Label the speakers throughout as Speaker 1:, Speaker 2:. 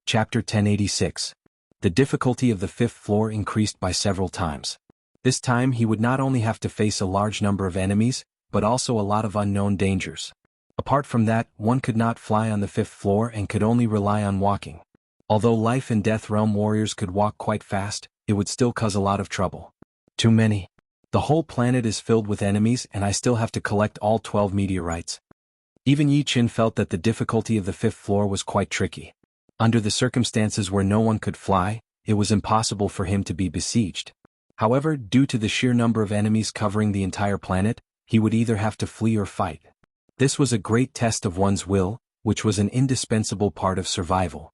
Speaker 1: Chapter 1086. The difficulty of the fifth floor increased by several times. This time he would not only have to face a large number of enemies, but also a lot of unknown dangers. Apart from that, one could not fly on the fifth floor and could only rely on walking. Although life and death realm warriors could walk quite fast, it would still cause a lot of trouble. Too many. The whole planet is filled with enemies and I still have to collect all 12 meteorites. Even Yi Qin felt that the difficulty of the fifth floor was quite tricky. Under the circumstances where no one could fly, it was impossible for him to be besieged. However, due to the sheer number of enemies covering the entire planet, he would either have to flee or fight. This was a great test of one's will, which was an indispensable part of survival.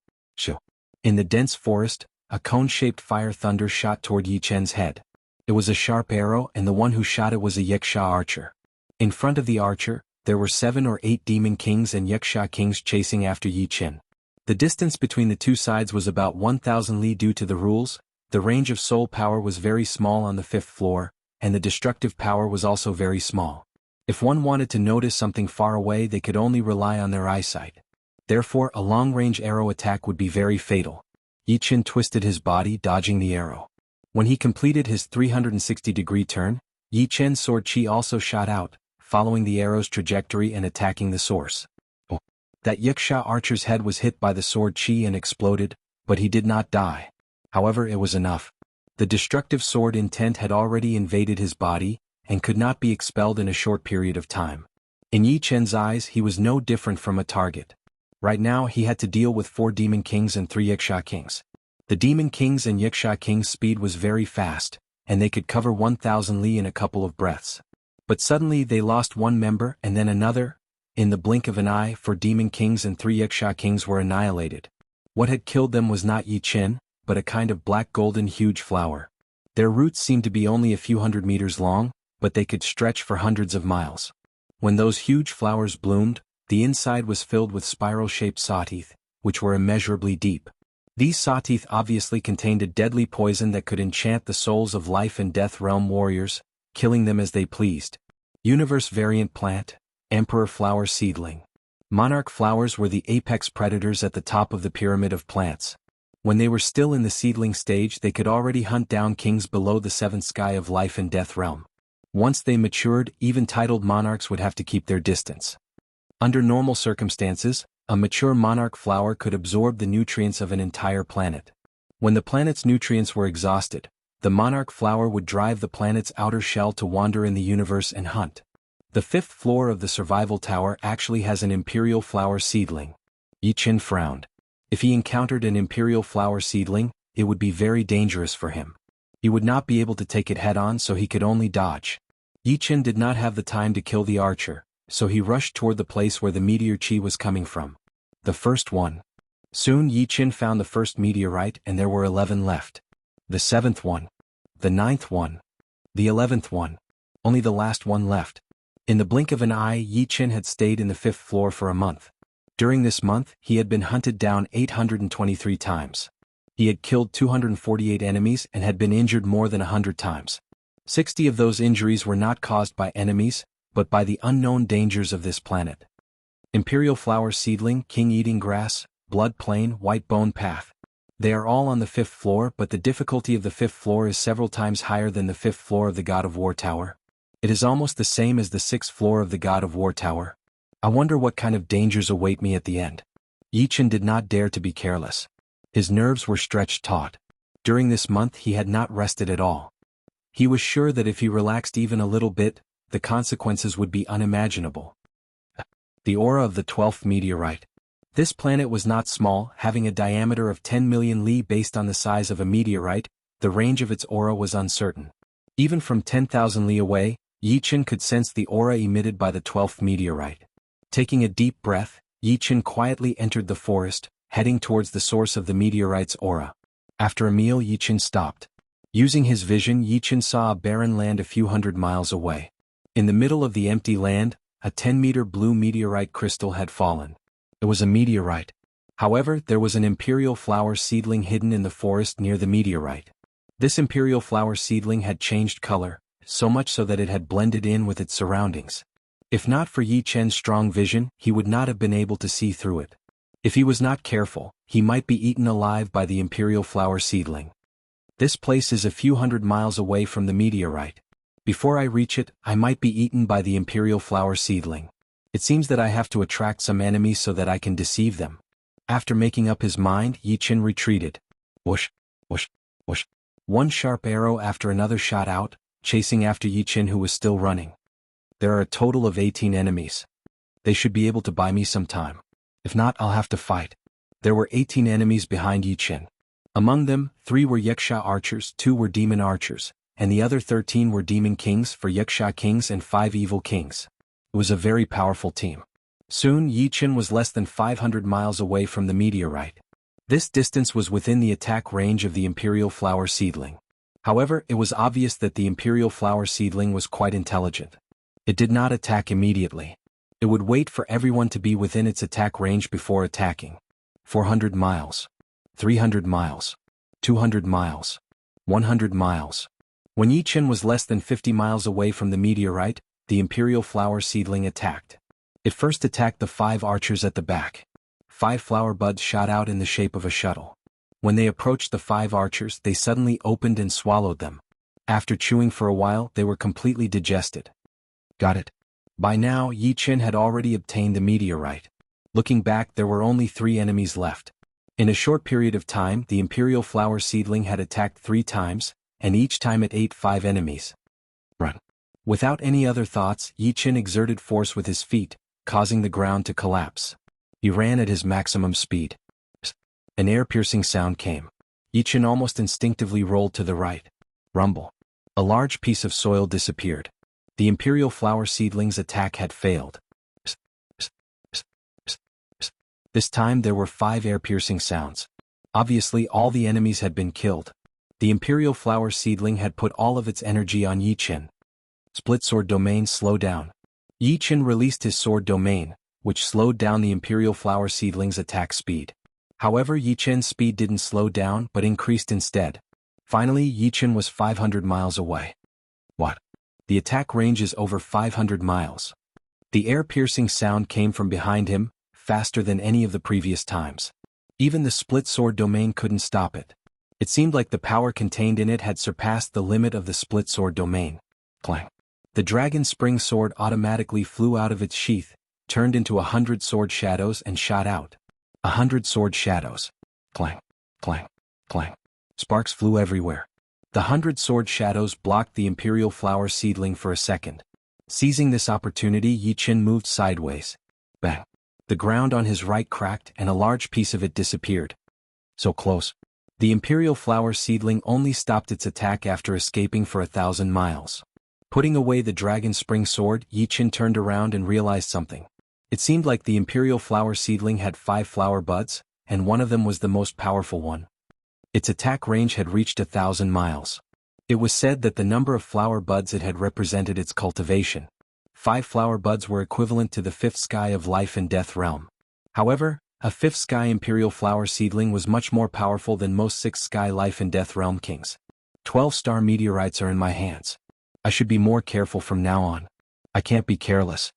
Speaker 1: In the dense forest, a cone-shaped fire thunder shot toward Yi Chen's head. It was a sharp arrow and the one who shot it was a Wuxia archer. In front of the archer, there were 7 or 8 demon kings and Wuxia kings chasing after Yi Chen. The distance between the two sides was about 1,000 li due to the rules. The range of soul power was very small on the fifth floor, and the destructive power was also very small. If one wanted to notice something far away they could only rely on their eyesight. Therefore a long-range arrow attack would be very fatal. Yi Chen twisted his body dodging the arrow. When he completed his 360-degree turn, Yi Chen's sword chi also shot out, following the arrow's trajectory and attacking the source. That Wuxia archer's head was hit by the sword chi and exploded, but he did not die. However, it was enough. The destructive sword intent had already invaded his body, and could not be expelled in a short period of time. In Yi Chen's eyes he was no different from a target. Right now he had to deal with 4 demon kings and 3 Wuxia kings. The demon kings and Wuxia kings' speed was very fast, and they could cover 1,000 li in a couple of breaths. But suddenly they lost one member and then another. In the blink of an eye 4 demon kings and 3 Wuxia kings were annihilated. What had killed them was not Yi Chen, but a kind of black golden huge flower. Their roots seemed to be only a few hundred meters long, but they could stretch for hundreds of miles. When those huge flowers bloomed, the inside was filled with spiral-shaped sawteeth, which were immeasurably deep. These sawteeth obviously contained a deadly poison that could enchant the souls of life and death realm warriors, killing them as they pleased. Universe variant plant, Emperor flower seedling. Monarch flowers were the apex predators at the top of the pyramid of plants. When they were still in the seedling stage they could already hunt down kings below the 7th sky of life and death realm. Once they matured, even titled monarchs would have to keep their distance. Under normal circumstances, a mature monarch flower could absorb the nutrients of an entire planet. When the planet's nutrients were exhausted, the monarch flower would drive the planet's outer shell to wander in the universe and hunt. The 5th floor of the survival tower actually has an imperial flower seedling. Yi Chen frowned. If he encountered an imperial flower seedling, it would be very dangerous for him. He would not be able to take it head-on, so he could only dodge. Yi Chen did not have the time to kill the archer, so he rushed toward the place where the meteor chi was coming from. The first one. Soon Yi Chen found the first meteorite and there were 11 left. The 7th one. The 9th one. The 11th one. Only the last one left. In the blink of an eye Yi Chen had stayed in the 5th floor for a month. During this month he had been hunted down 823 times. He had killed 248 enemies and had been injured more than 100 times. 60 of those injuries were not caused by enemies, but by the unknown dangers of this planet. Imperial flower seedling, king eating grass, blood plain, white bone path. They are all on the 5th floor, but the difficulty of the 5th floor is several times higher than the 5th floor of the God of War Tower. It is almost the same as the 6th floor of the God of War Tower. I wonder what kind of dangers await me at the end. Yi Chen did not dare to be careless. His nerves were stretched taut. During this month he had not rested at all. He was sure that if he relaxed even a little bit, the consequences would be unimaginable. The aura of the 12th meteorite. This planet was not small, having a diameter of 10 million li based on the size of a meteorite. The range of its aura was uncertain. Even from 10,000 li away, Yi Chen could sense the aura emitted by the 12th meteorite. Taking a deep breath, Yi Chen quietly entered the forest, heading towards the source of the meteorite's aura. After a meal Yi Chen stopped. Using his vision Yi Chen saw a barren land a few hundred miles away. In the middle of the empty land, a 10-meter blue meteorite crystal had fallen. It was a meteorite. However, there was an imperial flower seedling hidden in the forest near the meteorite. This imperial flower seedling had changed color, so much so that it had blended in with its surroundings. If not for Yi Chen's strong vision, he would not have been able to see through it. If he was not careful, he might be eaten alive by the Imperial Flower Seedling. This place is a few hundred miles away from the meteorite. Before I reach it, I might be eaten by the Imperial Flower Seedling. It seems that I have to attract some enemies so that I can deceive them. After making up his mind, Yi Qin retreated. Whoosh, whoosh, whoosh. One sharp arrow after another shot out, chasing after Yi Qin, who was still running. There are a total of 18 enemies. They should be able to buy me some time. If not, I'll have to fight. There were 18 enemies behind Yi Qin. Among them, 3 were Yuxia archers, 2 were demon archers, and the other 13 were demon kings, 4 Yuxia kings and 5 evil kings. It was a very powerful team. Soon Yi Qin was less than 500 miles away from the meteorite. This distance was within the attack range of the Imperial Flower Seedling. However, it was obvious that the Imperial Flower Seedling was quite intelligent. It did not attack immediately. It would wait for everyone to be within its attack range before attacking. 400 miles. 300 miles. 200 miles. 100 miles. When Yi Qin was less than 50 miles away from the meteorite, the Imperial Flower Seedling attacked. It first attacked the 5 archers at the back. 5 flower buds shot out in the shape of a shuttle. When they approached the 5 archers, they suddenly opened and swallowed them. After chewing for a while, they were completely digested. Got it. By now, Yi Qin had already obtained the meteorite. Looking back, there were only 3 enemies left. In a short period of time, the Imperial Flower Seedling had attacked 3 times, and each time it ate 5 enemies. Run. Without any other thoughts, Yi Qin exerted force with his feet, causing the ground to collapse. He ran at his maximum speed. An air-piercing sound came. Yi Qin almost instinctively rolled to the right. Rumble. A large piece of soil disappeared. The Imperial Flower Seedling's attack had failed. This time there were 5 air-piercing sounds. Obviously all the enemies had been killed. The Imperial Flower Seedling had put all of its energy on Yi Qin. Split Sword Domain, slow down. Yi Qin released his Sword Domain, which slowed down the Imperial Flower Seedling's attack speed. However, Yi Qin's speed didn't slow down but increased instead. Finally, Yi Qin was 500 miles away. What? The attack range is over 500 miles. The air-piercing sound came from behind him, faster than any of the previous times. Even the Split Sword Domain couldn't stop it. It seemed like the power contained in it had surpassed the limit of the Split Sword Domain. Clang. The Dragon Spring Sword automatically flew out of its sheath, turned into 100 sword shadows and shot out. 100 sword shadows. Clang, clang, clang. Sparks flew everywhere. The 100 sword shadows blocked the Imperial Flower Seedling for a second. Seizing this opportunity, Yi Qin moved sideways. Bang. The ground on his right cracked and a large piece of it disappeared. So close. The Imperial Flower Seedling only stopped its attack after escaping for 1,000 miles. Putting away the Dragon Spring Sword, Yi Qin turned around and realized something. It seemed like the Imperial Flower Seedling had 5 flower buds, and one of them was the most powerful one. Its attack range had reached 1,000 miles. It was said that the number of flower buds it had represented its cultivation. 5 flower buds were equivalent to the 5th sky of life and death realm. However, a 5th sky Imperial Flower Seedling was much more powerful than most 6th sky life and death realm kings. 12-star meteorites are in my hands. I should be more careful from now on. I can't be careless.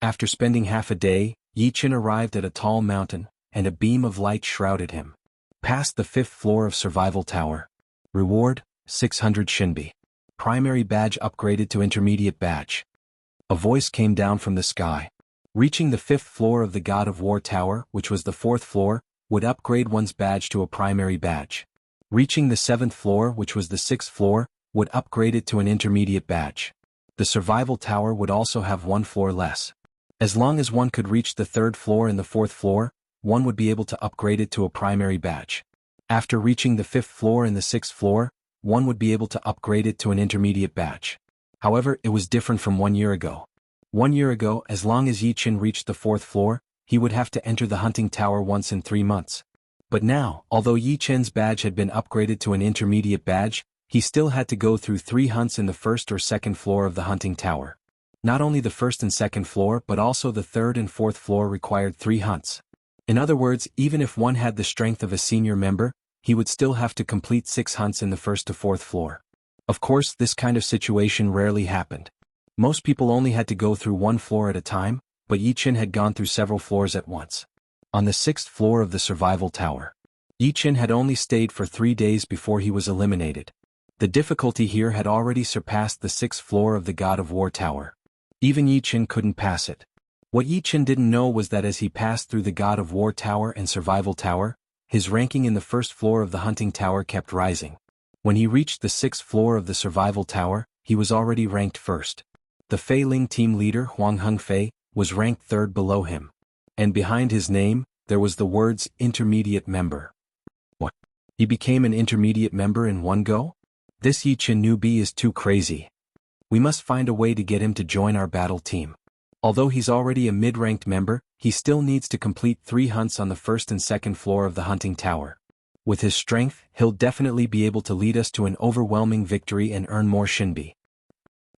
Speaker 1: After spending half a day, Yi Qin arrived at a tall mountain, and a beam of light shrouded him. Past the 5th floor of Survival Tower. Reward, 600 Shinbi. Primary badge upgraded to intermediate badge. A voice came down from the sky. Reaching the 5th floor of the God of War Tower, which was the 4th floor, would upgrade one's badge to a primary badge. Reaching the 7th floor, which was the 6th floor, would upgrade it to an intermediate badge. The Survival Tower would also have 1 floor less. As long as one could reach the 3rd floor and the 4th floor, one would be able to upgrade it to a primary badge. After reaching the 5th floor and the 6th floor, one would be able to upgrade it to an intermediate badge. However, it was different from 1 year ago. 1 year ago, as long as Yi Qin reached the 4th floor, he would have to enter the hunting tower once in 3 months. But now, although Yi Qin's badge had been upgraded to an intermediate badge, he still had to go through 3 hunts in the 1st or 2nd floor of the hunting tower. Not only the 1st and 2nd floor but also the 3rd and 4th floor required 3 hunts. In other words, even if one had the strength of a senior member, he would still have to complete 6 hunts in the 1st to 4th floor. Of course, this kind of situation rarely happened. Most people only had to go through 1 floor at a time, but Yi Qin had gone through several floors at once. On the 6th floor of the survival tower. Yi Chen had only stayed for 3 days before he was eliminated. The difficulty here had already surpassed the 6th floor of the God of War tower. Even Yi Chen couldn't pass it. What Yi Chen didn't know was that as he passed through the God of War tower and survival tower, his ranking in the 1st floor of the hunting tower kept rising. When he reached the 6th floor of the survival tower, he was already ranked 1st. The Fei Ling team leader Huang Hengfei was ranked 3rd below him. And behind his name, there was the words intermediate member. What? He became an intermediate member in one go? This Yi Chen newbie is too crazy. We must find a way to get him to join our battle team. Although he's already a mid-ranked member, he still needs to complete 3 hunts on the 1st and 2nd floor of the hunting tower. With his strength, he'll definitely be able to lead us to an overwhelming victory and earn more Shinbi.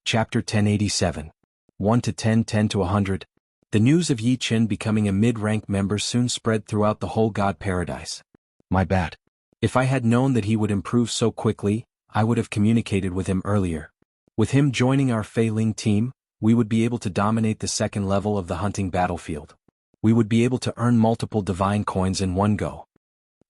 Speaker 1: Chapter 1087. 1 to 10, 10 to 100. The news of Yi Chen becoming a mid-rank member soon spread throughout the whole God Paradise. My bad. If I had known that he would improve so quickly, I would have communicated with him earlier. With him joining our Fei Ling team, we would be able to dominate the 2nd level of the hunting battlefield. We would be able to earn multiple divine coins in one go.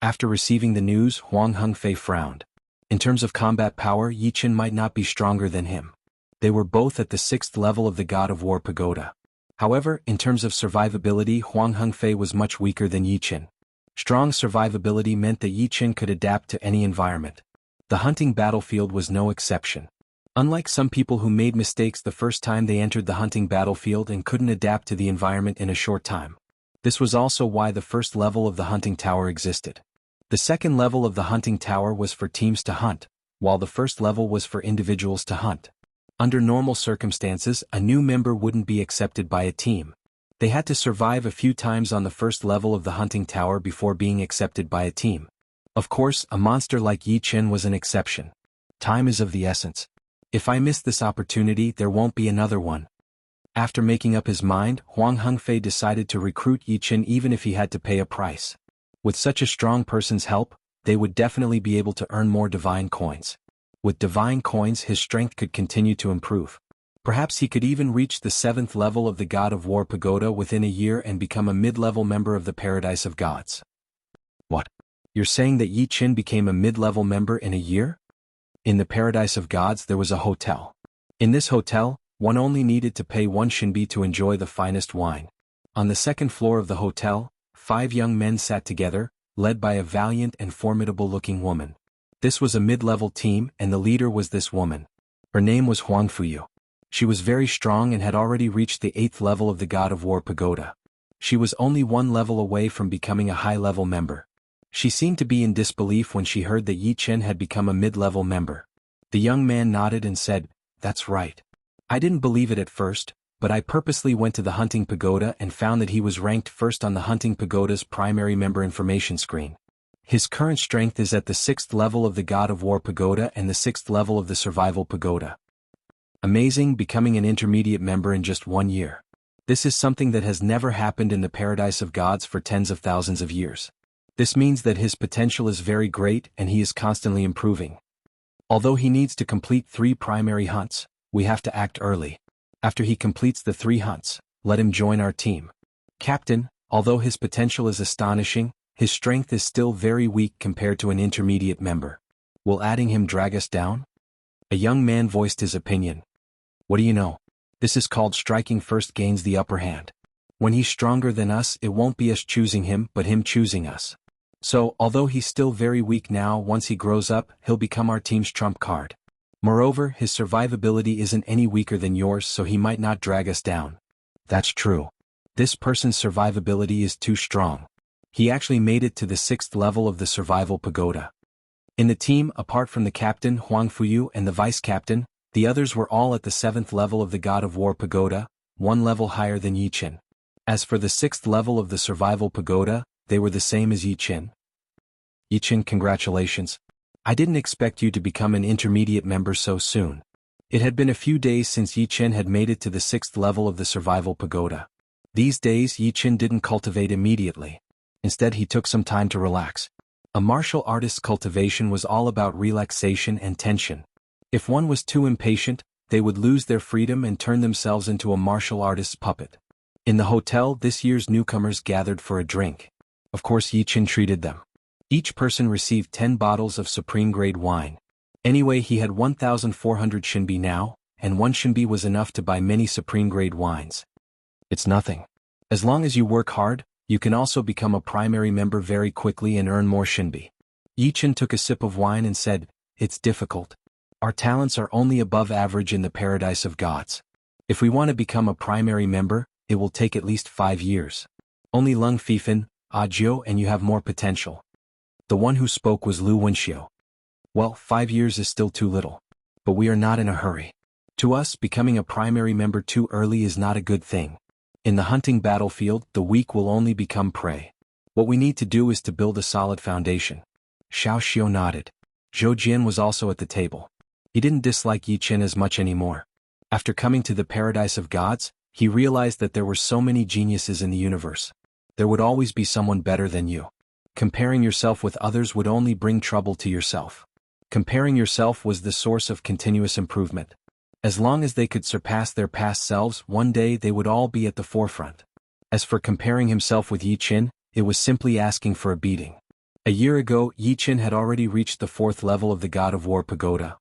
Speaker 1: After receiving the news, Huang Hengfei frowned. In terms of combat power, Yi Chen might not be stronger than him. They were both at the 6th level of the God of War pagoda. However, in terms of survivability, Huang Hengfei was much weaker than Yi Chen. Strong survivability meant that Yi Chen could adapt to any environment. The hunting battlefield was no exception. Unlike some people who made mistakes the first time they entered the hunting battlefield and couldn't adapt to the environment in a short time. This was also why the 1st level of the hunting tower existed. The 2nd level of the hunting tower was for teams to hunt, while the 1st level was for individuals to hunt. Under normal circumstances, a new member wouldn't be accepted by a team. They had to survive a few times on the 1st level of the hunting tower before being accepted by a team. Of course, a monster like Yi Chen was an exception. Time is of the essence. If I miss this opportunity, there won't be another one. After making up his mind, Huang Hengfei decided to recruit Yi Chen even if he had to pay a price. With such a strong person's help, they would definitely be able to earn more divine coins. With divine coins, his strength could continue to improve. Perhaps he could even reach the 7th level of the God of War pagoda within a year and become a mid-level member of the Paradise of Gods. What? You're saying that Yi Chen became a mid-level member in a year? In the Paradise of Gods there was a hotel. In this hotel, one only needed to pay 1 Shinbi to enjoy the finest wine. On the 2nd floor of the hotel, 5 young men sat together, led by a valiant and formidable-looking woman. This was a mid-level team, and the leader was this woman. Her name was Huang Fuyu. She was very strong and had already reached the 8th level of the God of War pagoda. She was only 1 level away from becoming a high-level member. She seemed to be in disbelief when she heard that Yi Chen had become a mid-level member. The young man nodded and said, "That's right. I didn't believe it at first, but I purposely went to the hunting pagoda and found that he was ranked 1st on the hunting pagoda's primary member information screen. His current strength is at the 6th level of the God of War pagoda and the 6th level of the survival pagoda. Amazing, becoming an intermediate member in just 1 year. This is something that has never happened in the Paradise of Gods for tens of thousands of years. This means that his potential is very great and he is constantly improving. Although he needs to complete 3 primary hunts, we have to act early. After he completes the 3 hunts, let him join our team. Captain, although his potential is astonishing, his strength is still very weak compared to an intermediate member. Will adding him drag us down?" A young man voiced his opinion. "What do you know? This is called striking first gains the upper hand. When he's stronger than us, it won't be us choosing him but him choosing us. So, although he's still very weak now, once he grows up, he'll become our team's trump card. Moreover, his survivability isn't any weaker than yours, so he might not drag us down." "That's true. This person's survivability is too strong. He actually made it to the 6th level of the survival pagoda." In the team, apart from the captain Huang Fuyu and the vice-captain, the others were all at the 7th level of the God of War pagoda, 1 level higher than Yi Chen. As for the 6th level of the survival pagoda, they were the same as Yi Chen. "Yi Chen, congratulations. I didn't expect you to become an intermediate member so soon." It had been a few days since Yi Chen had made it to the 6th level of the survival pagoda. These days Yi Chen didn't cultivate immediately. Instead he took some time to relax. A martial artist's cultivation was all about relaxation and tension. If one was too impatient, they would lose their freedom and turn themselves into a martial artist's puppet. In the hotel, this year's newcomers gathered for a drink. Of course Yi Chen treated them. Each person received 10 bottles of supreme-grade wine. Anyway, he had 1,400 shinbi now, and one shinbi was enough to buy many supreme-grade wines. It's nothing. As long as you work hard, you can also become a primary member very quickly and earn more shinbi. Yi Chen took a sip of wine and said, "It's difficult. Our talents are only above average in the paradise of gods. If we want to become a primary member, it will take at least 5 years. Only Lung Fifan, Ajio, and you have more potential." The one who spoke was Lu Wenxiu. Well, 5 years is still too little. But we are not in a hurry. To us, becoming a primary member too early is not a good thing. In the hunting battlefield, the weak will only become prey. What we need to do is to build a solid foundation. Xiao Xiu nodded. Zhou Jian was also at the table. He didn't dislike Yi Chen as much anymore. After coming to the paradise of gods, he realized that there were so many geniuses in the universe. There would always be someone better than you. Comparing yourself with others would only bring trouble to yourself. Comparing yourself was the source of continuous improvement. As long as they could surpass their past selves, one day they would all be at the forefront. As for comparing himself with Yi Chen, it was simply asking for a beating. A year ago, Yi Chen had already reached the 4th level of the God of War Pagoda.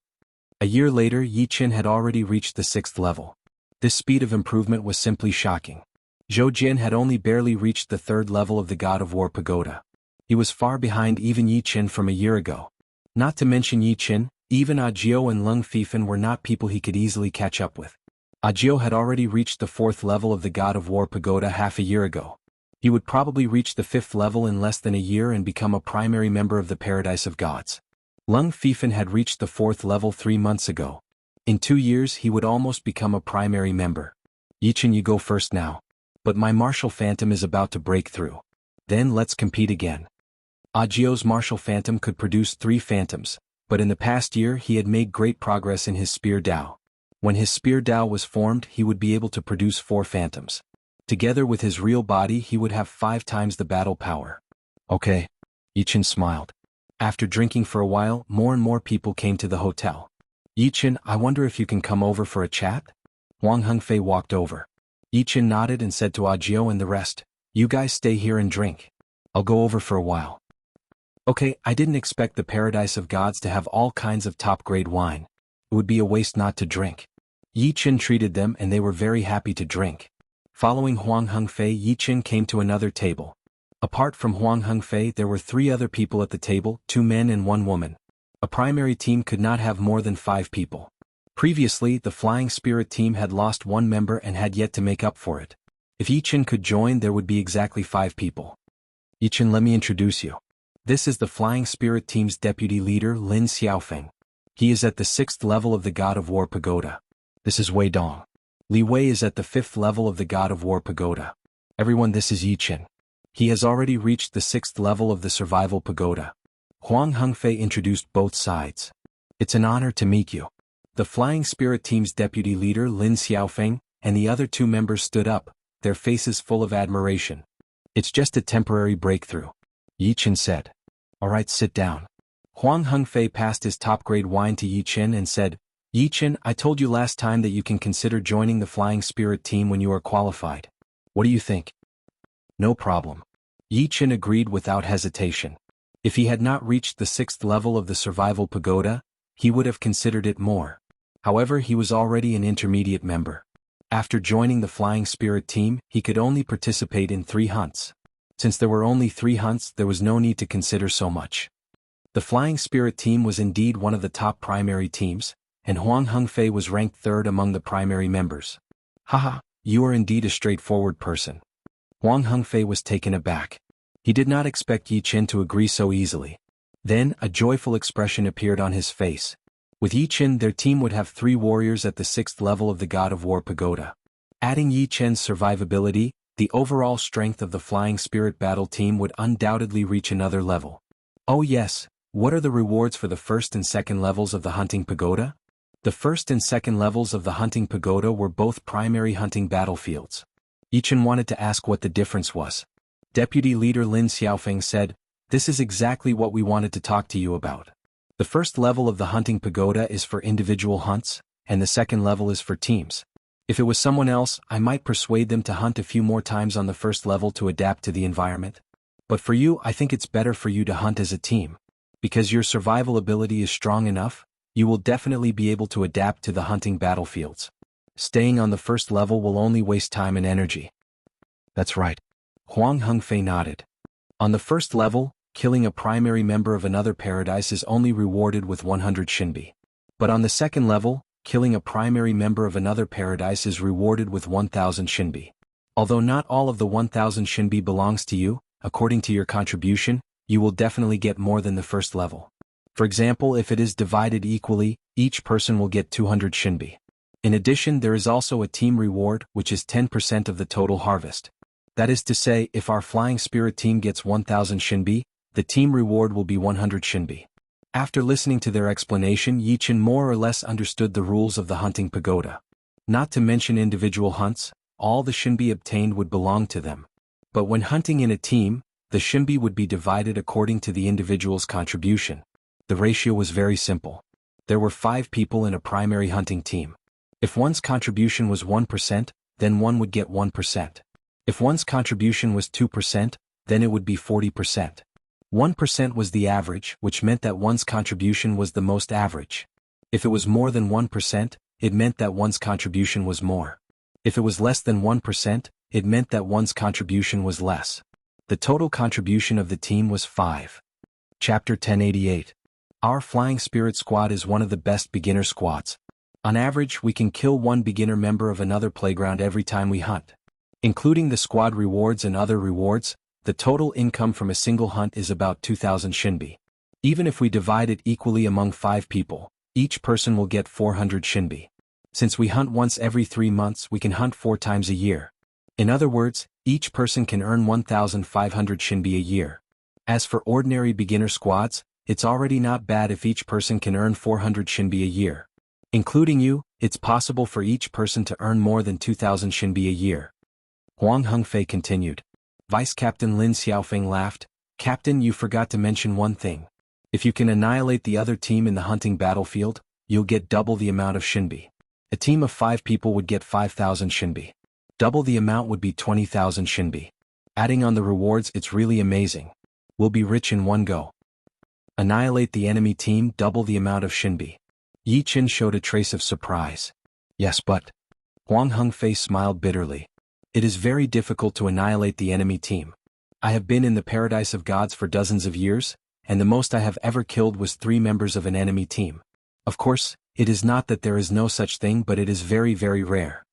Speaker 1: A year later, Yi Chen had already reached the 6th level. This speed of improvement was simply shocking. Zhou Jian had only barely reached the 3rd level of the God of War Pagoda. He was far behind even Yi Chen from a year ago. Not to mention Yi Chen, even Ajio and Lung Fifan were not people he could easily catch up with. Ajio had already reached the 4th level of the God of War Pagoda half a year ago. He would probably reach the 5th level in less than a year and become a primary member of the Paradise of Gods. Lung Fifan had reached the 4th level 3 months ago. In 2 years he would almost become a primary member. Yi Chen, you go first now. But my martial phantom is about to break through. Then let's compete again. Ajio's martial phantom could produce 3 phantoms, but in the past year he had made great progress in his spear Dao. When his spear Dao was formed, he would be able to produce 4 phantoms. Together with his real body, he would have 5 times the battle power. Okay. Yi Chen smiled. After drinking for a while, more and more people came to the hotel. Yi Chen, I wonder if you can come over for a chat? Wang Hengfei walked over. Yi Chen nodded and said to Ajio and the rest, "You guys stay here and drink. I'll go over for a while." Okay, I didn't expect the Paradise of Gods to have all kinds of top-grade wine. It would be a waste not to drink. Yi Chen treated them and they were very happy to drink. Following Huang Hengfei, Yi Chen came to another table. Apart from Huang Hengfei, there were 3 other people at the table, 2 men and 1 woman. A primary team could not have more than 5 people. Previously, the Flying Spirit team had lost 1 member and had yet to make up for it. If Yi Chen could join, there would be exactly 5 people. Yi Chen, let me introduce you. This is the Flying Spirit team's deputy leader, Lin Xiaofeng. He is at the 6th level of the God of War Pagoda. This is Wei Dong. Li Wei is at the 5th level of the God of War Pagoda. Everyone, this is Yi Chen. He has already reached the 6th level of the Survival Pagoda. Huang Hengfei introduced both sides. It's an honor to meet you. The Flying Spirit team's deputy leader, Lin Xiaofeng, and the other 2 members stood up, their faces full of admiration. It's just a temporary breakthrough. Yi Chen said. Alright, sit down. Huang Hengfei passed his top-grade wine to Yi Chen and said, Yi Chen, I told you last time that you can consider joining the Flying Spirit team when you are qualified. What do you think? No problem. Yi Chen agreed without hesitation. If he had not reached the 6th level of the Survival Pagoda, he would have considered it more. However, he was already an intermediate member. After joining the Flying Spirit team, he could only participate in 3 hunts. Since there were only 3 hunts, there was no need to consider so much. The Flying Spirit team was indeed one of the top primary teams, and Huang Hengfei was ranked 3rd among the primary members. Haha, you are indeed a straightforward person. Huang Hengfei was taken aback. He did not expect Yi Chen to agree so easily. Then, a joyful expression appeared on his face. With Yi Chen, their team would have 3 warriors at the 6th level of the God of War Pagoda. Adding Yi Chen's survivability, the overall strength of the Flying Spirit battle team would undoubtedly reach another level. Oh yes, what are the rewards for the 1st and 2nd levels of the Hunting Pagoda? The 1st and 2nd levels of the Hunting Pagoda were both primary hunting battlefields. Yi Chen wanted to ask what the difference was. Deputy Leader Lin Xiaofeng said, "This is exactly what we wanted to talk to you about. The 1st level of the Hunting Pagoda is for individual hunts, and the 2nd level is for teams. If it was someone else, I might persuade them to hunt a few more times on the 1st level to adapt to the environment. But for you, I think it's better for you to hunt as a team. Because your survival ability is strong enough, you will definitely be able to adapt to the hunting battlefields. Staying on the first level will only waste time and energy. That's right. Huang Hengfei nodded. On the first level, killing a primary member of another paradise is only rewarded with 100 Shinbi. But on the second level, killing a primary member of another paradise is rewarded with 1000 Shinbi. Although not all of the 1000 Shinbi belongs to you, according to your contribution, you will definitely get more than the first level. For example, if it is divided equally, each person will get 200 Shinbi. In addition, there is also a team reward, which is 10% of the total harvest. That is to say, if our flying spirit team gets 1000 Shinbi, the team reward will be 100 Shinbi. After listening to their explanation, Yi Chen more or less understood the rules of the hunting pagoda. Not to mention individual hunts, all the Shinbi obtained would belong to them. But when hunting in a team, the Shinbi would be divided according to the individual's contribution. The ratio was very simple. There were 5 people in a primary hunting team. If one's contribution was 1%, then one would get 1%. If one's contribution was 2%, then it would be 40%. 1% was the average, which meant that one's contribution was the most average. If it was more than 1%, it meant that one's contribution was more. If it was less than 1%, it meant that one's contribution was less. The total contribution of the team was 5. Chapter 1088. Our Flying Spirit Squad is one of the best beginner squads. On average, we can kill one beginner member of another playground every time we hunt. Including the squad rewards and other rewards, the total income from a single hunt is about 2000 Shinbi. Even if we divide it equally among 5 people, each person will get 400 Shinbi. Since we hunt once every 3 months, we can hunt 4 times a year. In other words, each person can earn 1500 Shinbi a year. As for ordinary beginner squads, it's already not bad if each person can earn 400 Shinbi a year. Including you, it's possible for each person to earn more than 2000 Shinbi a year. Huang Hengfei continued. Vice Captain Lin Xiaofeng laughed. Captain, you forgot to mention one thing. If you can annihilate the other team in the hunting battlefield, you'll get double the amount of Shinbi. A team of 5 people would get 5000 Shinbi. Double the amount would be 20,000 Shinbi. Adding on the rewards, it's really amazing. We'll be rich in one go. Annihilate the enemy team, double the amount of Shinbi. Yi Chen showed a trace of surprise. Yes, but... Huang Hengfei smiled bitterly. It is very difficult to annihilate the enemy team. I have been in the Paradise of Gods for dozens of years, and the most I have ever killed was 3 members of an enemy team. Of course, it is not that there is no such thing, but it is very, very rare.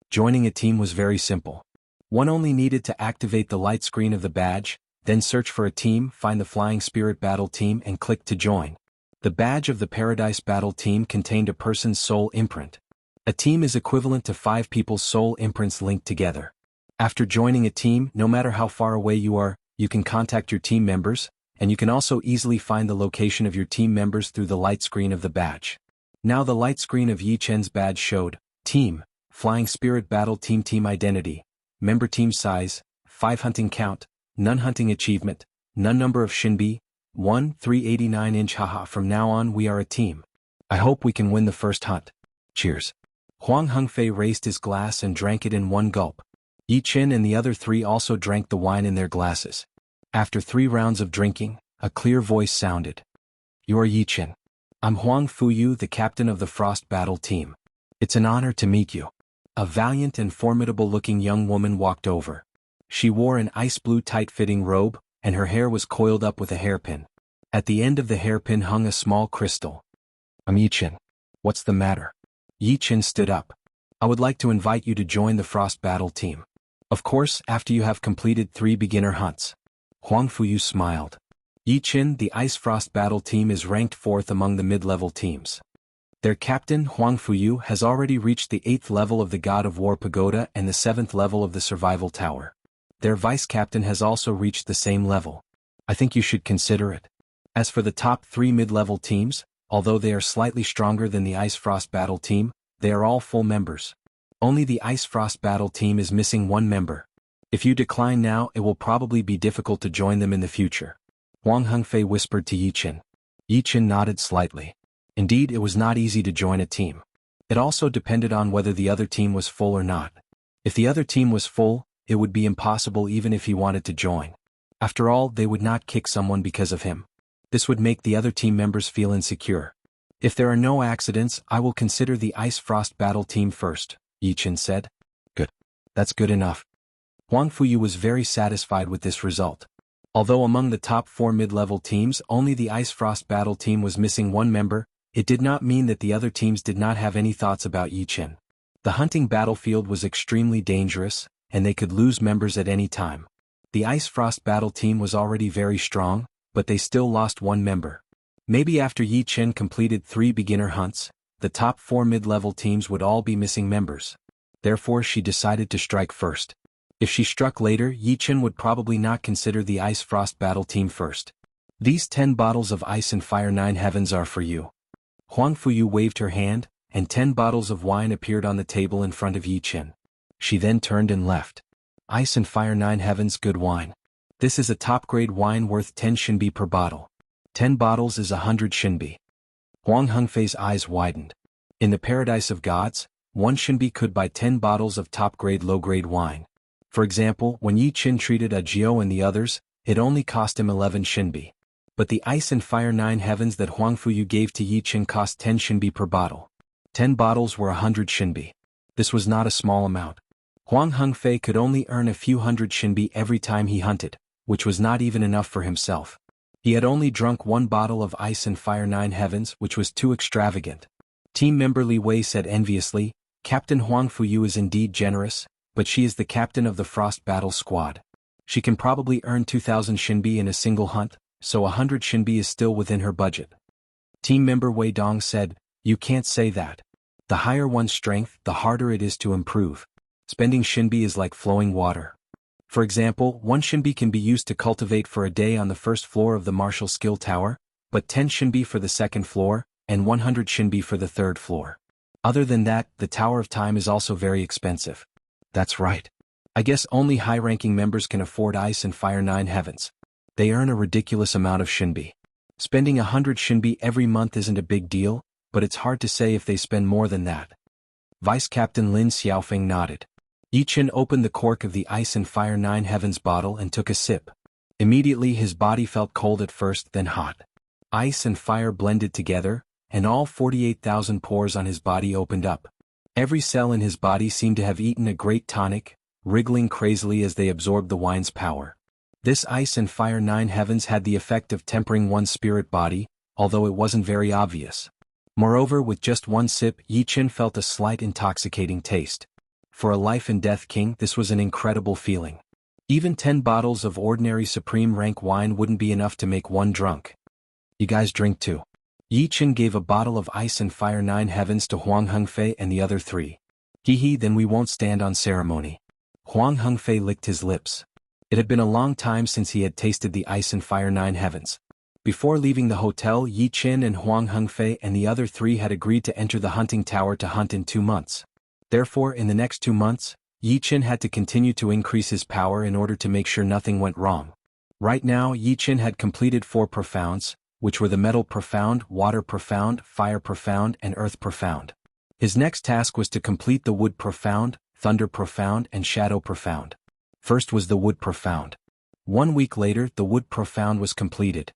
Speaker 1: Joining a team was very simple. One only needed to activate the light screen of the badge, then search for a team, find the Flying Spirit Battle Team and click to join. The badge of the Paradise Battle Team contained a person's soul imprint. A team is equivalent to 5 people's soul imprints linked together. After joining a team, no matter how far away you are, you can contact your team members, and you can also easily find the location of your team members through the light screen of the badge. Now the light screen of Yi Chen's badge showed, Team, Flying Spirit Battle Team, Team Identity, Member Team Size, 5 Hunting Count, None Hunting Achievement, None Number of Shinbi, 1 389 inch. Haha, from now on we are a team. I hope we can win the first hunt. Cheers. Huang Hengfei raised his glass and drank it in one gulp. Yi Chen and the other 3 also drank the wine in their glasses. After 3 rounds of drinking, a clear voice sounded. You are Yi Chen. I'm Huang Fuyu, the captain of the Frost Battle Team. It's an honor to meet you. A valiant and formidable-looking young woman walked over. She wore an ice-blue tight-fitting robe, and her hair was coiled up with a hairpin. At the end of the hairpin hung a small crystal. I'm Yi Chen. What's the matter? Yi Chen stood up. I would like to invite you to join the Frost Battle Team. Of course, after you have completed 3 beginner hunts. Huang Fuyu smiled. Yi Chen, the Ice Frost Battle Team is ranked 4th among the mid-level teams. Their captain, Huang Fuyu, has already reached the 8th level of the God of War Pagoda and the 7th level of the Survival Tower. Their vice-captain has also reached the same level. I think you should consider it. As for the top 3 mid-level teams, although they are slightly stronger than the Ice Frost Battle Team, they are all full members. Only the Ice Frost Battle Team is missing 1 member. If you decline now, it will probably be difficult to join them in the future. Huang Hengfei whispered to Yi Chen. Yi Chen nodded slightly. Indeed, it was not easy to join a team. It also depended on whether the other team was full or not. If the other team was full, it would be impossible even if he wanted to join. After all, they would not kick someone because of him. This would make the other team members feel insecure. If there are no accidents, I will consider the Ice Frost Battle team first, Yi Chen said. Good. That's good enough. Huang Fuyu was very satisfied with this result. Although among the top 4 mid-level teams only the Ice Frost Battle team was missing one member, it did not mean that the other teams did not have any thoughts about Yi Chen. The hunting battlefield was extremely dangerous, and they could lose members at any time. The Ice Frost Battle team was already very strong, but they still lost one member. Maybe after Yi Chen completed 3 beginner hunts, the top 4 mid-level teams would all be missing members. Therefore she decided to strike first. If she struck later, Yi Chen would probably not consider the Ice Frost Battle team first. These 10 bottles of Ice and Fire 9 Heavens are for you. Huang Fuyu waved her hand, and 10 bottles of wine appeared on the table in front of Yi Chen. She then turned and left. Ice and Fire 9 Heavens good wine. This is a top-grade wine worth 10 Shinbi per bottle. 10 bottles is 100 Shinbi. Huang Hengfei's eyes widened. In the paradise of gods, 1 Shinbi could buy 10 bottles of top-grade low-grade wine. For example, when Yi Chen treated Jiao and the others, it only cost him 11 Shinbi. But the Ice and Fire 9 Heavens that Huang Fuyu gave to Yi Chen cost 10 Shinbi per bottle. 10 bottles were 100 Shinbi. This was not a small amount. Huang Hengfei could only earn a few hundred Shinbi every time he hunted, which was not even enough for himself. He had only drunk 1 bottle of Ice and Fire 9 Heavens, which was too extravagant. Team member Li Wei said enviously, Captain Huang Fuyu is indeed generous, but she is the captain of the Frost Battle Squad. She can probably earn 2,000 Shinbi in a single hunt, so 100 Shinbi is still within her budget. Team member Wei Dong said, you can't say that. The higher one's strength, the harder it is to improve. Spending Shinbi is like flowing water. For example, 1 Shinbi can be used to cultivate for a day on the first floor of the martial skill tower, but 10 Shinbi for the second floor, and 100 Shinbi for the third floor. Other than that, the Tower of Time is also very expensive. That's right. I guess only high-ranking members can afford Ice and Fire 9 Heavens. They earn a ridiculous amount of Shinbi. Spending 100 Shinbi every month isn't a big deal, but it's hard to say if they spend more than that. Vice Captain Lin Xiaofeng nodded. Yi Chen opened the cork of the Ice and Fire 9 Heavens bottle and took a sip. Immediately his body felt cold at first, then hot. Ice and fire blended together, and all 48,000 pores on his body opened up. Every cell in his body seemed to have eaten a great tonic, wriggling crazily as they absorbed the wine's power. This Ice and Fire 9 Heavens had the effect of tempering one's spirit body, although it wasn't very obvious. Moreover, with just 1 sip, Yi Chen felt a slight intoxicating taste. For a life-and-death king, this was an incredible feeling. Even 10 bottles of ordinary supreme rank wine wouldn't be enough to make one drunk. You guys drink too. Yi Chen gave a bottle of Ice and Fire 9 Heavens to Huang Hengfei and the other 3. Hee, then we won't stand on ceremony. Huang Hengfei licked his lips. It had been a long time since he had tasted the Ice and Fire 9 Heavens. Before leaving the hotel, Yi Chen and Huang Hengfei and the other 3 had agreed to enter the hunting tower to hunt in 2 months. Therefore, in the next 2 months, Yi Chen had to continue to increase his power in order to make sure nothing went wrong. Right now, Yi Chen had completed 4 profounds, which were the Metal Profound, Water Profound, Fire Profound, and Earth Profound. His next task was to complete the Wood Profound, Thunder Profound, and Shadow Profound. First was the Wood Profound. 1 week later, the Wood Profound was completed.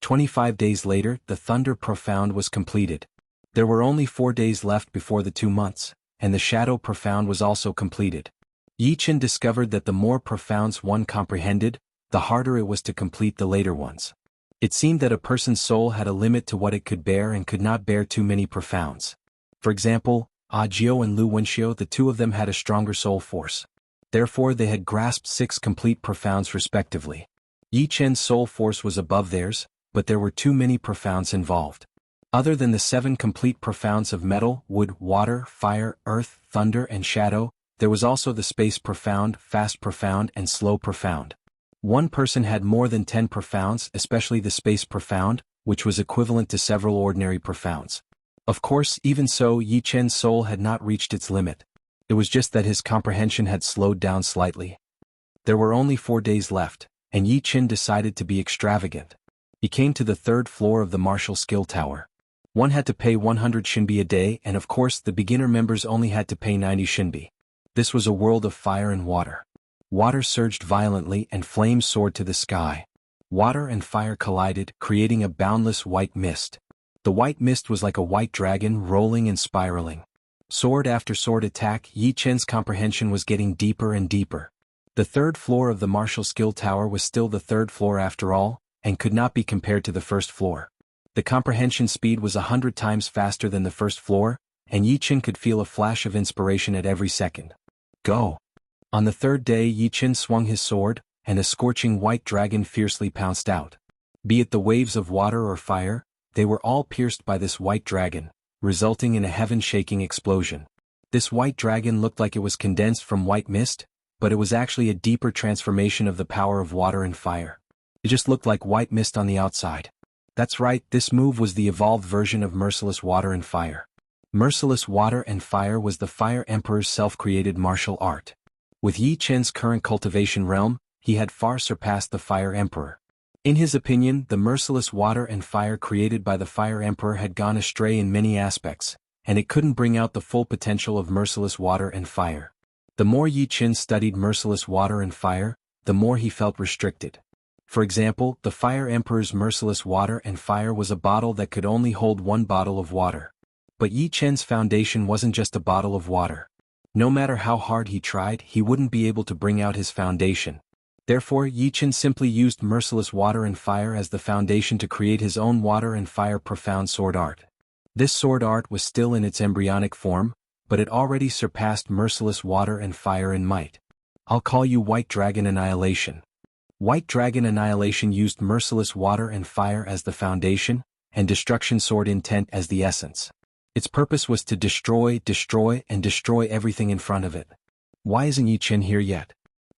Speaker 1: 25 days later, the Thunder Profound was completed. There were only 4 days left before the 2 months, and the Shadow Profound was also completed. Yi Chen discovered that the more profounds one comprehended, the harder it was to complete the later ones. It seemed that a person's soul had a limit to what it could bear and could not bear too many profounds. For example, Jiao and Lu Wenxiu, the 2 of them had a stronger soul force. Therefore they had grasped 6 complete profounds respectively. Yi Chen's soul force was above theirs, but there were too many profounds involved. Other than the 7 complete profounds of metal, wood, water, fire, earth, thunder, and shadow, there was also the space profound, fast profound, and slow profound. One person had more than 10 profounds, especially the space profound, which was equivalent to several ordinary profounds. Of course, even so, Yi Chen's soul had not reached its limit. It was just that his comprehension had slowed down slightly. There were only 4 days left, and Yi Chen decided to be extravagant. He came to the 3rd floor of the martial skill tower. One had to pay 100 Shinbi a day, and of course the beginner members only had to pay 90 Shinbi. This was a world of fire and water. Water surged violently and flames soared to the sky. Water and fire collided, creating a boundless white mist. The white mist was like a white dragon rolling and spiraling. Sword after sword attack, Yi Chen's comprehension was getting deeper and deeper. The third floor of the martial skill tower was still the third floor after all, and could not be compared to the first floor. The comprehension speed was 100 times faster than the first floor, and Yi Chen could feel a flash of inspiration at every second. Go! On the third day, Yi Chen swung his sword, and a scorching white dragon fiercely pounced out. Be it the waves of water or fire, they were all pierced by this white dragon, resulting in a heaven-shaking explosion. This white dragon looked like it was condensed from white mist, but it was actually a deeper transformation of the power of water and fire. It just looked like white mist on the outside. That's right, this move was the evolved version of Merciless Water and Fire. Merciless Water and Fire was the Fire Emperor's self-created martial art. With Yi Chen's current cultivation realm, he had far surpassed the Fire Emperor. In his opinion, the merciless water and fire created by the Fire Emperor had gone astray in many aspects, and it couldn't bring out the full potential of merciless water and fire. The more Yi Chen studied merciless water and fire, the more he felt restricted. For example, the Fire Emperor's merciless water and fire was a bottle that could only hold one bottle of water. But Yi Chen's foundation wasn't just a bottle of water. No matter how hard he tried, he wouldn't be able to bring out his foundation. Therefore, Yi Chen simply used merciless water and fire as the foundation to create his own water and fire profound sword art. This sword art was still in its embryonic form, but it already surpassed merciless water and fire in might. I'll call you White Dragon Annihilation. White Dragon Annihilation used merciless water and fire as the foundation, and Destruction Sword Intent as the essence. Its purpose was to destroy everything in front of it. Why isn't Yi Chen here yet?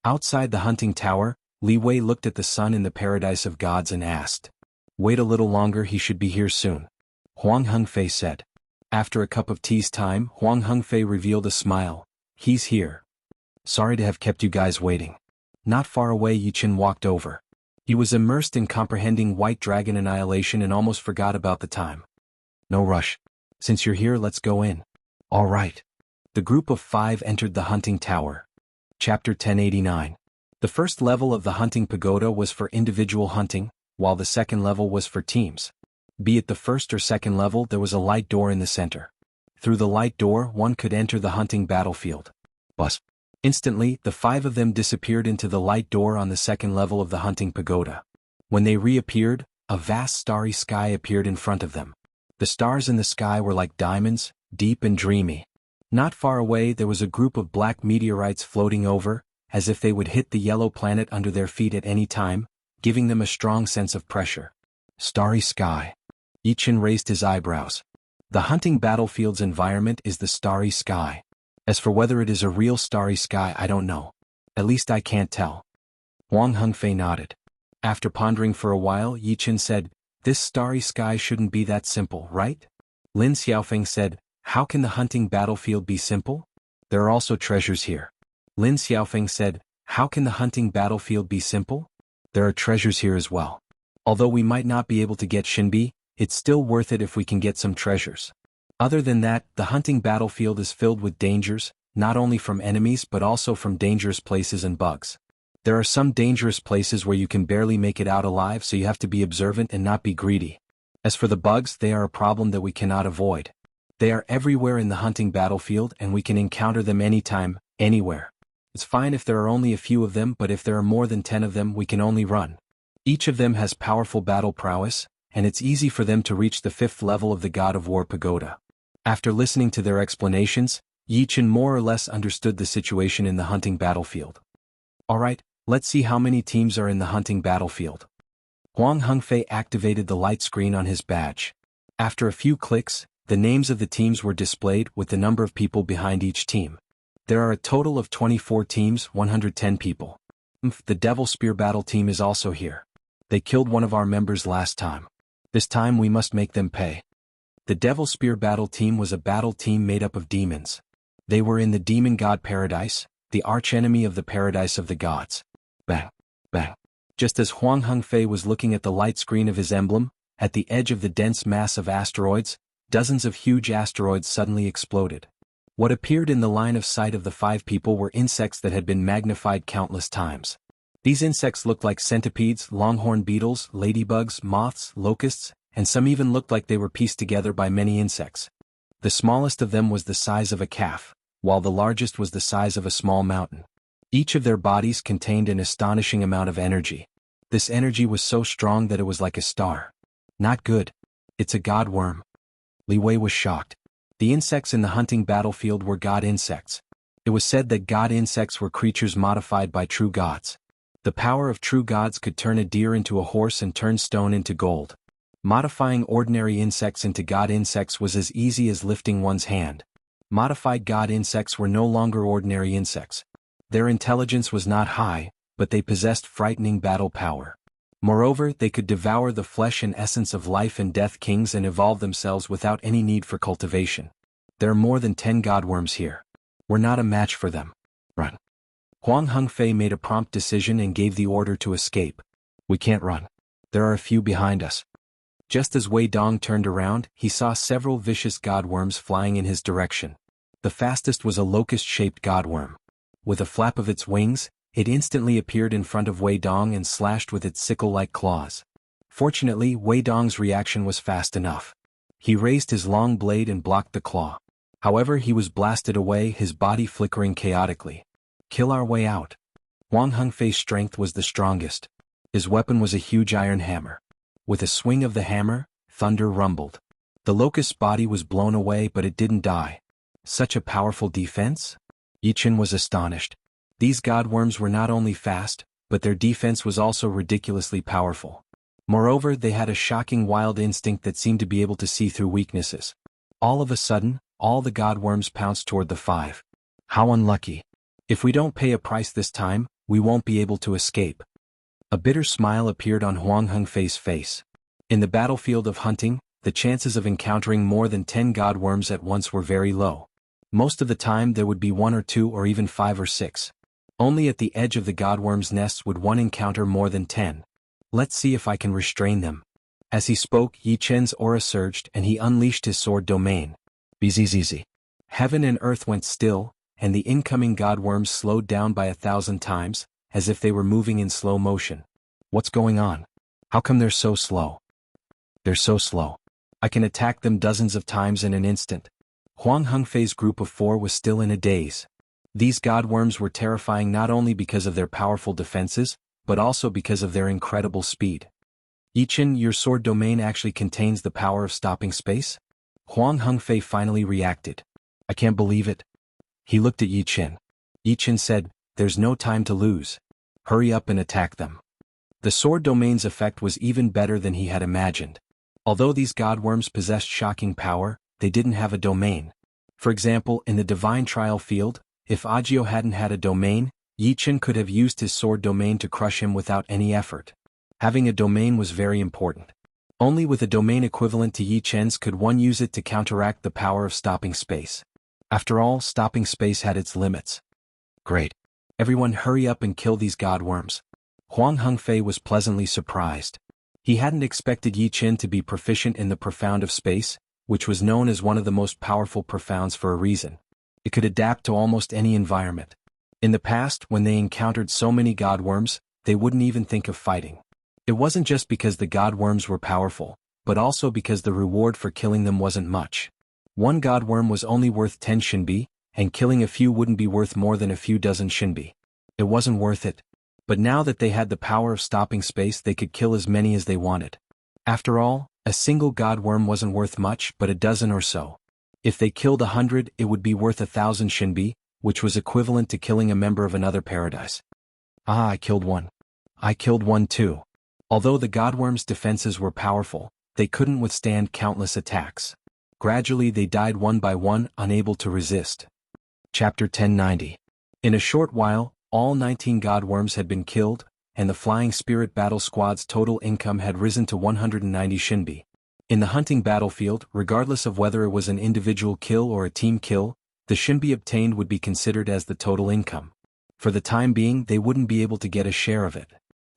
Speaker 1: Outside the hunting tower, Li Wei looked at the sun in the paradise of gods and asked. Wait a little longer, he should be here soon. Huang Hengfei said. After a cup of tea's time, Huang Hengfei revealed a smile. He's here. Sorry to have kept you guys waiting. Not far away, Yi Chen walked over. He was immersed in comprehending White Dragon Annihilation and almost forgot about the time. No rush. Since you're here, let's go in. All right. The group of 5 entered the hunting tower. Chapter 1089. The first level of the hunting pagoda was for individual hunting, while the second level was for teams. Be it the first or second level, there was a light door in the center. Through the light door, one could enter the hunting battlefield. Bus. Instantly, the 5 of them disappeared into the light door on the second level of the hunting pagoda. When they reappeared, a vast starry sky appeared in front of them. The stars in the sky were like diamonds, deep and dreamy. Not far away, there was a group of black meteorites floating over, as if they would hit the yellow planet under their feet at any time, giving them a strong sense of pressure. Starry sky. Yi Chen raised his eyebrows. The hunting battlefield's environment is the starry sky. As for whether it is a real starry sky, I don't know. At least I can't tell. Huang Hengfei nodded. After pondering for a while, Yi Chen said, This starry sky shouldn't be that simple, right? Lin Xiaofeng said, How can the hunting battlefield be simple? There are also treasures here. Lin Xiaofeng said, How can the hunting battlefield be simple? There are treasures here as well. Although we might not be able to get Xinbi, it's still worth it if we can get some treasures. Other than that, the hunting battlefield is filled with dangers, not only from enemies but also from dangerous places and bugs. There are some dangerous places where you can barely make it out alive, so you have to be observant and not be greedy. As for the bugs, they are a problem that we cannot avoid. They are everywhere in the hunting battlefield and we can encounter them anytime, anywhere. It's fine if there are only a few of them, but if there are more than 10 of them, we can only run. Each of them has powerful battle prowess, and it's easy for them to reach the 5th level of the God of War Pagoda. After listening to their explanations, Yi Chen more or less understood the situation in the hunting battlefield. Alright, let's see how many teams are in the hunting battlefield. Huang Hengfei activated the light screen on his badge. After a few clicks, the names of the teams were displayed with the number of people behind each team. There are a total of 24 teams, 110 people. The Devil Spear Battle team is also here. They killed one of our members last time. This time we must make them pay. The Devil Spear Battle team was a battle team made up of demons. They were in the demon god paradise, the archenemy of the paradise of the gods. Bang, bang. Just as Huang Hengfei was looking at the light screen of his emblem, at the edge of the dense mass of asteroids, dozens of huge asteroids suddenly exploded. What appeared in the line of sight of the 5 people were insects that had been magnified countless times. These insects looked like centipedes, longhorn beetles, ladybugs, moths, locusts, and some even looked like they were pieced together by many insects. The smallest of them was the size of a calf, while the largest was the size of a small mountain. Each of their bodies contained an astonishing amount of energy. This energy was so strong that it was like a star. Not good. It's a god worm. Li Wei was shocked. The insects in the hunting battlefield were god insects. It was said that god insects were creatures modified by true gods. The power of true gods could turn a deer into a horse and turn stone into gold. Modifying ordinary insects into god insects was as easy as lifting one's hand. Modified god insects were no longer ordinary insects. Their intelligence was not high, but they possessed frightening battle power. Moreover, they could devour the flesh and essence of life and death kings and evolve themselves without any need for cultivation. There are more than 10 godworms here. We're not a match for them. Run. Huang Hengfei made a prompt decision and gave the order to escape. We can't run. There are a few behind us. Just as Wei Dong turned around, he saw several vicious godworms flying in his direction. The fastest was a locust-shaped godworm. With a flap of its wings, it instantly appeared in front of Wei Dong and slashed with its sickle-like claws. Fortunately, Wei Dong's reaction was fast enough. He raised his long blade and blocked the claw. However, he was blasted away, his body flickering chaotically. Kill our way out. Huang Hengfei's strength was the strongest. His weapon was a huge iron hammer. With a swing of the hammer, thunder rumbled. The locust's body was blown away, but it didn't die. Such a powerful defense? Yi Chen was astonished. These godworms were not only fast, but their defense was also ridiculously powerful. Moreover, they had a shocking wild instinct that seemed to be able to see through weaknesses. All of a sudden, all the godworms pounced toward the 5. How unlucky. If we don't pay a price this time, we won't be able to escape. A bitter smile appeared on Huang Hengfei's face. In the battlefield of hunting, the chances of encountering more than 10 godworms at once were very low. Most of the time there would be 1 or 2 or even 5 or 6. Only at the edge of the godworms' nests would one encounter more than 10. Let's see if I can restrain them. As he spoke, Yi Chen's aura surged and he unleashed his sword domain. Bzzz. Heaven and earth went still, and the incoming godworms slowed down by 1,000 times, as if they were moving in slow motion. What's going on? How come they're so slow? They're so slow. I can attack them dozens of times in an instant. Huang Hengfei's group of 4 was still in a daze. These godworms were terrifying not only because of their powerful defenses, but also because of their incredible speed. Yi Chen, your sword domain actually contains the power of stopping space? Huang Hengfei finally reacted. I can't believe it. He looked at Yi Chen. Yi Chen said, there's no time to lose. Hurry up and attack them. The sword domain's effect was even better than he had imagined. Although these godworms possessed shocking power, they didn't have a domain. For example, in the divine trial field, if Agio hadn't had a domain, Yi Chen could have used his sword domain to crush him without any effort. Having a domain was very important. Only with a domain equivalent to Yi Chen's could one use it to counteract the power of stopping space. After all, stopping space had its limits. Great. Everyone hurry up and kill these godworms. Huang Hengfei was pleasantly surprised. He hadn't expected Yi Chen to be proficient in the profound of space, which was known as one of the most powerful profounds for a reason. It could adapt to almost any environment. In the past, when they encountered so many godworms, they wouldn't even think of fighting. It wasn't just because the godworms were powerful, but also because the reward for killing them wasn't much. One godworm was only worth 10 shinbi, and killing a few wouldn't be worth more than a few dozen shinbi. It wasn't worth it. But now that they had the power of stopping space, they could kill as many as they wanted. After all, a single godworm wasn't worth much but a dozen or so. If they killed 100, it would be worth 1,000 shinbi, which was equivalent to killing a member of another paradise. Ah, I killed one. I killed one too. Although the godworms' defenses were powerful, they couldn't withstand countless attacks. Gradually they died one by one, unable to resist. Chapter 1090. In a short while, all 19 godworms had been killed, and the Flying Spirit Battle Squad's total income had risen to 190 shinbi. In the hunting battlefield, regardless of whether it was an individual kill or a team kill, the shinbi obtained would be considered as the total income. For the time being, they wouldn't be able to get a share of it.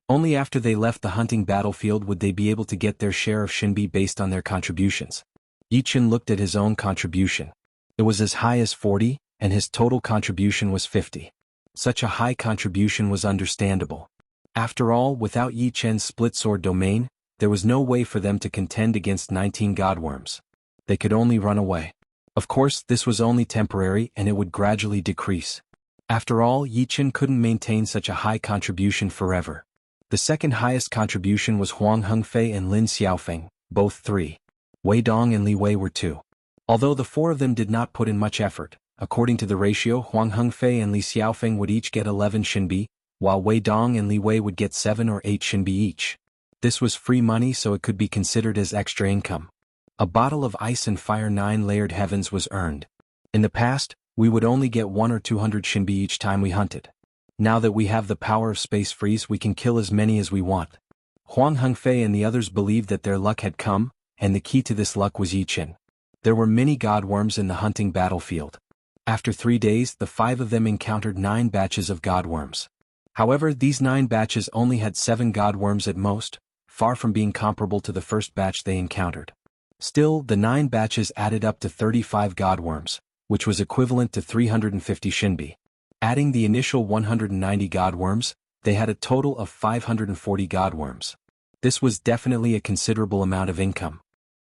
Speaker 1: Only after they left the hunting battlefield would they be able to get their share of shinbi based on their contributions. Yi Chen looked at his own contribution. It was as high as 40, and his total contribution was 50. Such a high contribution was understandable. After all, without Yi Chen's split sword domain, there was no way for them to contend against 19 godworms. They could only run away. Of course, this was only temporary and it would gradually decrease. After all, Yi Chen couldn't maintain such a high contribution forever. The second highest contribution was Huang Hengfei and Lin Xiaofeng, both 3. Wei Dong and Li Wei were 2. Although the 4 of them did not put in much effort, according to the ratio, Huang Hengfei and Li Xiaofeng would each get 11 Xinbi, while Wei Dong and Li Wei would get 7 or 8 Xinbi each. This was free money, so it could be considered as extra income. A bottle of ice and fire 9-layered heavens was earned. In the past, we would only get 1 or 200 Xinbi each time we hunted. Now that we have the power of space freeze, we can kill as many as we want. Huang Hengfei and the others believed that their luck had come, and the key to this luck was Yi Chen. There were many godworms in the hunting battlefield. After 3 days, the 5 of them encountered 9 batches of godworms. However, these 9 batches only had 7 godworms at most, far from being comparable to the first batch they encountered. Still, the 9 batches added up to 35 godworms, which was equivalent to 350 Xinbi. Adding the initial 190 godworms, they had a total of 540 godworms. This was definitely a considerable amount of income.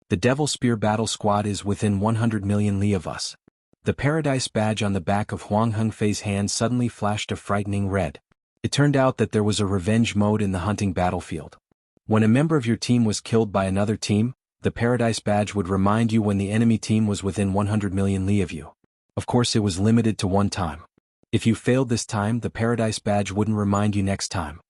Speaker 1: The Devil Spear Battle Squad is within 100 million li of us. The Paradise badge on the back of Huang Hengfei's hand suddenly flashed a frightening red. It turned out that there was a revenge mode in the hunting battlefield. When a member of your team was killed by another team, the Paradise badge would remind you when the enemy team was within 100 million li of you. Of course, it was limited to 1 time. If you failed this time, the Paradise badge wouldn't remind you next time.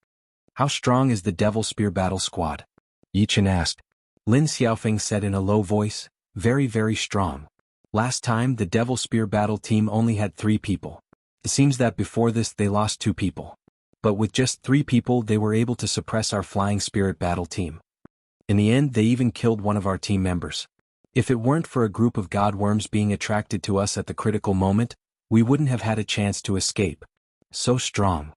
Speaker 1: How strong is the Devil Spear Battle Squad? Yi Chen asked. Lin Xiaofeng said in a low voice, very, very strong. Last time, the Devil Spear Battle team only had 3 people. It seems that before this they lost 2 people. But with just 3 people they were able to suppress our Flying Spirit Battle team. In the end, they even killed one of our team members. If it weren't for a group of godworms being attracted to us at the critical moment, we wouldn't have had a chance to escape. So strong.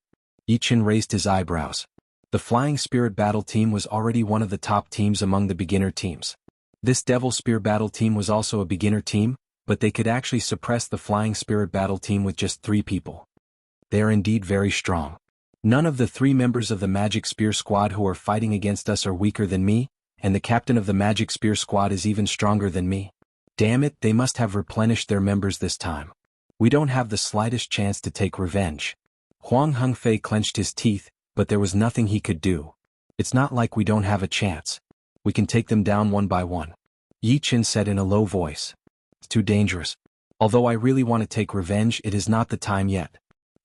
Speaker 1: Yi Chen raised his eyebrows. The Flying Spirit Battle team was already one of the top teams among the beginner teams. This Devil Spear Battle team was also a beginner team, but they could actually suppress the Flying Spirit Battle team with just 3 people. They are indeed very strong. None of the 3 members of the Magic Spear Squad who are fighting against us are weaker than me, and the captain of the Magic Spear Squad is even stronger than me. Damn it, they must have replenished their members this time. We don't have the slightest chance to take revenge. Huang Hengfei clenched his teeth, but there was nothing he could do. It's not like we don't have a chance. We can take them down one by one. Yi Chen said in a low voice. It's too dangerous. Although I really want to take revenge, it is not the time yet.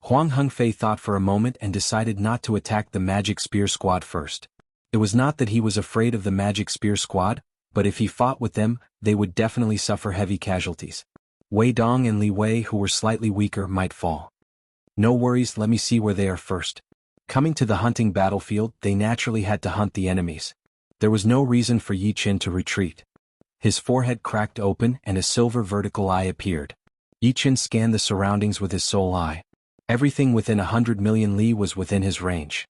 Speaker 1: Huang Hengfei thought for a moment and decided not to attack the Magic Spear Squad first. It was not that he was afraid of the Magic Spear Squad, but if he fought with them, they would definitely suffer heavy casualties. Wei Dong and Li Wei, who were slightly weaker, might fall. No worries, let me see where they are first. Coming to the hunting battlefield, they naturally had to hunt the enemies. There was no reason for Yi Chen to retreat. His forehead cracked open and a silver vertical eye appeared. Yi Chen scanned the surroundings with his soul eye. Everything within 100 million li was within his range.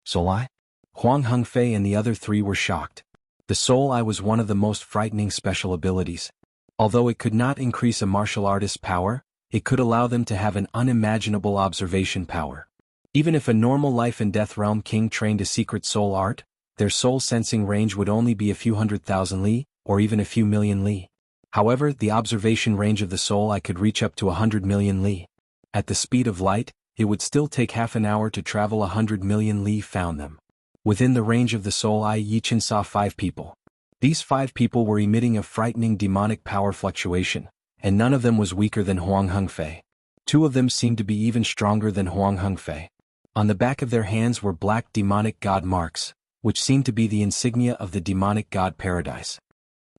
Speaker 1: Soul eye? Huang Hengfei and the other 3 were shocked. The soul eye was one of the most frightening special abilities. Although it could not increase a martial artist's power, it could allow them to have an unimaginable observation power. Even if a normal life and death realm king trained a secret soul art, their soul sensing range would only be a few 100,000 li, or even a few million li. However, the observation range of the soul eye could reach up to 100 million li. At the speed of light, it would still take half an hour to travel 100 million li found them. Within the range of the soul eye, Yi Chen saw 5 people. These 5 people were emitting a frightening demonic power fluctuation, and none of them was weaker than Huang Hengfei. 2 of them seemed to be even stronger than Huang Hengfei. On the back of their hands were black demonic god marks, which seemed to be the insignia of the demonic god Paradise.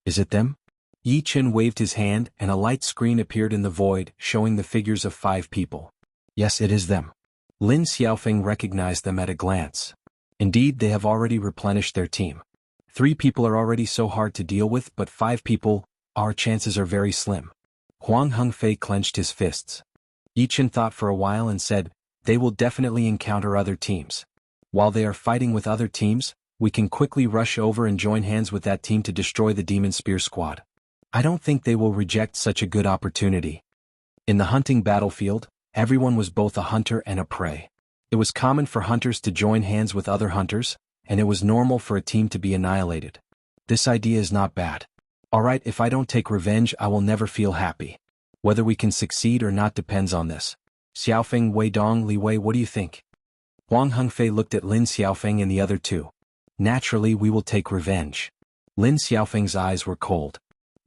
Speaker 1: Is it them? Yi Chen waved his hand and a light screen appeared in the void, showing the figures of 5 people. Yes, it is them. Lin Xiaofeng recognized them at a glance. Indeed, they have already replenished their team. 3 people are already so hard to deal with, but 5 people, our chances are very slim. Huang Hengfei clenched his fists. Yi Chen thought for a while and said, they will definitely encounter other teams. While they are fighting with other teams, we can quickly rush over and join hands with that team to destroy the Demon Spear Squad. I don't think they will reject such a good opportunity. In the hunting battlefield, everyone was both a hunter and a prey. It was common for hunters to join hands with other hunters, and it was normal for a team to be annihilated. This idea is not bad. Alright, if I don't take revenge, I will never feel happy. Whether we can succeed or not depends on this. Xiaofeng, Wei Dong, Li Wei, what do you think? Huang Hengfei looked at Lin Xiaofeng and the other two. Naturally, we will take revenge. Lin Xiaofeng's eyes were cold.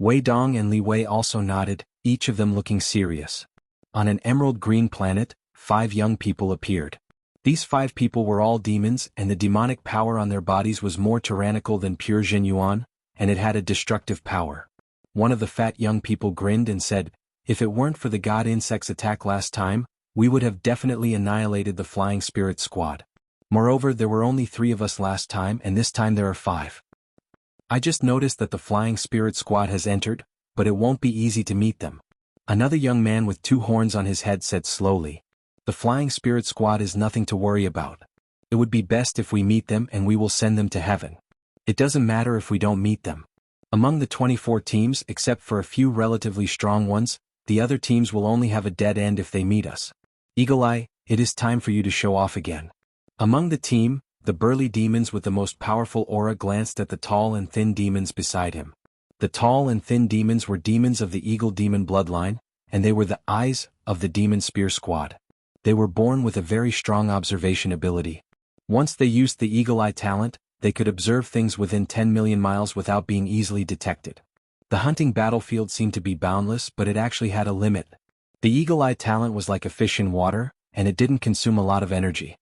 Speaker 1: Wei Dong and Li Wei also nodded, each of them looking serious. On an emerald green planet, 5 young people appeared. These 5 people were all demons, and the demonic power on their bodies was more tyrannical than pure Zhenyuan, and it had a destructive power. One of the fat young people grinned and said, "If it weren't for the god insect's attack last time, we would have definitely annihilated the Flying Spirit Squad. Moreover, there were only 3 of us last time, and this time there are 5. I just noticed that the Flying Spirit Squad has entered, but it won't be easy to meet them." Another young man with 2 horns on his head said slowly, "The Flying Spirit Squad is nothing to worry about. It would be best if we meet them and we will send them to heaven. It doesn't matter if we don't meet them. Among the 24 teams, except for a few relatively strong ones, the other teams will only have a dead end if they meet us. Eagle Eye, it is time for you to show off again." Among the team, the burly demons with the most powerful aura glanced at the tall and thin demons beside him. The tall and thin demons were demons of the Eagle Demon bloodline, and they were the eyes of the Demon Spear Squad. They were born with a very strong observation ability. Once they used the Eagle Eye talent, they could observe things within 10 million miles without being easily detected. The hunting battlefield seemed to be boundless, but it actually had a limit. The Eagle Eye talent was like a fish in water, and it didn't consume a lot of energy.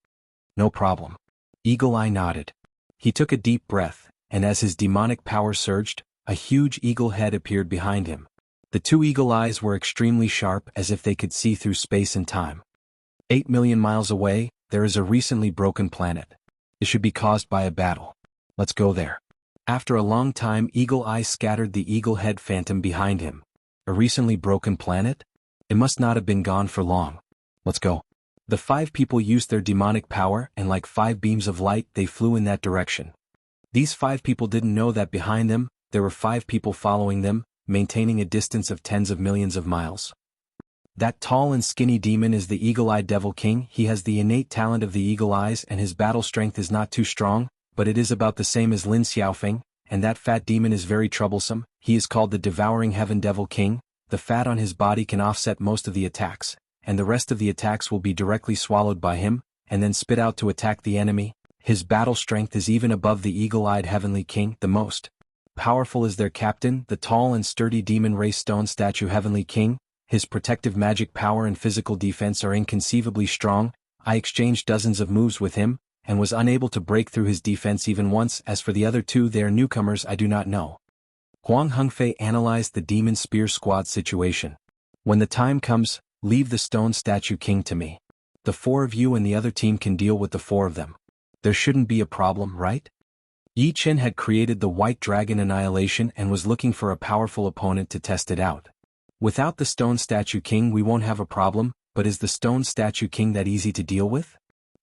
Speaker 1: "No problem." Eagle Eye nodded. He took a deep breath, and as his demonic power surged, a huge eagle head appeared behind him. The 2 eagle eyes were extremely sharp, as if they could see through space and time. 8 million miles away, there is a recently broken planet. It should be caused by a battle. Let's go there. After a long time, Eagle Eye scattered the eagle head phantom behind him. A recently broken planet? It must not have been gone for long. Let's go. The 5 people used their demonic power, and like 5 beams of light, they flew in that direction. These 5 people didn't know that behind them, there were 5 people following them, maintaining a distance of tens of millions of miles. That tall and skinny demon is the Eagle-Eyed Devil King. He has the innate talent of the eagle eyes, and his battle strength is not too strong, but it is about the same as Lin Xiaofeng, and that fat demon is very troublesome. He is called the Devouring Heaven Devil King. The fat on his body can offset most of the attacks, and the rest of the attacks will be directly swallowed by him, and then spit out to attack the enemy. His battle strength is even above the Eagle-Eyed Heavenly King. The most powerful is their captain, the tall and sturdy demon race stone statue Heavenly King. His protective magic power and physical defense are inconceivably strong. I exchanged dozens of moves with him, and was unable to break through his defense even once. As for the other 2, they are newcomers I do not know. Huang Hengfei analyzed the Demon Spear Squad situation. When the time comes, leave the Stone Statue King to me. The 4 of you and the other team can deal with the 4 of them. There shouldn't be a problem, right? Yi Chen had created the White Dragon Annihilation and was looking for a powerful opponent to test it out. Without the Stone Statue King we won't have a problem, but is the Stone Statue King that easy to deal with?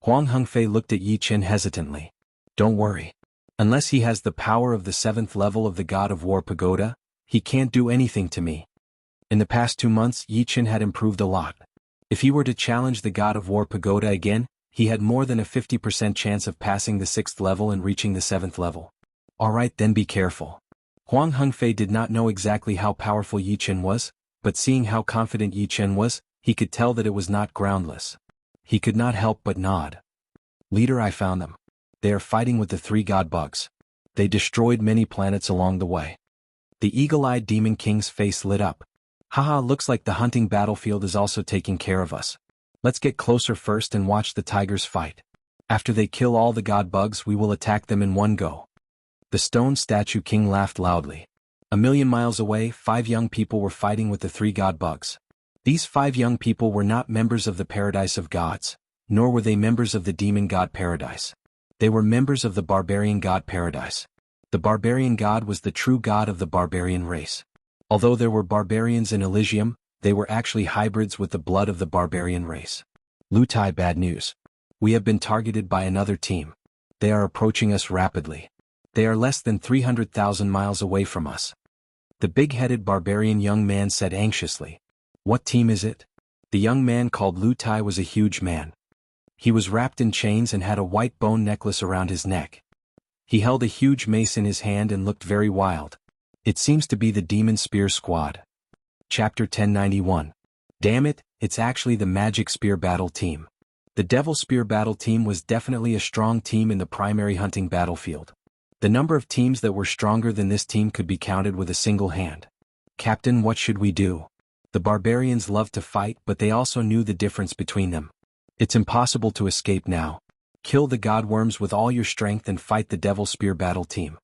Speaker 1: Huang Hengfei looked at Yi Chen hesitantly. Don't worry. Unless he has the power of the 7th level of the God of War Pagoda, he can't do anything to me. In the past 2 months Yi Chen had improved a lot. If he were to challenge the God of War Pagoda again, he had more than a 50% chance of passing the 6th level and reaching the 7th level. Alright, then be careful. Huang Hengfei did not know exactly how powerful Yi Chen was, but seeing how confident Yi Chen was, he could tell that it was not groundless. He could not help but nod. Leader, I found them. They are fighting with the 3 god bugs. They destroyed many planets along the way. The eagle-eyed Demon King's face lit up. Haha, looks like the hunting battlefield is also taking care of us. Let's get closer first and watch the tigers fight. After they kill all the god bugs we will attack them in one go. The Stone Statue King laughed loudly. A million miles away 5 young people were fighting with the 3 god bugs. These 5 young people were not members of the Paradise of Gods, nor were they members of the Demon God Paradise. They were members of the Barbarian God Paradise. The Barbarian God was the true god of the barbarian race. Although there were barbarians in Elysium, they were actually hybrids with the blood of the barbarian race. Lu Tai, bad news. We have been targeted by another team. They are approaching us rapidly. They are less than 300,000 miles away from us. The big-headed barbarian young man said anxiously. What team is it? The young man called Lu Tai was a huge man. He was wrapped in chains and had a white bone necklace around his neck. He held a huge mace in his hand and looked very wild. It seems to be the Demon Spear Squad. Chapter 1091. Damn it, it's actually the Magic Spear Battle Team. The Devil Spear Battle Team was definitely a strong team in the primary hunting battlefield. The number of teams that were stronger than this team could be counted with a single hand. Captain, what should we do? The barbarians loved to fight, but they also knew the difference between them. It's impossible to escape now. Kill the godworms with all your strength and fight the Devil Spear Battle Team.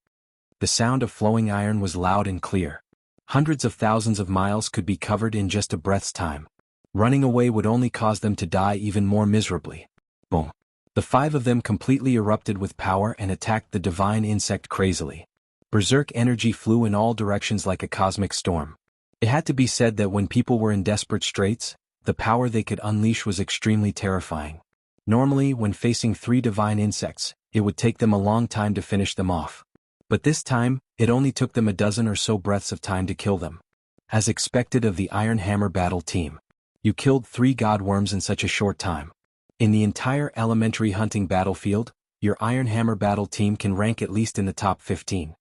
Speaker 1: The sound of flowing iron was loud and clear. Hundreds of thousands of miles could be covered in just a breath's time. Running away would only cause them to die even more miserably. Boom. The five of them completely erupted with power and attacked the divine insect crazily. Berserk energy flew in all directions like a cosmic storm. It had to be said that when people were in desperate straits, the power they could unleash was extremely terrifying. Normally, when facing three divine insects, it would take them a long time to finish them off. But this time, it only took them a dozen or so breaths of time to kill them. As expected of the Iron Hammer Battle Team. You killed 3 godworms in such a short time. In the entire elementary hunting battlefield, your Iron Hammer Battle Team can rank at least in the top 15.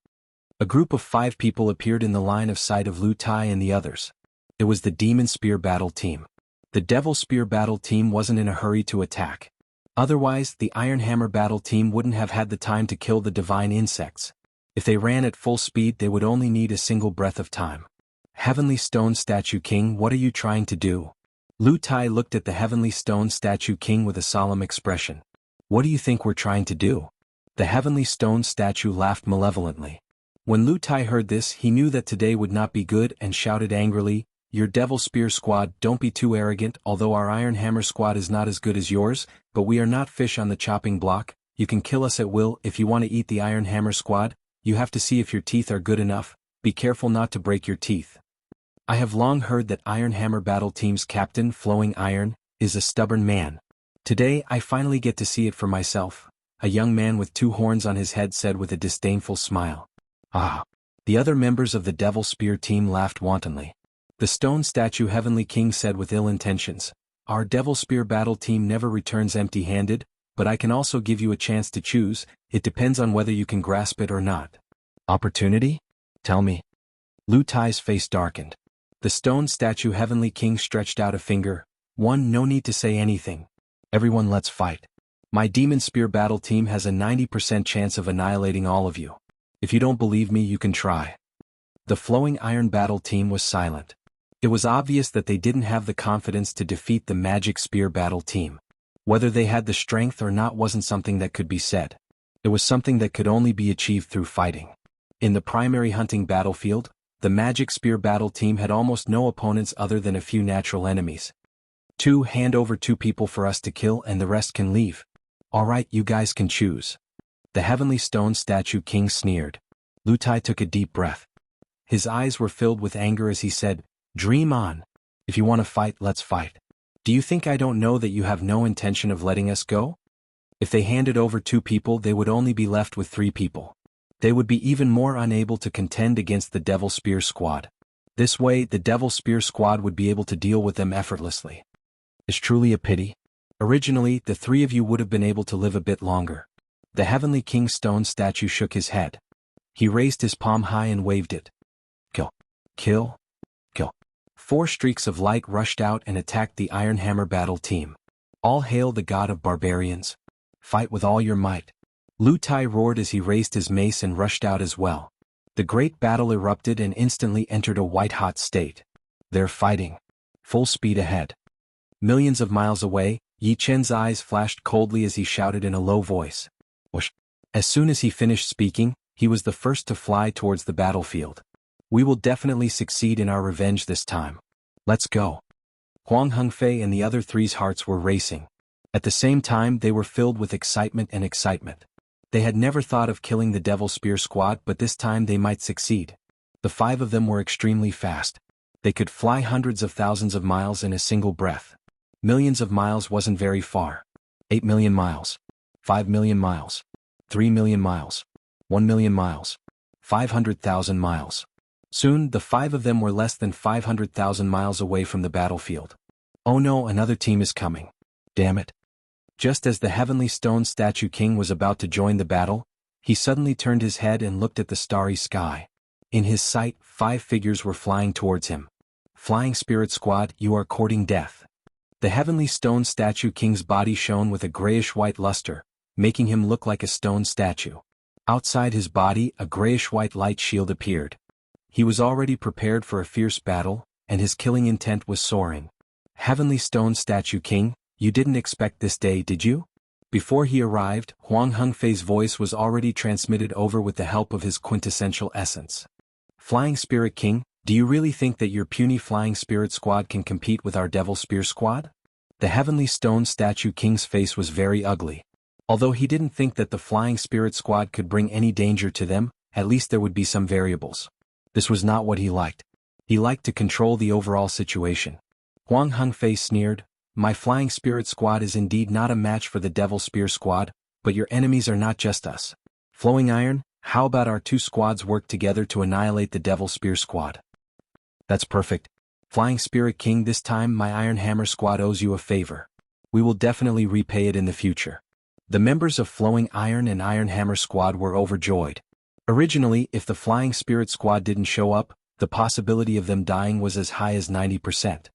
Speaker 1: A group of 5 people appeared in the line of sight of Lu Tai and the others. It was the Demon Spear Battle Team. The Devil Spear Battle Team wasn't in a hurry to attack. Otherwise, the Iron Hammer Battle Team wouldn't have had the time to kill the divine insects. If they ran at full speed, they would only need a single breath of time. Heavenly Stone Statue King, what are you trying to do? Lu Tai looked at the Heavenly Stone Statue King with a solemn expression. What do you think we're trying to do? The Heavenly Stone Statue laughed malevolently. When Lu Tai heard this, he knew that today would not be good and shouted angrily, Your Devil Spear Squad, don't be too arrogant. Although our Iron Hammer Squad is not as good as yours, but we are not fish on the chopping block. You can kill us at will. If you want to eat the Iron Hammer Squad, you have to see if your teeth are good enough. Be careful not to break your teeth. I have long heard that Iron Hammer Battle Team's captain, Flowing Iron, is a stubborn man. Today I finally get to see it for myself, a young man with 2 horns on his head said with a disdainful smile. Ah! The other members of the Devil Spear team laughed wantonly. The Stone Statue Heavenly King said with ill intentions, Our Devil Spear Battle Team never returns empty-handed, but I can also give you a chance to choose. It depends on whether you can grasp it or not. Opportunity? Tell me. Lu Tai's face darkened. The Stone Statue Heavenly King stretched out a finger. No need to say anything. Everyone, let's fight. My Demon Spear Battle Team has a 90% chance of annihilating all of you. If you don't believe me, you can try. The Flowing Iron Battle Team was silent. It was obvious that they didn't have the confidence to defeat the Magic Spear Battle Team. Whether they had the strength or not wasn't something that could be said. It was something that could only be achieved through fighting. In the primary hunting battlefield, the Magic Spear Battle Team had almost no opponents other than a few natural enemies. Hand over 2 people for us to kill and the rest can leave. Alright, you guys can choose. The Heavenly Stone Statue King sneered. Lu Tai took a deep breath. His eyes were filled with anger as he said, Dream on. If you want to fight, let's fight. Do you think I don't know that you have no intention of letting us go? If they handed over 2 people, they would only be left with 3 people. They would be even more unable to contend against the Devil Spear Squad. This way, the Devil Spear Squad would be able to deal with them effortlessly. It's truly a pity. Originally, the 3 of you would have been able to live a bit longer. The Heavenly King Stone Statue shook his head. He raised his palm high and waved it. Kill. Kill. Kill. 4 streaks of light rushed out and attacked the Iron Hammer Battle Team. All hail the god of barbarians. Fight with all your might. Lu Tai roared as he raised his mace and rushed out as well. The great battle erupted and instantly entered a white-hot state. They're fighting. Full speed ahead. Millions of miles away, Yi Chen's eyes flashed coldly as he shouted in a low voice. Whoosh. As soon as he finished speaking, he was the first to fly towards the battlefield. We will definitely succeed in our revenge this time. Let's go. Huang Hengfei and the other 3's hearts were racing. At the same time, they were filled with excitement. They had never thought of killing the Devil Spear Squad, but this time they might succeed. The 5 of them were extremely fast. They could fly hundreds of thousands of miles in a single breath. Millions of miles wasn't very far. 8 million miles. 5 million miles. 3 million miles. 1 million miles. 500,000 miles. Soon, the 5 of them were less than 500,000 miles away from the battlefield. Oh no, another team is coming. Damn it. Just as the Heavenly Stone Statue King was about to join the battle, he suddenly turned his head and looked at the starry sky. In his sight, 5 figures were flying towards him. Flying Spirit Squad, you are courting death. The Heavenly Stone Statue King's body shone with a grayish-white luster, making him look like a stone statue. Outside his body, a grayish-white light shield appeared. He was already prepared for a fierce battle, and his killing intent was soaring. Heavenly Stone Statue King, you didn't expect this day, did you? Before he arrived, Huang Hengfei's voice was already transmitted over with the help of his quintessential essence. Flying Spirit King, do you really think that your puny Flying Spirit Squad can compete with our Devil Spear Squad? The Heavenly Stone Statue King's face was very ugly. Although he didn't think that the Flying Spirit Squad could bring any danger to them, at least there would be some variables. This was not what he liked. He liked to control the overall situation. Huang Hengfei sneered, my Flying Spirit Squad is indeed not a match for the Devil Spear Squad, but your enemies are not just us. Flowing Iron, how about our 2 squads work together to annihilate the Devil Spear Squad? That's perfect. Flying Spirit King, this time my Iron Hammer Squad owes you a favor. We will definitely repay it in the future. The members of Flowing Iron and Iron Hammer Squad were overjoyed. Originally, if the Flying Spirit Squad didn't show up, the possibility of them dying was as high as 90%.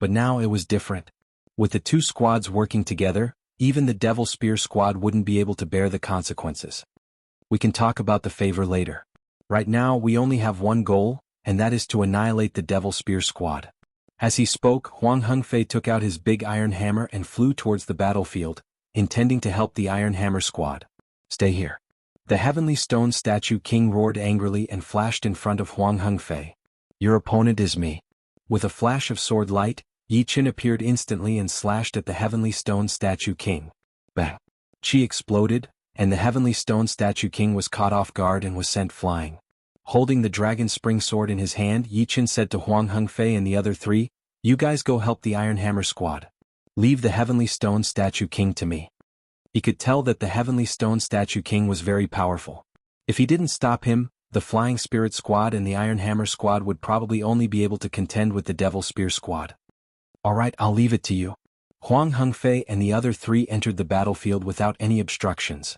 Speaker 1: But now it was different. With the 2 squads working together, even the Devil Spear Squad wouldn't be able to bear the consequences. We can talk about the favor later. Right now we only have one goal, and that is to annihilate the Devil Spear Squad. As he spoke, Huang Hengfei took out his big iron hammer and flew towards the battlefield, intending to help the Iron Hammer Squad. Stay here. The Heavenly Stone Statue King roared angrily and flashed in front of Huang Hengfei. Your opponent is me. With a flash of sword light, Yi Qin appeared instantly and slashed at the Heavenly Stone Statue King. Bang! Qi exploded, and the Heavenly Stone Statue King was caught off guard and was sent flying. Holding the Dragon Spring Sword in his hand, Yi Qin said to Huang Hengfei and the other 3, you guys go help the Iron Hammer Squad. Leave the Heavenly Stone Statue King to me. He could tell that the Heavenly Stone Statue King was very powerful. If he didn't stop him, the Flying Spirit Squad and the Iron Hammer Squad would probably only be able to contend with the Devil Spear Squad. Alright, I'll leave it to you. Huang Hengfei and the other 3 entered the battlefield without any obstructions.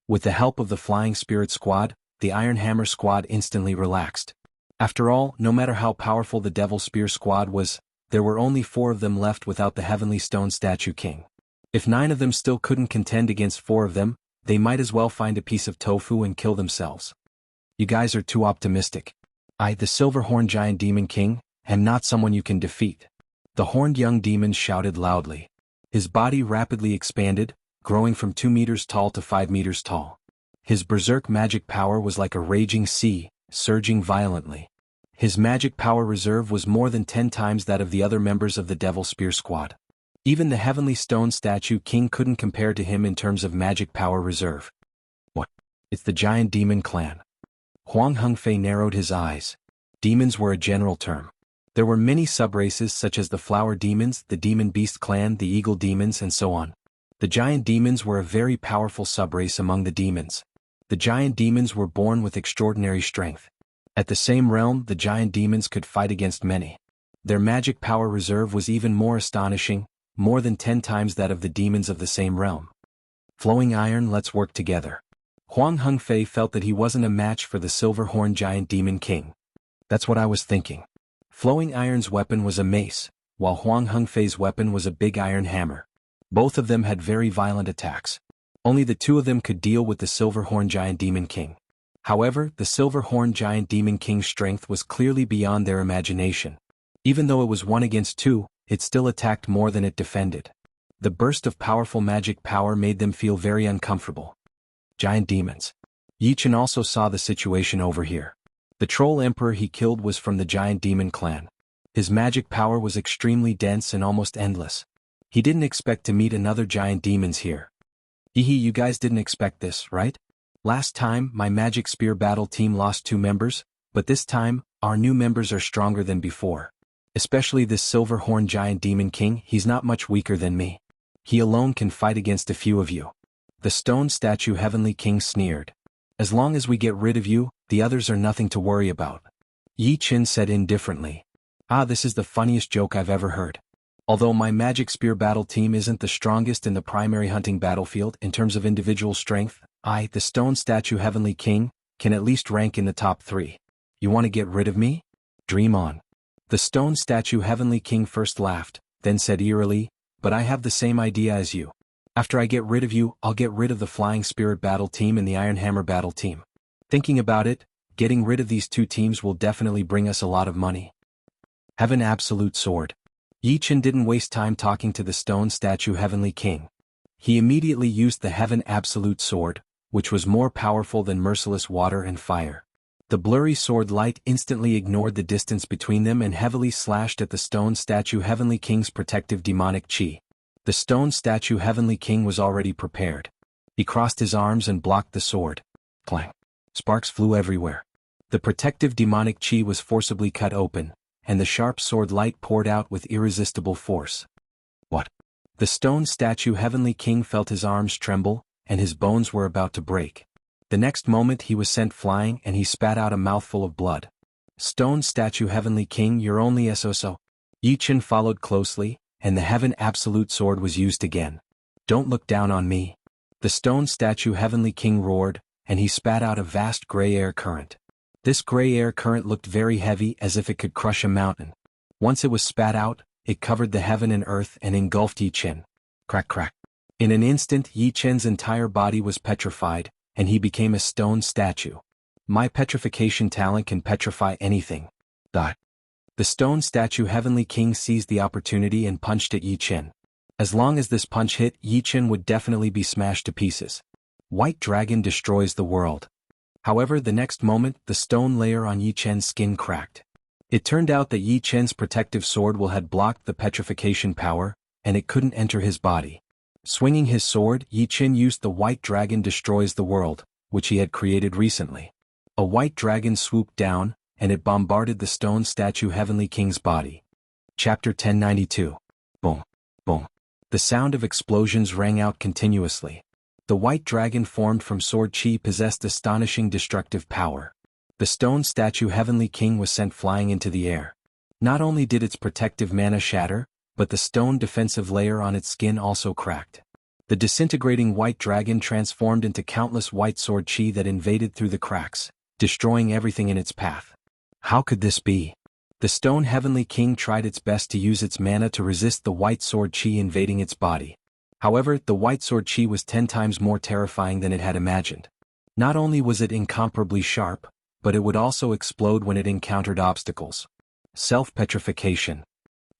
Speaker 1: With the help of the Flying Spirit Squad, the Iron Hammer Squad instantly relaxed. After all, no matter how powerful the Devil Spear Squad was, there were only 4 of them left without the Heavenly Stone Statue King. If 9 of them still couldn't contend against 4 of them, they might as well find a piece of tofu and kill themselves. You guys are too optimistic. I, the Silver-Horned Giant Demon King, am not someone you can defeat. The horned young demon shouted loudly. His body rapidly expanded, growing from 2 meters tall to 5 meters tall. His berserk magic power was like a raging sea, surging violently. His magic power reserve was more than 10 times that of the other members of the Devil Spear Squad. Even the Heavenly Stone Statue King couldn't compare to him in terms of magic power reserve. What? It's the Giant Demon Clan. Huang Hengfei narrowed his eyes. Demons were a general term. There were many subraces such as the Flower Demons, the Demon Beast Clan, the Eagle Demons, and so on. The Giant Demons were a very powerful subrace among the demons. The Giant Demons were born with extraordinary strength. At the same realm, the Giant Demons could fight against many. Their magic power reserve was even more astonishing, more than 10 times that of the demons of the same realm. Flowing Iron, let's work together. Huang Hengfei felt that he wasn't a match for the Silver-Horned Giant Demon King. That's what I was thinking. Flowing Iron's weapon was a mace, while Huang Hengfei's weapon was a big iron hammer. Both of them had very violent attacks. Only the 2 of them could deal with the Silver-Horned Giant Demon King. However, the Silver-Horned Giant Demon King's strength was clearly beyond their imagination. Even though it was 1 against 2, it still attacked more than it defended. The burst of powerful magic power made them feel very uncomfortable. Giant Demons. Yi Qin also saw the situation over here. The Troll Emperor he killed was from the Giant Demon Clan. His magic power was extremely dense and almost endless. He didn't expect to meet another Giant Demons here. You guys didn't expect this, right? Last time, my Magic Spear Battle team lost 2 members, but this time, our new members are stronger than before. Especially this Silver-Horned Giant Demon King, he's not much weaker than me. He alone can fight against a few of you. The Stone Statue Heavenly King sneered. As long as we get rid of you, the others are nothing to worry about. Yi Qin said indifferently. Ah, this is the funniest joke I've ever heard. Although my magic spear battle team isn't the strongest in the primary hunting battlefield in terms of individual strength, I, the stone statue Heavenly King, can at least rank in the top 3. You want to get rid of me? Dream on. The stone statue Heavenly King first laughed, then said eerily, but I have the same idea as you. After I get rid of you, I'll get rid of the Flying Spirit battle team and the Iron Hammer battle team. Thinking about it, getting rid of these 2 teams will definitely bring us a lot of money. Have an absolute sword. Yi Qin didn't waste time talking to the stone statue Heavenly King. He immediately used the Heaven Absolute Sword, which was more powerful than merciless water and fire. The blurry sword light instantly ignored the distance between them and heavily slashed at the stone statue Heavenly King's protective demonic chi. The stone statue Heavenly King was already prepared. He crossed his arms and blocked the sword. Clang. Sparks flew everywhere. The protective demonic chi was forcibly cut open, and the sharp sword light poured out with irresistible force. What? The stone statue Heavenly King felt his arms tremble, and his bones were about to break. The next moment he was sent flying and he spat out a mouthful of blood. Stone statue Heavenly King, you're only so. Yi Qin followed closely, and the Heaven Absolute Sword was used again. Don't look down on me. The stone statue Heavenly King roared, and he spat out a vast gray air current. This gray air current looked very heavy, as if it could crush a mountain. Once it was spat out, it covered the heaven and earth and engulfed Yi Qin. Crack crack. In an instant Yi Qin's entire body was petrified, and he became a stone statue. My petrification talent can petrify anything. The stone statue Heavenly King seized the opportunity and punched at Yi Qin. As long as this punch hit, Yi Qin would definitely be smashed to pieces. White Dragon destroys the world. However, the next moment, the stone layer on Yi Qin's skin cracked. It turned out that Yi Qin's protective sword had blocked the petrification power, and it couldn't enter his body. Swinging his sword, Yi Qin used the White Dragon destroys the world, which he had created recently. A white dragon swooped down, and it bombarded the stone statue Heavenly King's body. Chapter 1092. Boom. Boom. The sound of explosions rang out continuously. The white dragon formed from sword chi possessed astonishing destructive power. The stone statue Heavenly King was sent flying into the air. Not only did its protective mana shatter, but the stone defensive layer on its skin also cracked. The disintegrating white dragon transformed into countless white sword chi that invaded through the cracks, destroying everything in its path. How could this be? The stone Heavenly King tried its best to use its mana to resist the white sword chi invading its body. However, the white sword chi was 10 times more terrifying than it had imagined. Not only was it incomparably sharp, but it would also explode when it encountered obstacles. Self-petrification.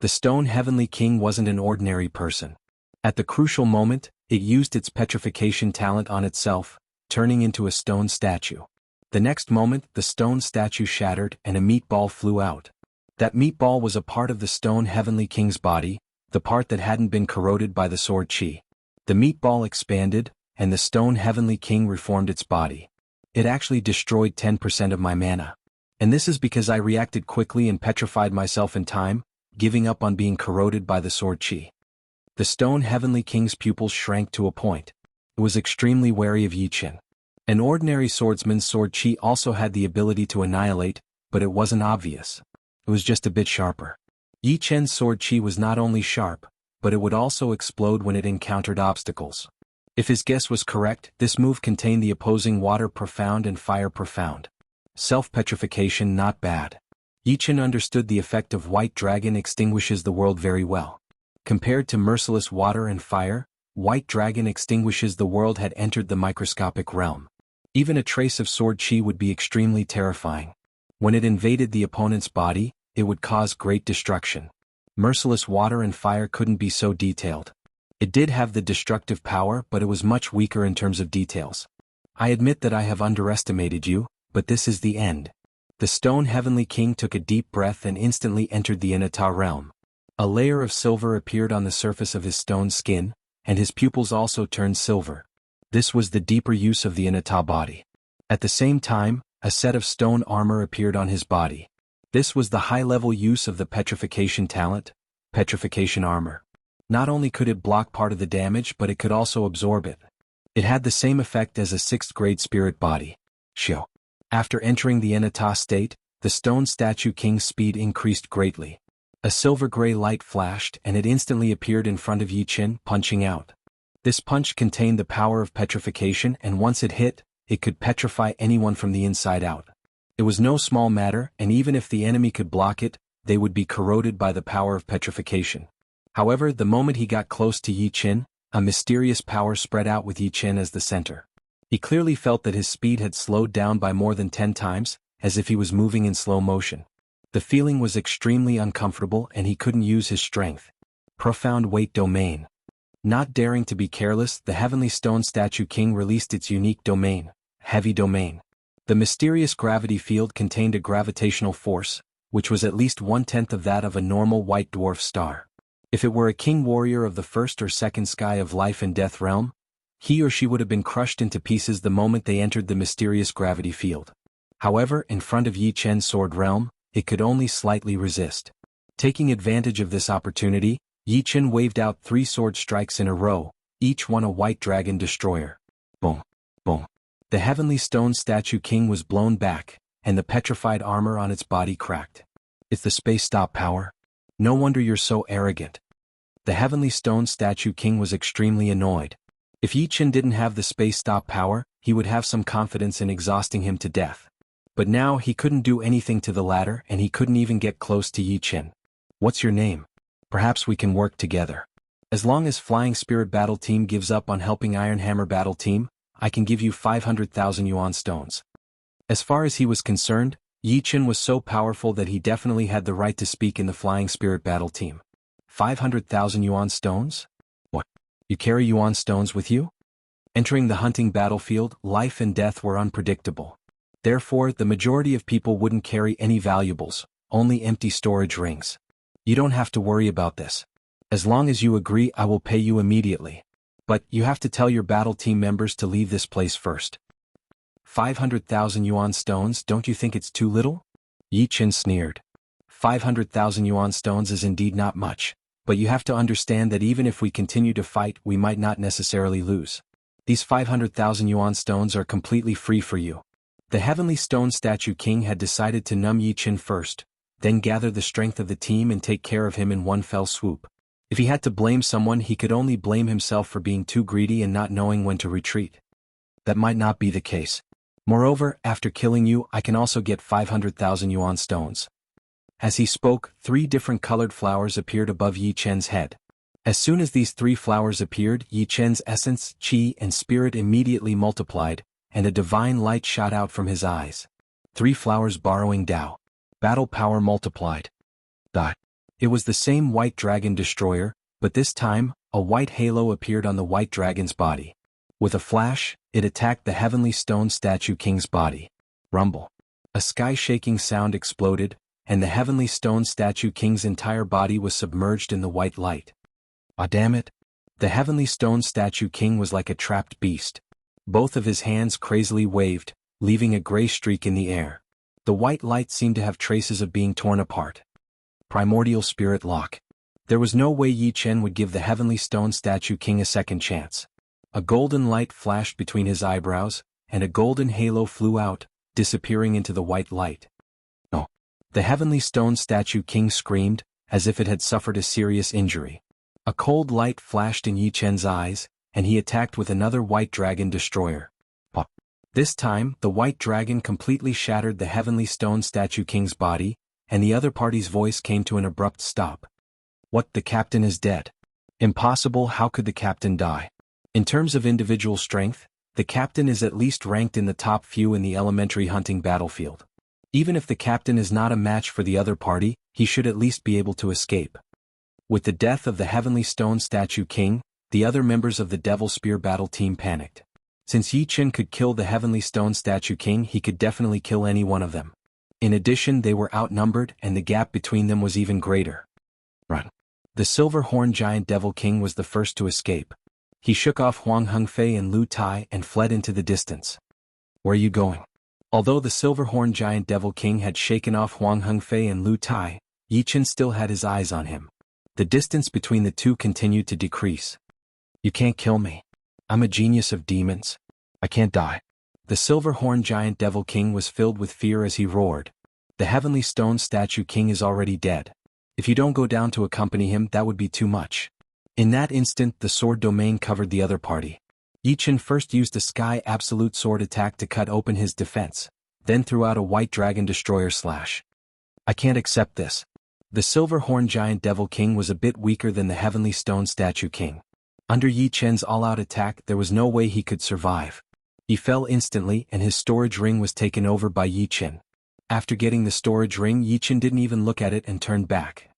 Speaker 1: The stone Heavenly King wasn't an ordinary person. At the crucial moment, it used its petrification talent on itself, turning into a stone statue. The next moment, the stone statue shattered and a meatball flew out. That meatball was a part of the stone Heavenly King's body, the part that hadn't been corroded by the sword chi. The meatball expanded, and the stone Heavenly King reformed its body. It actually destroyed 10% of my mana. And this is because I reacted quickly and petrified myself in time, giving up on being corroded by the sword chi. The stone Heavenly King's pupils shrank to a point. It was extremely wary of Yi Qin. An ordinary swordsman's sword chi also had the ability to annihilate, but it wasn't obvious. It was just a bit sharper. Yi Qin's sword chi was not only sharp, but it would also explode when it encountered obstacles. If his guess was correct, this move contained the opposing water profound and fire profound. Self-petrification not bad. Yi Qin understood the effect of White Dragon extinguishes the world very well. Compared to merciless water and fire, White Dragon extinguishes the world had entered the microscopic realm. Even a trace of sword chi would be extremely terrifying. When it invaded the opponent's body, it would cause great destruction. Merciless water and fire couldn't be so detailed. It did have the destructive power, but it was much weaker in terms of details. I admit that I have underestimated you, but this is the end. The stone Heavenly King took a deep breath and instantly entered the Inata realm. A layer of silver appeared on the surface of his stone skin, and his pupils also turned silver. This was the deeper use of the Inata body. At the same time, a set of stone armor appeared on his body. This was the high-level use of the petrification talent, petrification armor. Not only could it block part of the damage, but it could also absorb it. It had the same effect as a 6th grade spirit body. Shio. After entering the Inata state, the stone statue king's speed increased greatly. A silver-gray light flashed and it instantly appeared in front of Yi Qin, punching out. This punch contained the power of petrification, and once it hit, it could petrify anyone from the inside out. It was no small matter, and even if the enemy could block it, they would be corroded by the power of petrification. However, the moment he got close to Yi Qin, a mysterious power spread out with Yi Qin as the center. He clearly felt that his speed had slowed down by more than 10 times, as if he was moving in slow motion. The feeling was extremely uncomfortable and he couldn't use his strength. Profound weight domain. Not daring to be careless, the heavenly stone statue king released its unique domain, heavy domain. The mysterious gravity field contained a gravitational force, which was at least 1/10 of that of a normal white dwarf star. If it were a king warrior of the first or second sky of life and death realm, he or she would have been crushed into pieces the moment they entered the mysterious gravity field. However, in front of Yi Qin's sword realm, it could only slightly resist. Taking advantage of this opportunity, Yi Qin waved out 3 sword strikes in a row, each one a white dragon destroyer. Boom, boom. The heavenly stone statue king was blown back, and the petrified armor on its body cracked. It's the space stop power? No wonder you're so arrogant. The heavenly stone statue king was extremely annoyed. If Yi Qin didn't have the space stop power, he would have some confidence in exhausting him to death. But now he couldn't do anything to the latter, and he couldn't even get close to Yi Qin. What's your name? Perhaps we can work together. As long as Flying Spirit Battle Team gives up on helping Iron Hammer Battle Team, I can give you 500,000 yuan stones. As far as he was concerned, Yi Qin was so powerful that he definitely had the right to speak in the Flying Spirit Battle Team. 500,000 yuan stones? What? You carry yuan stones with you? Entering the hunting battlefield, life and death were unpredictable. Therefore, the majority of people wouldn't carry any valuables, only empty storage rings. You don't have to worry about this. As long as you agree, I will pay you immediately. But you have to tell your battle team members to leave this place first. 500,000 yuan stones, don't you think it's too little? Yi Qin sneered. 500,000 yuan stones is indeed not much, but you have to understand that even if we continue to fight, we might not necessarily lose. These 500,000 yuan stones are completely free for you. The heavenly stone statue king had decided to numb Yi Qin first, then gather the strength of the team and take care of him in one fell swoop. If he had to blame someone, he could only blame himself for being too greedy and not knowing when to retreat. That might not be the case. Moreover, after killing you, I can also get 500,000 yuan stones. As he spoke, 3 different colored flowers appeared above Yi Qin's head. As soon as these 3 flowers appeared, Yi Qin's essence, qi, and spirit immediately multiplied, and a divine light shot out from his eyes. 3 flowers borrowing Tao. Battle power multiplied. It was the same white dragon destroyer, but this time, a white halo appeared on the white dragon's body. With a flash, it attacked the heavenly stone statue king's body. Rumble. A sky-shaking sound exploded, and the heavenly stone statue king's entire body was submerged in the white light. Ah, damn it. The heavenly stone statue king was like a trapped beast. Both of his hands crazily waved, leaving a gray streak in the air. The white light seemed to have traces of being torn apart. Primordial Spirit Lock. There was no way Yi Qin would give the heavenly stone statue king a second chance. A golden light flashed between his eyebrows, and a golden halo flew out, disappearing into the white light. Oh! The heavenly stone statue king screamed, as if it had suffered a serious injury. A cold light flashed in Yi Qin's eyes, and he attacked with another white dragon destroyer. Pop. This time, the white dragon completely shattered the heavenly stone statue king's body, and the other party's voice came to an abrupt stop. What, the captain is dead? Impossible, how could the captain die? In terms of individual strength, the captain is at least ranked in the top few in the elementary hunting battlefield. Even if the captain is not a match for the other party, he should at least be able to escape. With the death of the heavenly stone statue king, the other members of the Devil Spear battle team panicked. Since Yi Qin could kill the heavenly stone statue king, he could definitely kill any one of them. In addition, they were outnumbered and the gap between them was even greater. Run. The Silver Horn Giant Devil King was the first to escape. He shook off Huang Hengfei and Lu Tai and fled into the distance. Where are you going? Although the Silver Horn Giant Devil King had shaken off Huang Hengfei and Lu Tai, Yi Qin still had his eyes on him. The distance between the two continued to decrease. You can't kill me. I'm a genius of demons. I can't die. The Silver Horn Giant Devil King was filled with fear as he roared. The heavenly stone statue king is already dead. If you don't go down to accompany him, that would be too much. In that instant, the sword domain covered the other party. Yichen first used a sky absolute sword attack to cut open his defense, then threw out a white dragon destroyer slash. I can't accept this. The silver horn giant devil king was a bit weaker than the heavenly stone statue king. Under Yi Chen's all-out attack, there was no way he could survive. He fell instantly and his storage ring was taken over by Yi Chen. After getting the storage ring, Yi Chen didn't even look at it and turned back.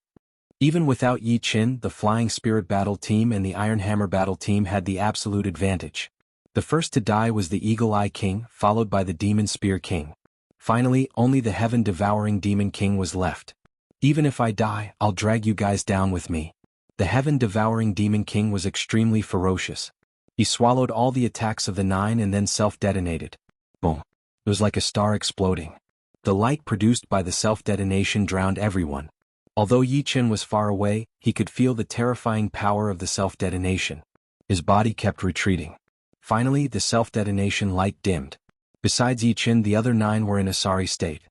Speaker 1: Even without Yi Chen, the Flying Spirit Battle Team and the Iron Hammer Battle Team had the absolute advantage. The first to die was the Eagle Eye King, followed by the Demon Spear King. Finally, only the Heaven Devouring Demon King was left. Even if I die, I'll drag you guys down with me. The Heaven Devouring Demon King was extremely ferocious. He swallowed all the attacks of the 9 and then self-detonated. Boom. It was like a star exploding. The light produced by the self-detonation drowned everyone. Although Yi Chen was far away, he could feel the terrifying power of the self-detonation. His body kept retreating. Finally, the self-detonation light dimmed. Besides Yi Chen, the other 9 were in a sorry state.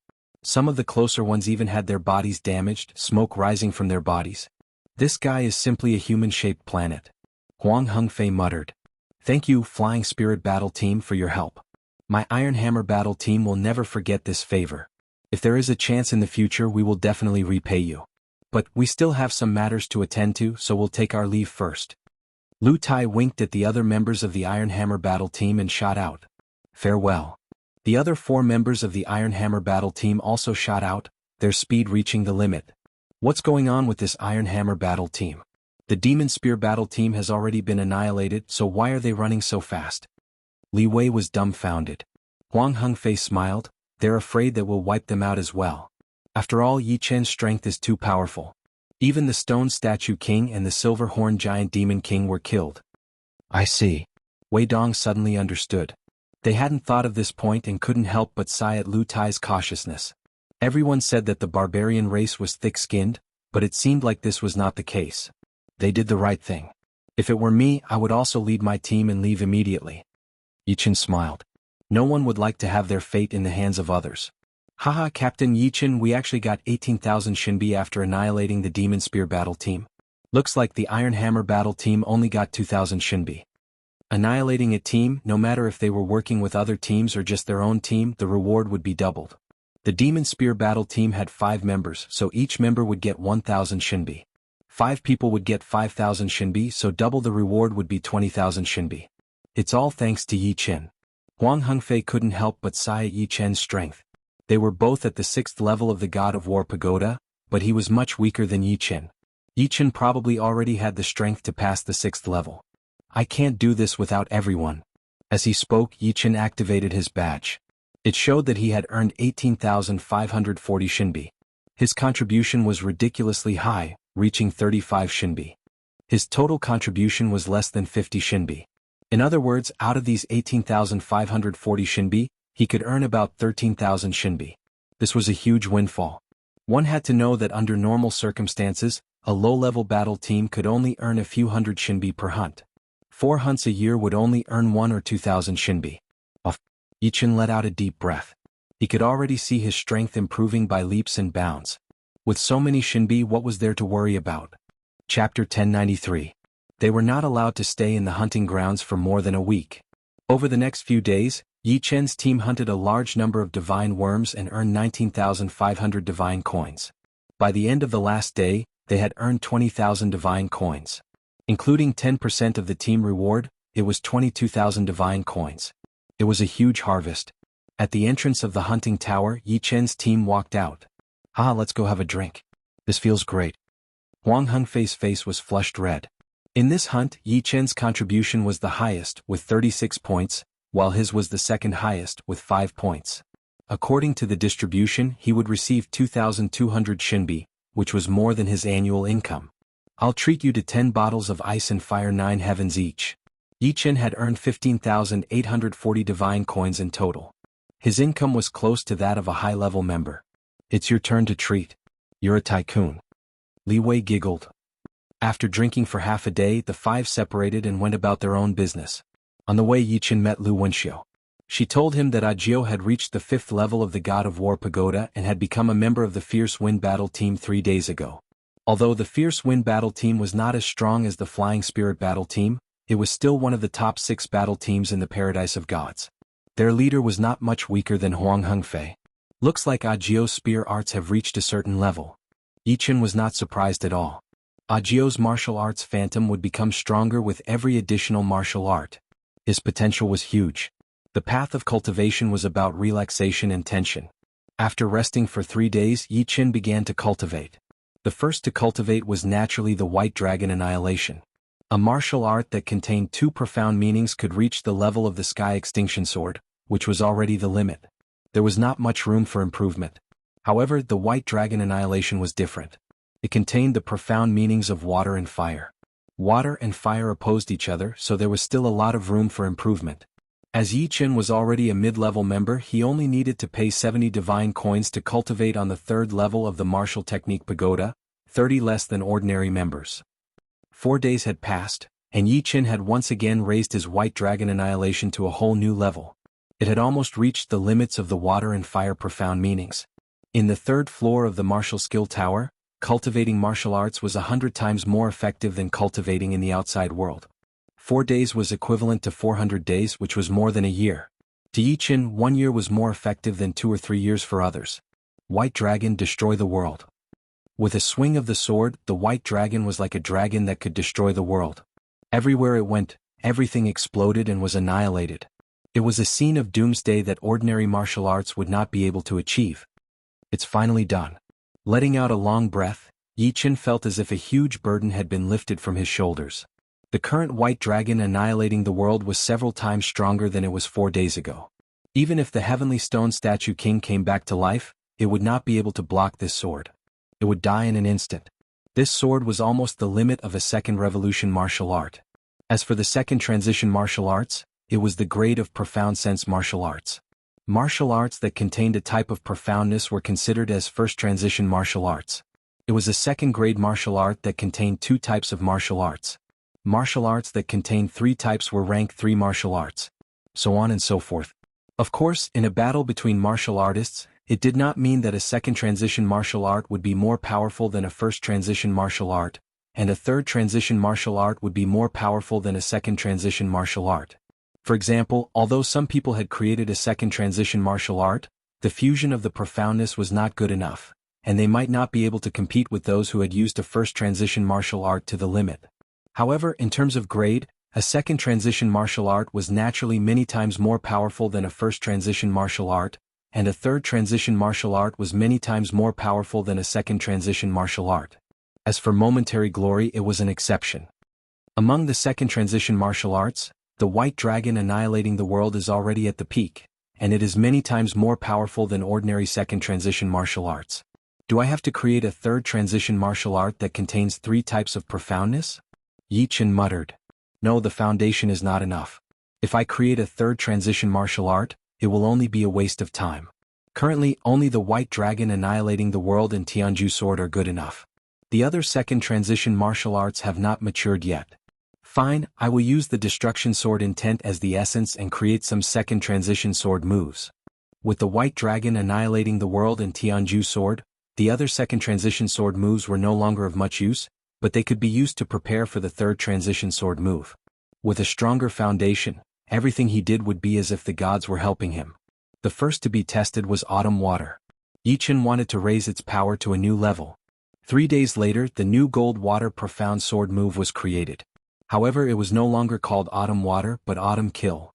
Speaker 1: Some of the closer ones even had their bodies damaged, smoke rising from their bodies. This guy is simply a human-shaped planet. Huang Hengfei muttered. Thank you, Flying Spirit Battle Team, for your help. My Iron Hammer Battle Team will never forget this favor. If there is a chance in the future, we will definitely repay you. But we still have some matters to attend to, so we'll take our leave first. Lu Tai winked at the other members of the Iron Hammer Battle Team and shot out. Farewell. The other 4 members of the Iron Hammer Battle Team also shot out, their speed reaching the limit. What's going on with this Iron Hammer Battle Team? The Demon Spear Battle Team has already been annihilated, so why are they running so fast? Li Wei was dumbfounded. Huang Hengfei smiled. They're afraid that we'll wipe them out as well. After all, Yi Chen's strength is too powerful. Even the Stone Statue King and the Silver Horn Giant Demon King were killed. I see. Wei Dong suddenly understood. They hadn't thought of this point and couldn't help but sigh at Lu Tai's cautiousness. Everyone said that the barbarian race was thick-skinned, but it seemed like this was not the case. They did the right thing. If it were me, I would also lead my team and leave immediately. Yi Chen smiled. No one would like to have their fate in the hands of others. Haha, Captain Yi Chen, we actually got 18,000 Shinbi after annihilating the Demon Spear Battle Team. Looks like the Iron Hammer Battle Team only got 2,000 Shinbi. Annihilating a team, no matter if they were working with other teams or just their own team, the reward would be doubled. The Demon Spear Battle Team had 5 members, so each member would get 1,000 Shinbi. 5 people would get 5,000 Shinbi, so double the reward would be 20,000 Shinbi. It's all thanks to Yi Chen. Huang Hengfei couldn't help but sigh at Yi Chen's strength. They were both at the 6th level of the God of War Pagoda, but he was much weaker than Yi Chen. Yi Chen probably already had the strength to pass the 6th level. I can't do this without everyone. As he spoke, Yi Chen activated his badge. It showed that he had earned 18,540 Shinbi. His contribution was ridiculously high, reaching 35 Shinbi. His total contribution was less than 50 Shinbi. In other words, out of these 18,540 Shinbi, he could earn about 13,000 Shinbi. This was a huge windfall. One had to know that under normal circumstances, a low-level battle team could only earn a few hundred Shinbi per hunt. 4 hunts a year would only earn 1 or 2,000 Shinbi. Yi Chen let out a deep breath. He could already see his strength improving by leaps and bounds. With so many Shinbi, what was there to worry about? Chapter 1093. They were not allowed to stay in the hunting grounds for more than a week. Over the next few days, Yi Chen's team hunted a large number of divine worms and earned 19,500 divine coins. By the end of the last day, they had earned 20,000 divine coins. Including 10% of the team reward, it was 22,000 divine coins. It was a huge harvest. At the entrance of the hunting tower, Yi Chen's team walked out. Let's go have a drink. This feels great. Huang Hengfei's face was flushed red. In this hunt, Yi Chen's contribution was the highest, with 36 points, while his was the second highest, with 5 points. According to the distribution, he would receive 2,200 Shinbi, which was more than his annual income. I'll treat you to 10 bottles of ice and fire 9 heavens each. Yi Chen had earned 15,840 divine coins in total. His income was close to that of a high-level member. It's your turn to treat. You're a tycoon. Li Wei giggled. After drinking for half a day, the 5 separated and went about their own business. On the way, Yi Chen met Lu Wenxiu. She told him that Agio had reached the 5th level of the God of War pagoda and had become a member of the Fierce Wind Battle Team 3 days ago. Although the Fierce Wind Battle Team was not as strong as the Flying Spirit Battle Team, it was still one of the top 6 battle teams in the Paradise of Gods. Their leader was not much weaker than Huang Hengfei. Looks like Agio's spear arts have reached a certain level. Yi Chen was not surprised at all. Agio's martial arts phantom would become stronger with every additional martial art. His potential was huge. The path of cultivation was about relaxation and tension. After resting for 3 days, Yi Chen began to cultivate. The first to cultivate was naturally the White Dragon Annihilation. A martial art that contained 2 profound meanings could reach the level of the Sky Extinction Sword, which was already the limit. There was not much room for improvement. However, the White Dragon Annihilation was different. It contained the profound meanings of water and fire. Water and fire opposed each other, so there was still a lot of room for improvement. As Yi Chen was already a mid-level member, he only needed to pay 70 divine coins to cultivate on the 3rd level of the martial technique pagoda, 30 less than ordinary members. 4 days had passed, and Yi Chen had once again raised his White Dragon Annihilation to a whole new level. It had almost reached the limits of the water and fire profound meanings. In the 3rd floor of the martial skill tower, cultivating martial arts was 100 times more effective than cultivating in the outside world. 4 days was equivalent to 400 days, which was more than a year. To Yi Chen, 1 year was more effective than 2 or 3 years for others. White Dragon, destroy the world. With a swing of the sword, the White Dragon was like a dragon that could destroy the world. Everywhere it went, everything exploded and was annihilated. It was a scene of doomsday that ordinary martial arts would not be able to achieve. It's finally done. Letting out a long breath, Yi Chen felt as if a huge burden had been lifted from his shoulders. The current White Dragon annihilating the world was several times stronger than it was 4 days ago. Even if the Heavenly Stone Statue King came back to life, it would not be able to block this sword. It would die in an instant. This sword was almost the limit of a 2nd revolution martial art. As for the 2nd transition martial arts, it was the grade of profound sense martial arts. Martial arts that contained a type of profoundness were considered as 1st transition martial arts. It was a 2nd grade martial art that contained 2 types of martial arts. Martial arts that contained 3 types were rank 3 martial arts. So on and so forth. Of course, in a battle between martial artists, it did not mean that a 2nd transition martial art would be more powerful than a 1st transition martial art, and a 3rd transition martial art would be more powerful than a 2nd transition martial art. For example, although some people had created a 2nd transition martial art, the fusion of the profoundness was not good enough, and they might not be able to compete with those who had used a 1st transition martial art to the limit. However, in terms of grade, a 2nd transition martial art was naturally many times more powerful than a 1st transition martial art, and a 3rd transition martial art was many times more powerful than a 2nd transition martial art. As for momentary glory, it was an exception. Among the 2nd transition martial arts, the White Dragon annihilating the world is already at the peak, and it is many times more powerful than ordinary 2nd transition martial arts. Do I have to create a 3rd transition martial art that contains 3 types of profoundness? Yi Chen muttered. No, the foundation is not enough. If I create a 3rd transition martial art, it will only be a waste of time. Currently, only the White Dragon annihilating the world and Tianju Sword are good enough. The other 2nd transition martial arts have not matured yet. Fine, I will use the Destruction Sword intent as the essence and create some 2nd transition sword moves. With the White Dragon annihilating the world and Tianju Sword, the other 2nd transition sword moves were no longer of much use, but they could be used to prepare for the 3rd transition sword move. With a stronger foundation, everything he did would be as if the gods were helping him. The first to be tested was Autumn Water. Yi Chen wanted to raise its power to a new level. 3 days later, the new Gold Water Profound Sword move was created. However, it was no longer called Autumn Water but Autumn Kill.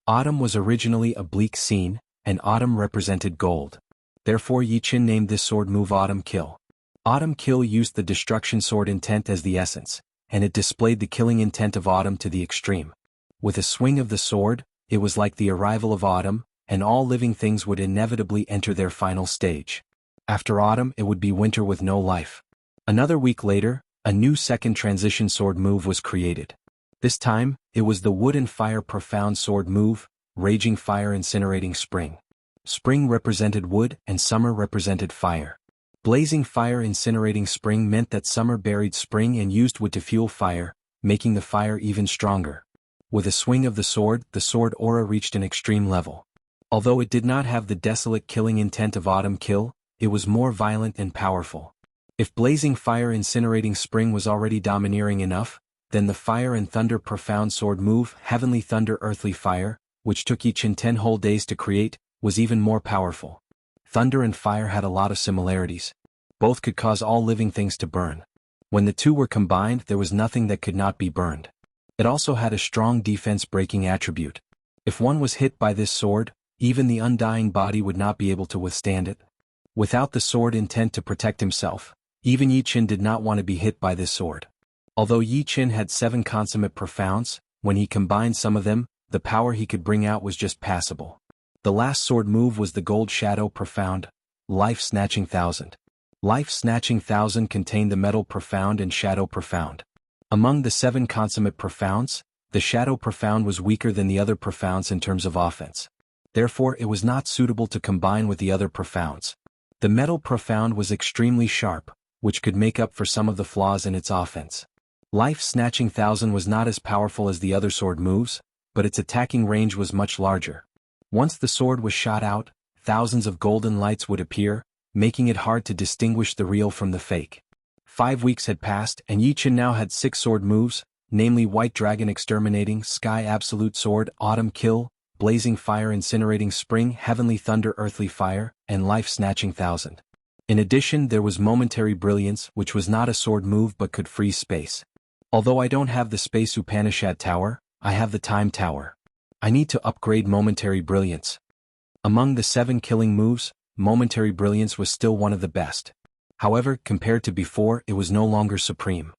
Speaker 1: Autumn was originally a bleak scene, and autumn represented gold. Therefore Yi Chen named this sword move Autumn Kill. Autumn Kill used the Destruction Sword intent as the essence, and it displayed the killing intent of autumn to the extreme. With a swing of the sword, it was like the arrival of autumn, and all living things would inevitably enter their final stage. After autumn, it would be winter with no life. Another week later, a new 2nd transition sword move was created. This time, it was the Wood and Fire Profound Sword move, Raging Fire Incinerating Spring. Spring represented wood and summer represented fire. Blazing Fire Incinerating Spring meant that summer buried spring and used wood to fuel fire, making the fire even stronger. With a swing of the sword aura reached an extreme level. Although it did not have the desolate killing intent of Autumn Kill, it was more violent and powerful. If Blazing Fire Incinerating Spring was already domineering enough, then the Fire and Thunder Profound Sword move, Heavenly Thunder Earthly Fire, which took Yi-Chin 10 whole days to create, was even more powerful. Thunder and fire had a lot of similarities. Both could cause all living things to burn. When the two were combined, there was nothing that could not be burned. It also had a strong defense-breaking attribute. If one was hit by this sword, even the undying body would not be able to withstand it. Without the sword intent to protect himself, even Yi-Chin did not want to be hit by this sword. Although Yi-Chin had 7 consummate profounds, when he combined some of them, the power he could bring out was just passable. The last sword move was the Gold Shadow Profound, Life Snatching 1000. Life Snatching 1000 contained the Metal Profound and Shadow Profound. Among the 7 consummate profounds, the Shadow Profound was weaker than the other profounds in terms of offense. Therefore, it was not suitable to combine with the other profounds. The Metal Profound was extremely sharp, which could make up for some of the flaws in its offense. Life Snatching 1000 was not as powerful as the other sword moves, but its attacking range was much larger. Once the sword was shot out, thousands of golden lights would appear, making it hard to distinguish the real from the fake. 5 weeks had passed and Yi-Chin now had 6 sword moves, namely White Dragon Exterminating, Sky Absolute Sword, Autumn Kill, Blazing Fire Incinerating Spring, Heavenly Thunder Earthly Fire, and Life Snatching 1000. In addition, there was Momentary Brilliance, which was not a sword move but could freeze space. Although I don't have the Space Upanishad Tower, I have the Time Tower. I need to upgrade Momentary Brilliance. Among the 7 killing moves, Momentary Brilliance was still one of the best. However, compared to before, it was no longer supreme.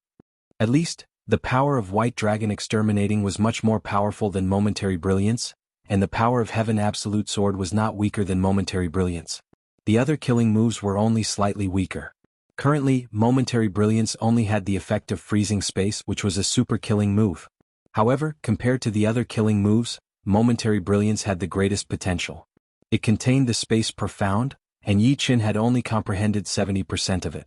Speaker 1: At least, the power of White Dragon Exterminating was much more powerful than Momentary Brilliance, and the power of Heaven Absolute Sword was not weaker than Momentary Brilliance. The other killing moves were only slightly weaker. Currently, Momentary Brilliance only had the effect of freezing space, which was a super killing move. However, compared to the other killing moves, Momentary Brilliance had the greatest potential. It contained the Space Profound, and Yi-Chin had only comprehended 70% of it.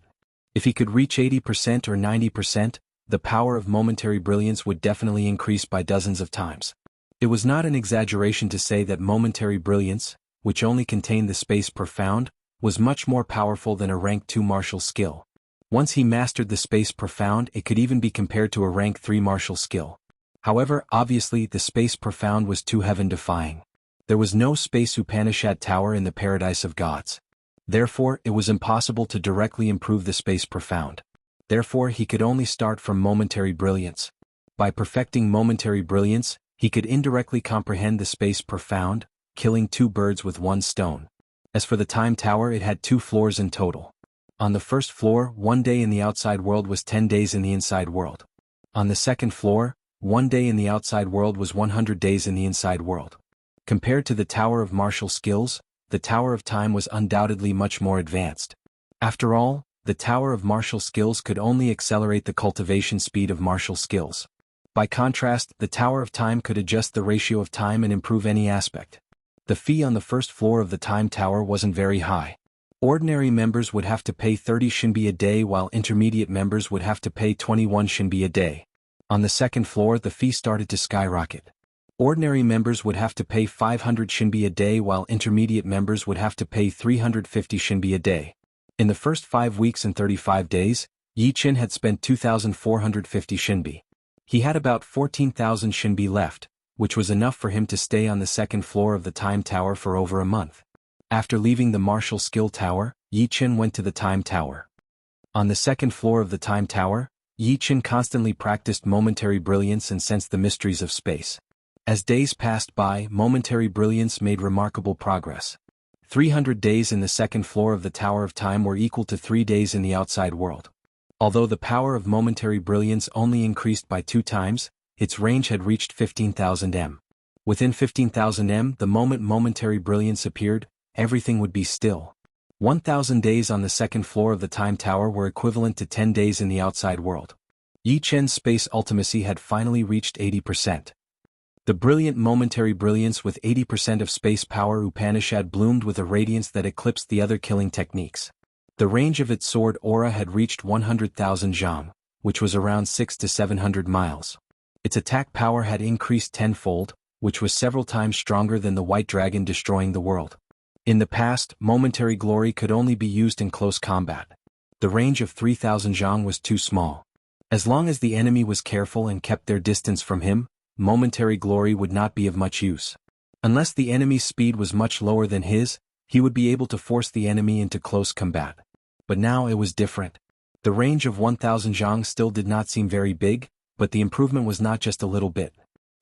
Speaker 1: If he could reach 80% or 90%, the power of Momentary Brilliance would definitely increase by dozens of times. It was not an exaggeration to say that Momentary Brilliance, which only contained the Space Profound, was much more powerful than a rank 2 martial skill. Once he mastered the Space Profound, it could even be compared to a rank 3 martial skill. However, obviously the Space Profound was too heaven-defying. There was no Space Upanishad Tower in the Paradise of Gods. Therefore, it was impossible to directly improve the Space Profound. Therefore, he could only start from Momentary Brilliance. By perfecting Momentary Brilliance, he could indirectly comprehend the Space Profound, killing 2 birds with 1 stone. As for the Time Tower, it had 2 floors in total. On the first floor, 1 day in the outside world was 10 days in the inside world. On the second floor, 1 day in the outside world was 100 days in the inside world. Compared to the Tower of Martial Skills, the Tower of Time was undoubtedly much more advanced. After all, the Tower of Martial Skills could only accelerate the cultivation speed of martial skills. By contrast, the Tower of Time could adjust the ratio of time and improve any aspect. The fee on the first floor of the Time Tower wasn't very high. Ordinary members would have to pay 30 shinbi a day while intermediate members would have to pay 21 shinbi a day. On the second floor, the fee started to skyrocket. Ordinary members would have to pay 500 shinbi a day while intermediate members would have to pay 350 shinbi a day. In the first 5 weeks and 35 days, Yi-Chin had spent 2,450 shinbi. He had about 14,000 shinbi left, which was enough for him to stay on the second floor of the Time Tower for over a month. After leaving the Martial Skill Tower, Yi-Chin went to the Time Tower. On the second floor of the Time Tower, Yi-Chin constantly practiced Momentary Brilliance and sensed the mysteries of space. As days passed by, Momentary Brilliance made remarkable progress. 300 days in the second floor of the Tower of Time were equal to 3 days in the outside world. Although the power of Momentary Brilliance only increased by 2 times, its range had reached 15,000 m. Within 15,000 m, the moment Momentary Brilliance appeared, everything would be still. 1,000 days on the second floor of the Time Tower were equivalent to 10 days in the outside world. Yi-Chen's space ultimacy had finally reached 80%. The brilliant Momentary Brilliance with 80% of space power Upanishad bloomed with a radiance that eclipsed the other killing techniques. The range of its sword aura had reached 100,000 zhang, which was around 600 to 700 miles. Its attack power had increased tenfold, which was several times stronger than the white dragon destroying the world. In the past, momentary glory could only be used in close combat. The range of 3,000 zhang was too small. As long as the enemy was careful and kept their distance from him, momentary glory would not be of much use. Unless the enemy's speed was much lower than his, he would be able to force the enemy into close combat. But now it was different. The range of 1,000 zhang still did not seem very big, but the improvement was not just a little bit.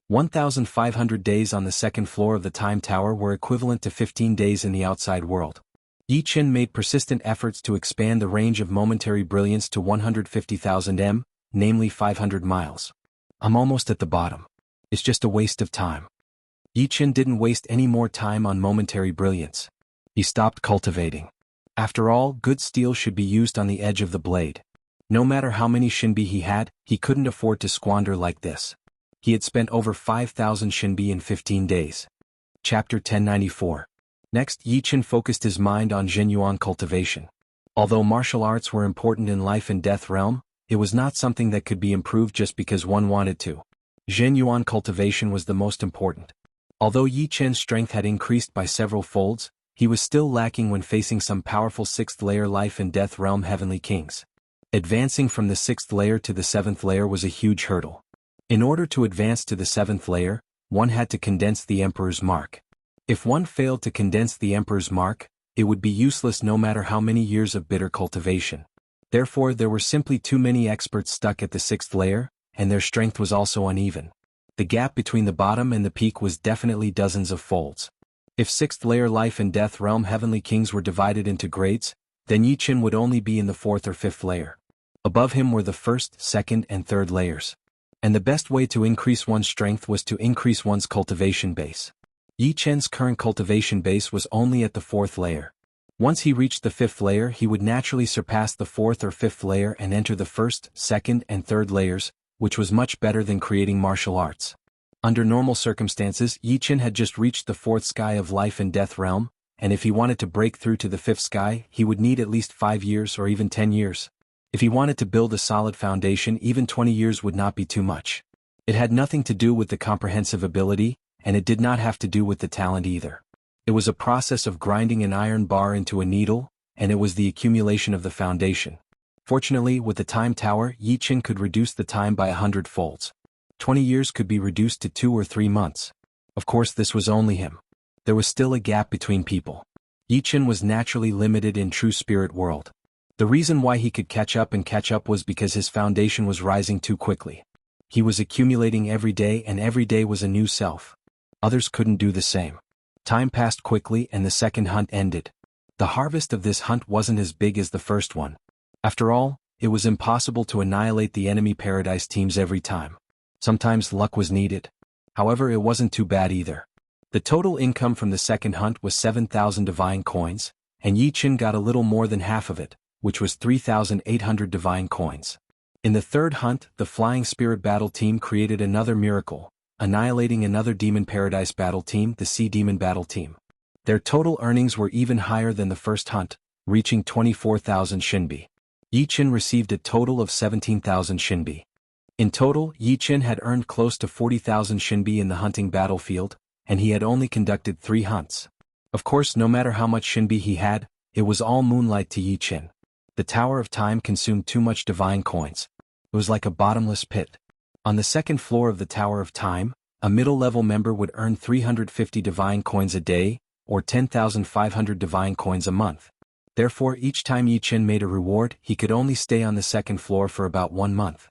Speaker 1: 1,500 days on the second floor of the Time Tower were equivalent to 15 days in the outside world. Yi Qin made persistent efforts to expand the range of momentary brilliance to 150,000 m, namely 500 miles. I'm almost at the bottom. It's just a waste of time. Yi Qin didn't waste any more time on momentary brilliance. He stopped cultivating. After all, good steel should be used on the edge of the blade. No matter how many shinbi he had, he couldn't afford to squander like this. He had spent over 5,000 shinbi in 15 days. Chapter 1094. Next, Yi Qin focused his mind on Zhenyuan cultivation. Although martial arts were important in life and death realm, it was not something that could be improved just because one wanted to. Zhenyuan cultivation was the most important. Although Yi Qin's strength had increased by several folds, he was still lacking when facing some powerful 6th layer life and death realm heavenly kings. Advancing from the 6th layer to the 7th layer was a huge hurdle. In order to advance to the 7th layer, one had to condense the Emperor's mark. If one failed to condense the Emperor's mark, it would be useless no matter how many years of bitter cultivation. Therefore, there were simply too many experts stuck at the 6th layer, and their strength was also uneven. The gap between the bottom and the peak was definitely dozens of folds. If 6th layer life and death realm heavenly kings were divided into grades, then Yi Qin would only be in the 4th or 5th layer. Above him were the 1st, 2nd, and 3rd layers. And the best way to increase one's strength was to increase one's cultivation base. Yi Qin's current cultivation base was only at the 4th layer. Once he reached the 5th layer, he would naturally surpass the 4th or 5th layer and enter the 1st, 2nd, and 3rd layers, which was much better than creating martial arts. Under normal circumstances, Yi Qin had just reached the 4th sky of life and death realm, and if he wanted to break through to the 5th sky, he would need at least 5 years or even 10 years. If he wanted to build a solid foundation, even 20 years would not be too much. It had nothing to do with the comprehensive ability, and it did not have to do with the talent either. It was a process of grinding an iron bar into a needle, and it was the accumulation of the foundation. Fortunately, with the Time Tower, Yi Qin could reduce the time by 100 folds. 20 years could be reduced to 2 or 3 months. Of course, this was only him. There was still a gap between people. Yi Qin was naturally limited in true spirit world. The reason why he could catch up was because his foundation was rising too quickly. He was accumulating every day, and every day was a new self. Others couldn't do the same. Time passed quickly and the second hunt ended. The harvest of this hunt wasn't as big as the first one. After all, it was impossible to annihilate the enemy paradise teams every time. Sometimes luck was needed. However, it wasn't too bad either. The total income from the second hunt was 7,000 divine coins, and Yi Qin got a little more than half of it, which was 3,800 divine coins. In the third hunt, the Flying Spirit Battle Team created another miracle, annihilating another Demon Paradise Battle Team, the Sea Demon Battle Team. Their total earnings were even higher than the first hunt, reaching 24,000 shinbi. Yi Qin received a total of 17,000 shinbi. In total, Yi Qin had earned close to 40,000 shinbi in the hunting battlefield, and he had only conducted 3 hunts. Of course, no matter how much shinbi he had, it was all moonlight to Yi Qin. The Tower of Time consumed too much divine coins. It was like a bottomless pit. On the second floor of the Tower of Time, a middle-level member would earn 350 divine coins a day, or 10,500 divine coins a month. Therefore, each time Yi Qin made a reward, he could only stay on the second floor for about 1 month.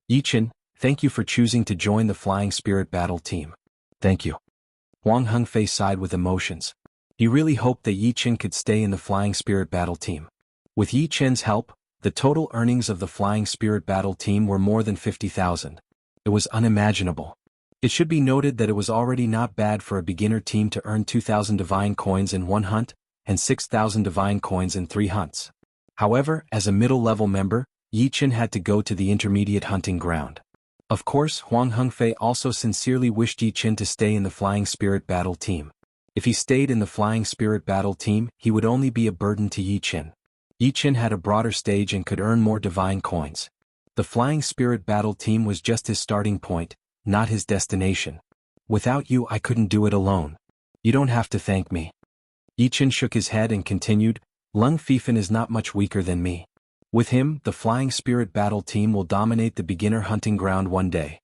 Speaker 1: Yi Qin, thank you for choosing to join the Flying Spirit Battle Team. Thank you. Huang Hengfei sighed with emotions. He really hoped that Yi Qin could stay in the Flying Spirit Battle Team. With Yi Qin's help, the total earnings of the Flying Spirit Battle Team were more than 50,000. It was unimaginable. It should be noted that it was already not bad for a beginner team to earn 2,000 divine coins in 1 hunt, and 6,000 divine coins in 3 hunts. However, as a middle-level member, Yi Qin had to go to the intermediate hunting ground. Of course, Huang Hengfei also sincerely wished Yi Qin to stay in the Flying Spirit Battle Team. If he stayed in the Flying Spirit Battle Team, he would only be a burden to Yi Qin. Yi Qin had a broader stage and could earn more divine coins. The Flying Spirit Battle Team was just his starting point, not his destination. Without you I couldn't do it alone. You don't have to thank me. Yi Chen shook his head and continued, Lung Fifan is not much weaker than me. With him, the Flying Spirit Battle Team will dominate the beginner hunting ground one day.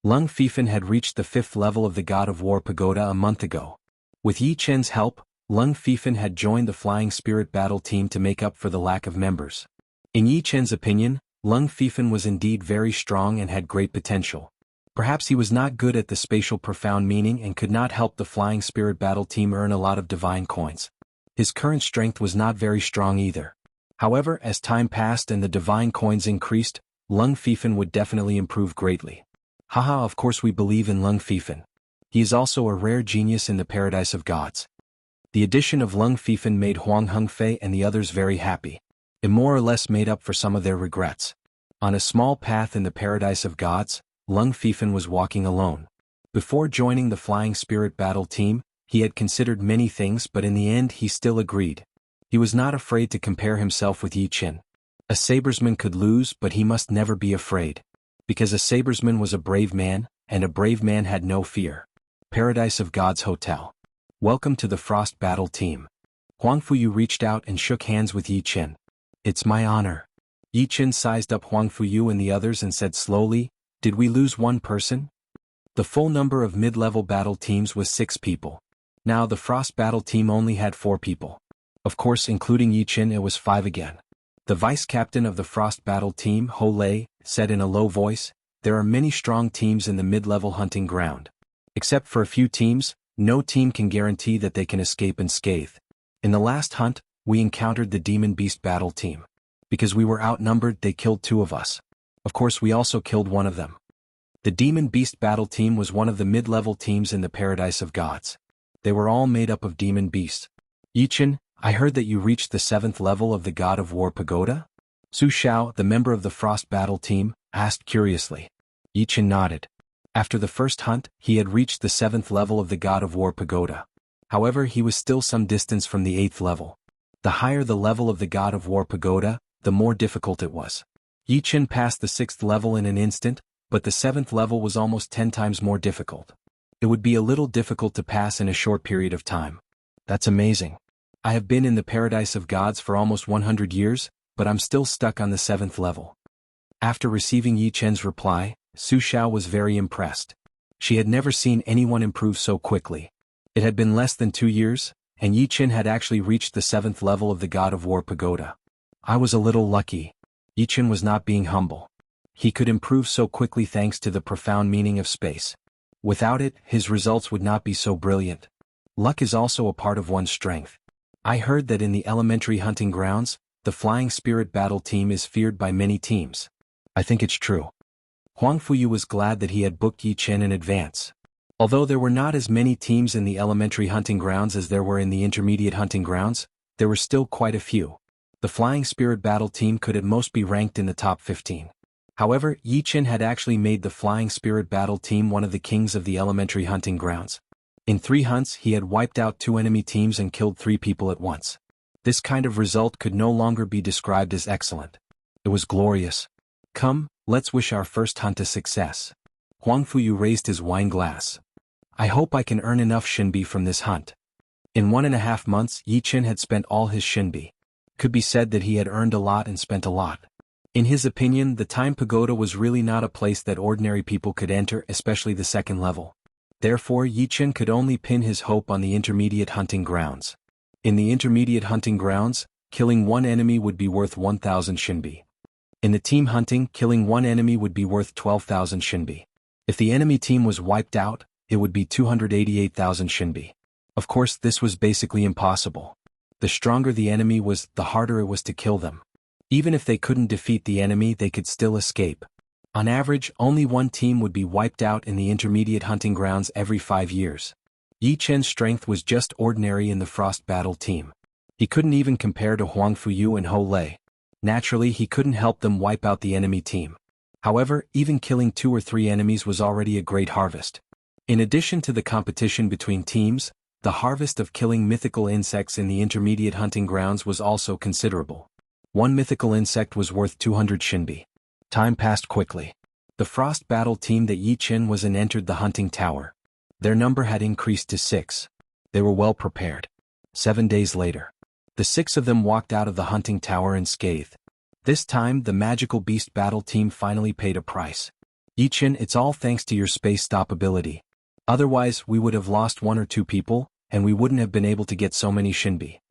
Speaker 1: Lung Fifan had reached the 5th level of the God of War Pagoda a month ago. With Yi Chen's help, Lung Fifan had joined the Flying Spirit Battle Team to make up for the lack of members. In Yi Chen's opinion, Lung Fifan was indeed very strong and had great potential. Perhaps he was not good at the spatial profound meaning and could not help the Flying Spirit Battle Team earn a lot of divine coins. His current strength was not very strong either. However, as time passed and the divine coins increased, Lung Fifan would definitely improve greatly. Haha, of course we believe in Lung Fifan. He is also a rare genius in the paradise of gods. The addition of Lung Fifan made Huang Hengfei and the others very happy. It more or less made up for some of their regrets. On a small path in the paradise of gods, Lung Fifan was walking alone. Before joining the Flying Spirit Battle Team, he had considered many things, but in the end he still agreed. He was not afraid to compare himself with Yi Chen. A sabersman could lose, but he must never be afraid. Because a sabersman was a brave man, and a brave man had no fear. Paradise of Gods Hotel. Welcome to the Frost Battle Team. Huang Fuyu reached out and shook hands with Yi Chen. It's my honor. Yi Chen sized up Huang Fuyu and the others and said slowly, Did we lose one person? The full number of mid-level battle teams was 6 people. Now the Frost Battle Team only had 4 people. Of course, including Yi Chen, it was 5 again. The vice-captain of the Frost Battle Team, Ho Lei, said in a low voice, There are many strong teams in the mid-level hunting ground. Except for a few teams, no team can guarantee that they can escape unscathed. In the last hunt, we encountered the Demon Beast Battle Team. Because we were outnumbered, they killed 2 of us. Of course, we also killed one of them. The Demon Beast Battle Team was one of the mid-level teams in the Paradise of Gods. They were all made up of demon beasts. Yi Chen, I heard that you reached the 7th level of the God of War Pagoda? Su Xiao, the member of the Frost Battle Team, asked curiously. Yi Chen nodded. After the first hunt, he had reached the 7th level of the God of War Pagoda. However, he was still some distance from the 8th level. The higher the level of the God of War Pagoda, the more difficult it was. Yi Chen passed the 6th level in an instant, but the 7th level was almost 10 times more difficult. It would be a little difficult to pass in a short period of time. That's amazing. I have been in the Paradise of Gods for almost 100 years, but I'm still stuck on the 7th level. After receiving Yi Chen's reply, Su Xiao was very impressed. She had never seen anyone improve so quickly. It had been less than 2 years, and Yi Chen had actually reached the 7th level of the God of War Pagoda. I was a little lucky. Yi Chen was not being humble. He could improve so quickly thanks to the profound meaning of space. Without it, his results would not be so brilliant. Luck is also a part of one's strength. I heard that in the elementary hunting grounds, the Flying Spirit Battle Team is feared by many teams. I think it's true. Huang Fuyu was glad that he had booked Yi Chen in advance. Although there were not as many teams in the elementary hunting grounds as there were in the intermediate hunting grounds, there were still quite a few. The Flying Spirit Battle Team could at most be ranked in the top 15. However, Yi Chen had actually made the Flying Spirit Battle Team one of the kings of the elementary hunting grounds. In 3 hunts, he had wiped out 2 enemy teams and killed 3 people at once. This kind of result could no longer be described as excellent. It was glorious. Come, let's wish our first hunt a success. Huang Fuyu raised his wine glass. I hope I can earn enough Shinbi from this hunt. In 1.5 months, Yi Chen had spent all his Shinbi. Could be said that he had earned a lot and spent a lot. In his opinion, the Time Pagoda was really not a place that ordinary people could enter, especially the 2nd level. Therefore, Yi Chen could only pin his hope on the intermediate hunting grounds. In the intermediate hunting grounds, killing 1 enemy would be worth 1,000 Shinbi. In the team hunting, killing 1 enemy would be worth 12,000 Shinbi. If the enemy team was wiped out, it would be 288,000 Shinbi. Of course, this was basically impossible. The stronger the enemy was, the harder it was to kill them. Even if they couldn't defeat the enemy, they could still escape. On average, only 1 team would be wiped out in the intermediate hunting grounds every 5 years. Yi Chen's strength was just ordinary in the Frost Battle Team. He couldn't even compare to Huang Fuyu and Ho Lei. Naturally, he couldn't help them wipe out the enemy team. However, even killing 2 or 3 enemies was already a great harvest. In addition to the competition between teams, the harvest of killing mythical insects in the intermediate hunting grounds was also considerable. 1 mythical insect was worth 200 Shinbi. Time passed quickly. The Frost Battle team that Yi Chen was in entered the hunting tower. Their number had increased to 6. They were well prepared. 7 days later, the 6 of them walked out of the hunting tower unscathed. This time the Magical Beast Battle team finally paid a price. Yi Chen, it's all thanks to your space stop ability. Otherwise we would have lost 1 or 2 people, and we wouldn't have been able to get so many Shinbi.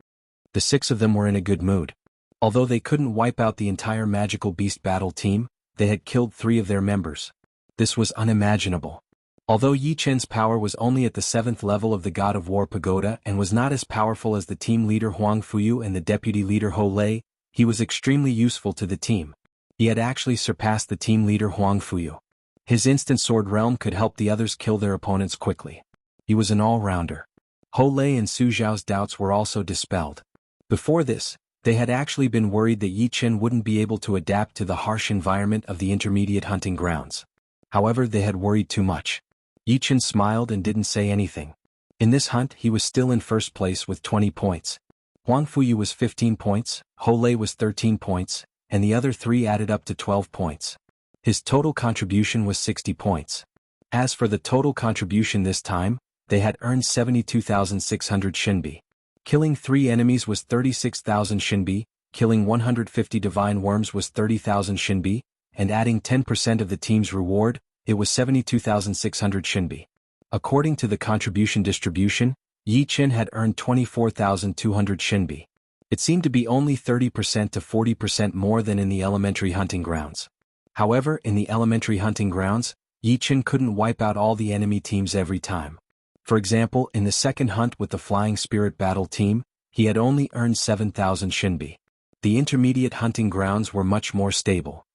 Speaker 1: The 6 of them were in a good mood. Although they couldn't wipe out the entire Magical Beast Battle team, they had killed 3 of their members. This was unimaginable. Although Yi Chen's power was only at the 7th level of the God of War Pagoda and was not as powerful as the team leader Huang Fuyu and the deputy leader Ho Lei, he was extremely useful to the team. He had actually surpassed the team leader Huang Fuyu. His instant sword realm could help the others kill their opponents quickly. He was an all-rounder. Ho Lei and Su Zhao's doubts were also dispelled. Before this, they had actually been worried that Yi Chen wouldn't be able to adapt to the harsh environment of the intermediate hunting grounds. However, they had worried too much. Yi Chen smiled and didn't say anything. In this hunt he was still in first place with 20 points. Huang Fuyu was 15 points, Ho Lei was 13 points, and the other 3 added up to 12 points. His total contribution was 60 points. As for the total contribution this time, they had earned 72,600 Shinbi. Killing 3 enemies was 36,000 Shinbi, killing 150 divine worms was 30,000 Shinbi, and adding 10% of the team's reward, it was 72,600 Shinbi. According to the contribution distribution, Yi Chen had earned 24,200 Shinbi. It seemed to be only 30% to 40% more than in the elementary hunting grounds. However, in the elementary hunting grounds, Yi Chen couldn't wipe out all the enemy teams every time. For example, in the second hunt with the Flying Spirit Battle team, he had only earned 7,000 Shinbi. The intermediate hunting grounds were much more stable.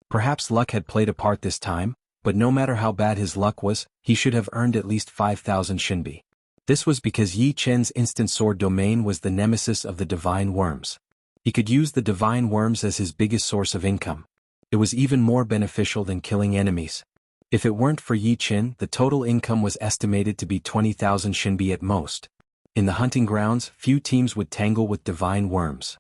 Speaker 1: Perhaps luck had played a part this time, but no matter how bad his luck was, he should have earned at least 5,000 Shinbi. This was because Yi Chen's instant sword domain was the nemesis of the divine worms. He could use the divine worms as his biggest source of income. It was even more beneficial than killing enemies. If it weren't for Yi Chen, the total income was estimated to be 20,000 Shinbi at most. In the hunting grounds, few teams would tangle with divine worms.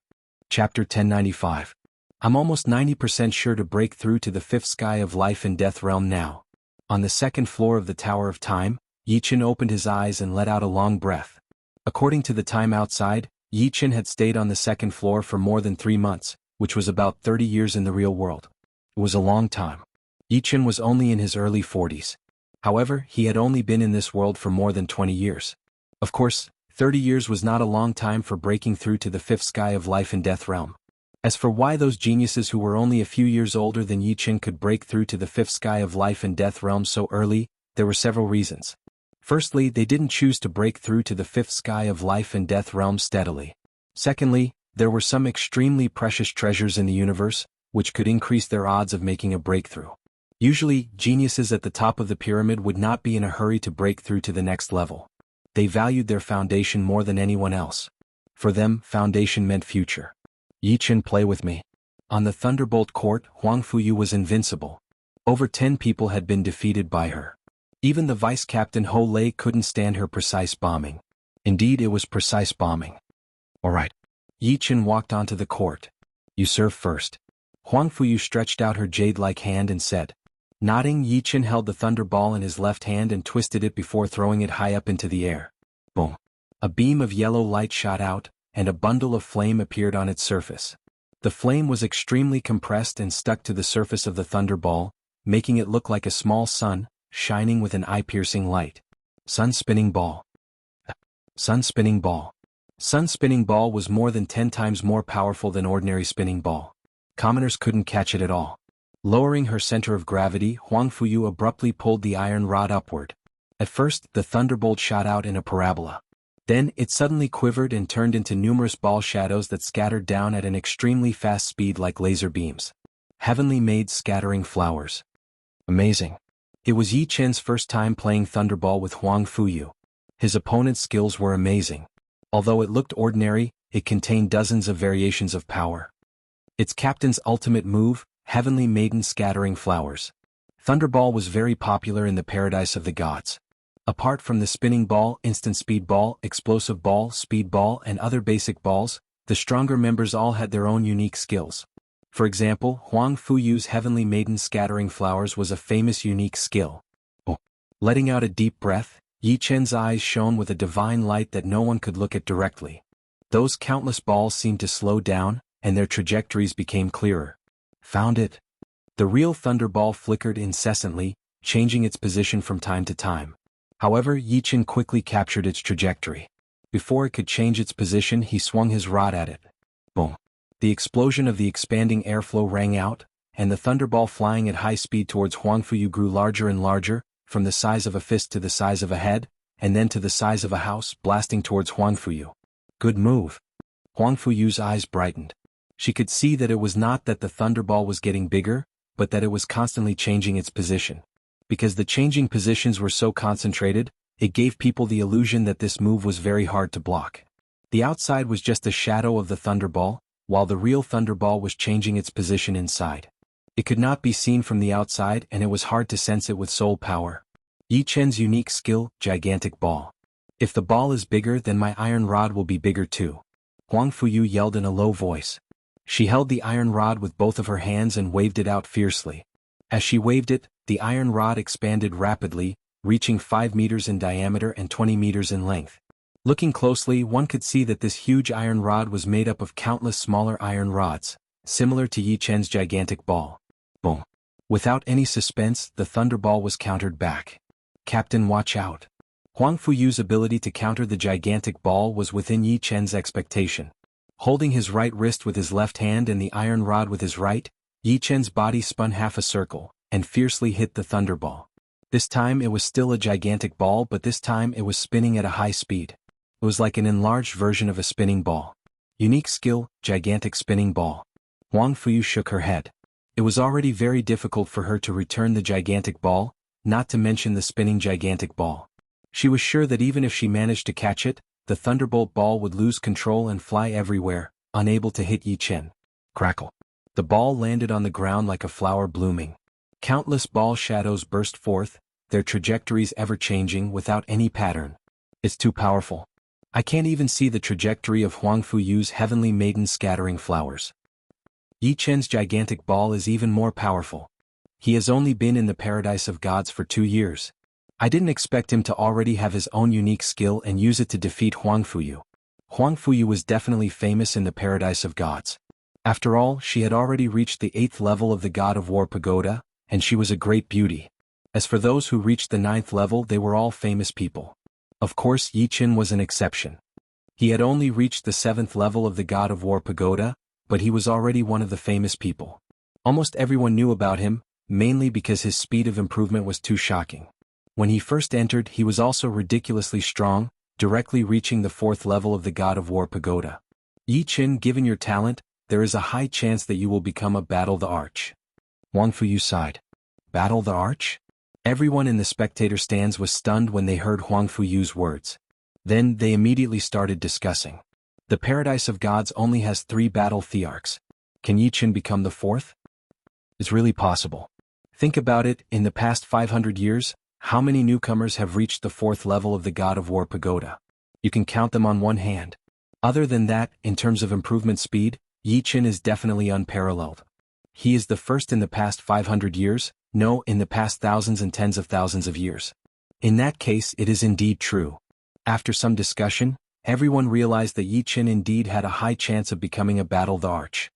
Speaker 1: Chapter 1095. I'm almost 90% sure to break through to the 5th sky of life and death realm now. On the 2nd floor of the Tower of Time, Yi Chen opened his eyes and let out a long breath. According to the time outside, Yi Chen had stayed on the 2nd floor for more than 3 months, which was about 30 years in the real world. It was a long time. Yi Chen was only in his early 40s. However, he had only been in this world for more than 20 years. Of course, 30 years was not a long time for breaking through to the 5th sky of life and death realm. As for why those geniuses who were only a few years older than Yi Chen could break through to the 5th sky of life and death realm so early, there were several reasons. Firstly, they didn't choose to break through to the 5th sky of life and death realm steadily. Secondly, there were some extremely precious treasures in the universe, which could increase their odds of making a breakthrough. Usually, geniuses at the top of the pyramid would not be in a hurry to break through to the next level. They valued their foundation more than anyone else. For them, foundation meant future. Yi Chen, play with me. On the Thunderbolt Court, Huang Fuyu was invincible. Over 10 people had been defeated by her. Even the vice-captain Ho Lei couldn't stand her precise bombing. Indeed, it was precise bombing. Alright. Yi Chen walked onto the court. You serve first. Huang Fuyu stretched out her jade-like hand and said. Nodding, Yi Chen held the thunderball in his left hand and twisted it before throwing it high up into the air. Boom. A beam of yellow light shot out, and a bundle of flame appeared on its surface. The flame was extremely compressed and stuck to the surface of the thunderball, making it look like a small sun, shining with an eye-piercing light. Sun spinning ball. Sun spinning ball. Sun spinning ball was more than 10 times more powerful than ordinary spinning ball. Commoners couldn't catch it at all. Lowering her center of gravity, Huang Fuyu abruptly pulled the iron rod upward. At first, the thunderbolt shot out in a parabola. Then, it suddenly quivered and turned into numerous ball shadows that scattered down at an extremely fast speed like laser beams. Heavenly made scattering flowers. Amazing. It was Yi Chen's first time playing Thunderball with Huang Fuyu. His opponent's skills were amazing. Although it looked ordinary, it contained dozens of variations of power. Its captain's ultimate move, Heavenly Maiden Scattering Flowers. Thunderball was very popular in the paradise of the gods. Apart from the spinning ball, instant speed ball, explosive ball, speed ball, and other basic balls, the stronger members all had their own unique skills. For example, Huang Fuyu's Heavenly Maiden Scattering Flowers was a famous unique skill. Letting out a deep breath, Yi Chen's eyes shone with a divine light that no one could look at directly. Those countless balls seemed to slow down, and their trajectories became clearer. Found it. The real thunderball flickered incessantly, changing its position from time to time. However, Yi Chen quickly captured its trajectory. Before it could change its position, he swung his rod at it. Boom. The explosion of the expanding airflow rang out, and the thunderball flying at high speed towards Huang Fuyu grew larger and larger, from the size of a fist to the size of a head, and then to the size of a house, blasting towards Huang Fuyu. Good move. Huang Fuyu's eyes brightened. She could see that it was not that the thunderball was getting bigger, but that it was constantly changing its position. Because the changing positions were so concentrated, it gave people the illusion that this move was very hard to block. The outside was just a shadow of the thunderball, while the real thunderball was changing its position inside. It could not be seen from the outside, and it was hard to sense it with soul power. Yi Chen's unique skill, Gigantic Ball. If the ball is bigger, then my iron rod will be bigger too. Huang Fuyu yelled in a low voice. She held the iron rod with both of her hands and waved it out fiercely. As she waved it, the iron rod expanded rapidly, reaching 5 meters in diameter and 20 meters in length. Looking closely, one could see that this huge iron rod was made up of countless smaller iron rods, similar to Yi Chen's gigantic ball. Boom. Without any suspense, the thunderball was countered back. Captain, watch out. Huang Fuyu's ability to counter the gigantic ball was within Yi Chen's expectation. Holding his right wrist with his left hand and the iron rod with his right, Yi Chen's body spun half a circle, and fiercely hit the thunderball. This time it was still a gigantic ball, but this time it was spinning at a high speed. It was like an enlarged version of a spinning ball. Unique skill, gigantic spinning ball. Huang Fuyu shook her head. It was already very difficult for her to return the gigantic ball, not to mention the spinning gigantic ball. She was sure that even if she managed to catch it, the thunderbolt ball would lose control and fly everywhere, unable to hit Yi Chen. Crackle. The ball landed on the ground like a flower blooming. Countless ball shadows burst forth, their trajectories ever-changing without any pattern. It's too powerful. I can't even see the trajectory of Huang Fuyu's Heavenly Maiden Scattering Flowers. Yi Chen's gigantic ball is even more powerful. He has only been in the Paradise of Gods for 2 years. I didn't expect him to already have his own unique skill and use it to defeat Huang Fuyu. Huang Fuyu was definitely famous in the Paradise of Gods. After all, she had already reached the 8th level of the God of War Pagoda, and she was a great beauty. As for those who reached the 9th level, they were all famous people. Of course, Yi Chen was an exception. He had only reached the 7th level of the God of War Pagoda, but he was already one of the famous people. Almost everyone knew about him, mainly because his speed of improvement was too shocking. When he first entered, he was also ridiculously strong, directly reaching the 4th level of the God of War Pagoda. Yi Chen, given your talent, there is a high chance that you will become a Battle the Arch. Huang Fuyu sighed. Battle the Arch? Everyone in the spectator stands was stunned when they heard Huang Fuyu's words. Then they immediately started discussing. The Paradise of Gods only has 3 battle thearchs. Can Yi Chen become the 4th? It's really possible. Think about it, in the past 500 years, how many newcomers have reached the 4th level of the God of War Pagoda? You can count them on one hand. Other than that, in terms of improvement speed, Yi Chen is definitely unparalleled. He is the first in the past 500 years, no, in the past thousands and tens of thousands of years. In that case, it is indeed true. After some discussion, everyone realized that Yi Chen indeed had a high chance of becoming a Battle the Arch.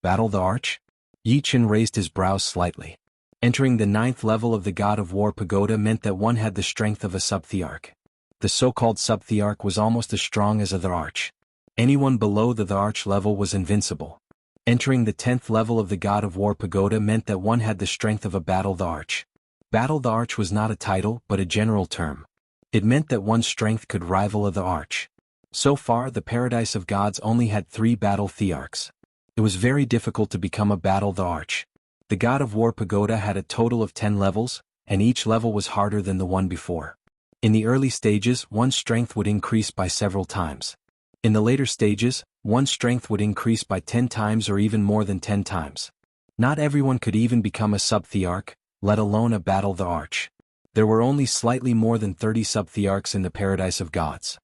Speaker 1: Battle the Arch? Yi Chen raised his brows slightly. Entering the 9th level of the God of War Pagoda meant that one had the strength of a sub-thearch. The so-called sub-thearch was almost as strong as a Thearch. Anyone below the Thearch level was invincible. Entering the 10th level of the God of War Pagoda meant that one had the strength of a Battle the Arch. Battle the Arch was not a title but a general term. It meant that one's strength could rival a Thearch. So far, the Paradise of Gods only had 3 battle thearchs. It was very difficult to become a Battle the Arch. The God of War Pagoda had a total of 10 levels, and each level was harder than the one before. In the early stages, one's strength would increase by several times. In the later stages, one's strength would increase by 10 times or even more than 10 times. Not everyone could even become a sub-thearch, let alone a Battle the Arch. There were only slightly more than 30 sub-thearchs in the Paradise of Gods.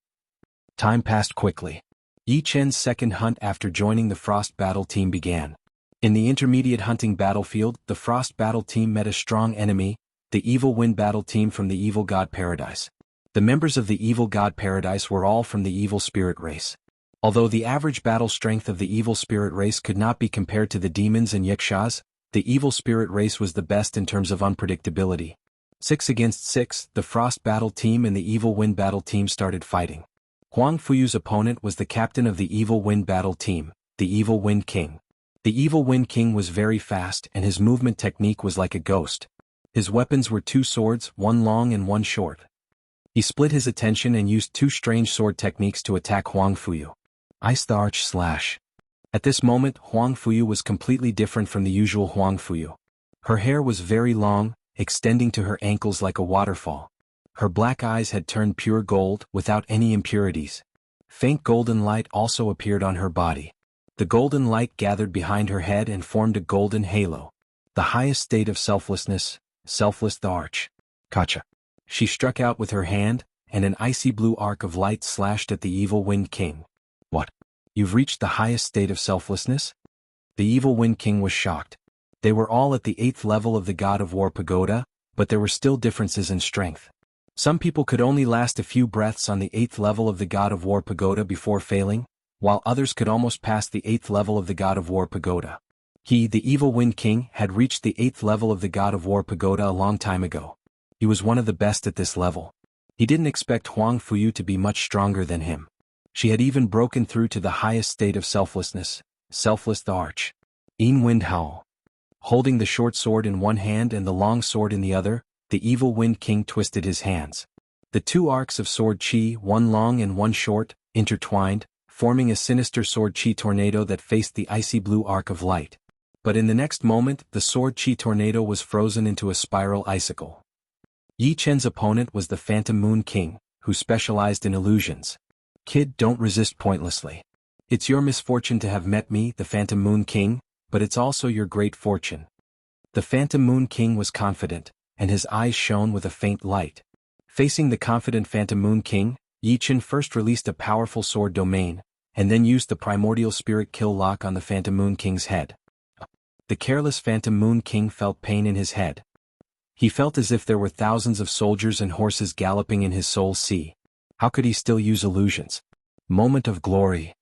Speaker 1: Time passed quickly. Yi Chen's second hunt after joining the Frost Battle team began. In the intermediate hunting battlefield, the Frost Battle Team met a strong enemy, the Evil Wind Battle Team from the Evil God Paradise. The members of the Evil God Paradise were all from the Evil Spirit race. Although the average battle strength of the Evil Spirit race could not be compared to the demons and yakshas, the Evil Spirit race was the best in terms of unpredictability. 6 against 6, the Frost Battle Team and the Evil Wind Battle Team started fighting. Huang Fuyu's opponent was the captain of the Evil Wind Battle Team, the Evil Wind King. The Evil Wind King was very fast and his movement technique was like a ghost. His weapons were 2 swords, one long and one short. He split his attention and used 2 strange sword techniques to attack Huang Fuyu. Ice the Arch Slash. At this moment, Huang Fuyu was completely different from the usual Huang Fuyu. Her hair was very long, extending to her ankles like a waterfall. Her black eyes had turned pure gold, without any impurities. Faint golden light also appeared on her body. The golden light gathered behind her head and formed a golden halo. The highest state of selflessness, selfless the arch. Kacha. She struck out with her hand, and an icy blue arc of light slashed at the Evil Wind King. What? You've reached the highest state of selflessness? The Evil Wind King was shocked. They were all at the 8th level of the God of War Pagoda, but there were still differences in strength. Some people could only last a few breaths on the 8th level of the God of War Pagoda before failing, while others could almost pass the 8th level of the God of War Pagoda. He, the Evil Wind King, had reached the 8th level of the God of War Pagoda a long time ago. He was one of the best at this level. He didn't expect Huang Fuyu to be much stronger than him. She had even broken through to the highest state of selflessness, selfless the arch. Een Wind Howl. Holding the short sword in one hand and the long sword in the other, the Evil Wind King twisted his hands. The 2 arcs of sword chi, one long and one short, intertwined, forming a sinister sword chi tornado that faced the icy blue arc of light. But in the next moment, the sword chi tornado was frozen into a spiral icicle. Yi Chen's opponent was the Phantom Moon King, who specialized in illusions. Kid, don't resist pointlessly. It's your misfortune to have met me, the Phantom Moon King, but it's also your great fortune. The Phantom Moon King was confident, and his eyes shone with a faint light. Facing the confident Phantom Moon King, Yi Chen first released a powerful sword domain, and then used the primordial spirit kill lock on the Phantom Moon King's head. The careless Phantom Moon King felt pain in his head. He felt as if there were thousands of soldiers and horses galloping in his soul sea. How could he still use illusions? Moment of glory.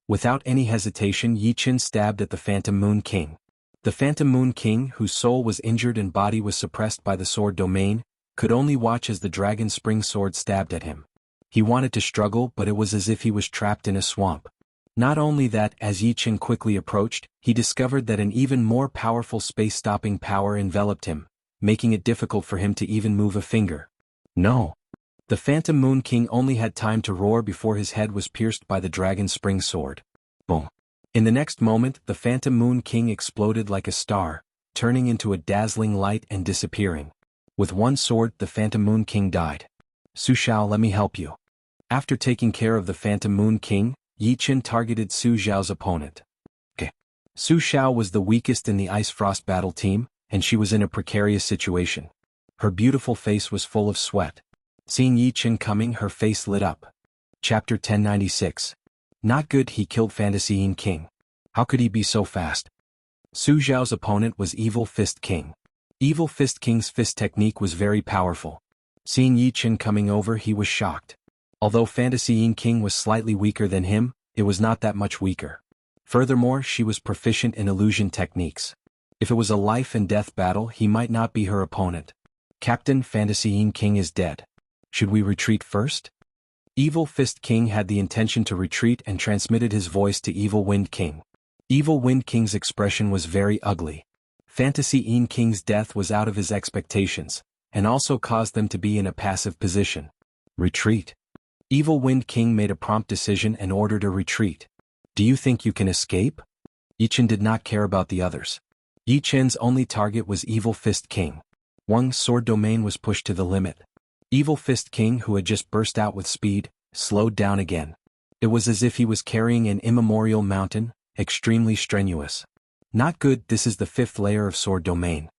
Speaker 1: Without any hesitation, Yi Chen stabbed at the Phantom Moon King. The Phantom Moon King, whose soul was injured and body was suppressed by the sword domain, could only watch as the dragon spring sword stabbed at him. He wanted to struggle, but it was as if he was trapped in a swamp. Not only that, as Yi Chen quickly approached, he discovered that an even more powerful space-stopping power enveloped him, making it difficult for him to even move a finger. No. The Phantom Moon King only had time to roar before his head was pierced by the dragon spring sword. Boom. In the next moment, the Phantom Moon King exploded like a star, turning into a dazzling light and disappearing. With one sword, the Phantom Moon King died. Su Xiao, let me help you. After taking care of the Phantom Moon King, Yi Chen targeted Su Xiao's opponent. Okay. Su Xiao was the weakest in the Ice Frost Battle Team, and she was in a precarious situation. Her beautiful face was full of sweat. Seeing Yi Chen coming, her face lit up. Chapter 1096. Not good, he killed Fantasy King. How could he be so fast? Su Xiao's opponent was Evil Fist King. Evil Fist King's fist technique was very powerful. Seeing Yi Chen coming over, he was shocked. Although Fantasy King was slightly weaker than him, it was not that much weaker. Furthermore, she was proficient in illusion techniques. If it was a life and death battle, he might not be her opponent. Captain, Fantasy King is dead. Should we retreat first? Evil Fist King had the intention to retreat and transmitted his voice to Evil Wind King. Evil Wind King's expression was very ugly. Fantasy King's death was out of his expectations, and also caused them to be in a passive position. Retreat. Evil Wind King made a prompt decision and ordered a retreat. Do you think you can escape? Yi Chen did not care about the others. Yi Chen's only target was Evil Fist King. Wang's sword domain was pushed to the limit. Evil Fist King, who had just burst out with speed, slowed down again. It was as if he was carrying an immemorial mountain, extremely strenuous. Not good, this is the 5th layer of sword domain.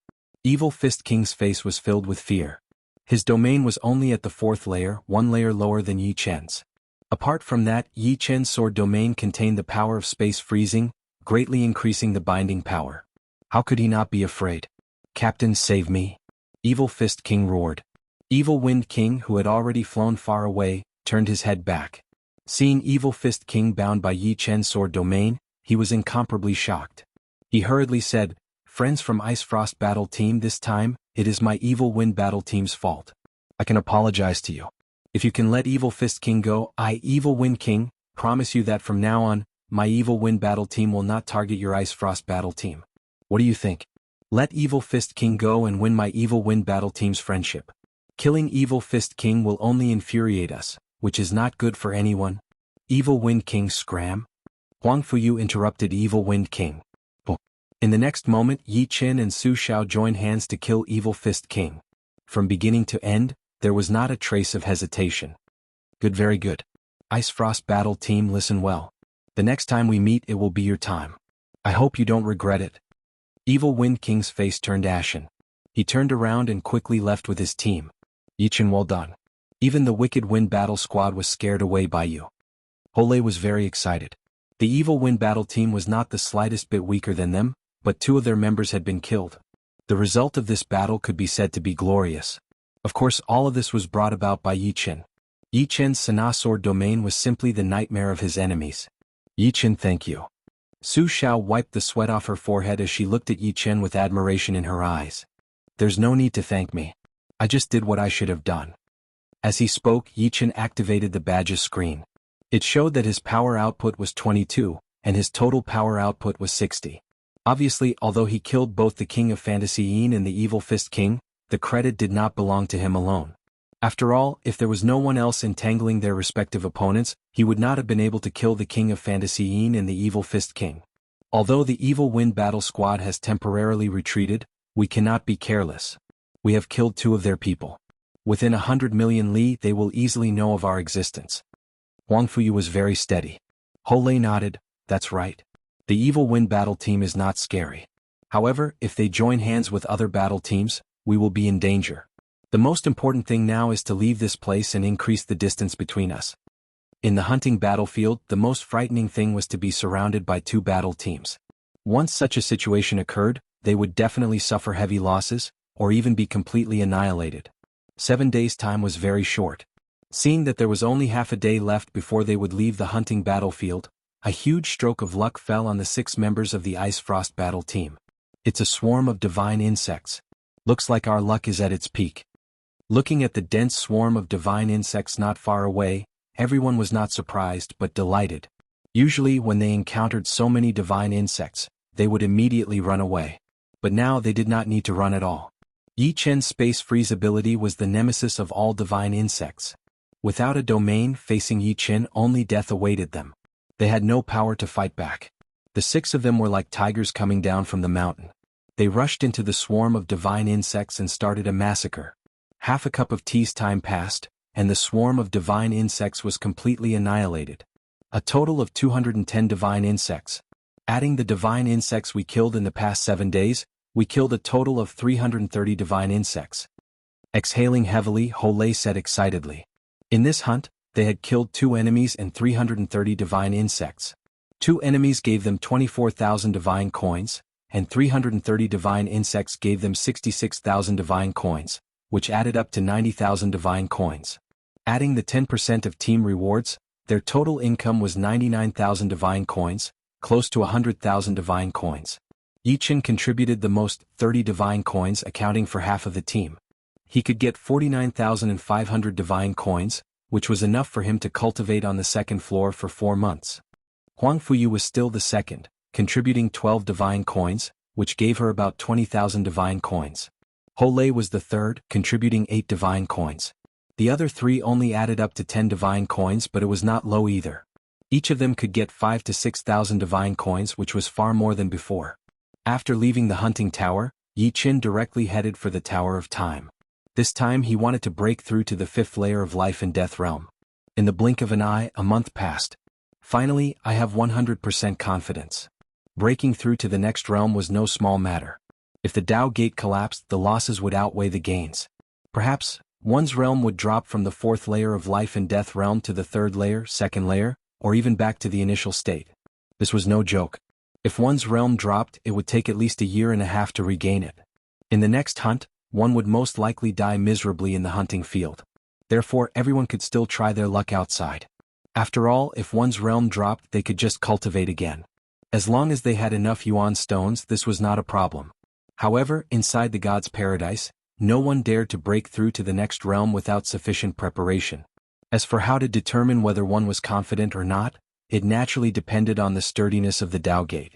Speaker 1: Evil Fist King's face was filled with fear. His domain was only at the 4th layer, one layer lower than Yi Chen's. Apart from that, Yi Chen's sword domain contained the power of space freezing, greatly increasing the binding power. How could he not be afraid? "Captain, save me!" Evil Fist King roared. Evil Wind King, who had already flown far away, turned his head back. Seeing Evil Fist King bound by Yi Chen's sword domain, he was incomparably shocked. He hurriedly said, "Friends from Ice Frost Battle Team, this time, it is my Evil Wind Battle Team's fault. I can apologize to you. If you can let Evil Fist King go, I, Evil Wind King, promise you that from now on, my Evil Wind Battle Team will not target your Ice Frost Battle Team. What do you think? Let Evil Fist King go and win my Evil Wind Battle Team's friendship. Killing Evil Fist King will only infuriate us, which is not good for anyone." Evil Wind King scram. Huang Fuyu interrupted Evil Wind King. Oh. In the next moment, Yi Chen and Su Xiao joined hands to kill Evil Fist King. From beginning to end, there was not a trace of hesitation. "Good, very good. Ice Frost Battle Team, listen well. The next time we meet, it will be your time. I hope you don't regret it." Evil Wind King's face turned ashen. He turned around and quickly left with his team. "Yi Chen, well done. Even the Wicked Wind Battle Squad was scared away by you." Hole was very excited. The Evil Wind Battle Team was not the slightest bit weaker than them, but 2 of their members had been killed. The result of this battle could be said to be glorious. Of course, all of this was brought about by Yi Chen. Yi Chen's Sana sword domain was simply the nightmare of his enemies. "Yi Chen, thank you." Su Xiao wiped the sweat off her forehead as she looked at Yi Chen with admiration in her eyes. "There's no need to thank me. I just did what I should have done." As he spoke, Yi Chen activated the badge's screen. It showed that his power output was 22, and his total power output was 60. Obviously, although he killed both the King of Fantasy Yin and the Evil Fist King, the credit did not belong to him alone. After all, if there was no one else entangling their respective opponents, he would not have been able to kill the King of Fantasy Yin and the Evil Fist King. Although the Evil Wind Battle Squad has temporarily retreated, we cannot be careless. We have killed 2 of their people. Within 100 million li, they will easily know of our existence. Huang Fuyu was very steady. Hole nodded, "That's right. The Evil Wind Battle Team is not scary. However, if they join hands with other battle teams, we will be in danger. The most important thing now is to leave this place and increase the distance between us." In the hunting battlefield, the most frightening thing was to be surrounded by 2 battle teams. Once such a situation occurred, they would definitely suffer heavy losses, or even be completely annihilated. 7 days' time was very short. Seeing that there was only half a day left before they would leave the hunting battlefield, a huge stroke of luck fell on the 6 members of the Ice Frost Battle Team. "It's a swarm of divine insects. Looks like our luck is at its peak." Looking at the dense swarm of divine insects not far away, everyone was not surprised but delighted. Usually when they encountered so many divine insects, they would immediately run away. But now they did not need to run at all. Yi Chen's space freeze ability was the nemesis of all divine insects. Without a domain facing Yi Chen, only death awaited them. They had no power to fight back. The 6 of them were like tigers coming down from the mountain. They rushed into the swarm of divine insects and started a massacre. Half a cup of tea's time passed, and the swarm of divine insects was completely annihilated. A total of 210 divine insects. Adding the divine insects we killed in the past 7 days, we killed a total of 330 divine insects. Exhaling heavily, Hole said excitedly. In this hunt, they had killed 2 enemies and 330 divine insects. 2 enemies gave them 24,000 divine coins, and 330 divine insects gave them 66,000 divine coins, which added up to 90,000 divine coins. Adding the 10% of team rewards, their total income was 99,000 divine coins, close to 100,000 divine coins. Yi Chen contributed the most, 30 divine coins, accounting for half of the team. He could get 49,500 divine coins, which was enough for him to cultivate on the 2nd floor for 4 months. Huang Fuyu was still the second, contributing 12 divine coins, which gave her about 20,000 divine coins. Hole was the third, contributing 8 divine coins. The other 3 only added up to 10 divine coins, but it was not low either. Each of them could get 5,000 to 6,000 divine coins, which was far more than before. After leaving the hunting tower, Yi Chen directly headed for the Tower of Time. This time he wanted to break through to the 5th layer of life and death realm. In the blink of an eye, a month passed. Finally, I have 100% confidence. Breaking through to the next realm was no small matter. If the Tao Gate collapsed, the losses would outweigh the gains. Perhaps, one's realm would drop from the 4th layer of life and death realm to the 3rd layer, 2nd layer, or even back to the initial state. This was no joke. If one's realm dropped, it would take at least a year and a half to regain it. In the next hunt, one would most likely die miserably in the hunting field. Therefore, everyone could still try their luck outside. After all, if one's realm dropped, they could just cultivate again. As long as they had enough yuan stones, this was not a problem. However, inside the god's paradise, no one dared to break through to the next realm without sufficient preparation. As for how to determine whether one was confident or not, it naturally depended on the sturdiness of the Dao gate.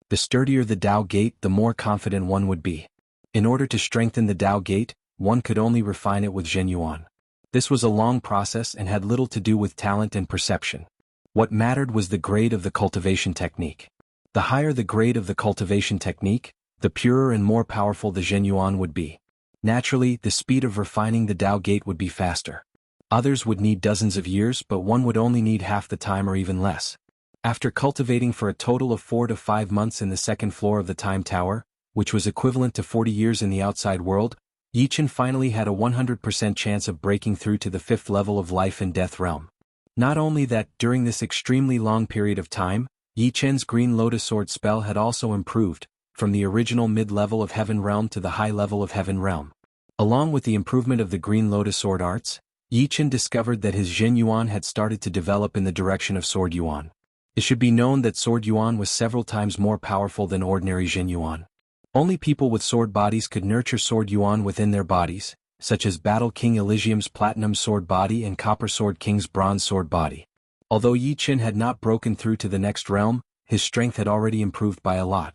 Speaker 1: The sturdier the Dao gate, the more confident one would be. In order to strengthen the Dao gate, one could only refine it with Zhenyuan. This was a long process and had little to do with talent and perception. What mattered was the grade of the cultivation technique. The higher the grade of the cultivation technique, the purer and more powerful the Zhenyuan would be. Naturally, the speed of refining the Dao gate would be faster. Others would need dozens of years, but one would only need half the time or even less. After cultivating for a total of 4 to 5 months in the second floor of the Time Tower, which was equivalent to 40 years in the outside world, Yichen finally had a 100% chance of breaking through to the 5th level of life and death realm. Not only that, during this extremely long period of time, Yichen's Green Lotus Sword spell had also improved, from the original mid-level of Heaven Realm to the high level of Heaven Realm. Along with the improvement of the Green Lotus Sword arts, Yichen discovered that his Zhenyuan had started to develop in the direction of Sword Yuan. It should be known that Sword Yuan was several times more powerful than ordinary Zhenyuan. Only people with sword bodies could nurture Sword Yuan within their bodies, such as Battle King Elysium's Platinum Sword body and Copper Sword King's Bronze Sword body. Although Yichen had not broken through to the next realm, his strength had already improved by a lot.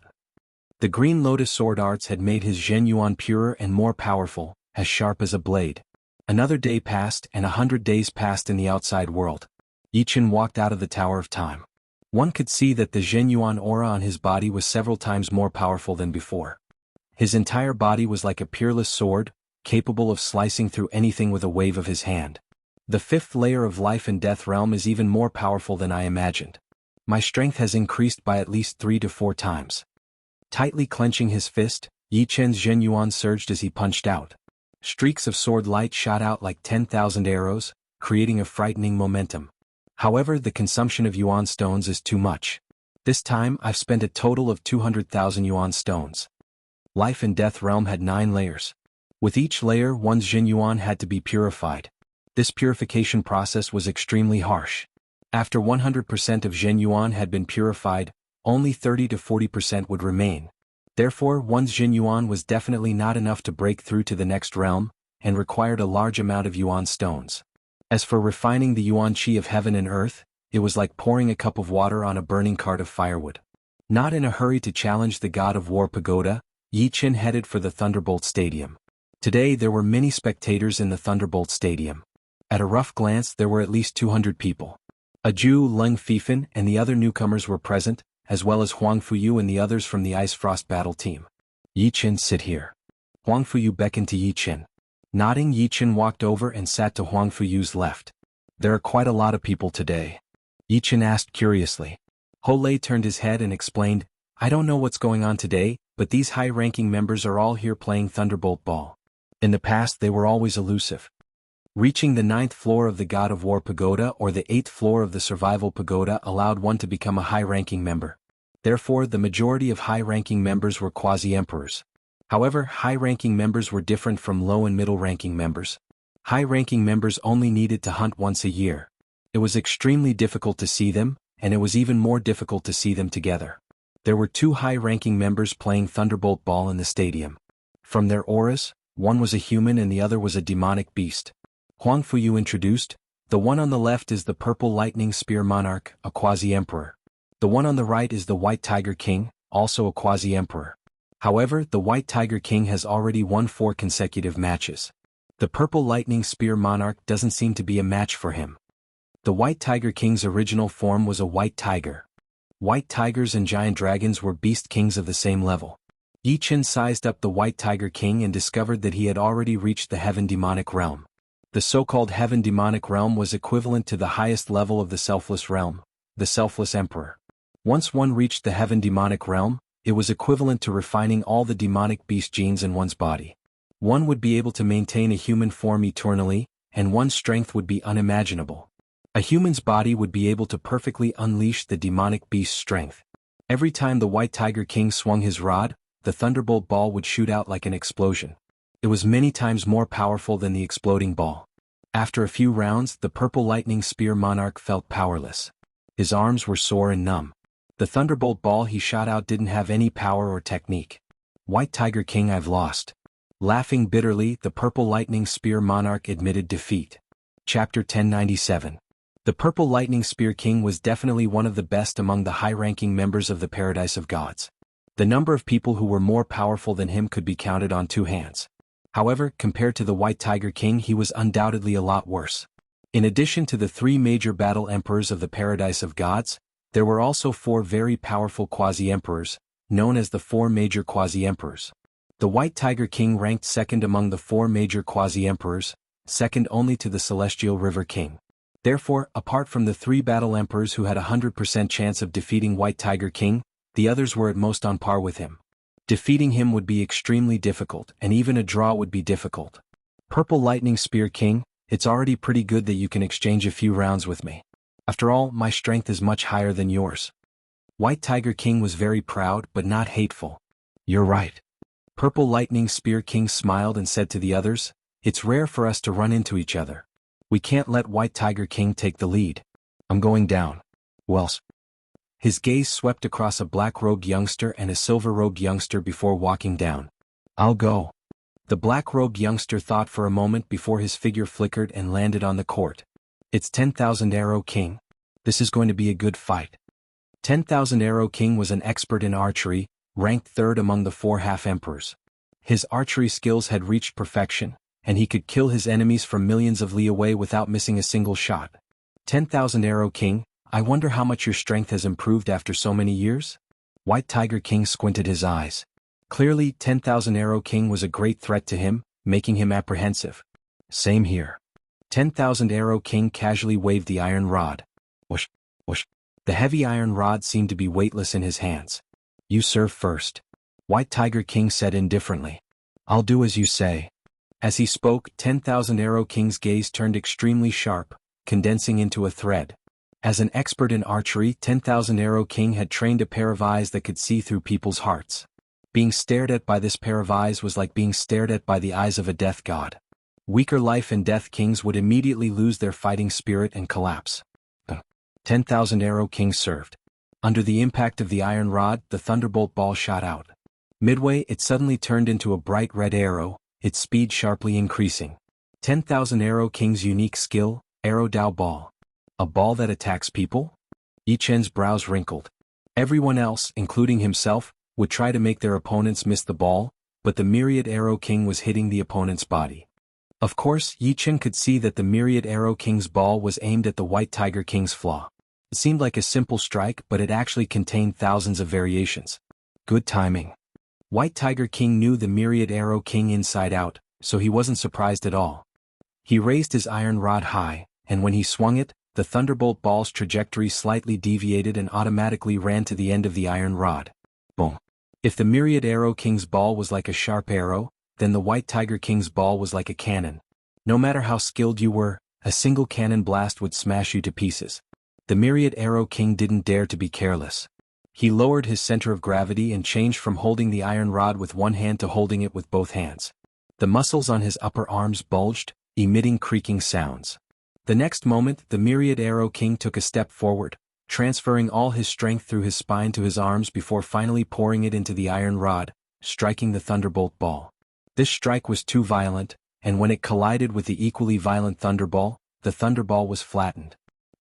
Speaker 1: The Green Lotus Sword arts had made his Zhenyuan purer and more powerful, as sharp as a blade. Another day passed and 100 days passed in the outside world. Yichen walked out of the Tower of Time. One could see that the Zhenyuan aura on his body was several times more powerful than before. His entire body was like a peerless sword, capable of slicing through anything with a wave of his hand. The 5th layer of life and death realm is even more powerful than I imagined. My strength has increased by at least 3 to 4 times. Tightly clenching his fist, Yichen's Zhenyuan surged as he punched out. Streaks of sword light shot out like 10,000 arrows, creating a frightening momentum. However, the consumption of yuan stones is too much. This time, I've spent a total of 200,000 yuan stones. Life and death realm had 9 layers. With each layer, one's Zhenyuan had to be purified. This purification process was extremely harsh. After 100% of Zhenyuan had been purified, only 30 to 40% would remain. Therefore, one's Zhenyuan was definitely not enough to break through to the next realm, and required a large amount of yuan stones. As for refining the yuan qi of heaven and earth, it was like pouring a cup of water on a burning cart of firewood. Not in a hurry to challenge the god of war pagoda, Yichen headed for the Thunderbolt Stadium. Today there were many spectators in the Thunderbolt Stadium. At a rough glance there were at least 200 people. A Jew, Leng Fifan, and the other newcomers were present, as well as Huang Fuyu and the others from the Ice Frost battle team. Yichen, sit here. Huang Fuyu beckoned to Yichen. Nodding, Yichen walked over and sat to Huang Fuyu's left. There are quite a lot of people today. Yichen asked curiously. Ho Lei turned his head and explained, I don't know what's going on today, but these high-ranking members are all here playing Thunderbolt Ball. In the past they were always elusive. Reaching the 9th floor of the God of War Pagoda or the 8th floor of the Survival Pagoda allowed one to become a high-ranking member. Therefore, the majority of high-ranking members were quasi-emperors. However, high-ranking members were different from low- and middle-ranking members. High-ranking members only needed to hunt once a year. It was extremely difficult to see them, and it was even more difficult to see them together. There were 2 high-ranking members playing Thunderbolt Ball in the stadium. From their auras, one was a human and the other was a demonic beast. Huang Fuyu introduced, the one on the left is the Purple Lightning Spear Monarch, a quasi-emperor. The one on the right is the White Tiger King, also a quasi-emperor. However, the White Tiger King has already won 4 consecutive matches. The Purple Lightning Spear Monarch doesn't seem to be a match for him. The White Tiger King's original form was a white tiger. White tigers and giant dragons were beast kings of the same level. Yichen sized up the White Tiger King and discovered that he had already reached the Heaven Demonic Realm. The so-called Heaven Demonic Realm was equivalent to the highest level of the Selfless Realm, the Selfless Emperor. Once one reached the Heaven Demonic Realm, it was equivalent to refining all the demonic beast genes in one's body. One would be able to maintain a human form eternally, and one's strength would be unimaginable. A human's body would be able to perfectly unleash the demonic beast's strength. Every time the White Tiger King swung his rod, the thunderbolt ball would shoot out like an explosion. It was many times more powerful than the exploding ball. After a few rounds, the purple lightning spear monarch felt powerless. His arms were sore and numb. The thunderbolt ball he shot out didn't have any power or technique. White Tiger King, I've lost. Laughing bitterly, the purple lightning spear monarch admitted defeat. Chapter 1097. The purple lightning spear king was definitely one of the best among the high-ranking members of the Paradise of Gods. The number of people who were more powerful than him could be counted on two hands. However, compared to the White Tiger King, he was undoubtedly a lot worse. In addition to the three major battle emperors of the Paradise of Gods, there were also four very powerful quasi-emperors, known as the four major quasi-emperors. The White Tiger King ranked second among the four major quasi-emperors, second only to the Celestial River King. Therefore, apart from the three battle emperors who had a 100% chance of defeating White Tiger King, the others were at most on par with him. Defeating him would be extremely difficult, and even a draw would be difficult. Purple Lightning Spear King, it's already pretty good that you can exchange a few rounds with me. After all, my strength is much higher than yours. White Tiger King was very proud but not hateful. You're right. Purple Lightning Spear King smiled and said to the others, it's rare for us to run into each other. We can't let White Tiger King take the lead. I'm going down. Wells. His gaze swept across a black-robed youngster and a silver-robed youngster before walking down. I'll go. The black-robed youngster thought for a moment before his figure flickered and landed on the court. It's 10,000 Arrow King. This is going to be a good fight. 10,000 Arrow King was an expert in archery, ranked third among the four half-emperors. His archery skills had reached perfection, and he could kill his enemies from millions of li away without missing a single shot. 10,000 Arrow King, I wonder how much your strength has improved after so many years? White Tiger King squinted his eyes. Clearly, 10,000 Arrow King was a great threat to him, making him apprehensive. Same here. 10,000 Arrow King casually waved the iron rod. Whoosh, whoosh. The heavy iron rod seemed to be weightless in his hands. You serve first. White Tiger King said indifferently. I'll do as you say. As he spoke, 10,000 Arrow King's gaze turned extremely sharp, condensing into a thread. As an expert in archery, 10,000 Arrow King had trained a pair of eyes that could see through people's hearts. Being stared at by this pair of eyes was like being stared at by the eyes of a death god. Weaker life and death kings would immediately lose their fighting spirit and collapse. 10,000 Arrow King served. Under the impact of the iron rod, the thunderbolt ball shot out. Midway, it suddenly turned into a bright red arrow, its speed sharply increasing. 10,000 Arrow King's unique skill, Arrow Dow Ball. A ball that attacks people? Yi Chen's brows wrinkled. Everyone else, including himself, would try to make their opponents miss the ball, but the Myriad Arrow King was hitting the opponent's body. Of course, Yi Chen could see that the Myriad Arrow King's ball was aimed at the White Tiger King's flaw. It seemed like a simple strike, but it actually contained thousands of variations. Good timing. White Tiger King knew the Myriad Arrow King inside out, so he wasn't surprised at all. He raised his iron rod high, and when he swung it, the thunderbolt ball's trajectory slightly deviated and automatically ran to the end of the iron rod. Boom. If the Myriad Arrow King's ball was like a sharp arrow, then the White Tiger King's ball was like a cannon. No matter how skilled you were, a single cannon blast would smash you to pieces. The Myriad Arrow King didn't dare to be careless. He lowered his center of gravity and changed from holding the iron rod with one hand to holding it with both hands. The muscles on his upper arms bulged, emitting creaking sounds. The next moment, the Myriad Arrow King took a step forward, transferring all his strength through his spine to his arms before finally pouring it into the iron rod, striking the thunderbolt ball. This strike was too violent, and when it collided with the equally violent thunderball, the thunderball was flattened.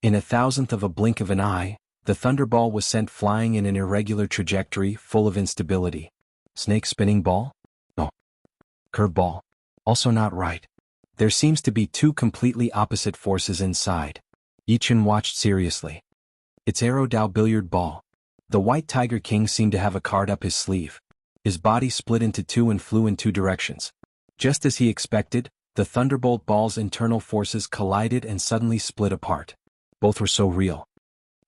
Speaker 1: In a thousandth of a blink of an eye, the thunderball was sent flying in an irregular trajectory full of instability. Snake spinning ball? No. Curveball? Also not right. There seems to be two completely opposite forces inside. Yi Chen watched seriously. It's Arrow Dow billiard ball. The White Tiger King seemed to have a card up his sleeve. His body split into two and flew in two directions. Just as he expected, the thunderbolt ball's internal forces collided and suddenly split apart. Both were so real.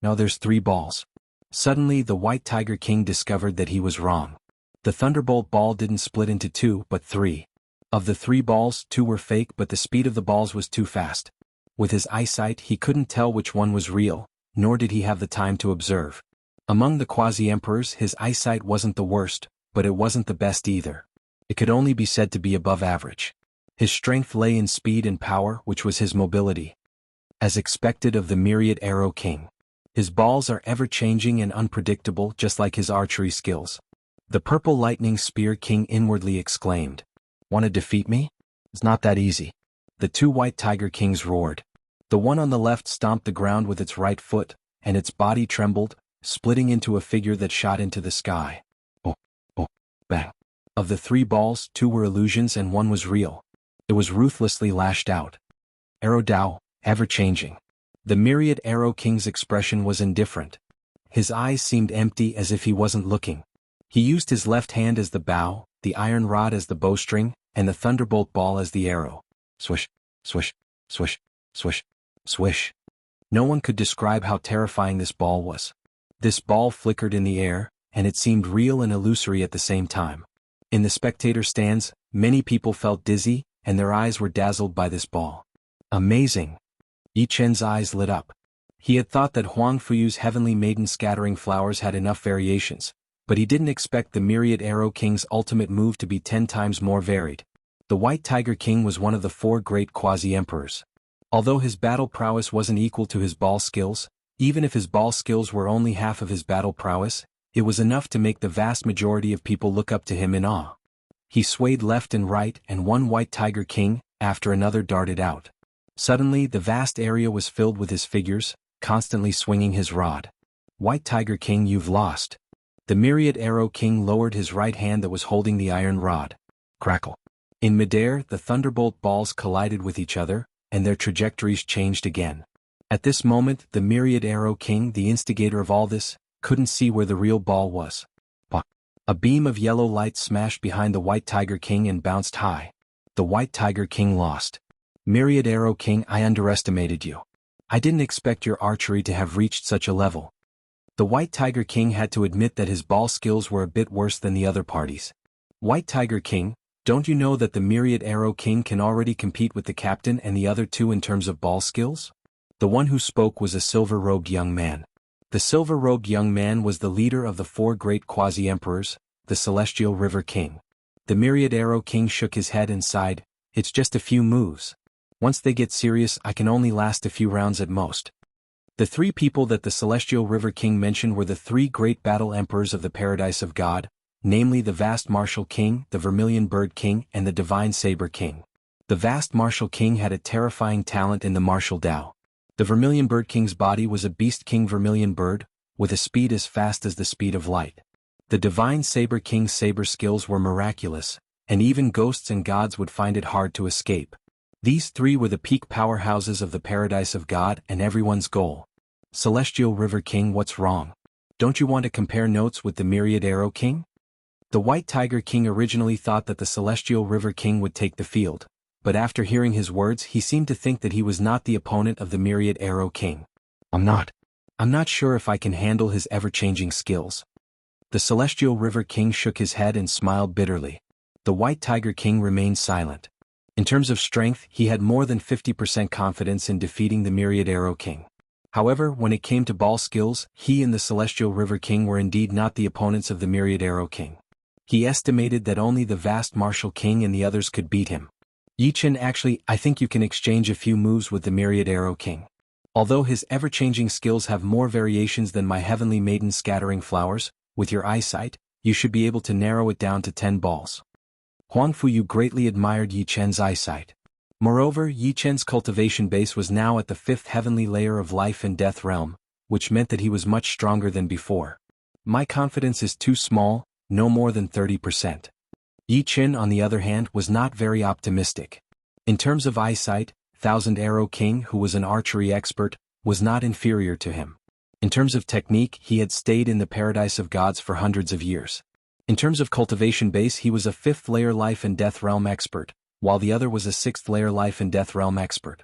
Speaker 1: Now there's three balls. Suddenly the White Tiger King discovered that he was wrong. The thunderbolt ball didn't split into two but three. Of the three balls, two were fake, but the speed of the balls was too fast. With his eyesight, he couldn't tell which one was real, nor did he have the time to observe. Among the quasi-emperors, his eyesight wasn't the worst, but it wasn't the best either. It could only be said to be above average. His strength lay in speed and power, which was his mobility. As expected of the myriad arrow king, his balls are ever-changing and unpredictable, just like his archery skills. The purple lightning spear king inwardly exclaimed, "Want to defeat me? It's not that easy." The two white tiger kings roared. The one on the left stomped the ground with its right foot, and its body trembled, splitting into a figure that shot into the sky. Oh, oh, bang. Of the three balls, two were illusions and one was real. It was ruthlessly lashed out. Arrow Dao, ever-changing. The myriad arrow king's expression was indifferent. His eyes seemed empty, as if he wasn't looking. He used his left hand as the bow, the iron rod as the bowstring, and the thunderbolt ball as the arrow. Swish, swish, swish, swish, swish. No one could describe how terrifying this ball was. This ball flickered in the air, and it seemed real and illusory at the same time. In the spectator stands, many people felt dizzy, and their eyes were dazzled by this ball. Amazing! Yi Chen's eyes lit up. He had thought that Huang Fuyu's heavenly maiden scattering flowers had enough variations, but he didn't expect the myriad arrow king's ultimate move to be 10 times more varied. The White Tiger King was one of the 4 great quasi-emperors. Although his battle prowess wasn't equal to his ball skills, even if his ball skills were only half of his battle prowess, it was enough to make the vast majority of people look up to him in awe. He swayed left and right, and one White Tiger King, after another, darted out. Suddenly, the vast area was filled with his figures, constantly swinging his rod. "White Tiger King, you've lost." The myriad arrow king lowered his right hand that was holding the iron rod. Crackle. In midair, the thunderbolt balls collided with each other, and their trajectories changed again. At this moment, the myriad arrow king, the instigator of all this, couldn't see where the real ball was. Pah! A beam of yellow light smashed behind the White Tiger King and bounced high. The White Tiger King lost. "Myriad arrow king, I underestimated you. I didn't expect your archery to have reached such a level." The White Tiger King had to admit that his ball skills were a bit worse than the other parties. "White Tiger King, don't you know that the myriad arrow king can already compete with the captain and the other two in terms of ball skills?" The one who spoke was a silver-robed young man. The silver-robed young man was the leader of the 4 great quasi-emperors, the Celestial River King. The myriad arrow king shook his head and sighed, "It's just a few moves. Once they get serious, I can only last a few rounds at most." The 3 people that the Celestial River King mentioned were the 3 great battle emperors of the Paradise of God, namely the Vast Martial King, the Vermilion Bird King, and the Divine Saber King. The Vast Martial King had a terrifying talent in the martial Dao. The Vermilion Bird King's body was a Beast King Vermilion Bird, with a speed as fast as the speed of light. The Divine Saber King's saber skills were miraculous, and even ghosts and gods would find it hard to escape. These 3 were the peak powerhouses of the Paradise of God and everyone's goal. "Celestial River King, what's wrong? Don't you want to compare notes with the Myriad Arrow King?" The White Tiger King originally thought that the Celestial River King would take the field, but after hearing his words he seemed to think that he was not the opponent of the Myriad Arrow King. I'm not sure if I can handle his ever-changing skills." The Celestial River King shook his head and smiled bitterly. The White Tiger King remained silent. In terms of strength, he had more than 50% confidence in defeating the Myriad Arrow King. However, when it came to ball skills, he and the Celestial River King were indeed not the opponents of the Myriad Arrow King. He estimated that only the Vast Martial King and the others could beat him. "Yi Chen, actually, I think you can exchange a few moves with the Myriad Arrow King. Although his ever-changing skills have more variations than my Heavenly Maiden scattering flowers, with your eyesight, you should be able to narrow it down to 10 balls." Huang Fuyu greatly admired Yi Chen's eyesight. Moreover, Yi Chen's cultivation base was now at the 5th heavenly layer of life and death realm, which meant that he was much stronger than before. "My confidence is too small, no more than 30%. Yi Chen, on the other hand, was not very optimistic. In terms of eyesight, Thousand Arrow King, who was an archery expert, was not inferior to him. In terms of technique, he had stayed in the Paradise of Gods for hundreds of years. In terms of cultivation base, he was a 5th layer life and death realm expert, while the other was a 6th layer life and death realm expert.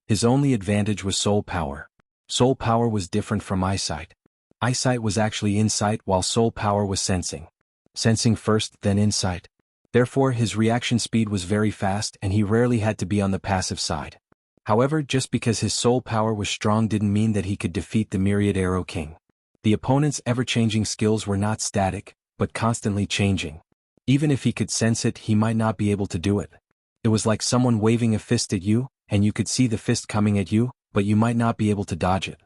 Speaker 1: His only advantage was soul power. Soul power was different from eyesight. Eyesight was actually insight, while soul power was sensing. Sensing first, then insight. Therefore, his reaction speed was very fast and he rarely had to be on the passive side. However, just because his soul power was strong didn't mean that he could defeat the Myriad Arrow King. The opponent's ever-changing skills were not static, but constantly changing. Even if he could sense it, he might not be able to do it. It was like someone waving a fist at you, and you could see the fist coming at you, but you might not be able to dodge it.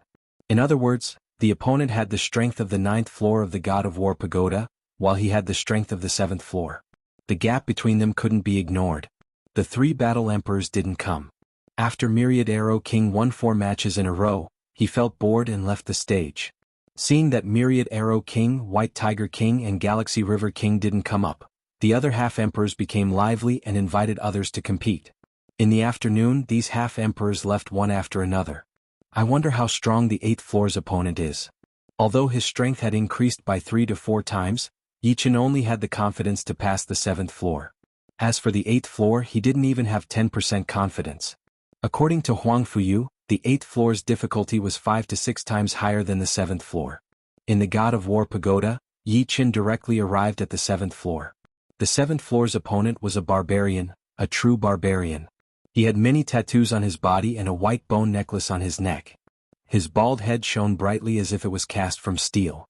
Speaker 1: In other words, the opponent had the strength of the 9th floor of the God of War pagoda, while he had the strength of the 7th floor. The gap between them couldn't be ignored. The 3 battle emperors didn't come. After Myriad Arrow King won 4 matches in a row, he felt bored and left the stage. Seeing that Myriad Arrow King, White Tiger King and Galaxy River King didn't come up, the other half-emperors became lively and invited others to compete. In the afternoon, these half-emperors left one after another. I wonder how strong the 8th floor's opponent is. Although his strength had increased by 3 to 4 times, Yichen only had the confidence to pass the 7th floor. As for the 8th floor, he didn't even have 10% confidence. According to Huang Fuyu, the 8th floor's difficulty was 5 to 6 times higher than the 7th floor. In the God of War pagoda, Yichen directly arrived at the 7th floor. The 7th floor's opponent was a barbarian, a true barbarian. He had many tattoos on his body and a white bone necklace on his neck. His bald head shone brightly as if it was cast from steel.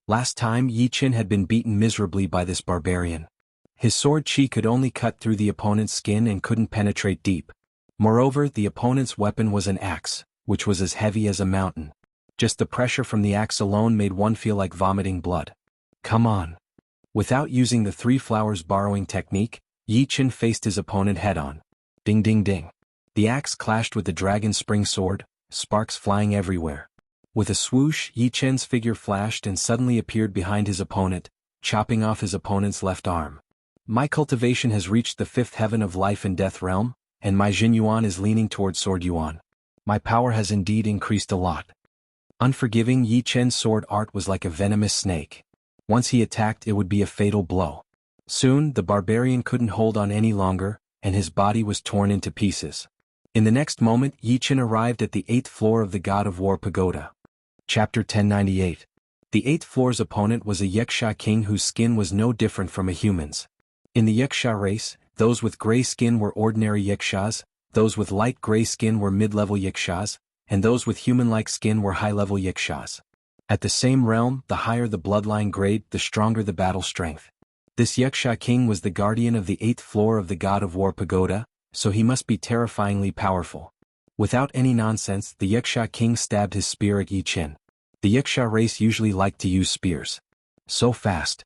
Speaker 1: Last time Yichen had been beaten miserably by this barbarian. His sword chi could only cut through the opponent's skin and couldn't penetrate deep. Moreover, the opponent's weapon was an axe, which was as heavy as a mountain. Just the pressure from the axe alone made one feel like vomiting blood. Come on. Without using the 3 flowers borrowing technique, Yichen faced his opponent head-on. Ding ding ding. The axe clashed with the dragon spring sword, sparks flying everywhere. With a swoosh, Yichen's figure flashed and suddenly appeared behind his opponent, chopping off his opponent's left arm. My cultivation has reached the 5th heaven of life and death realm, and my Jin Yuan is leaning toward Sword Yuan. My power has indeed increased a lot. Unforgiving, Yichen's sword art was like a venomous snake. Once he attacked, it would be a fatal blow. Soon, the barbarian couldn't hold on any longer, and his body was torn into pieces. In the next moment, Yichen arrived at the 8th floor of the God of War pagoda. Chapter 1098. The 8th floor's opponent was a Yaksha king whose skin was no different from a human's. In the Yaksha race, those with gray skin were ordinary Yakshas, those with light gray skin were mid-level Yakshas, and those with human-like skin were high-level Yakshas. At the same realm, the higher the bloodline grade, the stronger the battle strength. This Yaksha king was the guardian of the 8th floor of the God of War pagoda, so he must be terrifyingly powerful. Without any nonsense, the Yaksha king stabbed his spear at Yichen. The Yaksha race usually liked to use spears. So fast.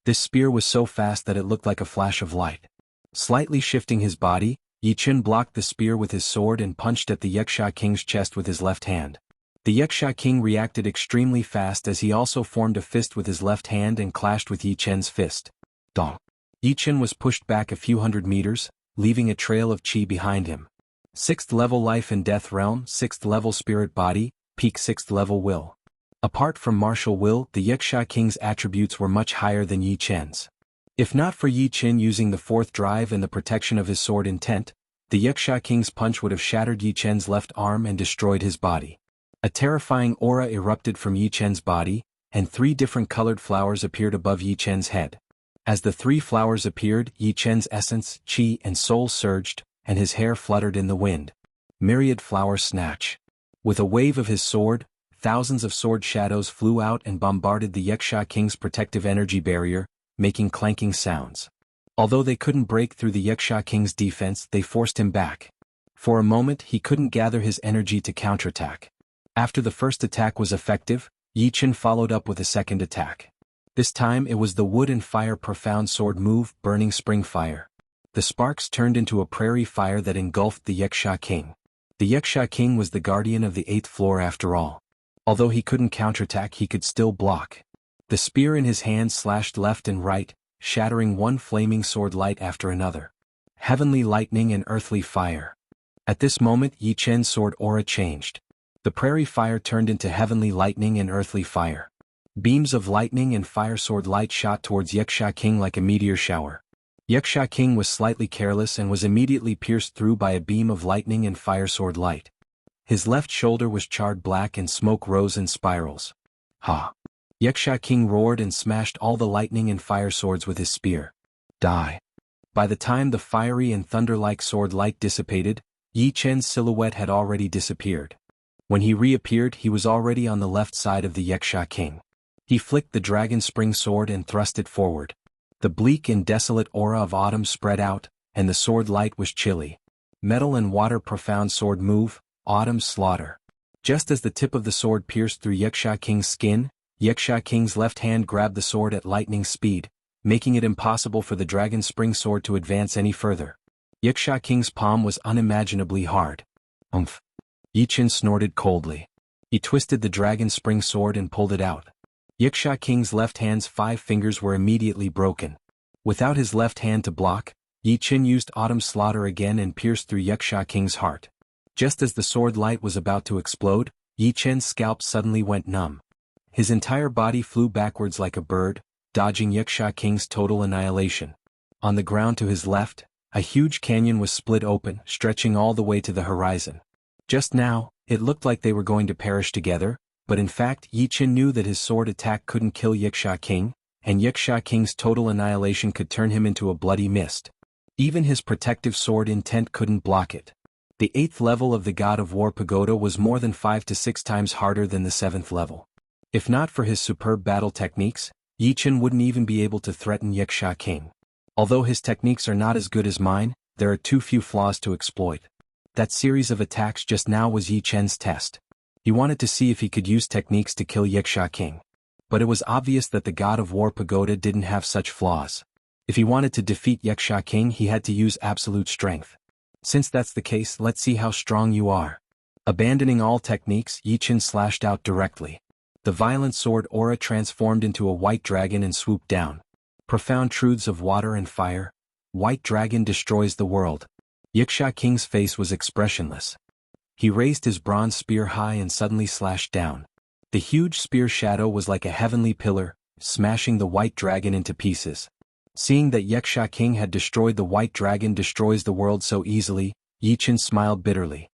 Speaker 1: This spear was so fast that it looked like a flash of light. Slightly shifting his body, Yichen blocked the spear with his sword and punched at the Yaksha king's chest with his left hand. The Yaksha king reacted extremely fast as he also formed a fist with his left hand and clashed with Yichen's fist. Dong. Yichen was pushed back a few hundred meters, leaving a trail of chi behind him. 6th level life and death realm, 6th level spirit body, peak 6th level will. Apart from martial will, the Yaksha king's attributes were much higher than Yichen's. If not for Yichen using the 4th drive and the protection of his sword intent, the Yaksha king's punch would have shattered Yichen's left arm and destroyed his body. A terrifying aura erupted from Yichen's body, and 3 different colored flowers appeared above Yichen's head. As the 3 flowers appeared, Yichen's essence, chi and soul surged, and his hair fluttered in the wind. Myriad flower snatch. With a wave of his sword, thousands of sword shadows flew out and bombarded the Yaksha king's protective energy barrier, making clanking sounds. Although they couldn't break through the Yaksha king's defense, they forced him back. For a moment, he couldn't gather his energy to counterattack. After the first attack was effective, Yichen followed up with a second attack. This time it was the wood and fire profound sword move, burning spring fire. The sparks turned into a prairie fire that engulfed the Yaksha king. The Yaksha king was the guardian of the 8th floor after all. Although he couldn't counterattack, he could still block. The spear in his hand slashed left and right, shattering one flaming sword light after another. Heavenly lightning and earthly fire. At this moment, Yichen's sword aura changed. The prairie fire turned into heavenly lightning and earthly fire. Beams of lightning and fire sword light shot towards Yaksha king like a meteor shower. Yaksha king was slightly careless and was immediately pierced through by a beam of lightning and fire sword light. His left shoulder was charred black and smoke rose in spirals. Ha! Yaksha king roared and smashed all the lightning and fire swords with his spear. Die! By the time the fiery and thunder-like sword light dissipated, Yichen's silhouette had already disappeared. When he reappeared, he was already on the left side of the Wuxia king. He flicked the dragon spring sword and thrust it forward. The bleak and desolate aura of autumn spread out, and the sword light was chilly. Metal and water profound sword move, autumn's slaughter. Just as the tip of the sword pierced through Wuxia king's skin, Wuxia king's left hand grabbed the sword at lightning speed, making it impossible for the dragon spring sword to advance any further. Wuxia king's palm was unimaginably hard. Umph. Yi Chen snorted coldly. He twisted the dragon spring sword and pulled it out. Wuxia king's left hand's 5 fingers were immediately broken. Without his left hand to block, Yi Chen used autumn's slaughter again and pierced through Wuxia king's heart. Just as the sword light was about to explode, Yi Chen's scalp suddenly went numb. His entire body flew backwards like a bird, dodging Wuxia king's total annihilation. On the ground to his left, a huge canyon was split open, stretching all the way to the horizon. Just now, it looked like they were going to perish together, but in fact Yi Chen knew that his sword attack couldn't kill Wuxia king, and Wuxia king's total annihilation could turn him into a bloody mist. Even his protective sword intent couldn't block it. The 8th level of the God of War pagoda was more than 5 to 6 times harder than the 7th level. If not for his superb battle techniques, Yi Chen wouldn't even be able to threaten Wuxia king. Although his techniques are not as good as mine, there are too few flaws to exploit. That series of attacks just now was Yi Chen's test. He wanted to see if he could use techniques to kill Wuxia king. But it was obvious that the God of War pagoda didn't have such flaws. If he wanted to defeat Wuxia king, he had to use absolute strength. Since that's the case, let's see how strong you are. Abandoning all techniques, Yi Chen slashed out directly. The violent sword aura transformed into a white dragon and swooped down. Profound truths of water and fire. White dragon destroys the world. Wuxia king's face was expressionless. He raised his bronze spear high and suddenly slashed down. The huge spear shadow was like a heavenly pillar, smashing the white dragon into pieces. Seeing that Wuxia king had destroyed the white dragon destroys the world so easily, Yi Chen smiled bitterly.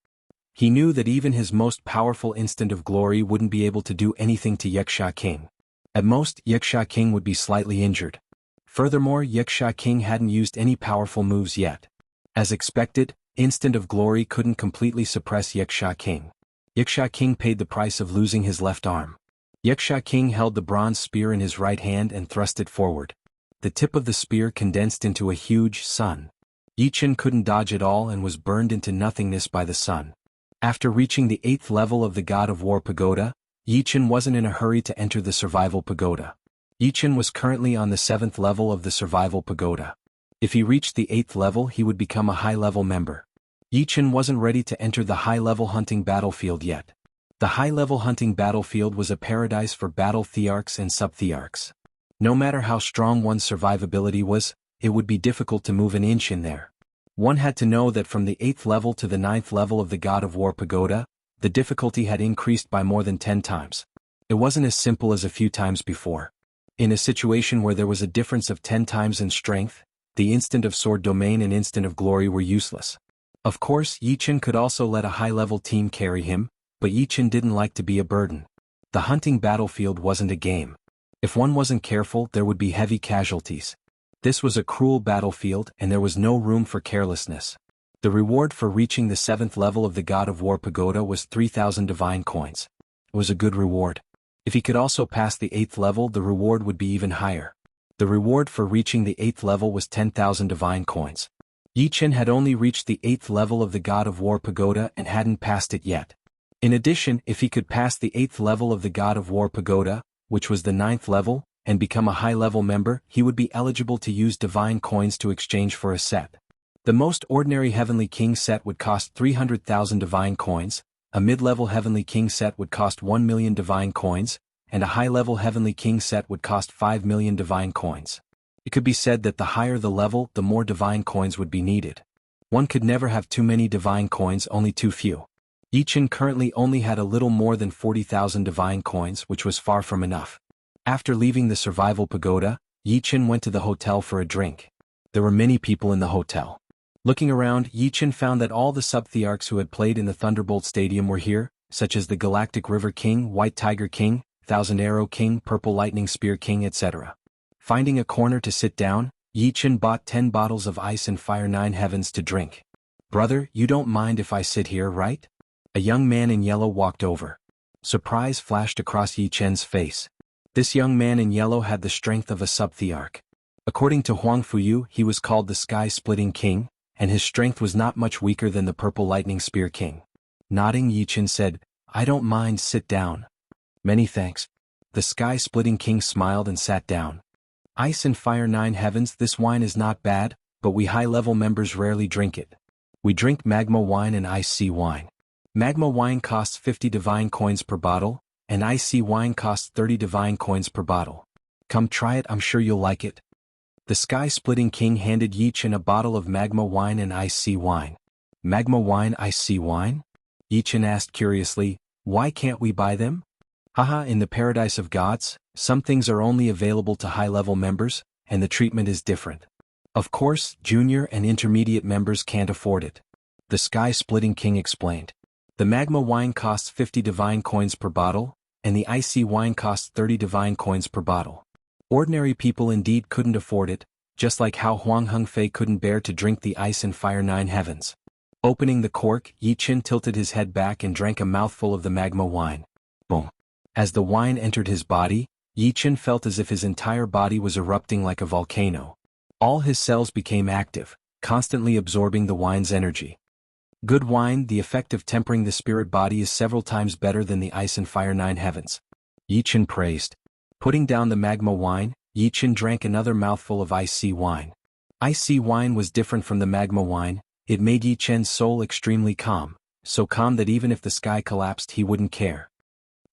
Speaker 1: He knew that even his most powerful instant of glory wouldn't be able to do anything to Wuxia king. At most, Wuxia king would be slightly injured. Furthermore, Wuxia king hadn't used any powerful moves yet. As expected, instant of glory couldn't completely suppress Wuxia king. Wuxia king paid the price of losing his left arm. Wuxia king held the bronze spear in his right hand and thrust it forward. The tip of the spear condensed into a huge sun. Yi Chen couldn't dodge at all and was burned into nothingness by the sun. After reaching the 8th level of the God of War pagoda, Yi Chen wasn't in a hurry to enter the survival pagoda. Yi Chen was currently on the 7th level of the survival pagoda. If he reached the 8th level, he would become a high-level member. Yi Chen wasn't ready to enter the high-level hunting battlefield yet. The high-level hunting battlefield was a paradise for battle thearchs and sub-thearchs. No matter how strong one's survivability was, it would be difficult to move an inch in there. One had to know that from the 8th level to the 9th level of the God of War pagoda, the difficulty had increased by more than 10 times. It wasn't as simple as a few times before. In a situation where there was a difference of 10 times in strength, the instant of sword domain and instant of glory were useless. Of course, Yi Chen could also let a high-level team carry him, but Yi Chen didn't like to be a burden. The hunting battlefield wasn't a game. If one wasn't careful, there would be heavy casualties. This was a cruel battlefield and there was no room for carelessness. The reward for reaching the 7th level of the God of War pagoda was 3,000 divine coins. It was a good reward. If he could also pass the 8th level, the reward would be even higher. The reward for reaching the 8th level was 10,000 divine coins. Yi Chen had only reached the 8th level of the God of War pagoda and hadn't passed it yet. In addition, if he could pass the 8th level of the God of War pagoda, which was the 9th level, and become a high-level member, he would be eligible to use divine coins to exchange for a set. The most ordinary Heavenly King set would cost 300,000 divine coins, a mid-level Heavenly King set would cost 1 million divine coins, and a high-level Heavenly King set would cost 5 million divine coins. It could be said that the higher the level, the more divine coins would be needed. One could never have too many divine coins, only too few. Yi Chen currently only had a little more than 40,000 divine coins, which was far from enough. After leaving the survival pagoda, Yi Chen went to the hotel for a drink. There were many people in the hotel. Looking around, Yi Chen found that all the sub-thearchs who had played in the Thunderbolt Stadium were here, such as the Galactic River King, White Tiger King, Thousand Arrow King, Purple Lightning Spear King, etc. Finding a corner to sit down, Yi Chen bought 10 bottles of Ice and Fire 9 Heavens to drink. "Brother, you don't mind if I sit here, right?" A young man in yellow walked over. Surprise flashed across Yi Chen's face. This young man in yellow had the strength of a sub-thearch. According to Huang Fuyu, he was called the Sky-Splitting King, and his strength was not much weaker than the Purple Lightning Spear King. Nodding, Yi Chen said, "I don't mind, sit down." "Many thanks." The Sky-Splitting King smiled and sat down. "Ice and Fire 9 Heavens, this wine is not bad, but we high-level members rarely drink it. We drink magma wine and ice sea wine. Magma wine costs 50 divine coins per bottle, and ice sea wine costs 30 divine coins per bottle. Come try it, I'm sure you'll like it." The Sky-Splitting King handed Yi Chen a bottle of magma wine and ice sea wine. "Magma wine, ice sea wine?" Yi Chen asked curiously, "Why can't we buy them?" "Haha, in the paradise of gods, some things are only available to high-level members, and the treatment is different. Of course, junior and intermediate members can't afford it." The Sky-Splitting King explained. "The magma wine costs 50 divine coins per bottle, and the icy wine costs 30 divine coins per bottle. Ordinary people indeed couldn't afford it, just like how Huang Hengfei couldn't bear to drink the Ice and Fire 9 Heavens." Opening the cork, Yi Chen tilted his head back and drank a mouthful of the magma wine. Boom. As the wine entered his body, Yi Chen felt as if his entire body was erupting like a volcano. All his cells became active, constantly absorbing the wine's energy. Good wine, the effect of tempering the spirit body is several times better than the Ice and Fire 9 Heavens. Yi Chen praised. Putting down the magma wine, Yi Chen drank another mouthful of ice sea wine. Ice sea wine was different from the magma wine. It made Yi Chen's soul extremely calm, so calm that even if the sky collapsed he wouldn't care.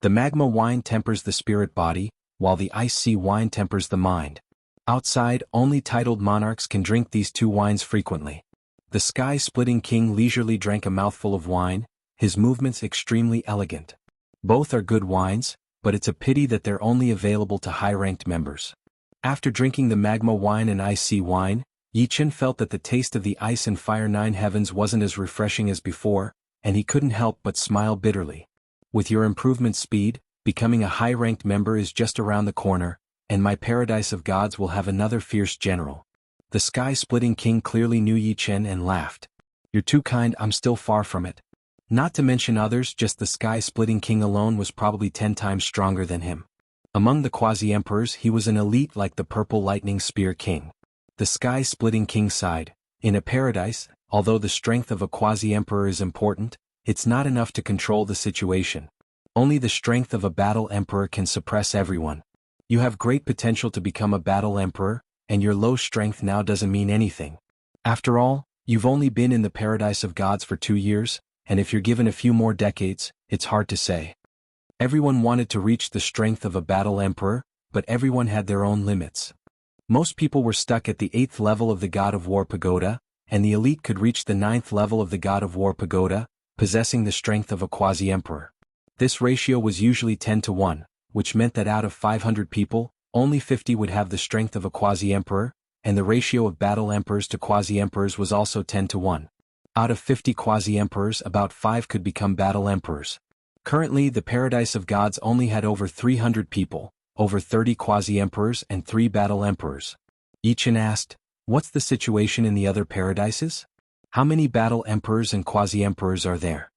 Speaker 1: The magma wine tempers the spirit body, while the ice sea wine tempers the mind. Outside, only titled monarchs can drink these two wines frequently. The Sky-Splitting King leisurely drank a mouthful of wine, his movements extremely elegant. Both are good wines, but it's a pity that they're only available to high-ranked members. After drinking the magma wine and ice sea wine, Yi Chen felt that the taste of the Ice and Fire 9 Heavens wasn't as refreshing as before, and he couldn't help but smile bitterly. With your improvement speed, becoming a high-ranked member is just around the corner, and my paradise of gods will have another fierce general. The Sky-Splitting King clearly knew Yi Chen and laughed. "You're too kind, I'm still far from it." Not to mention others, just the Sky-Splitting King alone was probably 10 times stronger than him. Among the quasi-emperors he was an elite like the Purple Lightning Spear King. The Sky-Splitting King sighed. In a paradise, although the strength of a quasi-emperor is important, it's not enough to control the situation. Only the strength of a battle emperor can suppress everyone. You have great potential to become a battle emperor, and your low strength now doesn't mean anything. After all, you've only been in the paradise of gods for 2 years, and if you're given a few more decades, it's hard to say. Everyone wanted to reach the strength of a battle emperor, but everyone had their own limits. Most people were stuck at the 8th level of the God of War Pagoda, and the elite could reach the 9th level of the God of War Pagoda, possessing the strength of a quasi-emperor. This ratio was usually 10 to 1, which meant that out of 500 people, only 50 would have the strength of a quasi-emperor, and the ratio of battle emperors to quasi-emperors was also 10 to 1. Out of 50 quasi-emperors, about 5 could become battle emperors. Currently, the Paradise of Gods only had over 300 people, over 30 quasi-emperors and 3 battle emperors. Yi Chen asked, "What's the situation in the other paradises? How many battle emperors and quasi-emperors are there?"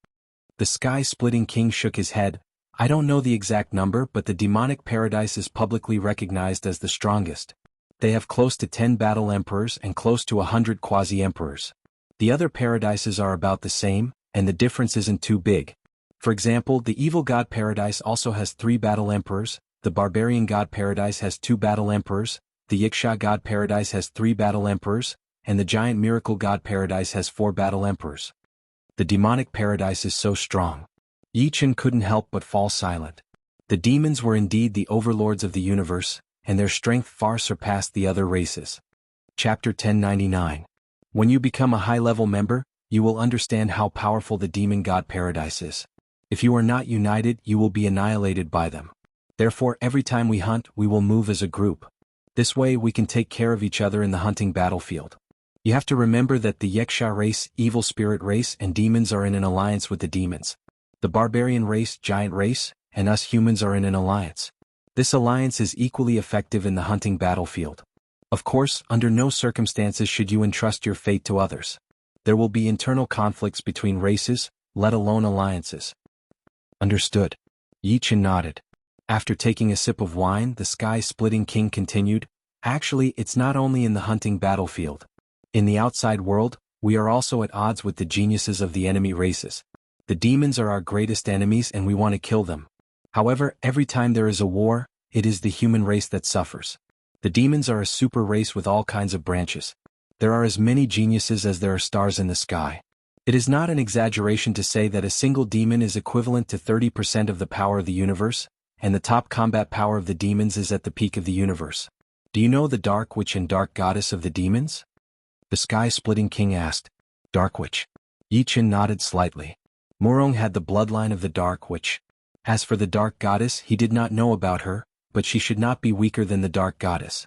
Speaker 1: The Sky-Splitting King shook his head. "I don't know the exact number, but the demonic paradise is publicly recognized as the strongest. They have close to 10 battle emperors and close to 100 quasi-emperors. The other paradises are about the same, and the difference isn't too big. For example, the Evil God Paradise also has 3 battle emperors, the Barbarian God Paradise has 2 battle emperors, the Wuxia God Paradise has 3 battle emperors, and the Giant Miracle God Paradise has 4 battle emperors. The demonic paradise is so strong." Yi Chen couldn't help but fall silent. The demons were indeed the overlords of the universe, and their strength far surpassed the other races. Chapter 1099. When you become a high-level member, you will understand how powerful the Demon God Paradise is. If you are not united, you will be annihilated by them. Therefore, every time we hunt, we will move as a group. This way we can take care of each other in the hunting battlefield. You have to remember that the Wuxia race, evil spirit race, and demons are in an alliance with the demons. The barbarian race, giant race, and us humans are in an alliance. This alliance is equally effective in the hunting battlefield. Of course, under no circumstances should you entrust your fate to others. There will be internal conflicts between races, let alone alliances. Understood. Yi Chen nodded. After taking a sip of wine, the sky-splitting king continued, actually, it's not only in the hunting battlefield. In the outside world, we are also at odds with the geniuses of the enemy races. The demons are our greatest enemies and we want to kill them. However, every time there is a war, it is the human race that suffers. The demons are a super race with all kinds of branches. There are as many geniuses as there are stars in the sky. It is not an exaggeration to say that a single demon is equivalent to 30% of the power of the universe, and the top combat power of the demons is at the peak of the universe. Do you know the Dark Witch and Dark Goddess of the demons? The sky-splitting king asked. Dark Witch. Yi Chen nodded slightly. Morong had the bloodline of the Dark Witch. As for the Dark Goddess, he did not know about her, but she should not be weaker than the Dark Goddess.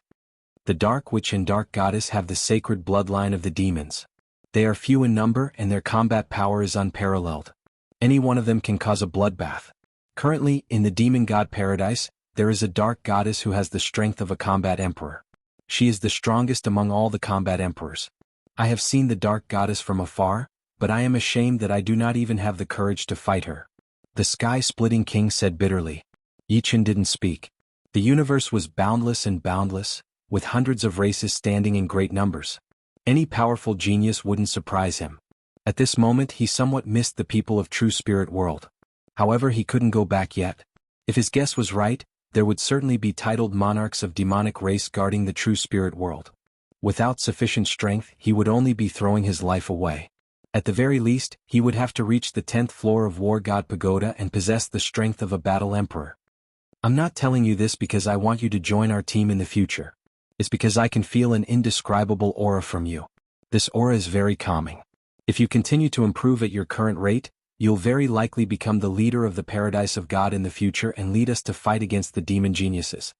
Speaker 1: The Dark Witch and Dark Goddess have the sacred bloodline of the demons. They are few in number and their combat power is unparalleled. Any one of them can cause a bloodbath. Currently, in the demon god paradise, there is a Dark Goddess who has the strength of a combat emperor. She is the strongest among all the combat emperors. I have seen the Dark Goddess from afar, but I am ashamed that I do not even have the courage to fight her. The sky-splitting king said bitterly. Yi Chen didn't speak. The universe was boundless and boundless, with hundreds of races standing in great numbers. Any powerful genius wouldn't surprise him. At this moment he somewhat missed the people of True Spirit World. However, he couldn't go back yet. If his guess was right, there would certainly be titled monarchs of demonic race guarding the True Spirit World. Without sufficient strength, he would only be throwing his life away. At the very least, he would have to reach the 10th floor of War God Pagoda and possess the strength of a battle emperor. I'm not telling you this because I want you to join our team in the future. It's because I can feel an indescribable aura from you. This aura is very calming. If you continue to improve at your current rate, you'll very likely become the leader of the Paradise of God in the future and lead us to fight against the demon geniuses.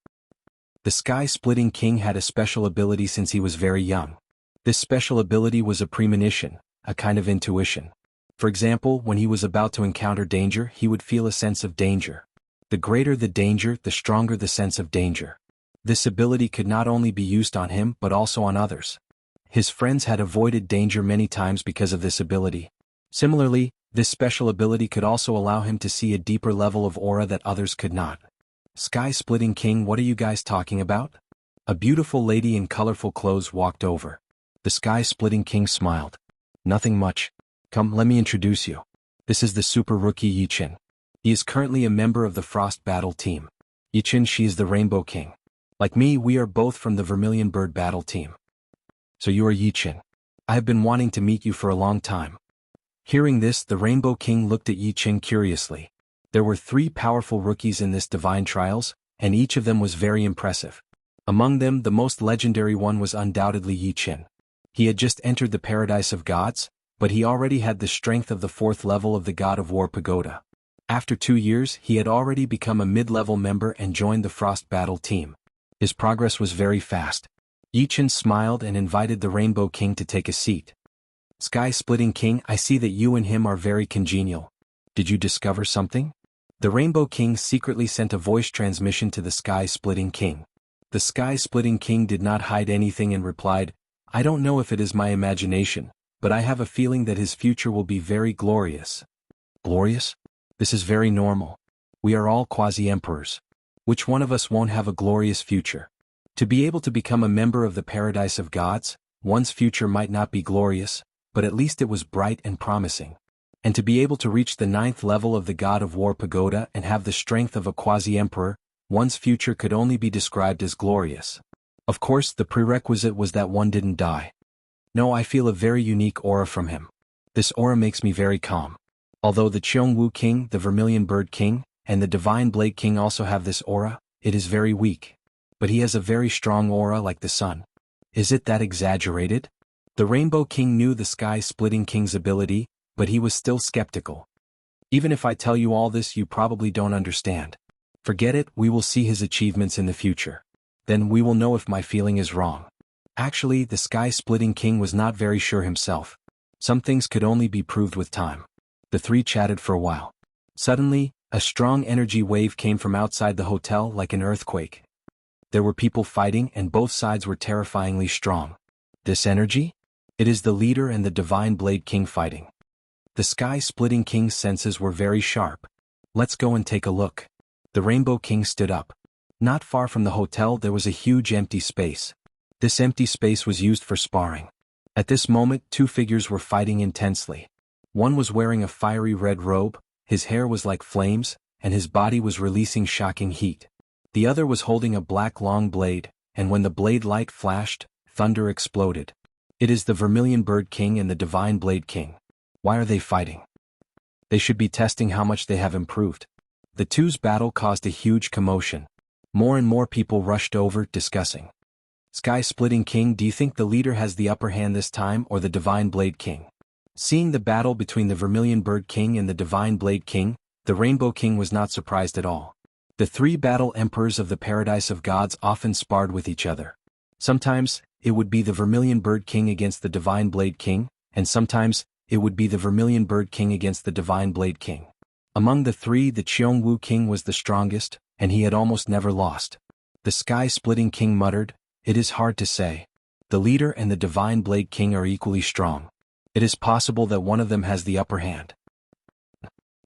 Speaker 1: The sky-splitting king had a special ability since he was very young. This special ability was a premonition, a kind of intuition. For example, when he was about to encounter danger, he would feel a sense of danger. The greater the danger, the stronger the sense of danger. This ability could not only be used on him but also on others. His friends had avoided danger many times because of this ability. Similarly, this special ability could also allow him to see a deeper level of aura that others could not. Sky-splitting king, what are you guys talking about? A beautiful lady in colorful clothes walked over. The sky-splitting king smiled. Nothing much. Come, let me introduce you. This is the super rookie Yi Chen. He is currently a member of the Frost Battle team. Yi Chen, she is the Rainbow King. Like me, we are both from the Vermilion Bird Battle team. So you are Yi Chen. I have been wanting to meet you for a long time. Hearing this, the Rainbow King looked at Yi Chen curiously. There were 3 powerful rookies in this divine trials, and each of them was very impressive. Among them, the most legendary one was undoubtedly Yi Chen. He had just entered the Paradise of Gods, but he already had the strength of the 4th level of the God of War Pagoda. After 2 years, he had already become a mid-level member and joined the Frost Battle team. His progress was very fast. Yi Chen smiled and invited the Rainbow King to take a seat. Sky-splitting king, I see that you and him are very congenial. Did you discover something? The Rainbow King secretly sent a voice transmission to the Sky-splitting king. The Sky-splitting king did not hide anything and replied, I don't know if it is my imagination, but I have a feeling that his future will be very glorious. Glorious? This is very normal. We are all quasi-emperors. Which one of us won't have a glorious future? To be able to become a member of the Paradise of Gods, one's future might not be glorious, but at least it was bright and promising. And to be able to reach the 9th level of the God of War Pagoda and have the strength of a quasi-emperor, one's future could only be described as glorious. Of course, the prerequisite was that one didn't die. No, I feel a very unique aura from him. This aura makes me very calm. Although the Cheongwu King, the Vermilion Bird King, and the Divine Blade King also have this aura, it is very weak. But he has a very strong aura like the sun. Is it that exaggerated? The Rainbow King knew the Sky-splitting king's ability, but he was still skeptical. Even if I tell you all this, you probably don't understand. Forget it, we will see his achievements in the future. Then we will know if my feeling is wrong. Actually, the Sky-splitting king was not very sure himself. Some things could only be proved with time. The 3 chatted for a while. Suddenly, a strong energy wave came from outside the hotel like an earthquake. There were people fighting and both sides were terrifyingly strong. This energy? It is the leader and the Divine Blade King fighting. The sky-splitting king's senses were very sharp. Let's go and take a look. The Rainbow King stood up. Not far from the hotel there was a huge empty space. This empty space was used for sparring. At this moment, two figures were fighting intensely. One was wearing a fiery red robe, his hair was like flames, and his body was releasing shocking heat. The other was holding a black long blade, and when the blade light flashed, thunder exploded. It is the Vermilion Bird King and the Divine Blade King. Why are they fighting? They should be testing how much they have improved. The two's battle caused a huge commotion. More and more people rushed over, discussing. Sky-splitting King, do you think the leader has the upper hand this time, or the Divine Blade King? Seeing the battle between the Vermilion Bird King and the Divine Blade King, the Rainbow King was not surprised at all. The three battle emperors of the Paradise of Gods often sparred with each other. Sometimes, it would be the Vermilion Bird King against the Divine Blade King, and sometimes, it would be the Vermilion Bird King against the Divine Blade King. Among the three, the Cheongwu King was the strongest, and he had almost never lost. The Sky-splitting King muttered, "It is hard to say. The leader and the Divine Blade King are equally strong. It is possible that one of them has the upper hand."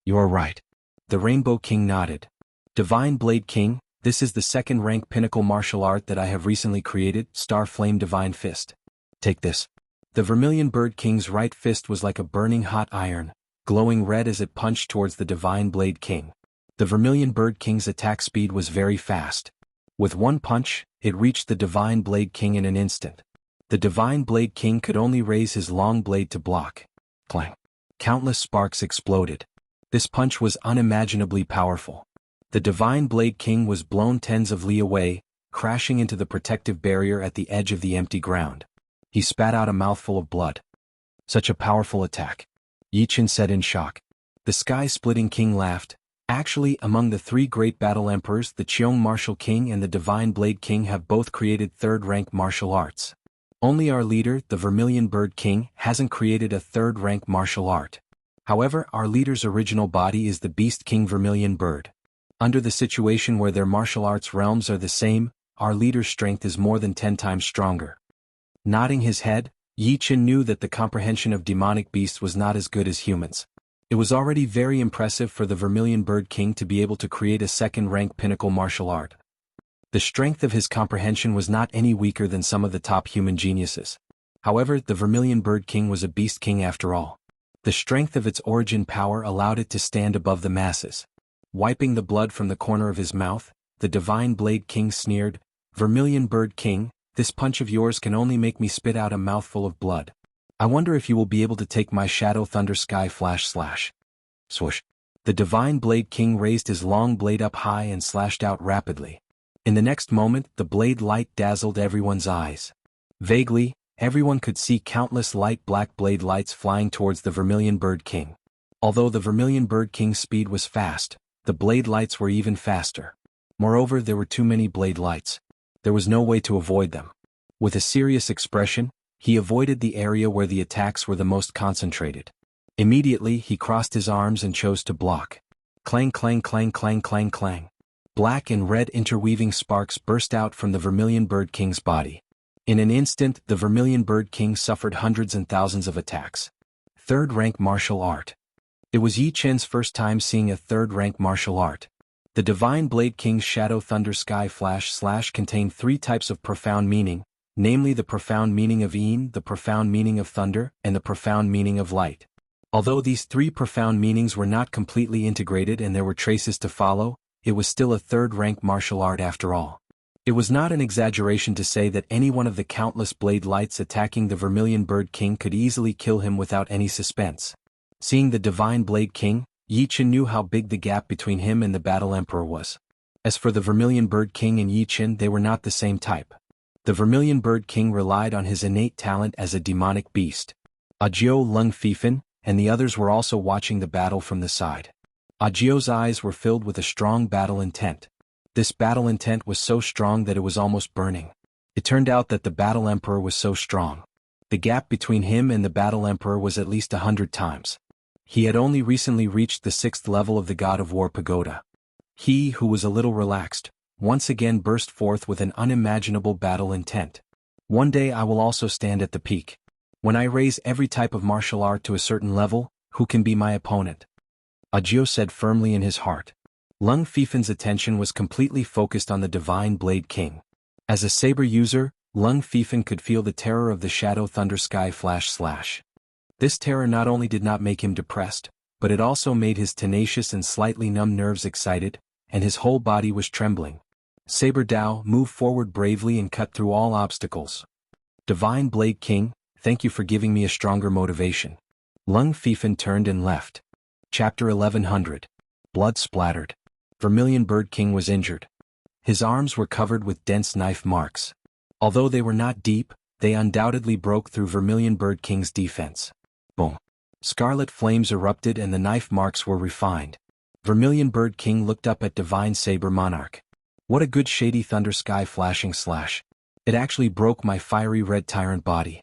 Speaker 1: "You are right." The Rainbow King nodded. "Divine Blade King, this is the second-rank pinnacle martial art that I have recently created, Star Flame Divine Fist. Take this." The Vermilion Bird King's right fist was like a burning hot iron, glowing red as it punched towards the Divine Blade King. The Vermilion Bird King's attack speed was very fast. With one punch, it reached the Divine Blade King in an instant. The Divine Blade King could only raise his long blade to block. Clang! Countless sparks exploded. This punch was unimaginably powerful. The Divine Blade King was blown tens of li away, crashing into the protective barrier at the edge of the empty ground. He spat out a mouthful of blood. Such a powerful attack. Yichen said in shock. The Sky-splitting King laughed. Actually, among the three great battle emperors, the Cheong Martial King and the Divine Blade King have both created third-rank martial arts. Only our leader, the Vermilion Bird King, hasn't created a third-rank martial art. However, our leader's original body is the Beast King Vermilion Bird. Under the situation where their martial arts realms are the same, our leader's strength is more than 10 times stronger. Nodding his head, Yichen knew that the comprehension of demonic beasts was not as good as humans. It was already very impressive for the Vermilion Bird King to be able to create a second-rank pinnacle martial art. The strength of his comprehension was not any weaker than some of the top human geniuses. However, the Vermilion Bird King was a Beast King after all. The strength of its origin power allowed it to stand above the masses. Wiping the blood from the corner of his mouth, the Divine Blade King sneered, "Vermilion Bird King, this punch of yours can only make me spit out a mouthful of blood. I wonder if you will be able to take my Shadow Thunder Sky Flash Slash." Swoosh. The Divine Blade King raised his long blade up high and slashed out rapidly. In the next moment, the blade light dazzled everyone's eyes. Vaguely, everyone could see countless light black blade lights flying towards the Vermilion Bird King. Although the Vermilion Bird King's speed was fast, the blade lights were even faster. Moreover, there were too many blade lights. There was no way to avoid them. With a serious expression, he avoided the area where the attacks were the most concentrated. Immediately, he crossed his arms and chose to block. Clang clang clang clang clang clang. Black and red interweaving sparks burst out from the Vermilion Bird King's body. In an instant, the Vermilion Bird King suffered hundreds and thousands of attacks. Third-rank martial art. It was Yi Chen's first time seeing a third-rank martial art. The Divine Blade King's Shadow Thunder Sky Flash Slash contained 3 types of profound meaning, namely the profound meaning of Yin, the profound meaning of thunder, and the profound meaning of light. Although these 3 profound meanings were not completely integrated and there were traces to follow, it was still a third-rank martial art after all. It was not an exaggeration to say that any one of the countless blade lights attacking the Vermilion Bird King could easily kill him without any suspense. Seeing the Divine Blade King, Yichen knew how big the gap between him and the Battle Emperor was. As for the Vermilion Bird King and Yichen, they were not the same type. The Vermilion Bird King relied on his innate talent as a demonic beast. Ajiao Lung Fifan and the others were also watching the battle from the side. Ajiao's eyes were filled with a strong battle intent. This battle intent was so strong that it was almost burning. It turned out that the Battle Emperor was so strong. The gap between him and the Battle Emperor was at least 100 times. He had only recently reached the 6th level of the God of War Pagoda. He, who was a little relaxed, once again burst forth with an unimaginable battle intent. "One day I will also stand at the peak. When I raise every type of martial art to a certain level, who can be my opponent? Agio said firmly in his heart. Lung Fifen's attention was completely focused on the Divine Blade King. As a saber user, Lung Fifen could feel the terror of the Shadow Thunder Sky Flash. This terror not only did not make him depressed, but it also made his tenacious and slightly numb nerves excited, and his whole body was trembling. Saber Dao, move forward bravely and cut through all obstacles. Divine Blade King, thank you for giving me a stronger motivation. Lung Fifen turned and left. Chapter 1100. Blood splattered. Vermilion Bird King was injured. His arms were covered with dense knife marks. Although they were not deep, they undoubtedly broke through Vermilion Bird King's defense. Boom. Scarlet flames erupted and the knife marks were refined. Vermilion Bird King looked up at Divine Saber Monarch. What a good shady thunder sky flashing slash. It actually broke my fiery red tyrant body.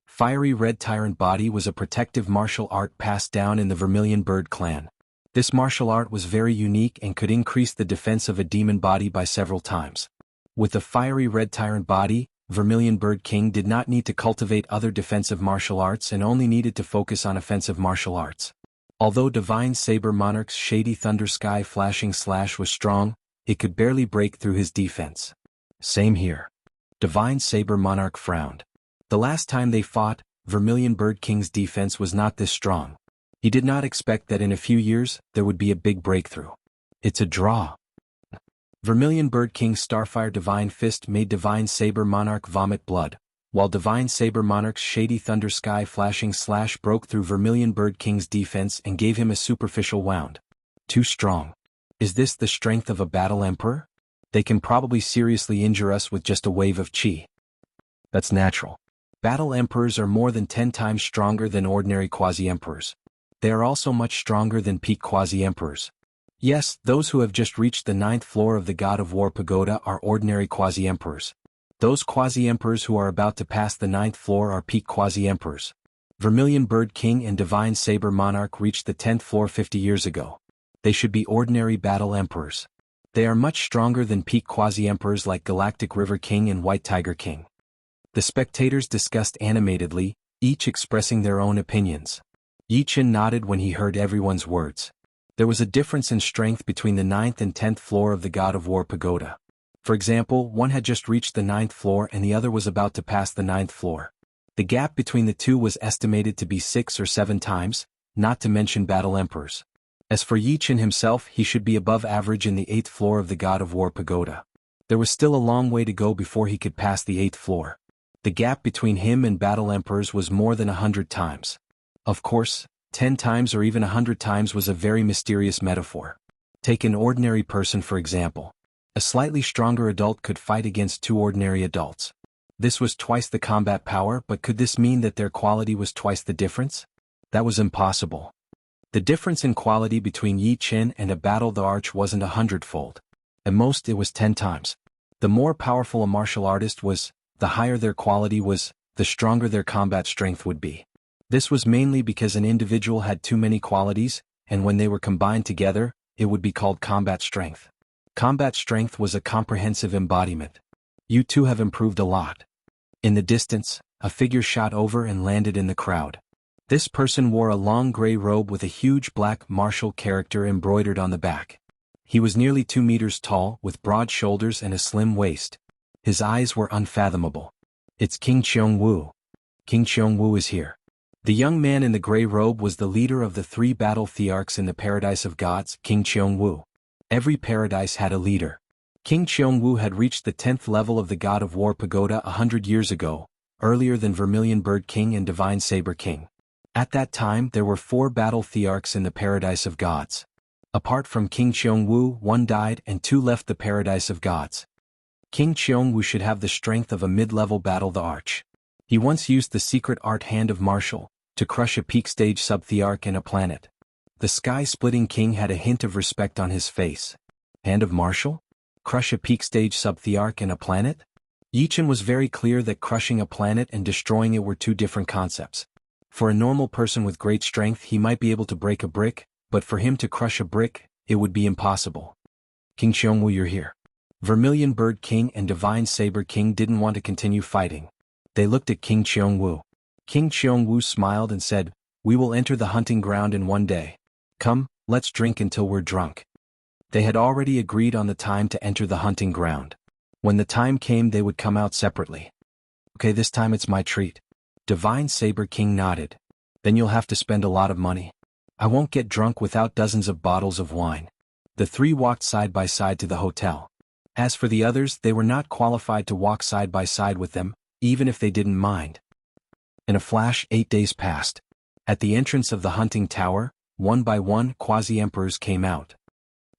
Speaker 1: Fiery red tyrant body was a protective martial art passed down in the Vermilion Bird clan. This martial art was very unique and could increase the defense of a demon body by several times. With the fiery red tyrant body, Vermilion Bird King did not need to cultivate other defensive martial arts and only needed to focus on offensive martial arts. Although Divine Saber Monarch's shady thunder sky flashing slash was strong, it could barely break through his defense. Same here. Divine Saber Monarch frowned. The last time they fought, Vermilion Bird King's defense was not this strong. He did not expect that in a few years, there would be a big breakthrough. It's a draw. Vermilion Bird King's Starfire Divine Fist made Divine Saber Monarch vomit blood, while Divine Saber Monarch's shady thunder sky flashing slash broke through Vermilion Bird King's defense and gave him a superficial wound. Too strong. Is this the strength of a battle emperor? They can probably seriously injure us with just a wave of chi. That's natural. Battle emperors are more than 10 times stronger than ordinary quasi-emperors. They are also much stronger than peak quasi-emperors. Yes, those who have just reached the 9th floor of the God of War Pagoda are ordinary quasi-emperors. Those quasi-emperors who are about to pass the 9th floor are peak quasi-emperors. Vermilion Bird King and Divine Saber Monarch reached the 10th floor 50 years ago. They should be ordinary battle emperors. They are much stronger than peak quasi-emperors like Galactic River King and White Tiger King. The spectators discussed animatedly, each expressing their own opinions. Yi Chen nodded when he heard everyone's words. There was a difference in strength between the 9th and 10th floor of the God of War Pagoda. For example, one had just reached the 9th floor and the other was about to pass the 9th floor. The gap between the two was estimated to be 6 or 7 times, not to mention battle emperors. As for Yi Chen himself, he should be above average in the 8th floor of the God of War Pagoda. There was still a long way to go before he could pass the 8th floor. The gap between him and battle emperors was more than 100 times. Of course, 10 times or even 100 times was a very mysterious metaphor. Take an ordinary person for example. A slightly stronger adult could fight against 2 ordinary adults. This was twice the combat power, but could this mean that their quality was twice the difference? That was impossible. The difference in quality between Yi Chen and a Battle the Arch wasn't 100-fold. At most it was 10 times. The more powerful a martial artist was, the higher their quality was, the stronger their combat strength would be. This was mainly because an individual had too many qualities, and when they were combined together, it would be called combat strength. Combat strength was a comprehensive embodiment. You two have improved a lot. In the distance, a figure shot over and landed in the crowd. This person wore a long gray robe with a huge black martial character embroidered on the back. He was nearly 2 meters tall, with broad shoulders and a slim waist. His eyes were unfathomable. It's King Cheong-Wu. King Cheong-Wu is here. The young man in the gray robe was the leader of the 3 battle thearchs in the Paradise of Gods, King Cheong-Wu. Every paradise had a leader. King Cheong-Wu had reached the 10th level of the God of War Pagoda 100 years ago, earlier than Vermilion Bird King and Divine Saber King. At that time there were 4 battle thearchs in the Paradise of Gods. Apart from King Cheong-Wu, 1 died and 2 left the Paradise of Gods. King Cheong-Wu should have the strength of a mid-level Battle the Arch. He once used the secret art Hand of Martial to crush a peak stage sub-thearch and a planet. The sky-splitting king had a hint of respect on his face. Hand of Martial? Crush a peak stage sub-thearch and a planet? Yi Chen was very clear that crushing a planet and destroying it were 2 different concepts. For a normal person with great strength he might be able to break a brick, but for him to crush a brick, it would be impossible. King Cheong-Wu, you're here. Vermilion Bird King and Divine Saber King didn't want to continue fighting. They looked at King Cheong-Wu. King Cheong-Wu smiled and said, We will enter the hunting ground in one day. Come, let's drink until we're drunk. They had already agreed on the time to enter the hunting ground. When the time came, they would come out separately. Okay, this time it's my treat. Divine Saber King nodded. Then you'll have to spend a lot of money. I won't get drunk without dozens of bottles of wine. The three walked side by side to the hotel. As for the others, they were not qualified to walk side by side with them, even if they didn't mind. In a flash, 8 days passed. At the entrance of the hunting tower, one by one, quasi-emperors came out.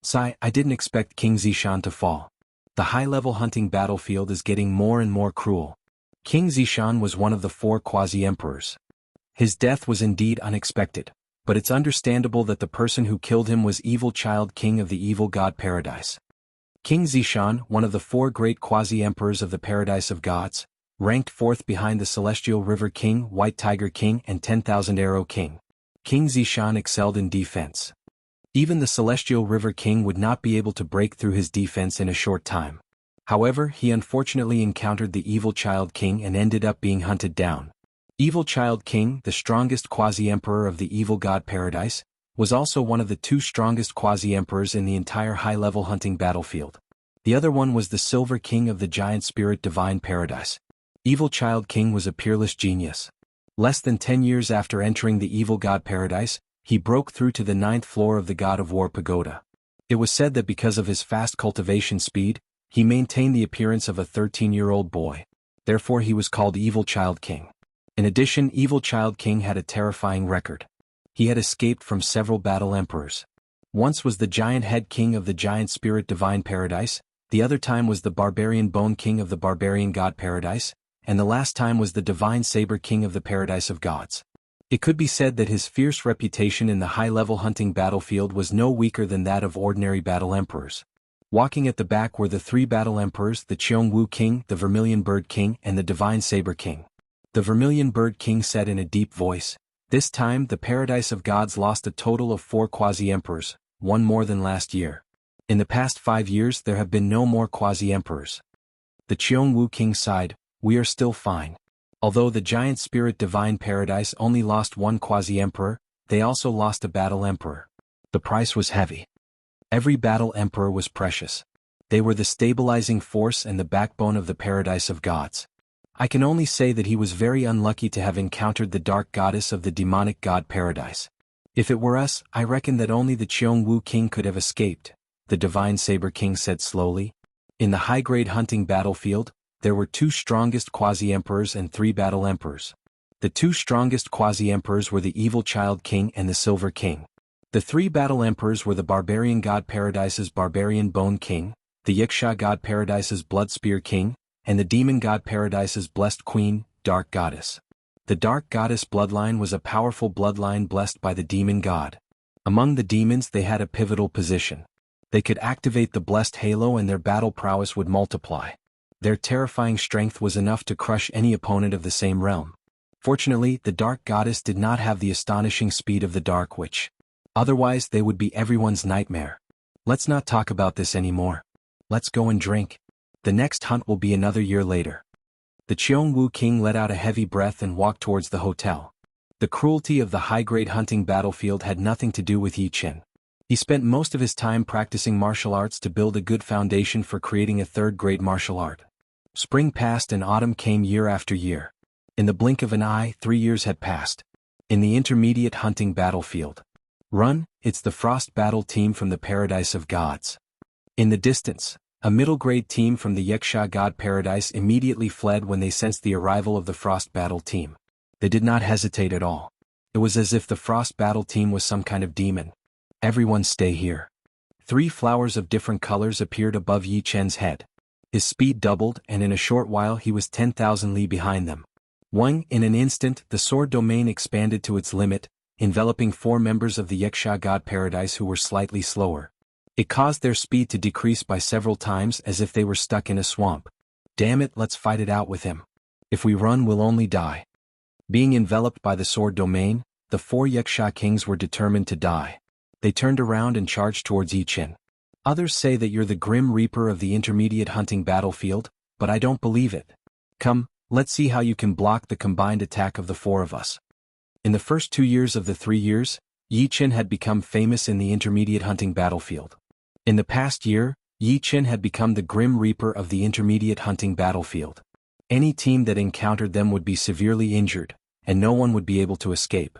Speaker 1: Sigh, I didn't expect King Zishan to fall. The high-level hunting battlefield is getting more and more cruel. King Zishan was one of the 4 quasi-emperors. His death was indeed unexpected, but it's understandable that the person who killed him was Evil Child King of the Evil God Paradise. King Zishan, one of the 4 great quasi-emperors of the Paradise of Gods, ranked 4th behind the Celestial River King, White Tiger King, and 10,000 Arrow King. King Zishan excelled in defense. Even the Celestial River King would not be able to break through his defense in a short time. However, he unfortunately encountered the Evil Child King and ended up being hunted down. Evil Child King, the strongest quasi-emperor of the Evil God Paradise, was also one of the 2 strongest quasi-emperors in the entire high-level hunting battlefield. The other one was the Silver King of the Giant Spirit Divine Paradise. Evil Child King was a peerless genius. Less than 10 years after entering the Evil God Paradise, he broke through to the 9th floor of the God of War Pagoda. It was said that because of his fast cultivation speed, he maintained the appearance of a 13-year-old boy. Therefore he was called Evil Child King. In addition, Evil Child King had a terrifying record. He had escaped from several battle emperors. Once was the Giant Head King of the Giant Spirit Divine Paradise, the other time was the Barbarian Bone King of the Barbarian God Paradise, and the last time was the Divine Saber King of the Paradise of Gods. It could be said that his fierce reputation in the high-level hunting battlefield was no weaker than that of ordinary battle emperors. Walking at the back were the 3 battle emperors, the Cheongwu King, the Vermilion Bird King, and the Divine Saber King. The Vermilion Bird King said in a deep voice, "This time the Paradise of Gods lost a total of 4 quasi-emperors, one more than last year. In the past 5 years there have been no more quasi-emperors." The Cheongwu King sighed, "We are still fine. Although the Giant Spirit Divine Paradise only lost 1 quasi-emperor, they also lost a battle emperor. The price was heavy. Every battle emperor was precious. They were the stabilizing force and the backbone of the Paradise of Gods. I can only say that he was very unlucky to have encountered the Dark Goddess of the Demonic God Paradise. If it were us, I reckon that only the Cheongwu King could have escaped," the Divine Saber King said slowly. In the high-grade hunting battlefield, there were 2 strongest quasi-emperors and 3 battle emperors. The 2 strongest quasi-emperors were the Evil Child King and the Silver King. The 3 battle emperors were the Barbarian God Paradise's Barbarian Bone King, the Yiksha God Paradise's Blood Spear King, and the Demon God Paradise's Blessed Queen, Dark Goddess. The Dark Goddess bloodline was a powerful bloodline blessed by the Demon God. Among the demons they had a pivotal position. They could activate the blessed halo and their battle prowess would multiply. Their terrifying strength was enough to crush any opponent of the same realm. Fortunately, the Dark Goddess did not have the astonishing speed of the Dark Witch. Otherwise they would be everyone's nightmare. Let's not talk about this anymore. Let's go and drink. The next hunt will be another year later. The Cheongwu King let out a heavy breath and walked towards the hotel. The cruelty of the high-grade hunting battlefield had nothing to do with Yi Chen. He spent most of his time practicing martial arts to build a good foundation for creating a third-grade martial art. Spring passed and autumn came year after year. In the blink of an eye, 3 years had passed. In the intermediate hunting battlefield. Run, it's the Frost Battle team from the Paradise of Gods. In the distance, a middle-grade team from the Yiksha God Paradise immediately fled when they sensed the arrival of the Frost Battle team. They did not hesitate at all. It was as if the Frost Battle team was some kind of demon. "Everyone stay here." 3 flowers of different colors appeared above Yi Chen's head. His speed doubled and in a short while he was 10,000 li behind them. In an instant the sword domain expanded to its limit, enveloping 4 members of the Yiksha God Paradise who were slightly slower. It caused their speed to decrease by several times as if they were stuck in a swamp. "Damn it, let's fight it out with him. If we run we'll only die." Being enveloped by the sword domain, the 4 Yiksha kings were determined to die. They turned around and charged towards Yi Chen. "Others say that you're the Grim Reaper of the intermediate hunting battlefield, but I don't believe it. Come, let's see how you can block the combined attack of the 4 of us." In the first 2 years of the 3 years, Yi Qin had become famous in the intermediate hunting battlefield. In the past year, Yi Qin had become the Grim Reaper of the intermediate hunting battlefield. Any team that encountered them would be severely injured, and no one would be able to escape.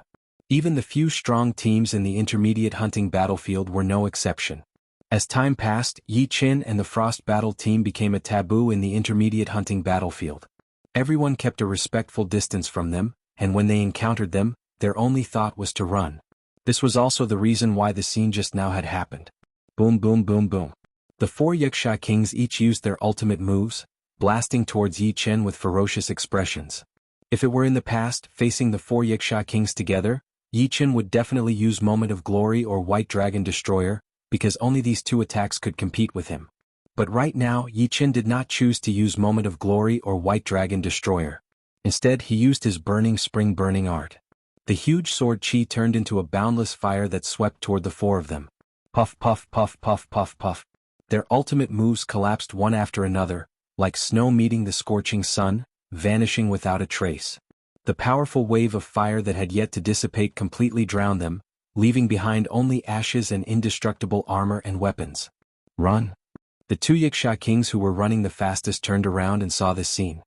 Speaker 1: Even the few strong teams in the intermediate hunting battlefield were no exception. As time passed, Yi Qin and the Frost Battle team became a taboo in the intermediate hunting battlefield. Everyone kept a respectful distance from them, and when they encountered them, their only thought was to run. This was also the reason why the scene just now had happened. Boom boom boom boom. The four Wuxia kings each used their ultimate moves, blasting towards Yi Qin with ferocious expressions. If it were in the past, facing the four Wuxia kings together, Yi Qin would definitely use Moment of Glory or White Dragon Destroyer, because only these two attacks could compete with him. But right now, Yi Qin did not choose to use Moment of Glory or White Dragon Destroyer. Instead, he used his Burning Spring Burning Art. The huge sword chi turned into a boundless fire that swept toward the four of them. Puff puff puff puff puff puff. Their ultimate moves collapsed one after another, like snow meeting the scorching sun, vanishing without a trace. The powerful wave of fire that had yet to dissipate completely drowned them, leaving behind only ashes and indestructible armor and weapons. Run! The two Wuxia kings who were running the fastest turned around and saw this scene.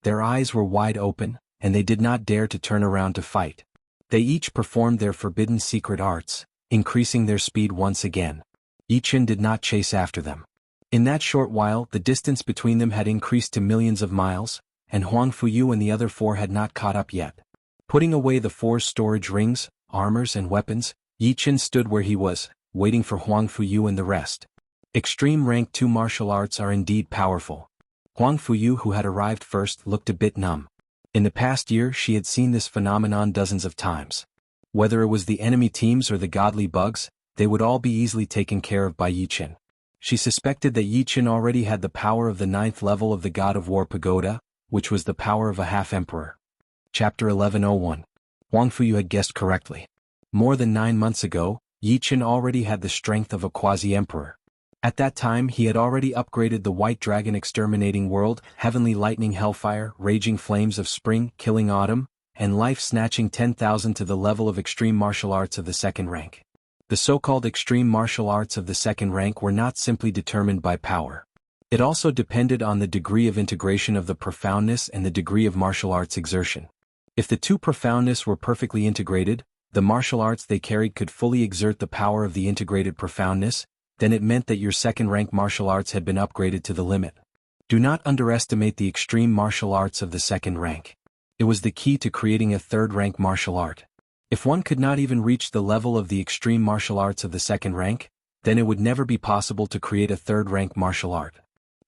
Speaker 1: Their eyes were wide open, and they did not dare to turn around to fight. They each performed their forbidden secret arts, increasing their speed once again. Yi Qin did not chase after them. In that short while, the distance between them had increased to millions of miles, and Huang Fuyu and the other four had not caught up yet. Putting away the four's storage rings, armors and weapons, Yi Qin stood where he was, waiting for Huang Fuyu and the rest. Extreme Rank 2 martial arts are indeed powerful. Huang Fuyu, who had arrived first, looked a bit numb. In the past year she had seen this phenomenon dozens of times. Whether it was the enemy teams or the godly bugs, they would all be easily taken care of by Yi Qin. She suspected that Yi Qin already had the power of the 9th level of the God of War Pagoda, which was the power of a half-emperor. Chapter 1101. Huang Fuyu had guessed correctly. More than 9 months ago, Yi Qin already had the strength of a quasi-emperor. At that time he had already upgraded the White Dragon Exterminating World, Heavenly Lightning Hellfire, Raging Flames of Spring, Killing Autumn, and Life-Snatching 10,000 to the level of Extreme Martial Arts of the 2nd rank. The so-called Extreme Martial Arts of the 2nd rank were not simply determined by power. It also depended on the degree of integration of the profoundness and the degree of martial arts exertion. If the two profoundness were perfectly integrated, the martial arts they carried could fully exert the power of the integrated profoundness, then it meant that your 2nd rank martial arts had been upgraded to the limit. Do not underestimate the extreme martial arts of the 2nd rank. It was the key to creating a 3rd rank martial art. If one could not even reach the level of the extreme martial arts of the 2nd rank, then it would never be possible to create a 3rd rank martial art.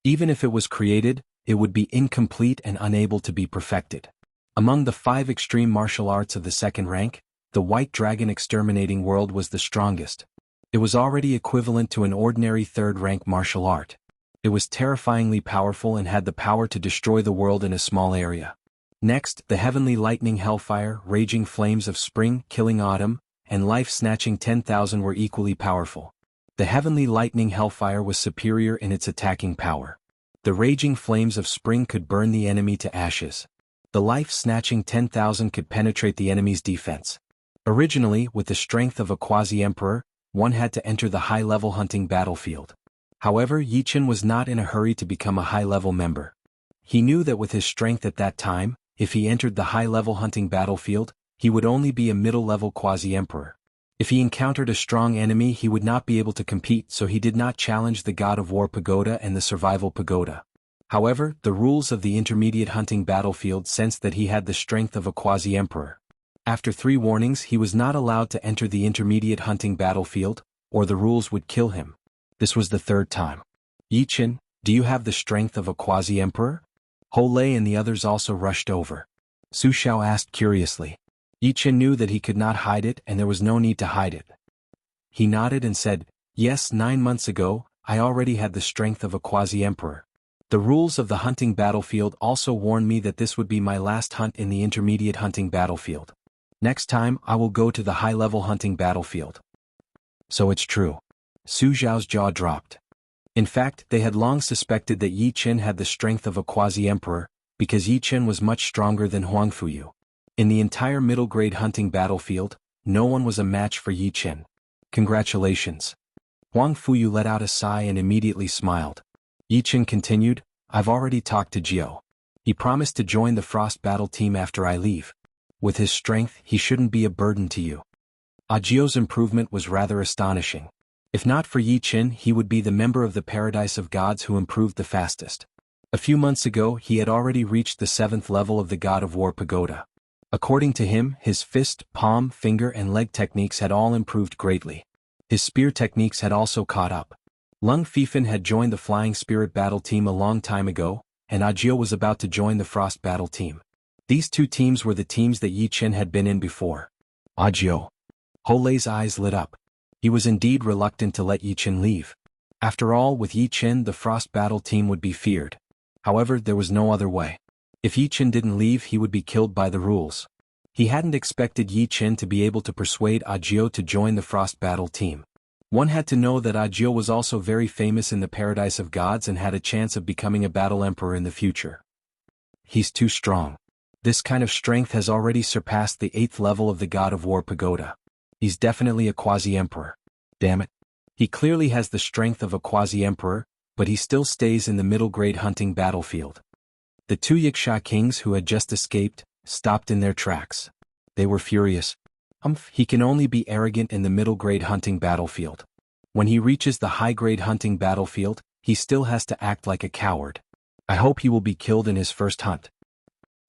Speaker 1: Even if it was created, it would be incomplete and unable to be perfected. Among the 5 extreme martial arts of the 2nd rank, the White Dragon Exterminating World was the strongest. It was already equivalent to an ordinary 3rd rank martial art. It was terrifyingly powerful and had the power to destroy the world in a small area. Next, the Heavenly Lightning Hellfire, Raging Flames of Spring, Killing Autumn, and Life-Snatching 10,000 were equally powerful. The Heavenly Lightning Hellfire was superior in its attacking power. The Raging Flames of Spring could burn the enemy to ashes. The Life-Snatching 10,000 could penetrate the enemy's defense. Originally, with the strength of a quasi-emperor, one had to enter the high-level hunting battlefield. However, Yi Qin was not in a hurry to become a high-level member. He knew that with his strength at that time, if he entered the high-level hunting battlefield, he would only be a middle-level quasi-emperor. If he encountered a strong enemy he would not be able to compete, so he did not challenge the God of War Pagoda and the Survival Pagoda. However, the rules of the intermediate hunting battlefield sensed that he had the strength of a quasi-emperor. After 3 warnings he was not allowed to enter the intermediate hunting battlefield, or the rules would kill him. This was the 3rd time. Yi Qin, do you have the strength of a quasi-emperor? Ho Lei and the others also rushed over. Su Xiao asked curiously. Yi Qin knew that he could not hide it and there was no need to hide it. He nodded and said, yes, 9 months ago, I already had the strength of a quasi-emperor. The rules of the hunting battlefield also warned me that this would be my last hunt in the intermediate hunting battlefield. Next time I will go to the high-level hunting battlefield. So it's true. Su Xiao's jaw dropped. In fact, they had long suspected that Yi Qin had the strength of a quasi-emperor, because Yi Qin was much stronger than Huang Fuyu. In the entire middle-grade hunting battlefield, no one was a match for Yi Chen. Congratulations. Huang Fuyu let out a sigh and immediately smiled. Yi Chen continued, I've already talked to Jiao. He promised to join the Frost Battle team after I leave. With his strength, he shouldn't be a burden to you. Jiao's improvement was rather astonishing. If not for Yi Chen, he would be the member of the Paradise of Gods who improved the fastest. A few months ago, he had already reached the 7th level of the God of War Pagoda. According to him, his fist, palm, finger and leg techniques had all improved greatly. His spear techniques had also caught up. Lung Fifan had joined the Flying Spirit Battle team a long time ago, and Jiao was about to join the Frost Battle team. These two teams were the teams that Yi Chen had been in before. Jiao. Ho-Lei's eyes lit up. He was indeed reluctant to let Yi Chen leave. After all, with Yi Chen the Frost Battle team would be feared. However, there was no other way. If Yi Chen didn't leave, he would be killed by the rules. He hadn't expected Yi Chen to be able to persuade Jiao to join the Frost Battle team. One had to know that Jiao was also very famous in the Paradise of Gods and had a chance of becoming a battle emperor in the future. He's too strong. This kind of strength has already surpassed the 8th level of the God of War Pagoda. He's definitely a quasi-emperor. Damn it. He clearly has the strength of a quasi-emperor, but he still stays in the middle-grade hunting battlefield. The two Wuxia kings who had just escaped stopped in their tracks. They were furious. He can only be arrogant in the middle-grade hunting battlefield. When he reaches the high-grade hunting battlefield, he still has to act like a coward. I hope he will be killed in his first hunt.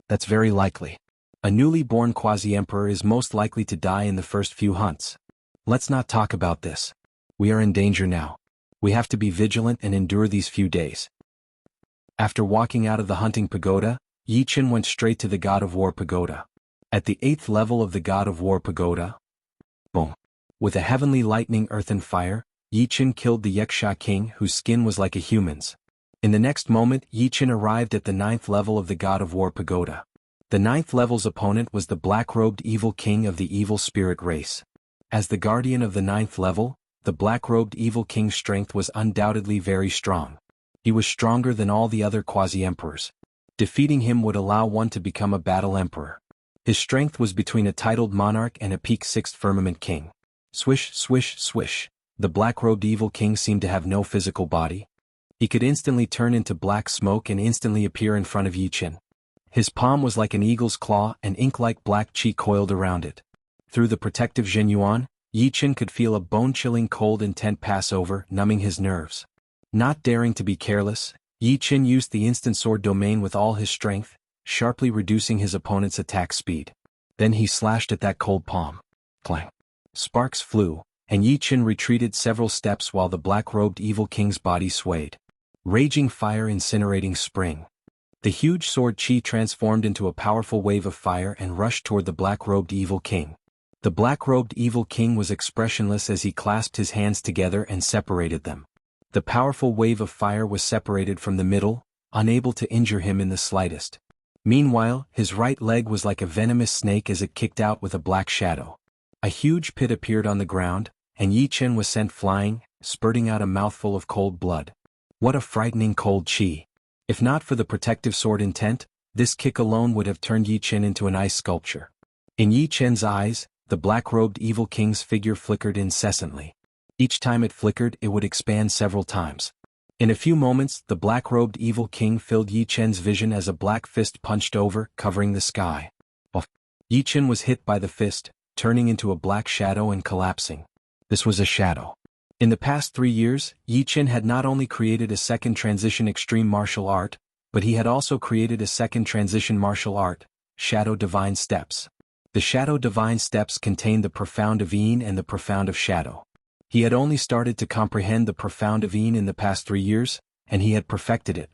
Speaker 1: That's very likely. A newly born quasi-emperor is most likely to die in the first few hunts. Let's not talk about this. We are in danger now. We have to be vigilant and endure these few days. After walking out of the hunting pagoda, Yi Chen went straight to the God of War Pagoda. At the 8th level of the God of War Pagoda, boom. With a heavenly lightning earth and fire, Yi Chen killed the Wuxia king whose skin was like a human's. In the next moment, Yi Chen arrived at the 9th level of the God of War Pagoda. The 9th level's opponent was the black-robed evil king of the evil spirit race. As the guardian of the 9th level, the black-robed evil king's strength was undoubtedly very strong. He was stronger than all the other quasi-emperors. Defeating him would allow one to become a battle emperor. His strength was between a titled monarch and a peak 6th firmament king. Swish, swish, swish. The black-robed evil king seemed to have no physical body. He could instantly turn into black smoke and instantly appear in front of Yi Chen. His palm was like an eagle's claw and ink-like black chi coiled around it. Through the protective Zhenyuan, Yi Chen could feel a bone-chilling cold intent pass over, numbing his nerves. Not daring to be careless, Yi Chen used the instant sword domain with all his strength, sharply reducing his opponent's attack speed. Then he slashed at that cold palm. Clang. Sparks flew, and Yi Chen retreated several steps while the black-robed evil king's body swayed. Raging fire incinerating spring. The huge sword chi transformed into a powerful wave of fire and rushed toward the black-robed evil king. The black-robed evil king was expressionless as he clasped his hands together and separated them. The powerful wave of fire was separated from the middle, unable to injure him in the slightest. Meanwhile, his right leg was like a venomous snake as it kicked out with a black shadow. A huge pit appeared on the ground, and Yi Chen was sent flying, spurting out a mouthful of cold blood. What a frightening cold chi. If not for the protective sword intent, this kick alone would have turned Yi Chen into an ice sculpture. In Yi Chen's eyes, the black-robed evil king's figure flickered incessantly. Each time it flickered, it would expand several times. In a few moments, the black-robed evil king filled Yi Chen's vision as a black fist punched over, covering the sky. Yi Chen was hit by the fist, turning into a black shadow and collapsing. This was a shadow. In the past 3 years, Yi Chen had not only created a second transition extreme martial art, but he had also created a second transition martial art, Shadow Divine Steps. The Shadow Divine Steps contained the Profound of Yin and the Profound of Shadow. He had only started to comprehend the Profound of Yin in the past 3 years, and he had perfected it.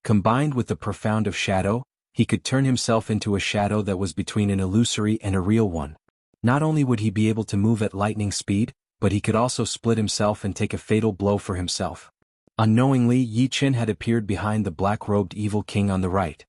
Speaker 1: Combined with the Profound of Shadow, he could turn himself into a shadow that was between an illusory and a real one. Not only would he be able to move at lightning speed, but he could also split himself and take a fatal blow for himself. Unknowingly, Yi Chen had appeared behind the black-robed evil king on the right.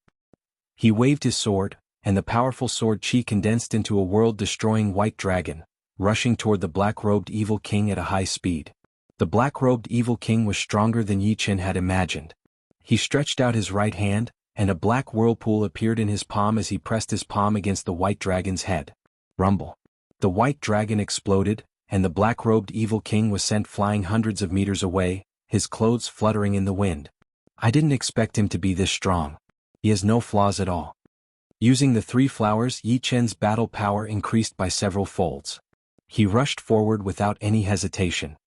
Speaker 1: He waved his sword, and the powerful sword chi condensed into a world-destroying white dragon, rushing toward the black-robed evil king at a high speed. The black-robed evil king was stronger than Yi Chen had imagined. He stretched out his right hand, and a black whirlpool appeared in his palm as he pressed his palm against the white dragon's head. Rumble. The white dragon exploded, and the black-robed evil king was sent flying hundreds of meters away, his clothes fluttering in the wind. I didn't expect him to be this strong. He has no flaws at all. Using the 3 flowers, Yi Chen's battle power increased by several folds. He rushed forward without any hesitation.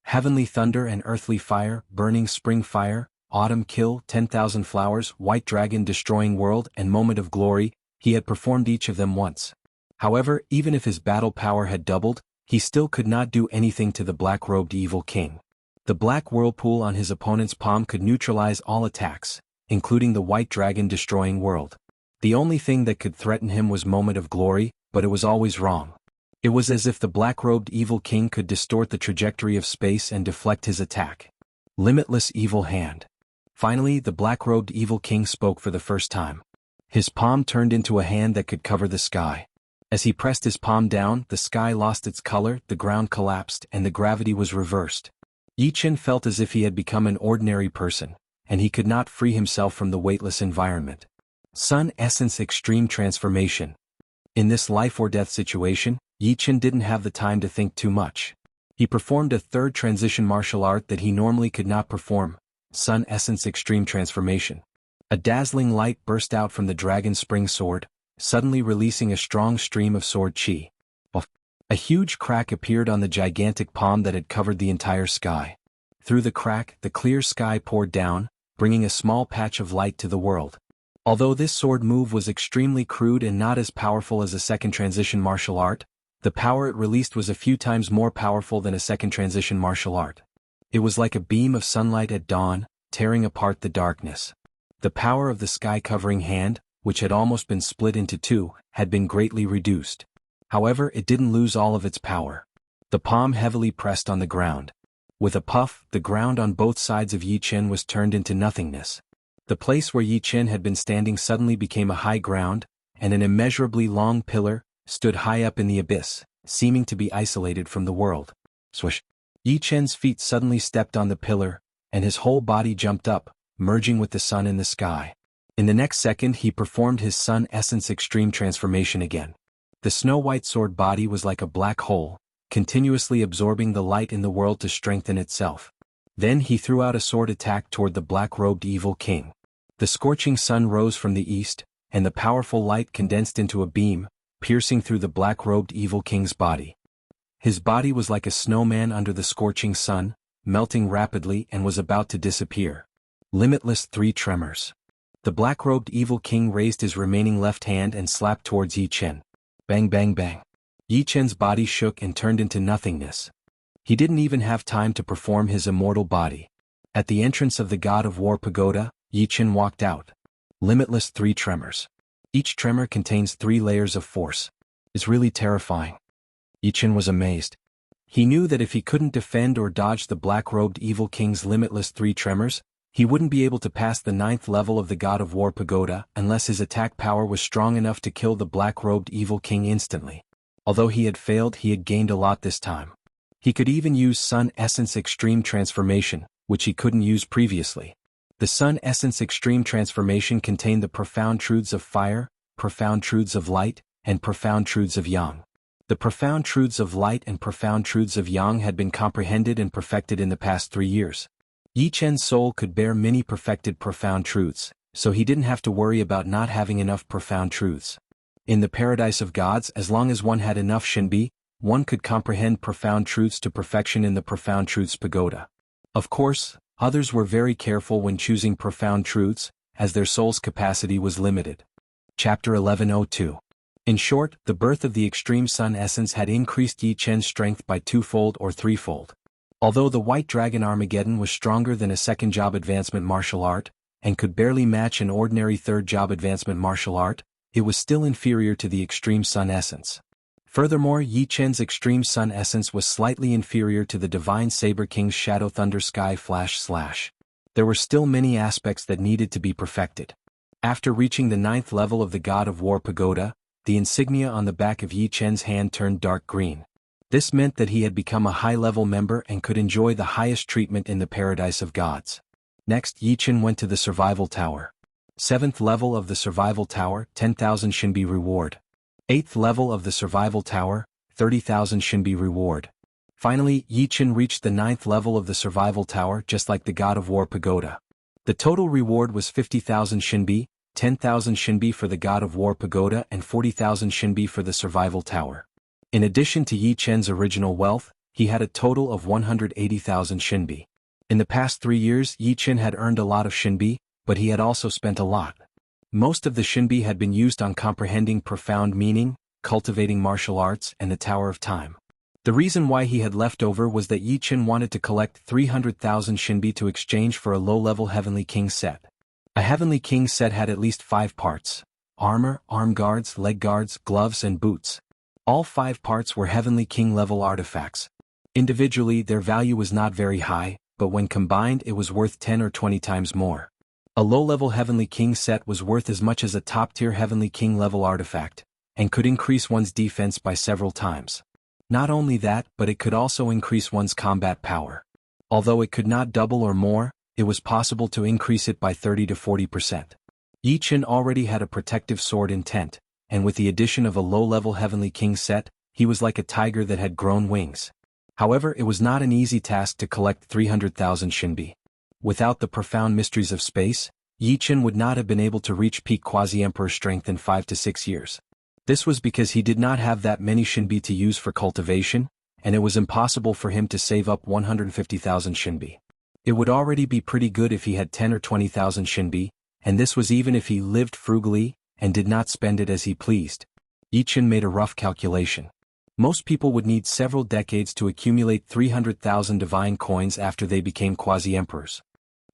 Speaker 1: Heavenly thunder and earthly fire, burning spring fire, autumn kill, 10,000 flowers, white dragon destroying world, and moment of glory, he had performed each of them once. However, even if his battle power had doubled, he still could not do anything to the black-robed evil king. The black whirlpool on his opponent's palm could neutralize all attacks, including the white dragon destroying world. The only thing that could threaten him was moment of glory, but it was always wrong. It was as if the black-robed evil king could distort the trajectory of space and deflect his attack. Limitless evil hand. Finally, the black-robed evil king spoke for the first time. His palm turned into a hand that could cover the sky. As he pressed his palm down, the sky lost its color, the ground collapsed, and the gravity was reversed. Yi Chen felt as if he had become an ordinary person, and he could not free himself from the weightless environment. Sun Essence Extreme Transformation. In this life-or-death situation, Yi Chen didn't have the time to think too much. He performed a third transition martial art that he normally could not perform, Sun Essence Extreme Transformation. A dazzling light burst out from the dragon's spring sword, suddenly releasing a strong stream of sword chi. A huge crack appeared on the gigantic palm that had covered the entire sky. Through the crack, the clear sky poured down, bringing a small patch of light to the world. Although this sword move was extremely crude and not as powerful as a second transition martial art, the power it released was a few times more powerful than a second transition martial art. It was like a beam of sunlight at dawn, tearing apart the darkness. The power of the sky-covering hand, which had almost been split into 2, had been greatly reduced. However, it didn't lose all of its power. The palm heavily pressed on the ground. With a puff, the ground on both sides of Yi Chen was turned into nothingness. The place where Yi Chen had been standing suddenly became a high ground, and an immeasurably long pillar stood high up in the abyss, seeming to be isolated from the world. Swish! Yi Chen's feet suddenly stepped on the pillar, and his whole body jumped up, merging with the sun in the sky. In the next second he performed his Sun Essence Extreme Transformation again. The snow-white sword body was like a black hole, continuously absorbing the light in the world to strengthen itself. Then he threw out a sword attack toward the black-robed evil king. The scorching sun rose from the east, and the powerful light condensed into a beam, piercing through the black-robed evil king's body. His body was like a snowman under the scorching sun, melting rapidly and was about to disappear. Limitless 3 tremors. The black-robed evil king raised his remaining left hand and slapped towards Yi Chen. Bang bang bang. Yi Chen's body shook and turned into nothingness. He didn't even have time to perform his immortal body. At the entrance of the God of War pagoda, Yi Chen walked out. Limitless 3 tremors. Each tremor contains 3 layers of force. It's really terrifying. Yi Chen was amazed. He knew that if he couldn't defend or dodge the black-robed evil king's limitless 3 tremors, he wouldn't be able to pass the 9th level of the God of War pagoda unless his attack power was strong enough to kill the black-robed evil king instantly. Although he had failed, he had gained a lot this time. He could even use Sun Essence Extreme Transformation, which he couldn't use previously. The Sun Essence Extreme Transformation contained the profound truths of fire, profound truths of light, and profound truths of yang. The profound truths of light and profound truths of yang had been comprehended and perfected in the past 3 years. Yi Chen's soul could bear many perfected profound truths, so he didn't have to worry about not having enough profound truths. In the paradise of gods, as long as one had enough shinbi, one could comprehend profound truths to perfection in the Profound Truths Pagoda. Of course, others were very careful when choosing profound truths, as their soul's capacity was limited. Chapter 1102. In short, the birth of the Extreme Sun Essence had increased Yi Chen's strength by 2-fold or 3-fold. Although the White Dragon Armageddon was stronger than a second job advancement martial art, and could barely match an ordinary third job advancement martial art, it was still inferior to the Extreme Sun Essence. Furthermore, Yi Chen's Extreme Sun Essence was slightly inferior to the Divine Saber King's Shadow Thunder Sky Flash Slash. There were still many aspects that needed to be perfected. After reaching the 9th level of the God of War Pagoda, the insignia on the back of Yi Chen's hand turned dark green. This meant that he had become a high-level member and could enjoy the highest treatment in the Paradise of Gods. Next, Yi Chen went to the Survival Tower. 7th level of the Survival Tower, 10,000 Shinbi reward. 8th level of the Survival Tower, 30,000 Shinbi reward. Finally, Yi Chen reached the 9th level of the Survival Tower just like the God of War Pagoda. The total reward was 50,000 Shinbi, 10,000 Shinbi for the God of War Pagoda and 40,000 Shinbi for the Survival Tower. In addition to Yi Chen's original wealth, he had a total of 180,000 Shinbi. In the past 3 years, Yi Chen had earned a lot of Shinbi, but he had also spent a lot. Most of the Shinbi had been used on comprehending profound meaning, cultivating martial arts, and the Tower of Time. The reason why he had left over was that Yi Chen wanted to collect 300,000 Shinbi to exchange for a low-level Heavenly King set. A Heavenly King set had at least 5 parts: armor, arm guards, leg guards, gloves and boots. All 5 parts were Heavenly King level artifacts. Individually their value was not very high, but when combined it was worth 10 or 20 times more. A low-level Heavenly King set was worth as much as a top-tier Heavenly King level artifact, and could increase one's defense by several times. Not only that, but it could also increase one's combat power. Although it could not double or more, it was possible to increase it by 30 to 40%. Yi Chen already had a protective sword intent, and with the addition of a low-level Heavenly King set, he was like a tiger that had grown wings. However, it was not an easy task to collect 300,000 Shinbi. Without the profound mysteries of space, Yi Chen would not have been able to reach peak Quasi-Emperor strength in 5 to 6 years. This was because he did not have that many Shinbi to use for cultivation, and it was impossible for him to save up 150,000 Shinbi. It would already be pretty good if he had 10 or 20,000 Shinbi, and this was even if he lived frugally and did not spend it as he pleased. Yi Chen made a rough calculation. Most people would need several decades to accumulate 300,000 divine coins after they became quasi-emperors.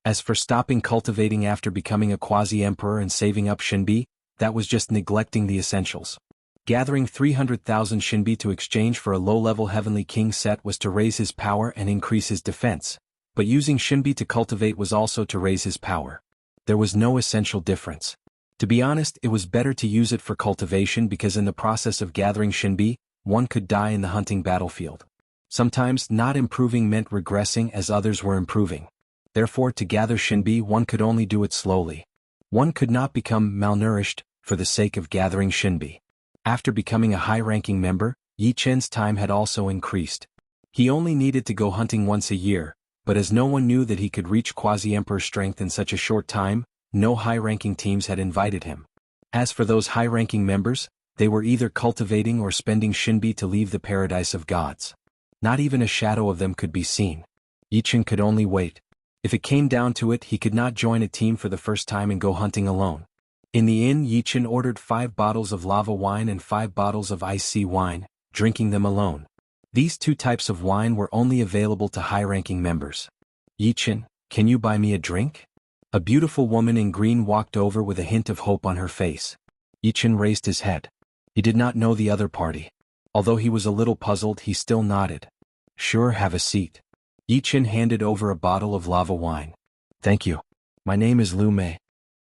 Speaker 1: As for stopping cultivating after becoming a quasi-emperor and saving up Shinbi, that was just neglecting the essentials. Gathering 300,000 Shinbi to exchange for a low-level Heavenly King set was to raise his power and increase his defense, but using Shinbi to cultivate was also to raise his power. There was no essential difference. To be honest, it was better to use it for cultivation because in the process of gathering Shinbi, one could die in the hunting battlefield. Sometimes not improving meant regressing as others were improving. Therefore, to gather Shinbi one could only do it slowly. One could not become malnourished for the sake of gathering Shinbi. After becoming a high-ranking member, Yi Chen's time had also increased. He only needed to go hunting once a year, but as no one knew that he could reach quasi-emperor strength in such a short time, no high-ranking teams had invited him. As for those high-ranking members, they were either cultivating or spending Shinbi to leave the paradise of gods. Not even a shadow of them could be seen. Yi Chen could only wait. If it came down to it, he could not join a team for the first time and go hunting alone. In the inn, Yi Chen ordered 5 bottles of lava wine and 5 bottles of iced sea wine, drinking them alone. These 2 types of wine were only available to high-ranking members. Yi Chen, can you buy me a drink? A beautiful woman in green walked over with a hint of hope on her face. Yi Chen raised his head. He did not know the other party. Although he was a little puzzled, he still nodded. Sure, have a seat. Yi Chen handed over a bottle of lava wine. Thank you. My name is Lu Mei.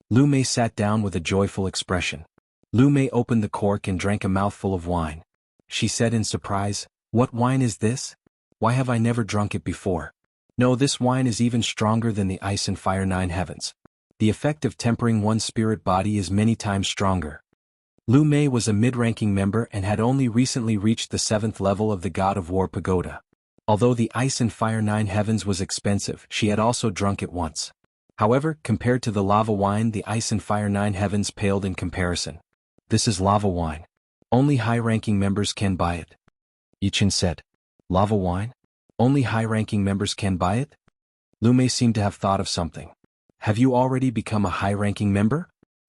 Speaker 1: Lu Mei sat down with a joyful expression. Lu Mei opened the cork and drank a mouthful of wine. She said in surprise, "What wine is this? Why have I never drunk it before? No, this wine is even stronger than the ice and fire 9 heavens. The effect of tempering one's spirit body is many times stronger." Lu Mei was a mid-ranking member and had only recently reached the 7th level of the God of War Pagoda. Although the Ice and Fire 9 Heavens was expensive, she had also drunk it once. However, compared to the lava wine, the Ice and Fire 9 Heavens paled in comparison. This is lava wine. Only high-ranking members can buy it. Yi Chen said. Lava wine? Only high-ranking members can buy it? Lu Mei seemed to have thought of something. Have you already become a high-ranking member?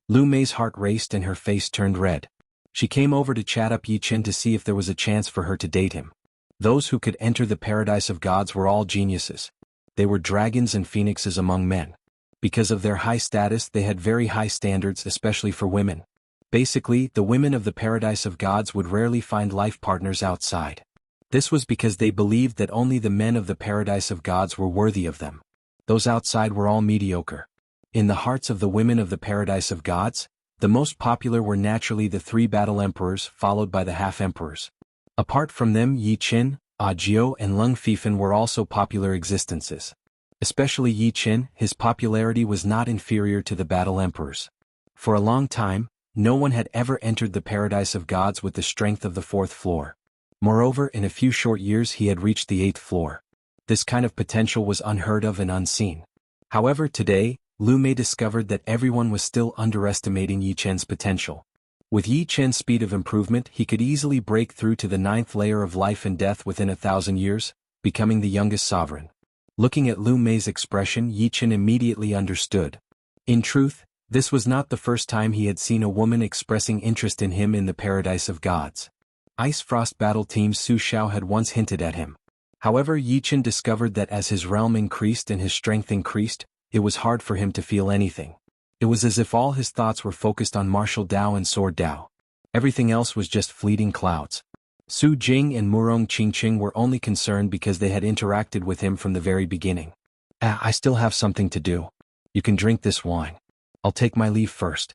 Speaker 1: Lu Mei's heart raced and her face turned red. She came over to chat up Yi Chen to see if there was a chance for her to date him. Those who could enter the paradise of gods were all geniuses. They were dragons and phoenixes among men. Because of their high status, they had very high standards, especially for women. Basically, the women of the paradise of gods would rarely find life partners outside. This was because they believed that only the men of the paradise of gods were worthy of them. Those outside were all mediocre. In the hearts of the women of the paradise of gods, the most popular were naturally the 3 battle emperors followed by the half-emperors. Apart from them, Yi Chen, Jiao and Lung Fifan were also popular existences. Especially Yi Qin, his popularity was not inferior to the battle emperors. For a long time, no one had ever entered the paradise of gods with the strength of the fourth floor. Moreover, in a few short years he had reached the eighth floor. This kind of potential was unheard of and unseen. However, today, Lu Mei discovered that everyone was still underestimating Yi Chen's potential. With Yi Chen's speed of improvement, he could easily break through to the ninth layer of life and death within 1,000 years, becoming the youngest sovereign. Looking at Lu Mei's expression, Yi Chen immediately understood. In truth, this was not the first time he had seen a woman expressing interest in him in the paradise of gods. Ice Frost Battle Team's Su Xiao had once hinted at him. However, Yi Chen discovered that as his realm increased and his strength increased, it was hard for him to feel anything. It was as if all his thoughts were focused on martial Dao and sword Dao. Everything else was just fleeting clouds. Su Jing and Murong Qingqing were only concerned because they had interacted with him from the very beginning. I still have something to do. You can drink this wine. I'll take my leave first.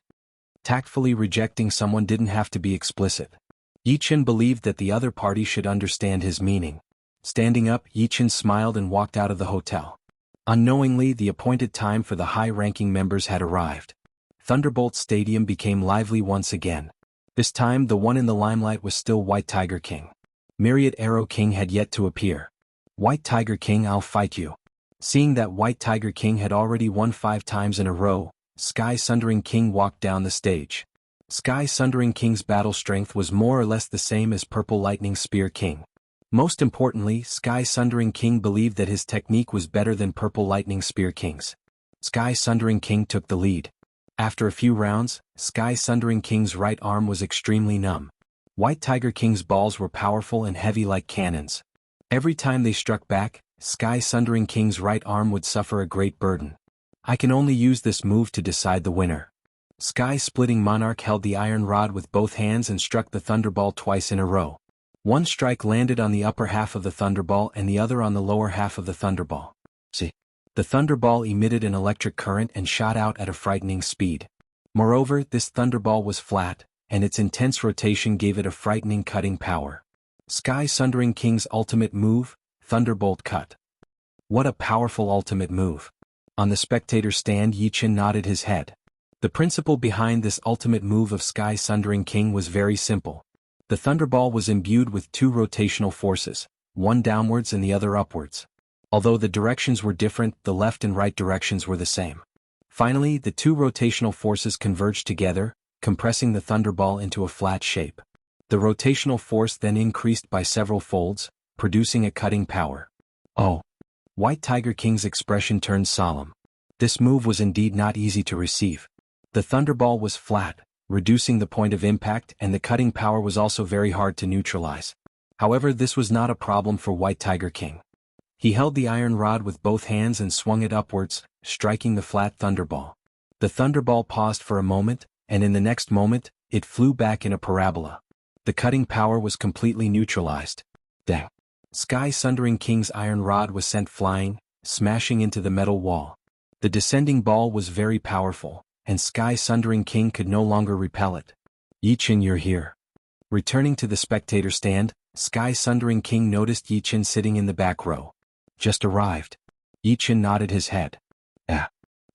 Speaker 1: Tactfully rejecting someone didn't have to be explicit. Yi Chen believed that the other party should understand his meaning. Standing up, Yi Chen smiled and walked out of the hotel. Unknowingly, the appointed time for the high-ranking members had arrived. Thunderbolt Stadium became lively once again. This time, the one in the limelight was still White Tiger King. Myriad Arrow King had yet to appear. White Tiger King, I'll fight you. Seeing that White Tiger King had already won 5 times in a row, Sky Sundering King walked down the stage. Sky Sundering King's battle strength was more or less the same as Purple Lightning Spear King. Most importantly, Sky Sundering King believed that his technique was better than Purple Lightning Spear King's. Sky Sundering King took the lead. After a few rounds, Sky Sundering King's right arm was extremely numb. White Tiger King's balls were powerful and heavy like cannons. Every time they struck back, Sky Sundering King's right arm would suffer a great burden. I can only use this move to decide the winner. Sky Splitting Monarch held the iron rod with both hands and struck the thunderball twice in a row. One strike landed on the upper half of the thunderball and the other on the lower half of the thunderball. The thunderball emitted an electric current and shot out at a frightening speed. Moreover, this thunderball was flat, and its intense rotation gave it a frightening cutting power. Sky Sundering King's ultimate move, Thunderbolt Cut. What a powerful ultimate move. On the spectator stand, Yi Chen nodded his head. The principle behind this ultimate move of Sky Sundering King was very simple. The thunderball was imbued with 2 rotational forces, one downwards and the other upwards. Although the directions were different, the left and right directions were the same. Finally, the 2 rotational forces converged together, compressing the thunderball into a flat shape. The rotational force then increased by several folds, producing a cutting power. Oh! White Tiger King's expression turned solemn. This move was indeed not easy to receive. The thunderball was flat, reducing the point of impact, and the cutting power was also very hard to neutralize. However, this was not a problem for White Tiger King. He held the iron rod with both hands and swung it upwards, striking the flat thunderball. The thunderball paused for a moment, and in the next moment, it flew back in a parabola. The cutting power was completely neutralized. Dang! Sky Sundering King's iron rod was sent flying, smashing into the metal wall. The descending ball was very powerful, and Sky Sundering King could no longer repel it. Yi Chen, you're here. Returning to the spectator stand, Sky Sundering King noticed Yi Chen sitting in the back row. Just arrived. Yi Chen nodded his head.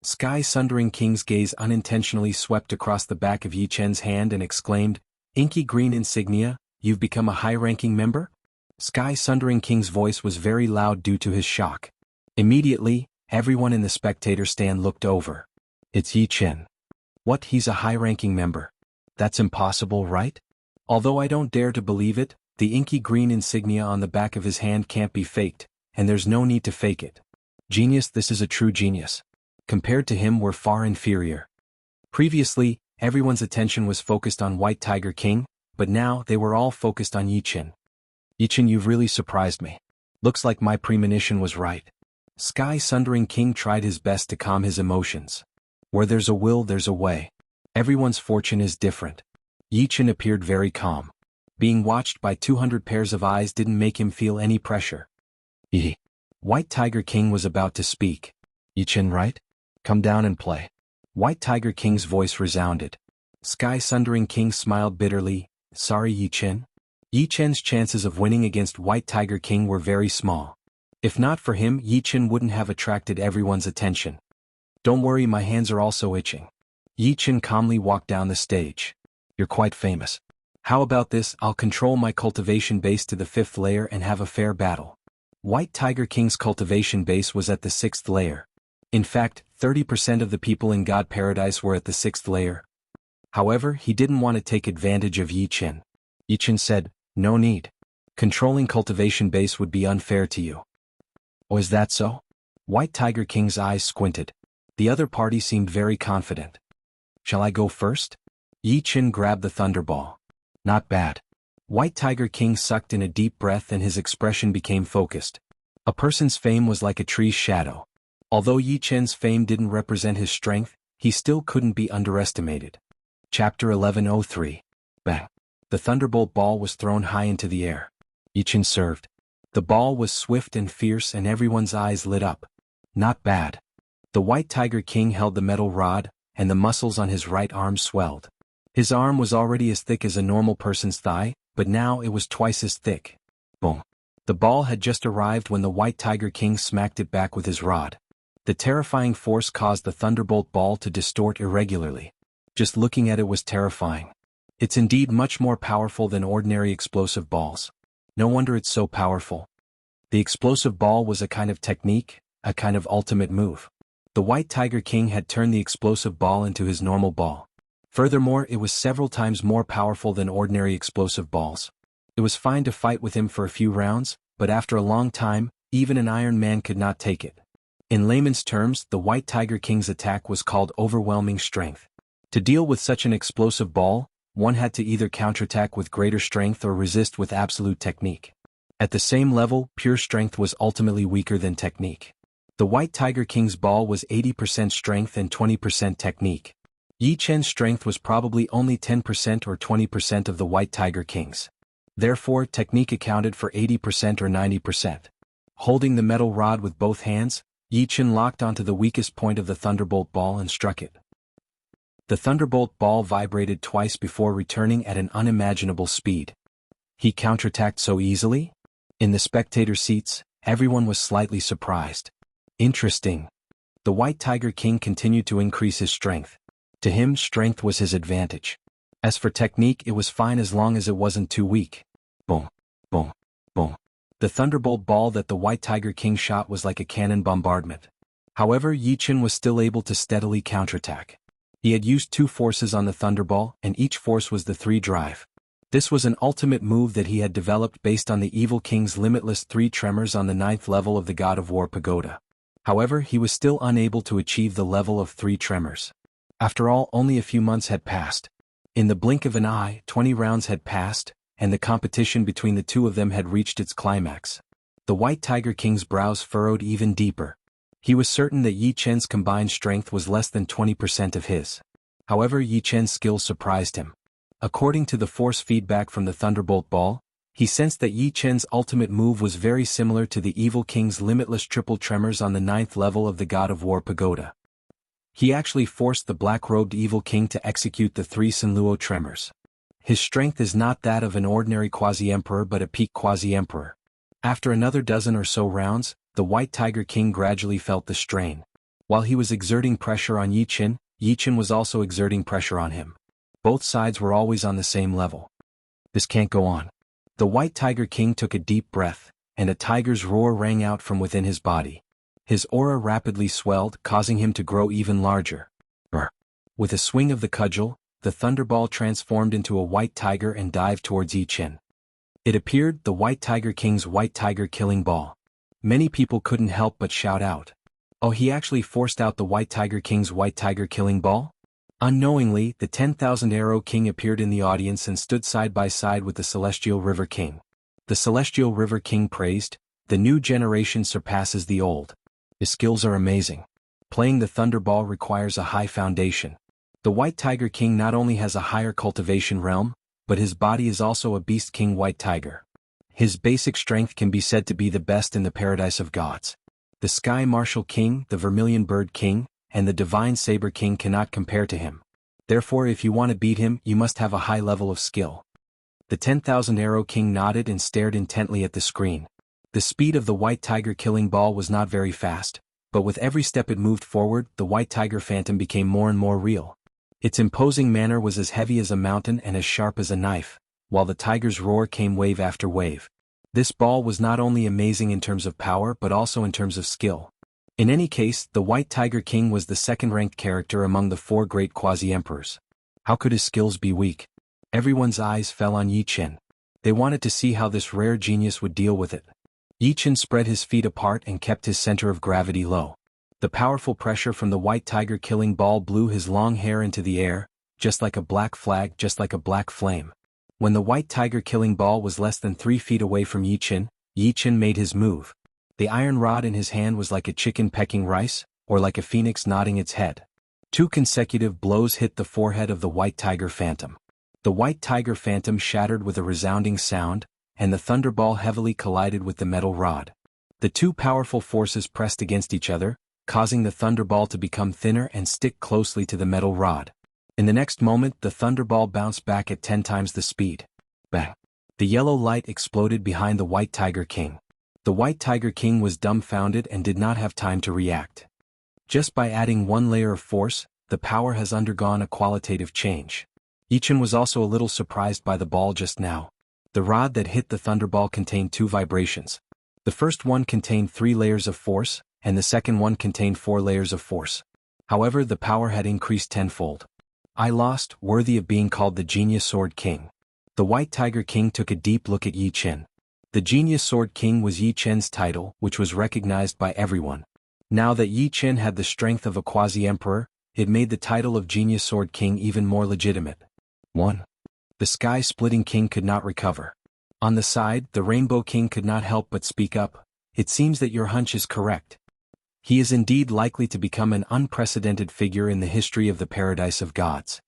Speaker 1: Sky Sundering King's gaze unintentionally swept across the back of Yi Chen's hand and exclaimed, "Inky green insignia, you've become a high-ranking member?" Sky Sundering King's voice was very loud due to his shock. Immediately, everyone in the spectator stand looked over. It's Yi Chen. What, he's a high-ranking member? That's impossible, right? Although I don't dare to believe it, the inky green insignia on the back of his hand can't be faked, and there's no need to fake it. Genius, this is a true genius. Compared to him, we're far inferior. Previously, everyone's attention was focused on White Tiger King, but now they were all focused on Yi Chen. Yi Chen, you've really surprised me. Looks like my premonition was right. Sky Sundering King tried his best to calm his emotions. Where there's a will, there's a way. Everyone's fortune is different. Yi Chen appeared very calm. Being watched by 200 pairs of eyes didn't make him feel any pressure. White Tiger King was about to speak. Yi Chen, right? Come down and play. White Tiger King's voice resounded. Sky Sundering King smiled bitterly. Sorry, Yi Chen. Yi Chen's chances of winning against White Tiger King were very small. If not for him, Yi Chen wouldn't have attracted everyone's attention. Don't worry, my hands are also itching. Yi Chen calmly walked down the stage. You're quite famous. How about this? I'll control my cultivation base to the 5th layer and have a fair battle. White Tiger King's cultivation base was at the 6th layer. In fact, 30% of the people in God Paradise were at the 6th layer. However, he didn't want to take advantage of Yi Chen. Yi Chen said, no need. Controlling cultivation base would be unfair to you. Oh, is that so? White Tiger King's eyes squinted. The other party seemed very confident. Shall I go first? Yi Chen grabbed the thunderball. Not bad. White Tiger King sucked in a deep breath and his expression became focused. A person's fame was like a tree's shadow. Although Yi Chen's fame didn't represent his strength, he still couldn't be underestimated. Chapter 1103. Bang. The thunderbolt ball was thrown high into the air. Yi Chen served. The ball was swift and fierce and everyone's eyes lit up. Not bad. The White Tiger King held the metal rod, and the muscles on his right arm swelled. His arm was already as thick as a normal person's thigh, but now it was twice as thick. Boom. The ball had just arrived when the White Tiger King smacked it back with his rod. The terrifying force caused the thunderbolt ball to distort irregularly. Just looking at it was terrifying. It's indeed much more powerful than ordinary explosive balls. No wonder it's so powerful. The explosive ball was a kind of technique, a kind of ultimate move. The White Tiger King had turned the explosive ball into his normal ball. Furthermore, it was several times more powerful than ordinary explosive balls. It was fine to fight with him for a few rounds, but after a long time, even an Iron Man could not take it. In layman's terms, the White Tiger King's attack was called overwhelming strength. To deal with such an explosive ball, one had to either counterattack with greater strength or resist with absolute technique. At the same level, pure strength was ultimately weaker than technique. The White Tiger King's ball was 80% strength and 20% technique. Yi Chen's strength was probably only 10% or 20% of the White Tiger King's. Therefore, technique accounted for 80% or 90%. Holding the metal rod with both hands, Yi Chen locked onto the weakest point of the thunderbolt ball and struck it. The thunderbolt ball vibrated twice before returning at an unimaginable speed. He counterattacked so easily? In the spectator seats, everyone was slightly surprised. Interesting. The White Tiger King continued to increase his strength. To him, strength was his advantage. As for technique, it was fine as long as it wasn't too weak. Boom, boom, boom. The thunderbolt ball that the White Tiger King shot was like a cannon bombardment. However, Yi Chen was still able to steadily counterattack. He had used 2 forces on the thunderball, and each force was the 3 drive. This was an ultimate move that he had developed based on the Evil King's limitless 3 tremors on the 9th level of the God of War pagoda. However, he was still unable to achieve the level of 3 tremors. After all, only a few months had passed. In the blink of an eye, 20 rounds had passed, and the competition between the two of them had reached its climax. The White Tiger King's brows furrowed even deeper. He was certain that Yi Chen's combined strength was less than 20% of his. However, Yi Chen's skills surprised him. According to the force feedback from the thunderbolt ball, he sensed that Yi Chen's ultimate move was very similar to the Evil King's limitless triple tremors on the 9th level of the God of War pagoda. He actually forced the black-robed Evil King to execute the 3 Sinluo tremors. His strength is not that of an ordinary quasi-emperor but a peak quasi-emperor. After another dozen or so rounds, the White Tiger King gradually felt the strain. While he was exerting pressure on Yi Chen was also exerting pressure on him. Both sides were always on the same level. This can't go on. The White Tiger King took a deep breath, and a tiger's roar rang out from within his body. His aura rapidly swelled, causing him to grow even larger. With a swing of the cudgel, the thunderball transformed into a white tiger and dived towards Yi Chen. It appeared the White Tiger King's White Tiger Killing Ball. Many people couldn't help but shout out. Oh, he actually forced out the White Tiger King's White Tiger Killing Ball? Unknowingly, the 10,000 Arrow King appeared in the audience and stood side by side with the Celestial River King. The Celestial River King praised, "The new generation surpasses the old. His skills are amazing. Playing the Thunderball requires a high foundation. The White Tiger King not only has a higher cultivation realm, but his body is also a Beast King White Tiger. His basic strength can be said to be the best in the Paradise of Gods. The Sky Martial King, the Vermilion Bird King, and the Divine Saber King cannot compare to him. Therefore, if you want to beat him, you must have a high level of skill." The 10,000 Arrow King nodded and stared intently at the screen. The speed of the White Tiger killing ball was not very fast, but with every step it moved forward, the White Tiger phantom became more and more real. Its imposing manner was as heavy as a mountain and as sharp as a knife, while the tiger's roar came wave after wave. This ball was not only amazing in terms of power but also in terms of skill. In any case, the White Tiger King was the second-ranked character among the 4 great quasi-emperors. How could his skills be weak? Everyone's eyes fell on Yi Qin. They wanted to see how this rare genius would deal with it. Yi Qin spread his feet apart and kept his center of gravity low. The powerful pressure from the White Tiger killing ball blew his long hair into the air, just like a black flag, just like a black flame. When the White Tiger killing ball was less than 3 feet away from Yi Qin made his move. The iron rod in his hand was like a chicken pecking rice, or like a phoenix nodding its head. 2 consecutive blows hit the forehead of the White Tiger phantom. The White Tiger phantom shattered with a resounding sound, and the thunderball heavily collided with the metal rod. The 2 powerful forces pressed against each other, causing the thunderball to become thinner and stick closely to the metal rod. In the next moment, the thunderball bounced back at 10 times the speed. Bang! The yellow light exploded behind the White Tiger King. The White Tiger King was dumbfounded and did not have time to react. Just by adding 1 layer of force, the power has undergone a qualitative change. Yi Qin was also a little surprised by the ball just now. The rod that hit the thunderball contained 2 vibrations. The first one contained 3 layers of force, and the second one contained 4 layers of force. However, the power had increased tenfold. I lost, worthy of being called the Genius Sword King. The White Tiger King took a deep look at Yi Qin. The Genius Sword King was Yi Qin's title, which was recognized by everyone. Now that Yi Qin had the strength of a quasi-emperor, it made the title of Genius Sword King even more legitimate. 1. The Sky-Splitting King could not recover. On the side, the Rainbow King could not help but speak up. It seems that your hunch is correct. He is indeed likely to become an unprecedented figure in the history of the Paradise of Gods.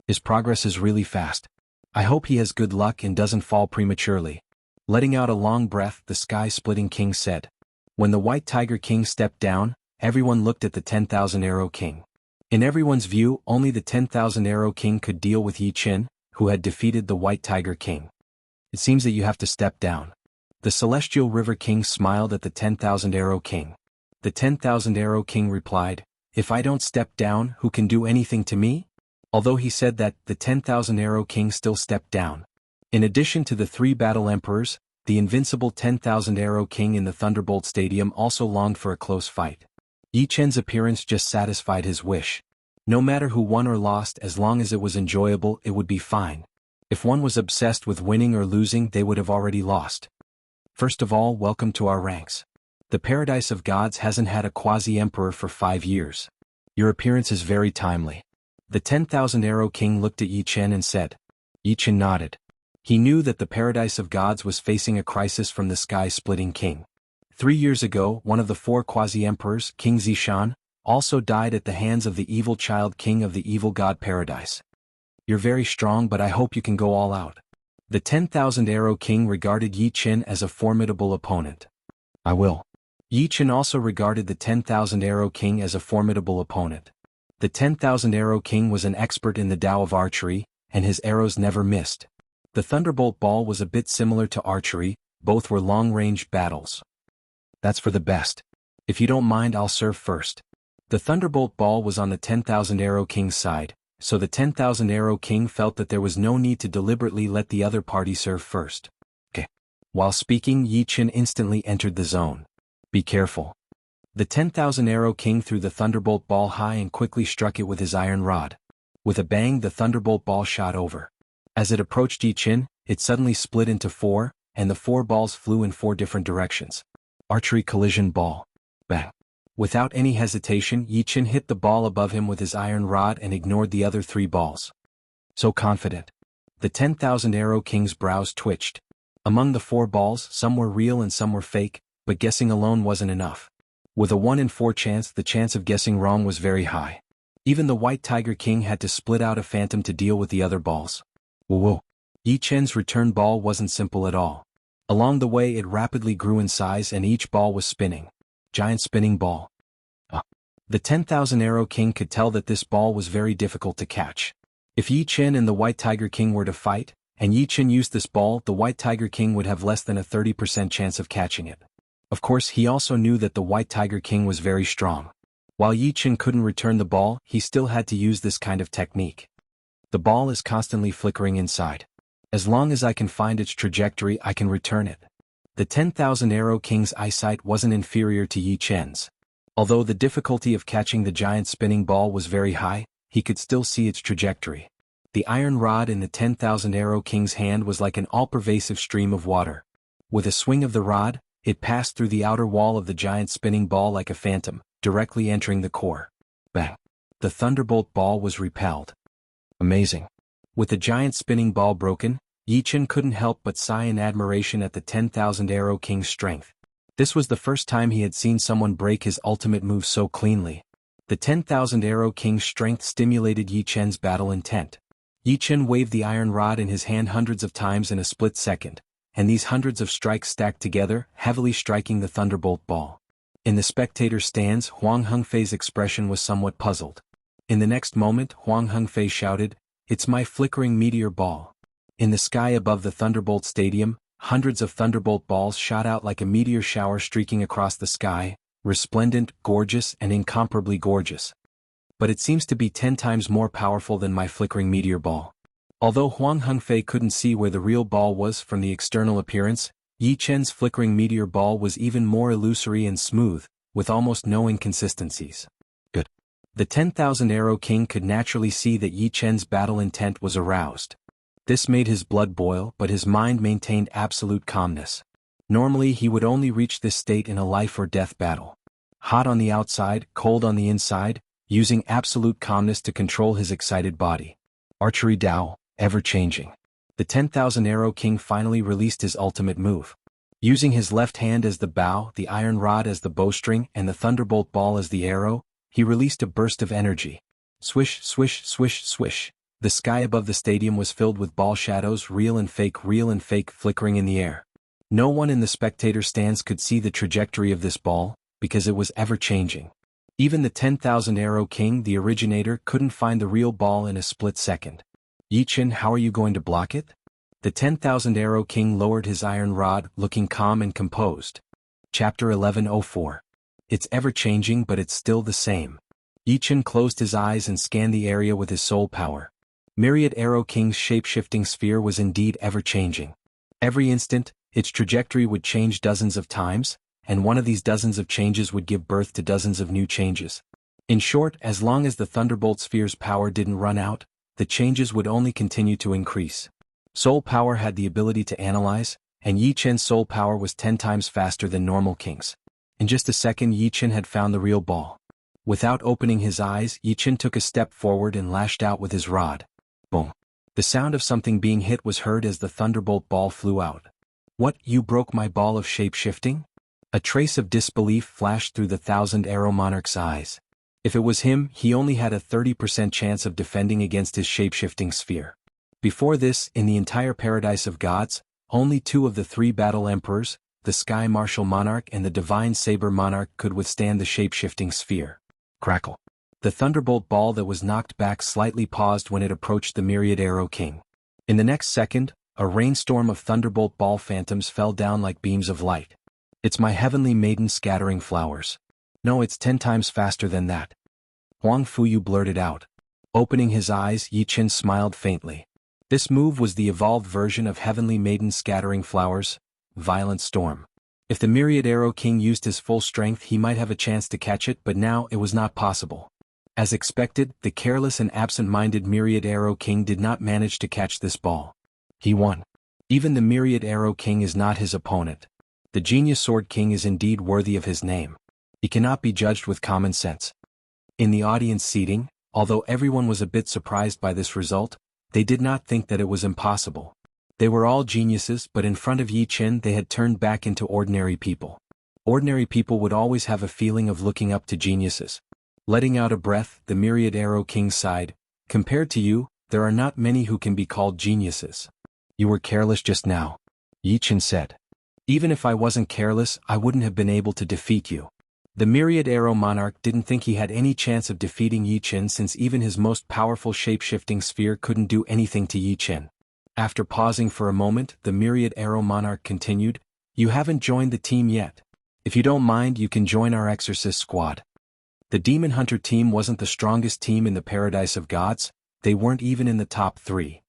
Speaker 1: His progress is really fast. I hope he has good luck and doesn't fall prematurely. Letting out a long breath, the Sky-Splitting King said. When the White Tiger King stepped down, everyone looked at the 10,000 Arrow King. In everyone's view, only the 10,000 Arrow King could deal with Yi Qin, who had defeated the White Tiger King. It seems that you have to step down. The Celestial River King smiled at the 10,000 Arrow King. The 10,000 Arrow King replied, "If I don't step down, who can do anything to me?" Although he said that, the 10,000 Arrow King still stepped down. In addition to the 3 battle emperors, the invincible 10,000 Arrow King in the Thunderbolt Stadium also longed for a close fight. Yi Qin's appearance just satisfied his wish. No matter who won or lost, as long as it was enjoyable, it would be fine. If one was obsessed with winning or losing, they would have already lost. First of all, welcome to our ranks. The Paradise of Gods hasn't had a quasi-emperor for 5 years. Your appearance is very timely. The 10,000 Arrow King looked at Yi Qin and said. Yi Qin nodded. He knew that the Paradise of Gods was facing a crisis from the Sky-Splitting King. 3 years ago, one of the 4 quasi-emperors, King Zishan, also died at the hands of the evil child king of the evil god Paradise. You're very strong, but I hope you can go all out. The 10,000 Arrow King regarded Yi Qin as a formidable opponent. I will. Yi Qin also regarded the 10,000 Arrow King as a formidable opponent. The 10,000 Arrow King was an expert in the Tao of archery, and his arrows never missed. The Thunderbolt Ball was a bit similar to archery, both were long-range battles. That's for the best. If you don't mind, I'll serve first. The Thunderbolt Ball was on the 10,000 Arrow King's side, so the 10,000 Arrow King felt that there was no need to deliberately let the other party serve first. Okay. While speaking, Yi Qin instantly entered the zone. Be careful. The 10,000 Arrow King threw the Thunderbolt Ball high and quickly struck it with his iron rod. With a bang, the Thunderbolt Ball shot over. As it approached Yi Qin, it suddenly split into 4, and the 4 balls flew in 4 different directions. Archery collision ball. Bang. Without any hesitation, Yi Qin hit the ball above him with his iron rod and ignored the other 3 balls. So confident. The 10,000 Arrow King's brows twitched. Among the 4 balls, some were real and some were fake, but guessing alone wasn't enough. With a 1 in 4 chance, the chance of guessing wrong was very high. Even the White Tiger King had to split out a phantom to deal with the other balls. Whoa. Yi Qin's return ball wasn't simple at all. Along the way, it rapidly grew in size and each ball was spinning. Giant spinning ball. The 10,000 Arrow King could tell that this ball was very difficult to catch. If Yi Qin and the White Tiger King were to fight, and Yi Chen used this ball, the White Tiger King would have less than a 30% chance of catching it. Of course, he also knew that the White Tiger King was very strong. While Yi Chen couldn't return the ball, he still had to use this kind of technique. The ball is constantly flickering inside. As long as I can find its trajectory, I can return it. The 10,000 Arrow King's eyesight wasn't inferior to Yi Chen's. Although the difficulty of catching the giant spinning ball was very high, he could still see its trajectory. The iron rod in the 10,000 Arrow King's hand was like an all-pervasive stream of water. With a swing of the rod, it passed through the outer wall of the giant spinning ball like a phantom, directly entering the core. Bang! The thunderbolt ball was repelled. Amazing. With the giant spinning ball broken, Yi Chen couldn't help but sigh in admiration at the 10,000 Arrow King's strength. This was the first time he had seen someone break his ultimate move so cleanly. The 10,000 Arrow King's strength stimulated Yi Chen's battle intent. Yi Chen waved the iron rod in his hand hundreds of times in a split second, and these hundreds of strikes stacked together, heavily striking the thunderbolt ball. In the spectator stands, Huang Hengfei's expression was somewhat puzzled. In the next moment, Huang Hengfei shouted, "It's my flickering meteor ball." In the sky above the Thunderbolt Stadium, hundreds of thunderbolt balls shot out like a meteor shower streaking across the sky, resplendent, gorgeous, and incomparably gorgeous. But it seems to be 10 times more powerful than my flickering meteor ball. Although Huang Hengfei couldn't see where the real ball was from the external appearance, Yi Chen's flickering meteor ball was even more illusory and smooth, with almost no inconsistencies. Good. The 10,000 Arrow King could naturally see that Yi Chen's battle intent was aroused. This made his blood boil, but his mind maintained absolute calmness. Normally he would only reach this state in a life-or-death battle. Hot on the outside, cold on the inside, using absolute calmness to control his excited body. Archery Dao, ever-changing. The 10,000 Arrow King finally released his ultimate move. Using his left hand as the bow, the iron rod as the bowstring, and the thunderbolt ball as the arrow, he released a burst of energy. Swish, swish, swish, swish. The sky above the stadium was filled with ball shadows, real and fake, flickering in the air. No one in the spectator stands could see the trajectory of this ball, because it was ever-changing. Even the 10,000 Arrow King, the originator, couldn't find the real ball in a split second. Yi Chen, how are you going to block it? The 10,000 Arrow King lowered his iron rod, looking calm and composed. Chapter 1104. It's ever-changing, but it's still the same. Yi Chen closed his eyes and scanned the area with his soul power. Myriad Arrow King's shape-shifting sphere was indeed ever-changing. Every instant, its trajectory would change dozens of times, and one of these dozens of changes would give birth to dozens of new changes. In short, as long as the Thunderbolt Sphere's power didn't run out, the changes would only continue to increase. Soul power had the ability to analyze, and Yi Chen's soul power was 10 times faster than normal kings. In just a second, Yi Chen had found the real ball. Without opening his eyes, Yi Chen took a step forward and lashed out with his rod. Boom. The sound of something being hit was heard as the thunderbolt ball flew out. What, you broke my ball of shape-shifting? A trace of disbelief flashed through the 1,000 Arrow Monarch's eyes. If it was him, he only had a 30% chance of defending against his shape-shifting sphere. Before this, in the entire paradise of gods, only 2 of the 3 battle emperors, the Sky Martial Monarch and the Divine Saber Monarch, could withstand the shape-shifting sphere. Crackle. The thunderbolt ball that was knocked back slightly paused when it approached the Myriad Arrow King. In the next second, a rainstorm of thunderbolt ball phantoms fell down like beams of light. It's my heavenly maiden scattering flowers. No, it's 10 times faster than that. Huang Fuyu blurted out. Opening his eyes, Yi Chen smiled faintly. This move was the evolved version of Heavenly Maiden Scattering Flowers, Violent Storm. If the Myriad Arrow King used his full strength, he might have a chance to catch it, but now it was not possible. As expected, the careless and absent-minded Myriad Arrow King did not manage to catch this ball. He won. Even the Myriad Arrow King is not his opponent. The Genius Sword King is indeed worthy of his name. He cannot be judged with common sense. In the audience seating, although everyone was a bit surprised by this result, they did not think that it was impossible. They were all geniuses, but in front of Yi Chen they had turned back into ordinary people. Ordinary people would always have a feeling of looking up to geniuses. Letting out a breath, the Myriad Arrow King sighed. Compared to you, there are not many who can be called geniuses. You were careless just now, Yi Chen said. Even if I wasn't careless, I wouldn't have been able to defeat you. The Myriad Arrow Monarch didn't think he had any chance of defeating Yi Chen, since even his most powerful shape-shifting sphere couldn't do anything to Yi Chen. After pausing for a moment, the Myriad Arrow Monarch continued, "You haven't joined the team yet. If you don't mind, you can join our exorcist squad." The Demon Hunter team wasn't the strongest team in the Paradise of Gods, they weren't even in the top 3.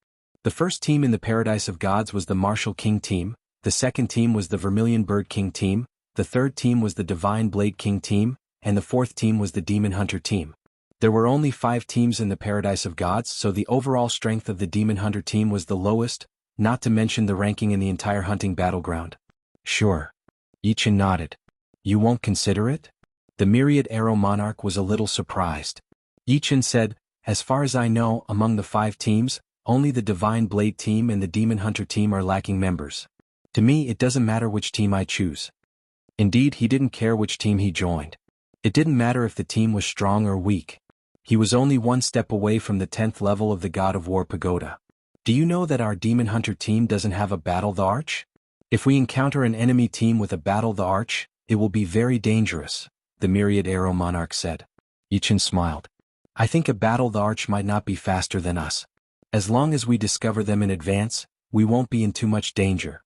Speaker 1: The first team in the Paradise of Gods was the Martial King team, the second team was the Vermilion Bird King team, the third team was the Divine Blade King team, and the fourth team was the Demon Hunter team. There were only 5 teams in the Paradise of Gods, so the overall strength of the Demon Hunter team was the lowest, not to mention the ranking in the entire hunting battleground. "Sure." Yichin nodded. "You won't consider it?" The Myriad Arrow Monarch was a little surprised. Yichin said, "As far as I know, among the 5 teams, only the Divine Blade team and the Demon Hunter team are lacking members. To me it doesn't matter which team I choose." Indeed, he didn't care which team he joined. It didn't matter if the team was strong or weak. He was only one step away from the 10th level of the God of War Pagoda. "Do you know that our Demon Hunter team doesn't have a Battle the Arch? If we encounter an enemy team with a Battle the Arch, it will be very dangerous," the Myriad Arrow Monarch said. Yichin smiled. "I think a Battle the Arch might not be faster than us. As long as we discover them in advance, we won't be in too much danger."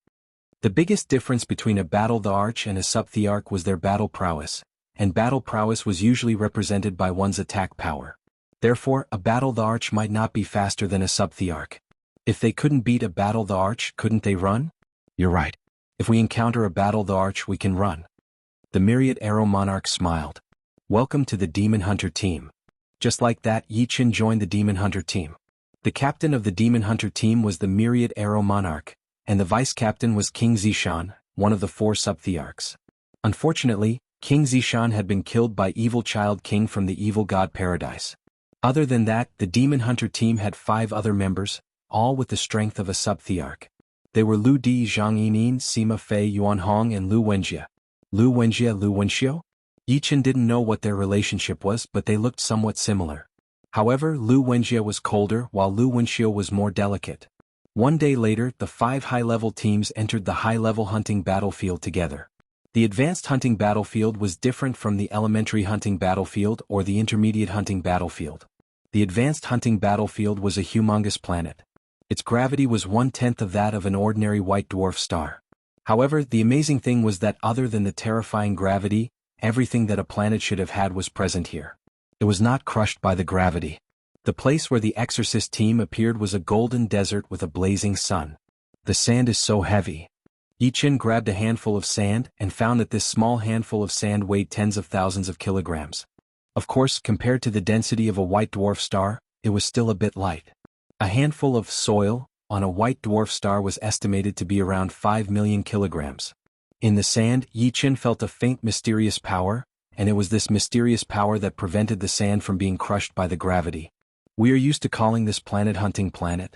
Speaker 1: The biggest difference between a Battle the Arch and a Subthearch was their battle prowess, and battle prowess was usually represented by one's attack power. Therefore, a Battle the Arch might not be faster than a Subthearch. If they couldn't beat a Battle the Arch, couldn't they run? "You're right. If we encounter a Battle the Arch, we can run." The Myriad Arrow Monarch smiled. "Welcome to the Demon Hunter team." Just like that, Yichin joined the Demon Hunter team. The captain of the Demon Hunter team was the Myriad Arrow Monarch, and the vice-captain was King Zishan, one of the 4 Subthearchs. Unfortunately, King Zishan had been killed by Evil Child King from the Evil God Paradise. Other than that, the Demon Hunter team had 5 other members, all with the strength of a Subthearch. They were Lu Di, Zhang Yinin, Sima Fei, Yuan Hong, and Lu Wenjie. Lu Wenxiu? Yichin didn't know what their relationship was, but they looked somewhat similar. However, Lu Wenjie was colder while Lu Wenxiu was more delicate. One day later, the 5 high-level teams entered the high-level hunting battlefield together. The advanced hunting battlefield was different from the elementary hunting battlefield or the intermediate hunting battlefield. The advanced hunting battlefield was a humongous planet. Its gravity was 1/10 of that of an ordinary white dwarf star. However, the amazing thing was that other than the terrifying gravity, everything that a planet should have had was present here. It was not crushed by the gravity. The place where the exorcist team appeared was a golden desert with a blazing sun. "The sand is so heavy." Yichin grabbed a handful of sand and found that this small handful of sand weighed tens of thousands of kilograms. Of course, compared to the density of a white dwarf star, it was still a bit light. A handful of soil on a white dwarf star was estimated to be around 5 million kilograms. In the sand, Yichin felt a faint mysterious power, and it was this mysterious power that prevented the sand from being crushed by the gravity. "We are used to calling this planet Hunting Planet.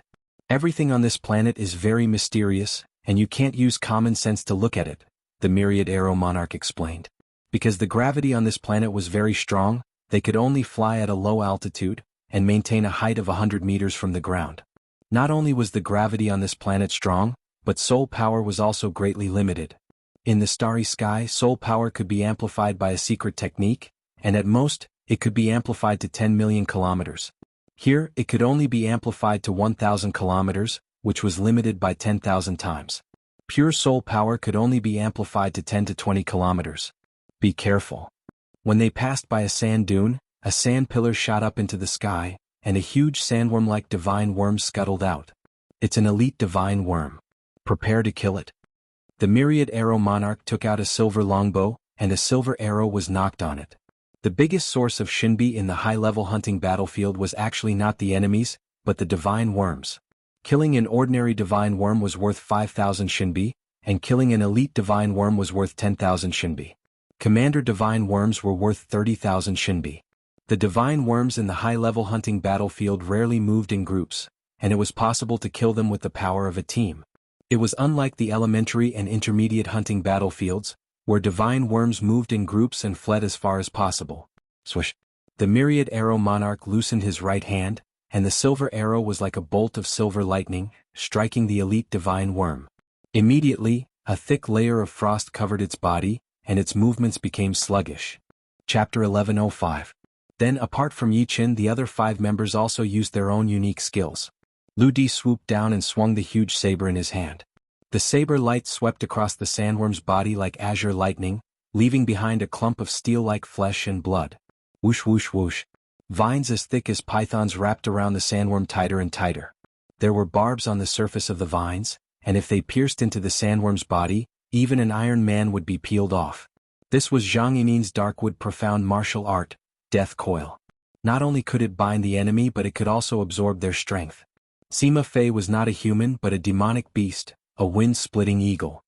Speaker 1: Everything on this planet is very mysterious, and you can't use common sense to look at it," the Myriad Arrow Monarch explained. Because the gravity on this planet was very strong, they could only fly at a low altitude and maintain a height of 100 meters from the ground. Not only was the gravity on this planet strong, but soul power was also greatly limited. In the starry sky, soul power could be amplified by a secret technique, and at most, it could be amplified to 10 million kilometers. Here, it could only be amplified to 1,000 kilometers, which was limited by 10,000 times. Pure soul power could only be amplified to 10 to 20 kilometers. Be careful. When they passed by a sand dune, a sand pillar shot up into the sky, and a huge sandworm-like divine worm scuttled out. "It's an elite divine worm. Prepare to kill it." The Myriad Arrow Monarch took out a silver longbow, and a silver arrow was knocked on it. The biggest source of Shinbi in the high-level hunting battlefield was actually not the enemies, but the divine worms. Killing an ordinary divine worm was worth 5,000 Shinbi, and killing an elite divine worm was worth 10,000 Shinbi. Commander divine worms were worth 30,000 Shinbi. The divine worms in the high-level hunting battlefield rarely moved in groups, and it was possible to kill them with the power of a team. It was unlike the elementary and intermediate hunting battlefields, where divine worms moved in groups and fled as far as possible. Swish! The Myriad Arrow Monarch loosened his right hand, and the silver arrow was like a bolt of silver lightning, striking the elite divine worm. Immediately, a thick layer of frost covered its body, and its movements became sluggish. Chapter 1105. Then, apart from Yichin, the other 5 members also used their own unique skills. Lu Di swooped down and swung the huge saber in his hand. The saber light swept across the sandworm's body like azure lightning, leaving behind a clump of steel-like flesh and blood. Whoosh whoosh whoosh. Vines as thick as pythons wrapped around the sandworm tighter and tighter. There were barbs on the surface of the vines, and if they pierced into the sandworm's body, even an Iron Man would be peeled off. This was Zhang Yinin's Darkwood profound martial art, Death Coil. Not only could it bind the enemy but it could also absorb their strength. Sima Fei was not a human but a demonic beast, a wind-splitting eagle.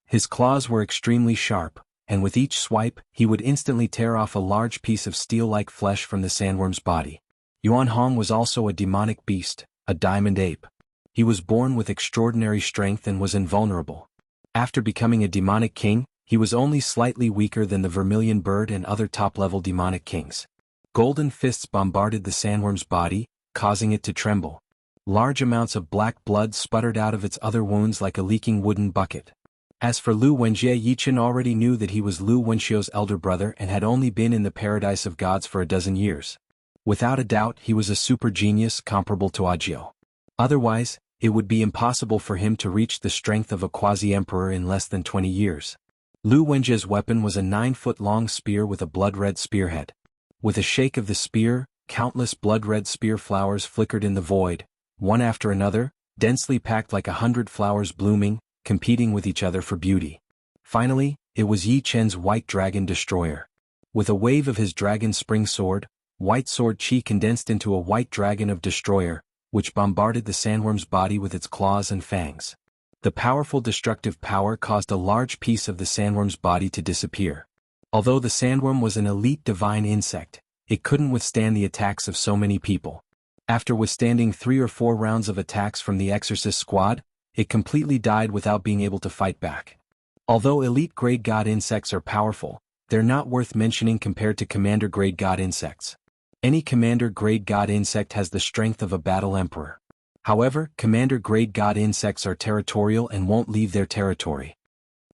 Speaker 1: His claws were extremely sharp, and with each swipe, he would instantly tear off a large piece of steel-like flesh from the sandworm's body. Yuan Hong was also a demonic beast, a diamond ape. He was born with extraordinary strength and was invulnerable. After becoming a demonic king, he was only slightly weaker than the vermilion bird and other top-level demonic kings. Golden fists bombarded the sandworm's body, causing it to tremble. Large amounts of black blood sputtered out of its other wounds like a leaking wooden bucket. As for Lu Wenjie, Yichen already knew that he was Lu Wenxiu's elder brother and had only been in the paradise of gods for a dozen years. Without a doubt, he was a super genius comparable to Ajiu. Otherwise, it would be impossible for him to reach the strength of a quasi-emperor in less than 20 years. Lu Wenjie's weapon was a 9-foot-long spear with a blood-red spearhead. With a shake of the spear, countless blood-red spear flowers flickered in the void, one after another, densely packed like 100 flowers blooming, competing with each other for beauty. Finally, it was Yi Chen's White Dragon Destroyer. With a wave of his dragon spring sword, White Sword Chi condensed into a white dragon of Destroyer, which bombarded the sandworm's body with its claws and fangs. The powerful destructive power caused a large piece of the sandworm's body to disappear. Although the sandworm was an elite divine insect, it couldn't withstand the attacks of so many people. After withstanding 3 or 4 rounds of attacks from the Exorcist squad, it completely died without being able to fight back. Although elite-grade god insects are powerful, they're not worth mentioning compared to commander-grade god insects. Any commander-grade god insect has the strength of a battle emperor. However, commander-grade god insects are territorial and won't leave their territory.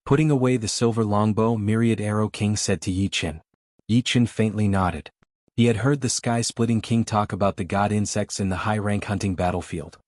Speaker 1: Putting away the silver longbow, Myriad Arrow King said to Yi Chen. Yi Chen faintly nodded. He had heard the sky-splitting king talk about the god insects in the high-rank hunting battlefield.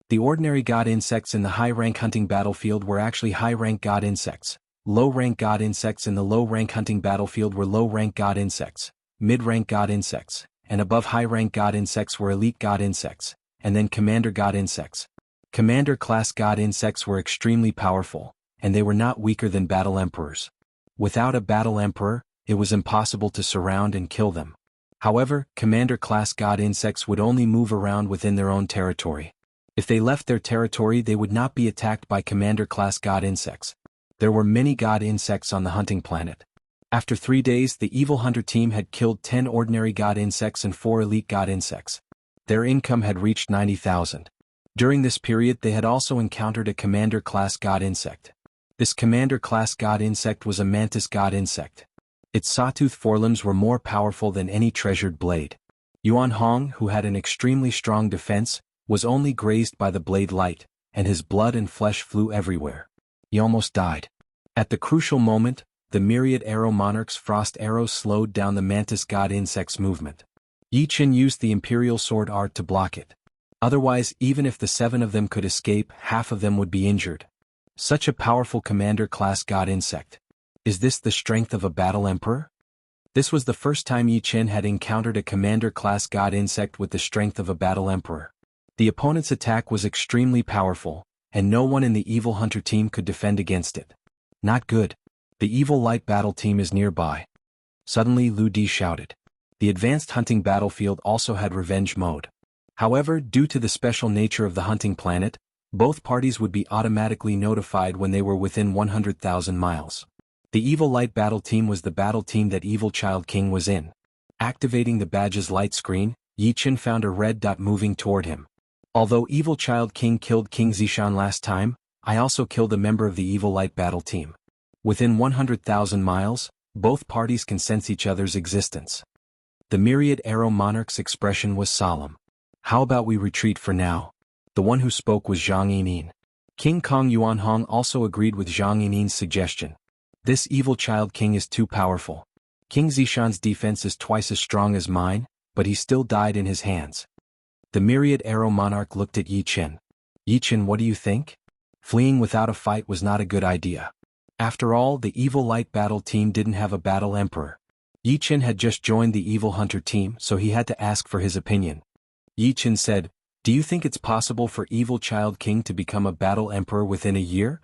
Speaker 1: The ordinary god insects in the high-rank hunting battlefield were actually high-rank god insects. Low-rank god insects in the low-rank hunting battlefield were low-rank god insects. Mid-rank god insects, and above high-rank god insects were elite god insects, and then commander god insects. Commander-class god insects were extremely powerful, and they were not weaker than battle emperors. Without a battle emperor, it was impossible to surround and kill them. However, commander-class god insects would only move around within their own territory. If they left their territory, they would not be attacked by commander-class god insects. There were many god insects on the hunting planet. After 3 days, the evil hunter team had killed 10 ordinary god insects and 4 elite god insects. Their income had reached 90,000. During this period, they had also encountered a commander-class god insect. This commander-class god insect was a mantis god insect. Its sawtooth forelimbs were more powerful than any treasured blade. Yuan Hong, who had an extremely strong defense, was only grazed by the blade light, and his blood and flesh flew everywhere. He almost died. At the crucial moment, the Myriad Arrow Monarch's frost arrows slowed down the mantis god insect's movement. Yi Chen used the imperial sword art to block it. Otherwise, even if the 7 of them could escape, half of them would be injured. Such a powerful commander-class god insect. Is this the strength of a battle emperor? This was the first time Yi Chen had encountered a commander-class god insect with the strength of a battle emperor. The opponent's attack was extremely powerful, and no one in the evil hunter team could defend against it. Not good. The evil light battle team is nearby. Suddenly Lu Di shouted. The advanced hunting battlefield also had revenge mode. However, due to the special nature of the hunting planet, both parties would be automatically notified when they were within 100,000 miles. The evil light battle team was the battle team that Evil Child King was in. Activating the badge's light screen, Yi Chen found a red dot moving toward him. Although Evil Child King killed King Zishan last time, I also killed a member of the evil light battle team. Within 100,000 miles, both parties can sense each other's existence. The Myriad Arrow Monarch's expression was solemn. How about we retreat for now? The one who spoke was Zhang Yining. King Kong Yuan Hong also agreed with Zhang Yining's suggestion. This evil child king is too powerful. King Zishan's defense is twice as strong as mine, but he still died in his hands. The myriad arrow monarch looked at Yi Qin. Yi Qin, what do you think? Fleeing without a fight was not a good idea. After all, the evil light battle team didn't have a battle emperor. Yi Qin had just joined the evil hunter team, so he had to ask for his opinion. Yi Qin said, "Do you think it's possible for evil child king to become a battle emperor within a year?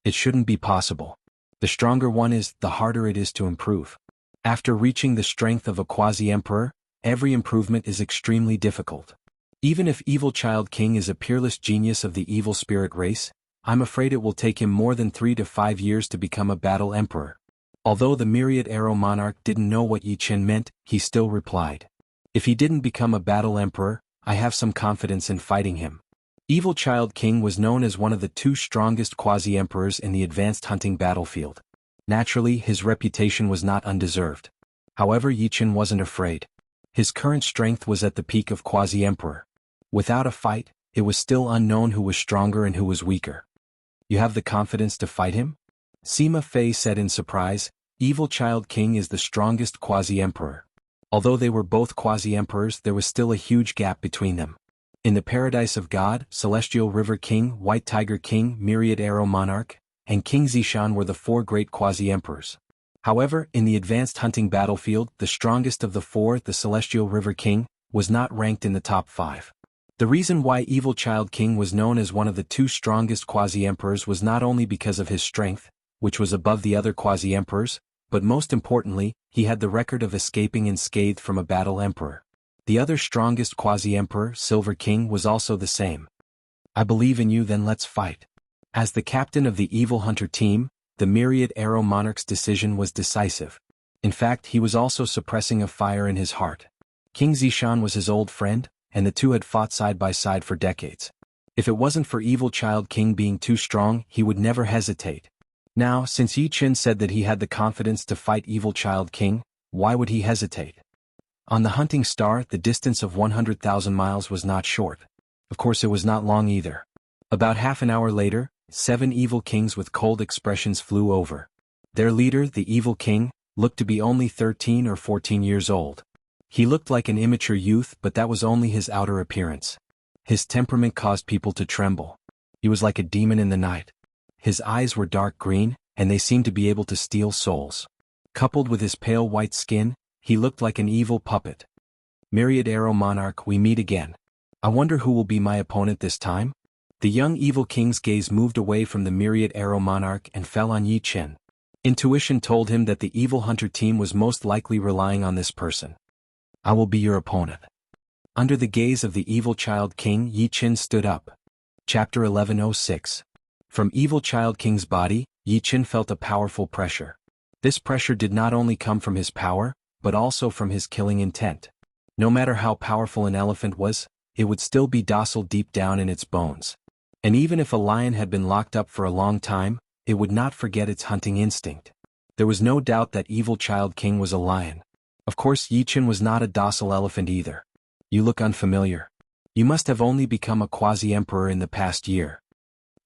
Speaker 1: It shouldn't be possible. The stronger one is, the harder it is to improve. After reaching the strength of a quasi-emperor, every improvement is extremely difficult. Even if evil child king is a peerless genius of the evil spirit race, I'm afraid it will take him more than 3 to 5 years to become a battle emperor." Although the myriad arrow monarch didn't know what Yi Qin meant, he still replied, "If he didn't become a battle emperor, I have some confidence in fighting him." Evil Child King was known as one of the 2 strongest quasi-emperors in the advanced hunting battlefield. Naturally, his reputation was not undeserved. However, Yi Qin wasn't afraid. His current strength was at the peak of quasi-emperor. Without a fight, it was still unknown who was stronger and who was weaker. "You have the confidence to fight him?" Sima Fei said in surprise. Evil Child King is the strongest quasi-emperor. Although they were both quasi-emperors, there was still a huge gap between them. In the Paradise of God, Celestial River King, White Tiger King, Myriad Arrow Monarch, and King Zishan were the 4 great quasi-emperors. However, in the advanced hunting battlefield, the strongest of the 4, the Celestial River King, was not ranked in the top 5. The reason why Evil Child King was known as one of the 2 strongest quasi-emperors was not only because of his strength, which was above the other quasi-emperors, but most importantly, he had the record of escaping unscathed from a battle emperor. The other strongest quasi-emperor, Silver King, was also the same. "I believe in you, then let's fight." As the captain of the evil hunter team, the myriad arrow monarch's decision was decisive. In fact, he was also suppressing a fire in his heart. King Zishan was his old friend, and the 2 had fought side by side for decades. If it wasn't for Evil Child King being too strong, he would never hesitate. Now, since Yi Qin said that he had the confidence to fight Evil Child King, why would he hesitate? On the hunting star, the distance of 100,000 miles was not short. Of course, it was not long either. About half an hour later, 7 evil kings with cold expressions flew over. Their leader, the evil king, looked to be only 13 or 14 years old. He looked like an immature youth, but that was only his outer appearance. His temperament caused people to tremble. He was like a demon in the night. His eyes were dark green, and they seemed to be able to steal souls. Coupled with his pale white skin, he looked like an evil puppet. "Myriad Arrow Monarch, we meet again. I wonder who will be my opponent this time?" The young evil king's gaze moved away from the Myriad Arrow Monarch and fell on Yi Qin. Intuition told him that the evil hunter team was most likely relying on this person. "I will be your opponent." Under the gaze of the evil child king, Yi Qin stood up. Chapter 1106. From Evil Child King's body, Yi Qin felt a powerful pressure. This pressure did not only come from his power, but also from his killing intent. No matter how powerful an elephant was, it would still be docile deep down in its bones. And even if a lion had been locked up for a long time, it would not forget its hunting instinct. There was no doubt that Evil Child King was a lion. Of course, Yi Qin was not a docile elephant either. "You look unfamiliar. You must have only become a quasi-emperor in the past year."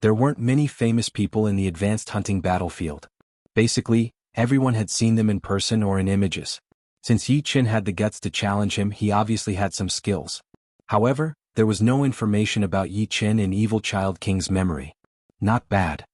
Speaker 1: There weren't many famous people in the advanced hunting battlefield. Basically, everyone had seen them in person or in images. Since Yi Qin had the guts to challenge him, he obviously had some skills. However, there was no information about Yi Qin in Evil Child King's memory. Not bad.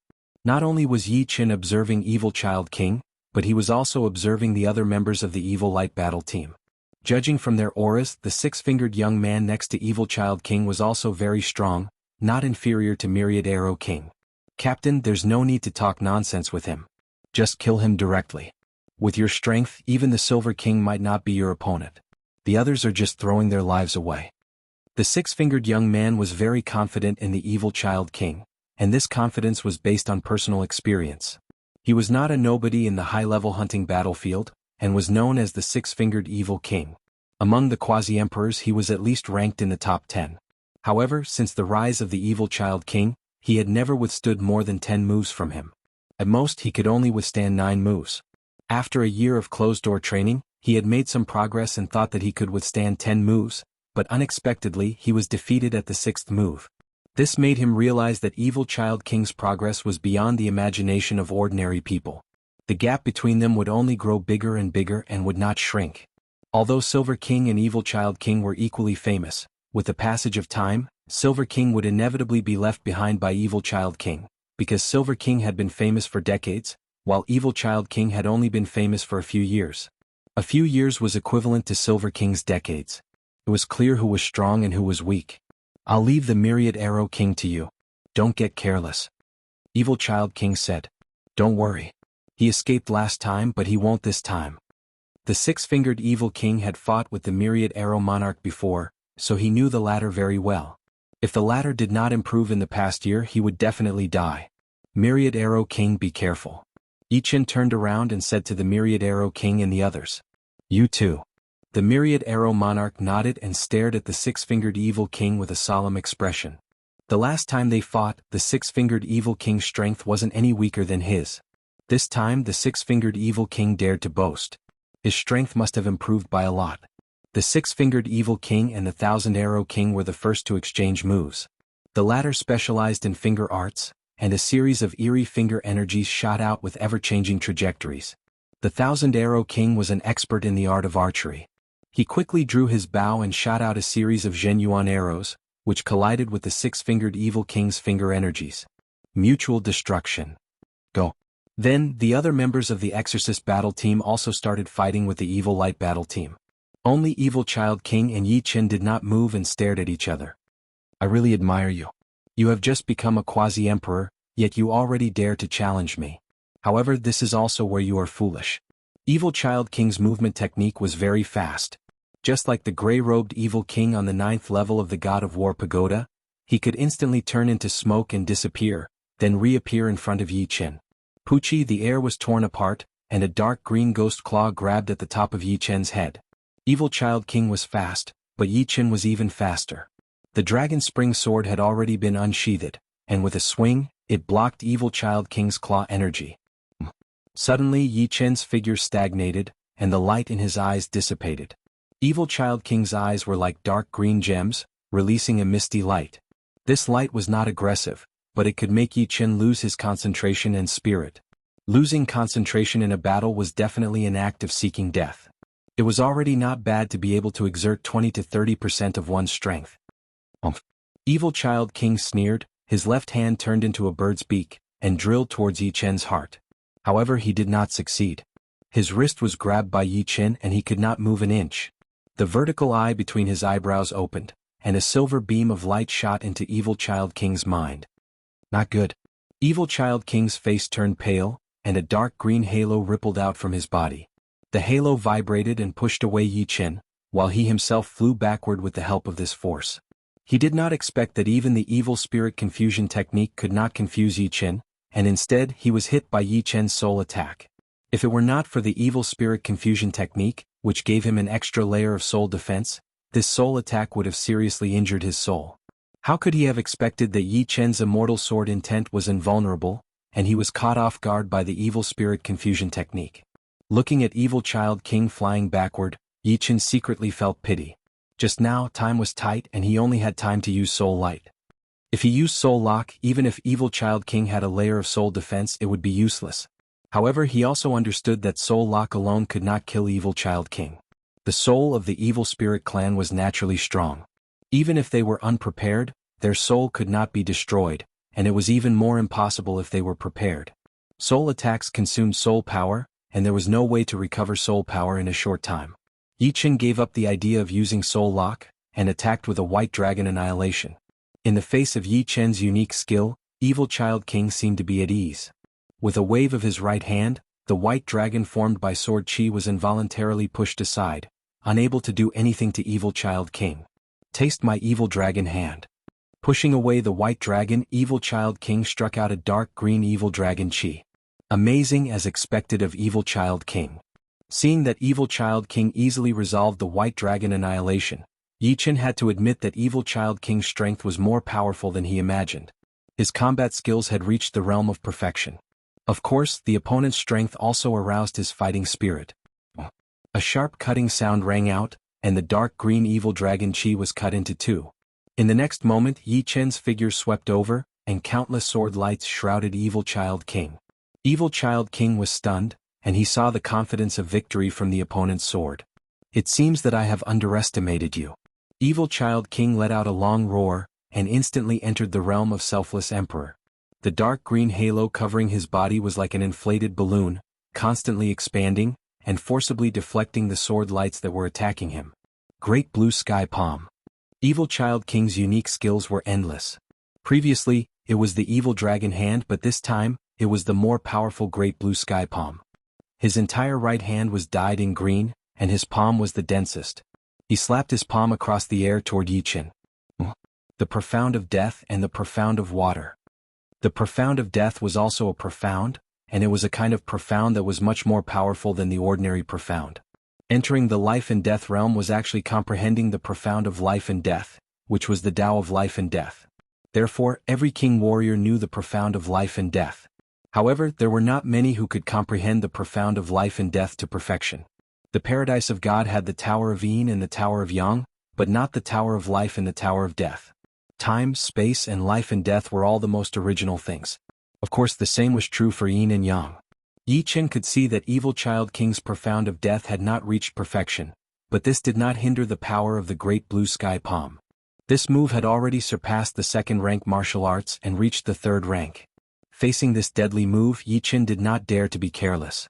Speaker 1: Not only was Yi Qin observing Evil Child King, but he was also observing the other members of the Evil Light Battle team. Judging from their auras, the 6-fingered young man next to Evil Child King was also very strong, not inferior to Myriad Arrow King. "Captain, there's no need to talk nonsense with him. Just kill him directly. With your strength, even the Silver King might not be your opponent. The others are just throwing their lives away." The 6-fingered young man was very confident in the Evil Child King, and this confidence was based on personal experience. He was not a nobody in the high-level hunting battlefield, and was known as the 6-fingered Evil King. Among the quasi-emperors, he was at least ranked in the top 10. However, since the rise of the Evil Child King, he had never withstood more than 10 moves from him. At most, he could only withstand 9 moves. After a year of closed-door training, he had made some progress and thought that he could withstand 10 moves, but unexpectedly, he was defeated at the 6th move. This made him realize that Evil Child King's progress was beyond the imagination of ordinary people. The gap between them would only grow bigger and bigger and would not shrink. Although Silver King and Evil Child King were equally famous, With the passage of time, Silver King would inevitably be left behind by Evil Child King, because Silver King had been famous for decades, while Evil Child King had only been famous for a few years. A few years was equivalent to Silver King's decades. It was clear who was strong and who was weak. I'll leave the Myriad Arrow King to you. Don't get careless. Evil Child King said. Don't worry. He escaped last time, but he won't this time. The six-fingered Evil King had fought with the Myriad Arrow Monarch before, so he knew the latter very well. If the latter did not improve in the past year, he would definitely die. Myriad Arrow King, be careful. Yi-Chin turned around and said to the Myriad Arrow King and the others. You too. The Myriad Arrow Monarch nodded and stared at the six-fingered Evil King with a solemn expression. The last time they fought, the six-fingered Evil King's strength wasn't any weaker than his. This time the six-fingered Evil King dared to boast. His strength must have improved by a lot. The six-fingered Evil King and the Thousand Arrow King were the first to exchange moves. The latter specialized in finger arts, and a series of eerie finger energies shot out with ever-changing trajectories. The Thousand Arrow King was an expert in the art of archery. He quickly drew his bow and shot out a series of Zhenyuan arrows, which collided with the six-fingered Evil King's finger energies. Mutual destruction. Go. Then, the other members of the Exorcist battle team also started fighting with the Evil Light battle team. Only Evil Child King and Yi-Chin did not move and stared at each other. I really admire you. You have just become a quasi-emperor, yet you already dare to challenge me. However, this is also where you are foolish. Evil Child King's movement technique was very fast. Just like the gray-robed Evil King on the 9th level of the God of War Pagoda, he could instantly turn into smoke and disappear, then reappear in front of Yi-Chin. Poochie, the air was torn apart, and a dark green ghost claw grabbed at the top of Yi-Chin's head. Evil Child King was fast, but Yi-Chin was even faster. The Dragon Spring Sword had already been unsheathed, and with a swing, it blocked Evil Child King's claw energy. Suddenly Yi-Chin's figure stagnated, and the light in his eyes dissipated. Evil Child King's eyes were like dark green gems, releasing a misty light. This light was not aggressive, but it could make Yi-Chin lose his concentration and spirit. Losing concentration in a battle was definitely an act of seeking death. It was already not bad to be able to exert 20 to 30% of one's strength. Evil Child King sneered, his left hand turned into a bird's beak, and drilled towards Yi-Chin's heart. However, he did not succeed. His wrist was grabbed by Yi-Chin and he could not move an inch. The vertical eye between his eyebrows opened, and a silver beam of light shot into Evil Child King's mind. Not good. Evil Child King's face turned pale, and a dark green halo rippled out from his body. The halo vibrated and pushed away Yi-Chin, while he himself flew backward with the help of this force. He did not expect that even the Evil Spirit Confusion technique could not confuse Yi-Chin, and instead he was hit by Yi-Chin's soul attack. If it were not for the Evil Spirit Confusion technique, which gave him an extra layer of soul defense, this soul attack would have seriously injured his soul. How could he have expected that Yi-Chen's immortal sword intent was invulnerable, and he was caught off guard by the Evil Spirit Confusion technique? Looking at Evil Child King flying backward, Yi-Chen secretly felt pity. Just now, time was tight and he only had time to use Soul Light. If he used Soul Lock, even if Evil Child King had a layer of soul defense, it would be useless. However, he also understood that Soul Lock alone could not kill Evil Child King. The soul of the Evil Spirit clan was naturally strong. Even if they were unprepared, their soul could not be destroyed, and it was even more impossible if they were prepared. Soul attacks consumed soul power, and there was no way to recover soul power in a short time. Yi-Chen gave up the idea of using Soul Lock, and attacked with a White Dragon Annihilation. In the face of Yi-Chen's unique skill, Evil Child King seemed to be at ease. With a wave of his right hand, the White Dragon formed by Sword Chi was involuntarily pushed aside, unable to do anything to Evil Child King. Taste my Evil Dragon hand. Pushing away the White Dragon, Evil Child King struck out a dark green Evil Dragon Chi. Amazing as expected of Evil Child King. Seeing that Evil Child King easily resolved the White Dragon Annihilation, Yi-Chen had to admit that Evil Child King's strength was more powerful than he imagined. His combat skills had reached the realm of perfection. Of course, the opponent's strength also aroused his fighting spirit. A sharp cutting sound rang out, and the dark green Evil Dragon Chi was cut into two. In the next moment, Yi-Chen's figure swept over, and countless sword lights shrouded Evil Child King. Evil Child King was stunned, and he saw the confidence of victory from the opponent's sword. It seems that I have underestimated you. Evil Child King let out a long roar, and instantly entered the realm of Selfless Emperor. The dark green halo covering his body was like an inflated balloon, constantly expanding, and forcibly deflecting the sword lights that were attacking him. Great Blue Sky Palm. Evil Child King's unique skills were endless. Previously, it was the Evil Dragon Hand, but this time, it was the more powerful Great Blue Sky Palm. His entire right hand was dyed in green, and his palm was the densest. He slapped his palm across the air toward Yi Chen. The Profound of Death and the Profound of Water. The Profound of Death was also a profound, and it was a kind of profound that was much more powerful than the ordinary profound. Entering the life and death realm was actually comprehending the Profound of Life and Death, which was the Tao of Life and Death. Therefore, every king warrior knew the Profound of Life and Death. However, there were not many who could comprehend the Profound of Life and Death to perfection. The Paradise of God had the Tower of Yin and the Tower of Yang, but not the Tower of Life and the Tower of Death. Time, space, and life and death were all the most original things. Of course, the same was true for Yin and Yang. Yi Chen could see that Evil Child King's Profound of Death had not reached perfection, but this did not hinder the power of the Great Blue Sky Palm. This move had already surpassed the second rank martial arts and reached the third rank. Facing this deadly move, Yi Chen did not dare to be careless.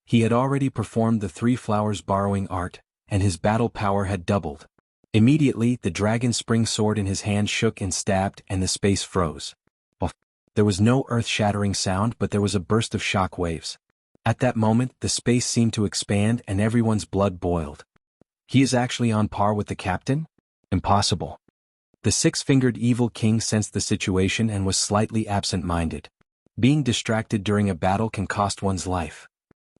Speaker 1: He had already performed the Three Flowers Borrowing Art, and his battle power had doubled. Immediately, the dragon spring sword in his hand shook and stabbed, and the space froze. There was no earth-shattering sound, but there was a burst of shock waves. At that moment, the space seemed to expand and everyone's blood boiled. He is actually on par with the captain? Impossible. The six-fingered evil king sensed the situation and was slightly absent-minded. Being distracted during a battle can cost one's life.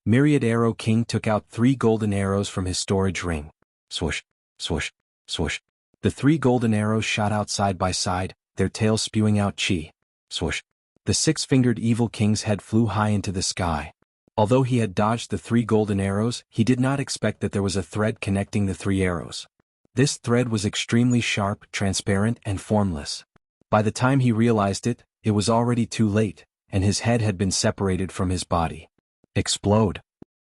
Speaker 1: Myriad Arrow King took out 3 golden arrows from his storage ring. Swoosh, swoosh, swoosh. The 3 golden arrows shot out side by side, their tails spewing out chi. Swoosh. The six-fingered evil king's head flew high into the sky. Although he had dodged the 3 golden arrows, he did not expect that there was a thread connecting the 3 arrows. This thread was extremely sharp, transparent, and formless. By the time he realized it, it was already too late, and his head had been separated from his body. Explode.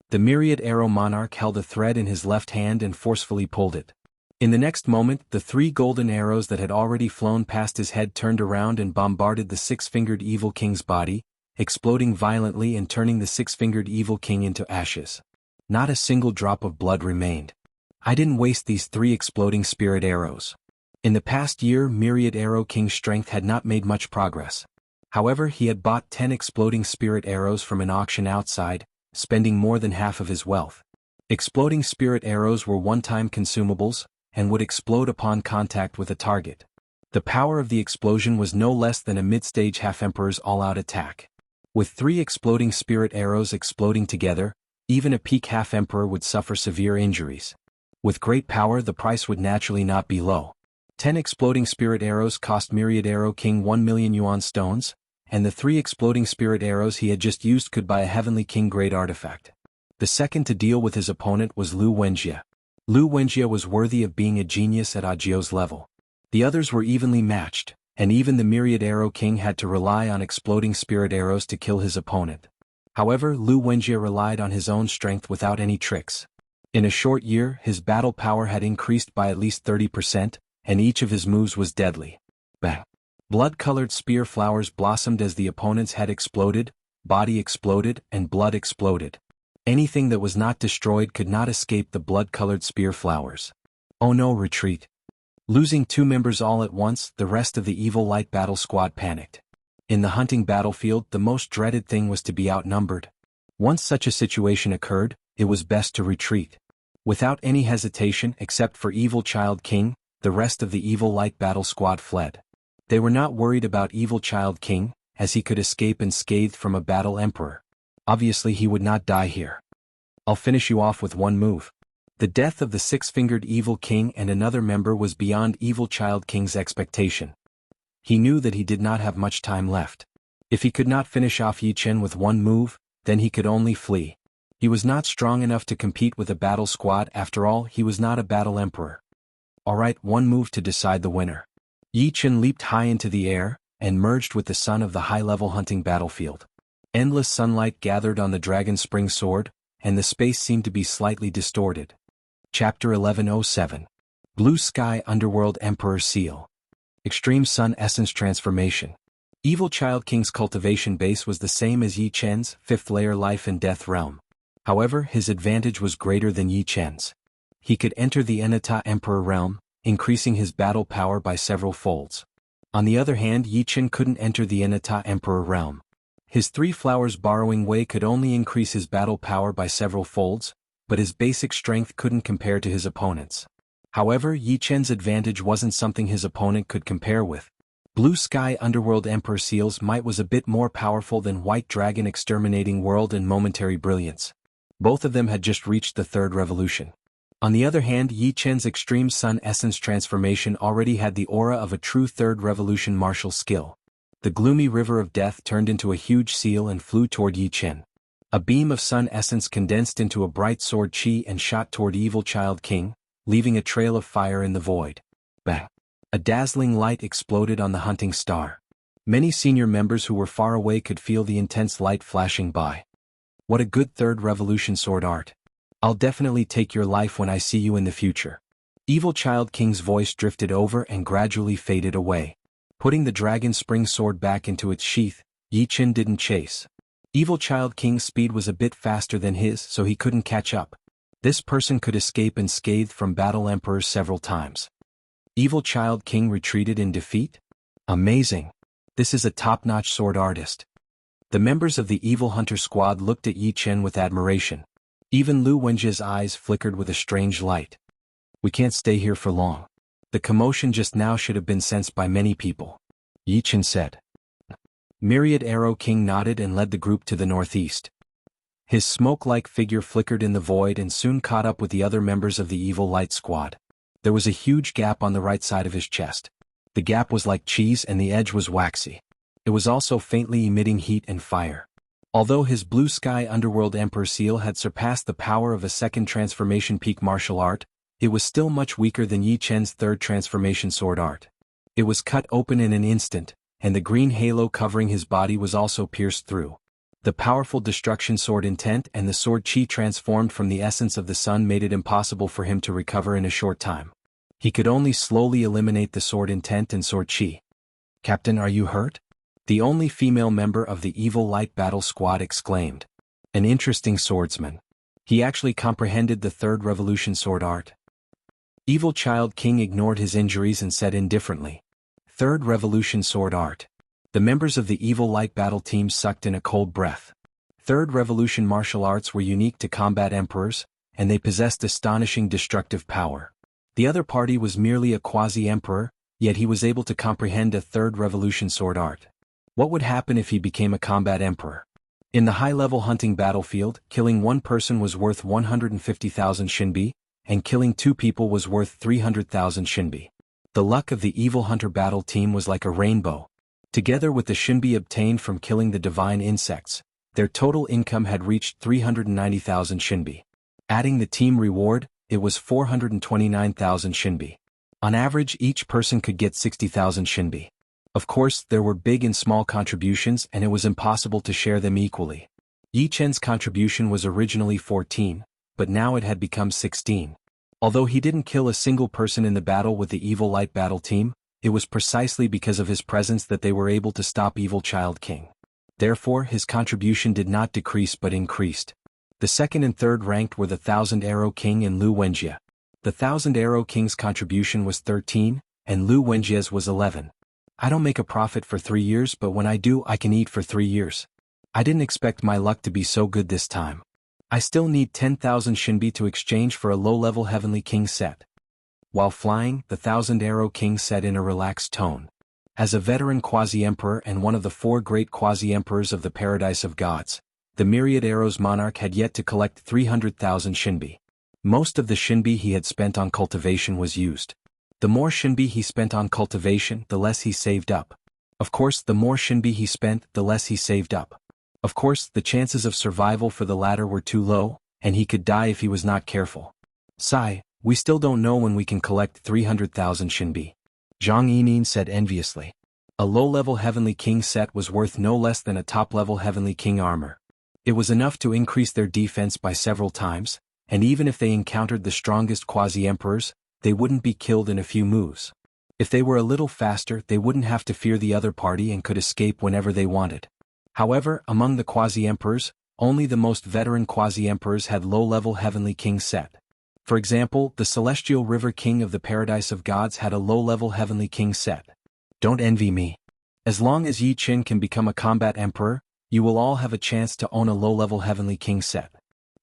Speaker 1: The Myriad Arrow Monarch held a thread in his left hand and forcefully pulled it. In the next moment, the 3 golden arrows that had already flown past his head turned around and bombarded the six-fingered evil king's body, exploding violently and turning the six-fingered evil king into ashes. Not a single drop of blood remained. I didn't waste these 3 exploding spirit arrows. In the past year, Myriad Arrow King's strength had not made much progress. However, he had bought 10 exploding spirit arrows from an auction outside, spending more than half of his wealth. Exploding spirit arrows were one-time consumables, and would explode upon contact with a target. The power of the explosion was no less than a mid-stage half-emperor's all-out attack. With 3 exploding spirit arrows exploding together, even a peak half-emperor would suffer severe injuries. With great power, the price would naturally not be low. 10 exploding spirit arrows cost Myriad Arrow King 1 million yuan stones, and the 3 exploding spirit arrows he had just used could buy a Heavenly King grade artifact. The second to deal with his opponent was Lu Wenjie. Lu Wenjie was worthy of being a genius at Agio's level. The others were evenly matched, and even the Myriad Arrow King had to rely on exploding spirit arrows to kill his opponent. However, Lu Wenjie relied on his own strength without any tricks. In a short year, his battle power had increased by at least 30%, and each of his moves was deadly. Bang! Blood-colored spear flowers blossomed as the opponent's head exploded, body exploded, and blood exploded. Anything that was not destroyed could not escape the blood-colored spear flowers. Oh no, retreat. Losing 2 members all at once, the rest of the Evil Light Battle Squad panicked. In the hunting battlefield, the most dreaded thing was to be outnumbered. Once such a situation occurred, it was best to retreat. Without any hesitation except for Evil Child King, the rest of the Evil Light Battle Squad fled. They were not worried about Evil Child King, as he could escape unscathed from a battle emperor. Obviously he would not die here. I'll finish you off with one move. The death of the 6-fingered Evil King and another member was beyond Evil Child King's expectation. He knew that he did not have much time left. If he could not finish off Yi Chen with one move, then he could only flee. He was not strong enough to compete with a battle squad. After all, he was not a battle emperor. Alright, one move to decide the winner. Yi Chen leaped high into the air, and merged with the sun of the high-level hunting battlefield. Endless sunlight gathered on the dragon spring sword, and the space seemed to be slightly distorted. Chapter 1107. Blue Sky Underworld Emperor Seal. Extreme Sun Essence Transformation. Evil Child King's cultivation base was the same as Yi Chen's 5th layer Life and Death realm. However, his advantage was greater than Yi Chen's. He could enter the Enata Emperor realm, increasing his battle power by several folds. On the other hand, Yi Chen couldn't enter the Enata Emperor realm. His 3 flowers borrowing way could only increase his battle power by several folds, but his basic strength couldn't compare to his opponent's. However, Yi Chen's advantage wasn't something his opponent could compare with. Blue Sky Underworld Emperor Seal's might was a bit more powerful than White Dragon Exterminating World and Momentary Brilliance. Both of them had just reached the 3rd revolution. On the other hand, Yi Chen's Extreme Sun Essence Transformation already had the aura of a true 3rd revolution martial skill. The gloomy river of death turned into a huge seal and flew toward Yi Chen. A beam of sun essence condensed into a bright sword chi and shot toward Evil Child King, leaving a trail of fire in the void. Bang! A dazzling light exploded on the hunting star. Many senior members who were far away could feel the intense light flashing by. What a good 3rd revolution sword art. I'll definitely take your life when I see you in the future. Evil Child King's voice drifted over and gradually faded away. Putting the dragon spring sword back into its sheath, Yi Chen didn't chase. Evil Child King's speed was a bit faster than his, so he couldn't catch up. This person could escape unscathed from battle emperors several times. Evil Child King retreated in defeat? Amazing. This is a top-notch sword artist. The members of the Evil Hunter squad looked at Yi Chen with admiration. Even Lu Wenjie's eyes flickered with a strange light. We can't stay here for long. The commotion just now should have been sensed by many people. Yi Chen said. Myriad Arrow King nodded and led the group to the northeast. His smoke-like figure flickered in the void and soon caught up with the other members of the Evil Light squad. There was a huge gap on the right side of his chest. The gap was like cheese and the edge was waxy. It was also faintly emitting heat and fire. Although his Blue Sky Underworld Emperor Seal had surpassed the power of a 2nd transformation peak martial art, it was still much weaker than Yi Chen's 3rd transformation sword art. It was cut open in an instant, and the green halo covering his body was also pierced through. The powerful destruction sword intent and the sword chi transformed from the essence of the sun made it impossible for him to recover in a short time. He could only slowly eliminate the sword intent and sword chi. Captain, are you hurt? The only female member of the Evil Light battle squad exclaimed. An interesting swordsman. He actually comprehended the 3rd revolution sword art. Evil Child King ignored his injuries and said indifferently. 3rd revolution sword art. The members of the Evil Light battle team sucked in a cold breath. 3rd revolution martial arts were unique to combat emperors, and they possessed astonishing destructive power. The other party was merely a quasi-emperor, yet he was able to comprehend a 3rd revolution sword art. What would happen if he became a combat emperor? In the high-level hunting battlefield, killing one person was worth 150,000 shinbi, and killing 2 people was worth 300,000 shinbi. The luck of the Evil Hunter battle team was like a rainbow. Together with the shinbi obtained from killing the divine insects, their total income had reached 390,000 shinbi. Adding the team reward, it was 429,000 shinbi. On average, each person could get 60,000 shinbi. Of course, there were big and small contributions and it was impossible to share them equally. Yi Chen's contribution was originally 14, but now it had become 16. Although he didn't kill a single person in the battle with the Evil Light battle team, it was precisely because of his presence that they were able to stop Evil Child King. Therefore, his contribution did not decrease but increased. The 2nd and 3rd ranked were the 1,000 Arrow King and Lu Wenjie. The 1,000 Arrow King's contribution was 13, and Lu Wenjie's was 11. I don't make a profit for 3 years, but when I do, I can eat for 3 years. I didn't expect my luck to be so good this time. I still need 10,000 shinbi to exchange for a low-level Heavenly King set. While flying, the 1,000 Arrow King said in a relaxed tone. As a veteran quasi-emperor and one of the 4 great quasi-emperors of the Paradise of Gods, the Myriad Arrows monarch had yet to collect 300,000 shinbi. Most of the shinbi he had spent on cultivation was used. The more shinbi he spent on cultivation, the less he saved up. Of course, the more shinbi he spent, the less he saved up. Of course, the chances of survival for the latter were too low, and he could die if he was not careful. Sigh. We still don't know when we can collect 300,000 shinbi. Zhang Yining said enviously. A low-level Heavenly King set was worth no less than a top-level Heavenly King armor. It was enough to increase their defense by several times, and even if they encountered the strongest quasi-emperors, they wouldn't be killed in a few moves. If they were a little faster, they wouldn't have to fear the other party and could escape whenever they wanted. However, among the quasi-emperors, only the most veteran quasi-emperors had low-level heavenly king set. For example, the celestial river king of the paradise of gods had a low-level heavenly king set. Don't envy me. As long as Yi Qin can become a combat emperor, you will all have a chance to own a low-level heavenly king set.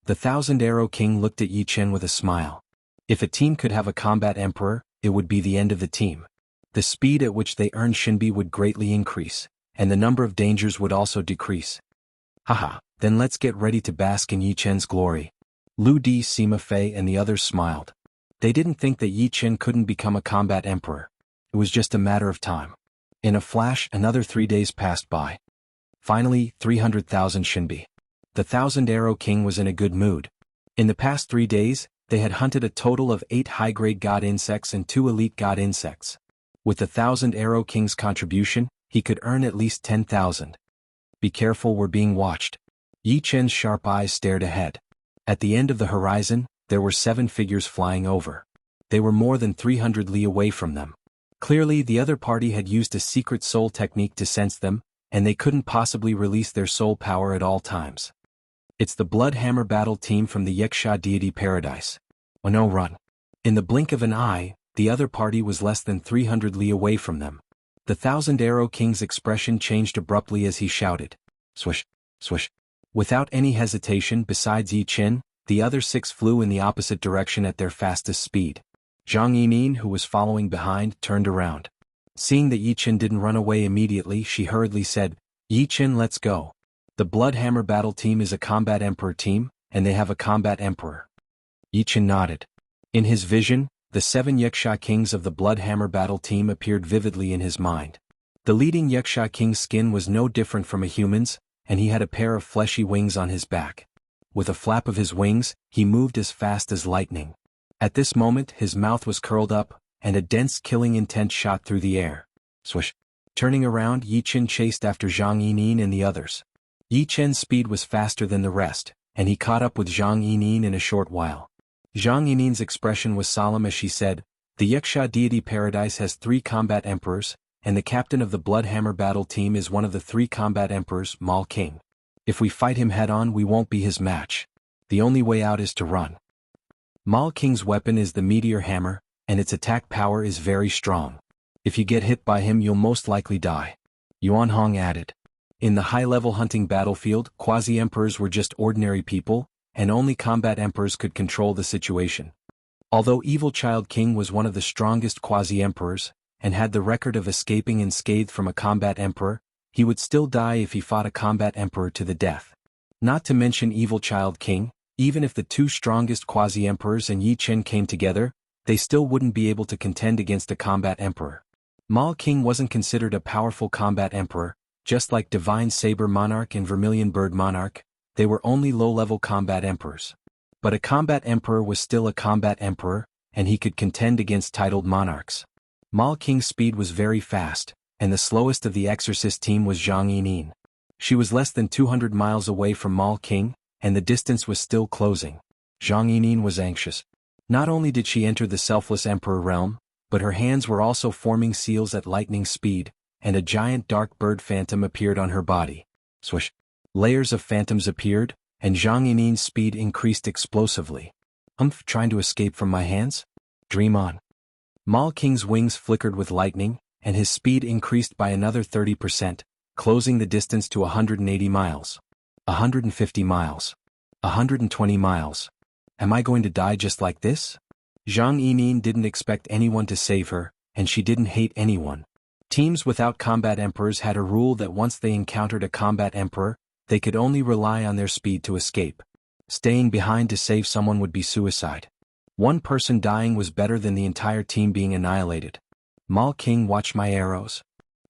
Speaker 1: The Thousand Arrow King looked at Yi Qin with a smile. If a team could have a combat emperor, it would be the end of the team. The speed at which they earned Shinbi would greatly increase, and the number of dangers would also decrease. Haha, then let's get ready to bask in Yi Qin's glory. Lu Di, Sima Fei and the others smiled. They didn't think that Yi Qin couldn't become a combat emperor. It was just a matter of time. In a flash, another 3 days passed by. Finally, 300,000 Shinbi. The Thousand Arrow King was in a good mood. In the past 3 days, they had hunted a total of 8 high-grade god insects and 2 elite god insects. With the Thousand Arrow King's contribution, he could earn at least 10,000. Be careful, we're being watched. Yi Qin's sharp eyes stared ahead. At the end of the horizon, there were 7 figures flying over. They were more than 300 li away from them. Clearly, the other party had used a secret soul technique to sense them, and they couldn't possibly release their soul power at all times. It's the Blood Hammer battle team from the Wuxia deity paradise. Oh no, run. In the blink of an eye, the other party was less than 300 li away from them. The Thousand Arrow King's expression changed abruptly as he shouted. Swish, swish. Without any hesitation, besides Yi Qin, the other 6 flew in the opposite direction at their fastest speed. Zhang Yining, who was following behind, turned around. Seeing that Yi Qin didn't run away immediately, she hurriedly said, Yi Qin, let's go. The Blood Hammer battle team is a combat emperor team, and they have a combat emperor. Yi Qin nodded. In his vision, the 7 Wuxia kings of the Blood Hammer battle team appeared vividly in his mind. The leading Wuxia king's skin was no different from a human's, and he had a pair of fleshy wings on his back. With a flap of his wings, he moved as fast as lightning. At this moment, his mouth was curled up, and a dense killing intent shot through the air. Swish. Turning around, Yi Qin chased after Zhang Yining and the others. Yi Qin's speed was faster than the rest, and he caught up with Zhang Yining in a short while. Zhang Yining's expression was solemn as she said, the Wuxia deity paradise has 3 combat emperors, and the captain of the Blood Hammer battle team is one of the 3 combat emperors, Mal King. If we fight him head-on, we won't be his match. The only way out is to run. Mal King's weapon is the Meteor Hammer, and its attack power is very strong. If you get hit by him, you'll most likely die. Yuan Hong added. In the high-level hunting battlefield, quasi-emperors were just ordinary people, and only combat emperors could control the situation. Although Evil Child King was one of the strongest quasi-emperors, and had the record of escaping unscathed from a combat emperor, he would still die if he fought a combat emperor to the death. Not to mention Evil Child King, even if the 2 strongest quasi-emperors and Yi Qin came together, they still wouldn't be able to contend against a combat emperor. Mal King wasn't considered a powerful combat emperor, just like Divine Saber Monarch and Vermilion Bird Monarch, they were only low-level combat emperors. But a combat emperor was still a combat emperor, and he could contend against titled monarchs. Mal King's speed was very fast, and the slowest of the exorcist team was Zhang Yining. She was less than 200 miles away from Mal King, and the distance was still closing. Zhang Yining was anxious. Not only did she enter the selfless emperor realm, but her hands were also forming seals at lightning speed, and a giant dark bird phantom appeared on her body. Swish. Layers of phantoms appeared, and Zhang Yining's speed increased explosively. Trying to escape from my hands? Dream on. Mal King's wings flickered with lightning, and his speed increased by another 30%, closing the distance to 180 miles. 150 miles. 120 miles. Am I going to die just like this? Zhang Yining didn't expect anyone to save her, and she didn't hate anyone. Teams without combat emperors had a rule that once they encountered a combat emperor, they could only rely on their speed to escape. Staying behind to save someone would be suicide. One person dying was better than the entire team being annihilated. Mal King, watch my arrows.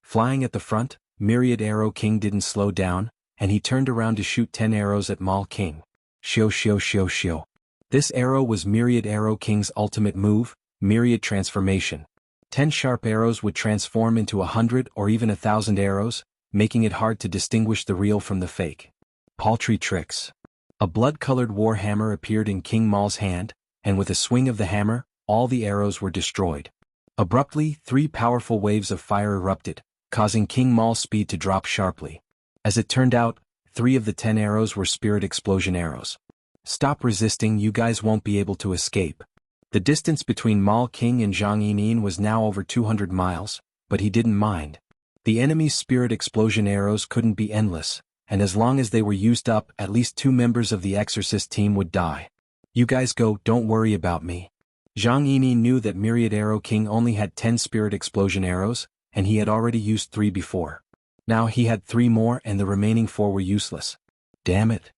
Speaker 1: Flying at the front, Myriad Arrow King didn't slow down, and he turned around to shoot 10 arrows at Mal King. Shio shio shio shio. This arrow was Myriad Arrow King's ultimate move, Myriad Transformation. 10 sharp arrows would transform into 100 or even 1,000 arrows, making it hard to distinguish the real from the fake. Paltry tricks. A blood-colored war hammer appeared in King Mal's hand, and with a swing of the hammer, all the arrows were destroyed. Abruptly, 3 powerful waves of fire erupted, causing King Maul's speed to drop sharply. As it turned out, 3 of the 10 arrows were spirit explosion arrows. Stop resisting, you guys won't be able to escape. The distance between Maul King and Zhang Yining was now over 200 miles, but he didn't mind. The enemy's spirit explosion arrows couldn't be endless, and as long as they were used up, at least 2 members of the Exorcist team would die. You guys go, don't worry about me. Zhang Yining knew that Myriad Arrow King only had 10 spirit explosion arrows, and he had already used 3 before. Now he had 3 more and the remaining 4 were useless. Damn it.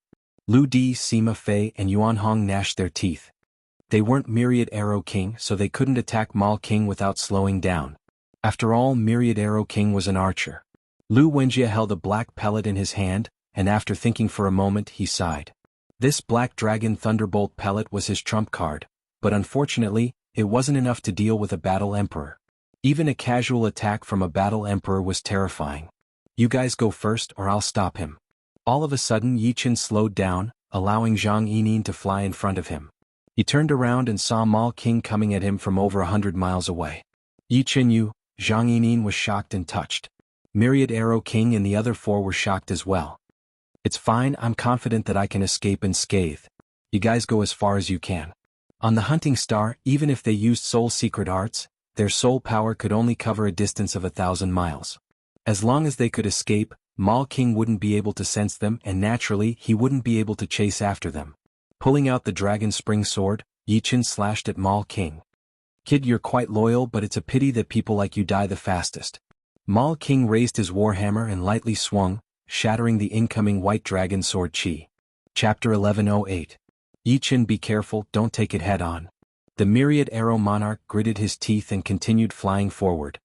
Speaker 1: Lu Di, Sima Fei and Yuan Hong gnashed their teeth. They weren't Myriad Arrow King, so they couldn't attack Maul King without slowing down. After all, Myriad Arrow King was an archer. Lu Wenjie held a black pellet in his hand, and after thinking for a moment he sighed. This Black Dragon Thunderbolt pellet was his trump card, but unfortunately, it wasn't enough to deal with a Battle Emperor. Even a casual attack from a Battle Emperor was terrifying. You guys go first or I'll stop him. All of a sudden Yi Chen slowed down, allowing Zhang Yining to fly in front of him. He turned around and saw Maul King coming at him from over 100 miles away. Yi Chen Yu, Zhang Yining was shocked and touched. Myriad Arrow King and the other 4 were shocked as well. It's fine, I'm confident that I can escape unscathed. You guys go as far as you can. On the hunting star, even if they used soul secret arts, their soul power could only cover a distance of 1,000 miles. As long as they could escape, Maul King wouldn't be able to sense them and naturally he wouldn't be able to chase after them. Pulling out the Dragon Spring Sword, Yi Chen slashed at Maul King. Kid, you're quite loyal, but it's a pity that people like you die the fastest. Maul King raised his warhammer and lightly swung, shattering the incoming White Dragon Sword Chi. Chapter 1108. Yi Chen, be careful, don't take it head-on. The Myriad Arrow Monarch gritted his teeth and continued flying forward.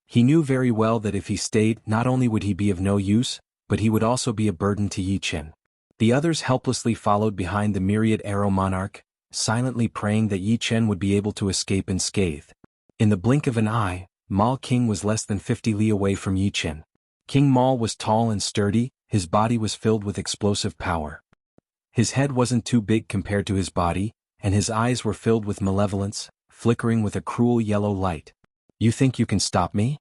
Speaker 1: He knew very well that if he stayed, not only would he be of no use, but he would also be a burden to Yi Chen. The others helplessly followed behind the Myriad Arrow Monarch, silently praying that Yi Chen would be able to escape unscathed. In the blink of an eye, Maul King was less than 50 li away from Yi Chen. King Maul was tall and sturdy, his body was filled with explosive power. His head wasn't too big compared to his body, and his eyes were filled with malevolence, flickering with a cruel yellow light. You think you can stop me?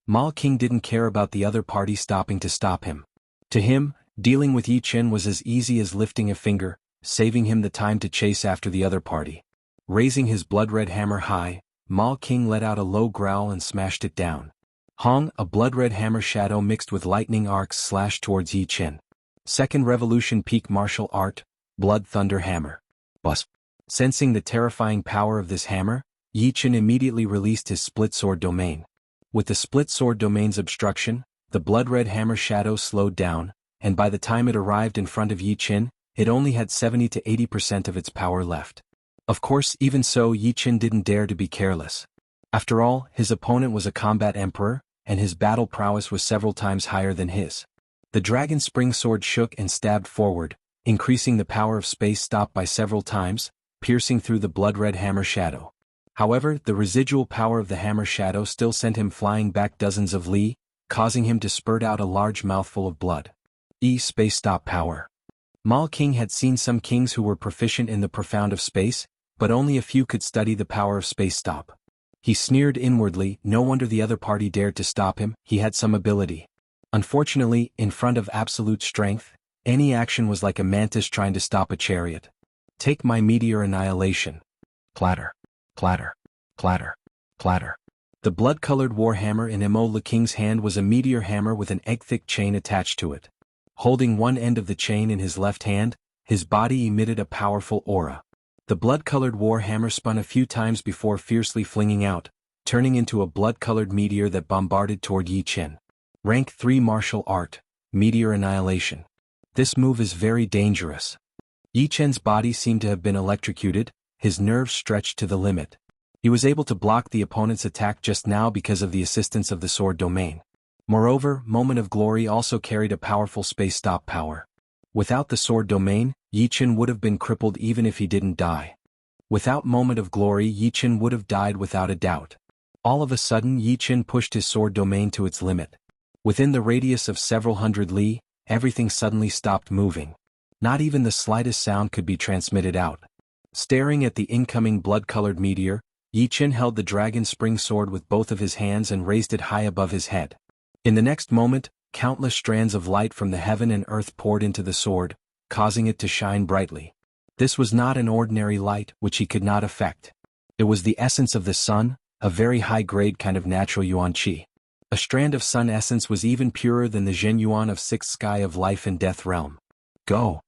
Speaker 1: Maul King didn't care about the other party stopping to stop him. To him, dealing with Yi Chen was as easy as lifting a finger, saving him the time to chase after the other party. Raising his blood-red hammer high, Maul King let out a low growl and smashed it down. Hong, a blood-red hammer shadow mixed with lightning arcs slashed towards Yi Chen. Second Revolution Peak Martial Art, Blood Thunder Hammer. Bus. Sensing the terrifying power of this hammer, Yi Chen immediately released his Split Sword Domain. With the Split Sword Domain's obstruction, the blood-red hammer shadow slowed down, and by the time it arrived in front of Yi Chen, it only had 70 to 80% of its power left. Of course, even so, Yi Chen didn't dare to be careless. After all, his opponent was a combat emperor, and his battle prowess was several times higher than his. The Dragon Spring Sword shook and stabbed forward, increasing the power of Space Stop by several times, piercing through the blood-red hammer shadow. However, the residual power of the hammer shadow still sent him flying back dozens of li, causing him to spurt out a large mouthful of blood. Space Stop power. Maul King had seen some kings who were proficient in the profound of space, but only a few could study the power of Space Stop. He sneered inwardly, no wonder the other party dared to stop him, he had some ability. Unfortunately, in front of absolute strength, any action was like a mantis trying to stop a chariot. Take my Meteor Annihilation. Clatter. Clatter. Clatter. Clatter. The blood-colored warhammer in Mo Le King's hand was a meteor hammer with an egg-thick chain attached to it. Holding one end of the chain in his left hand, his body emitted a powerful aura. The blood-colored warhammer spun a few times before fiercely flinging out, turning into a blood-colored meteor that bombarded toward Yi Chen. Rank 3 Martial Art, Meteor Annihilation. This move is very dangerous. Yi Chen's body seemed to have been electrocuted, his nerves stretched to the limit. He was able to block the opponent's attack just now because of the assistance of the Sword Domain. Moreover, Moment of Glory also carried a powerful Space Stop power. Without the Sword Domain, Yi Chen would have been crippled even if he didn't die. Without Moment of Glory, Yi Chen would have died without a doubt. All of a sudden, Yi Chen pushed his Sword Domain to its limit. Within the radius of several hundred li, everything suddenly stopped moving. Not even the slightest sound could be transmitted out. Staring at the incoming blood-colored meteor, Yi Chen held the dragon spring sword with both of his hands and raised it high above his head. In the next moment, countless strands of light from the heaven and earth poured into the sword, causing it to shine brightly. This was not an ordinary light which he could not affect. It was the essence of the sun, a very high-grade kind of natural yuan qi. A strand of sun essence was even purer than the Zhen Yuan of sixth sky of life and death realm. Go!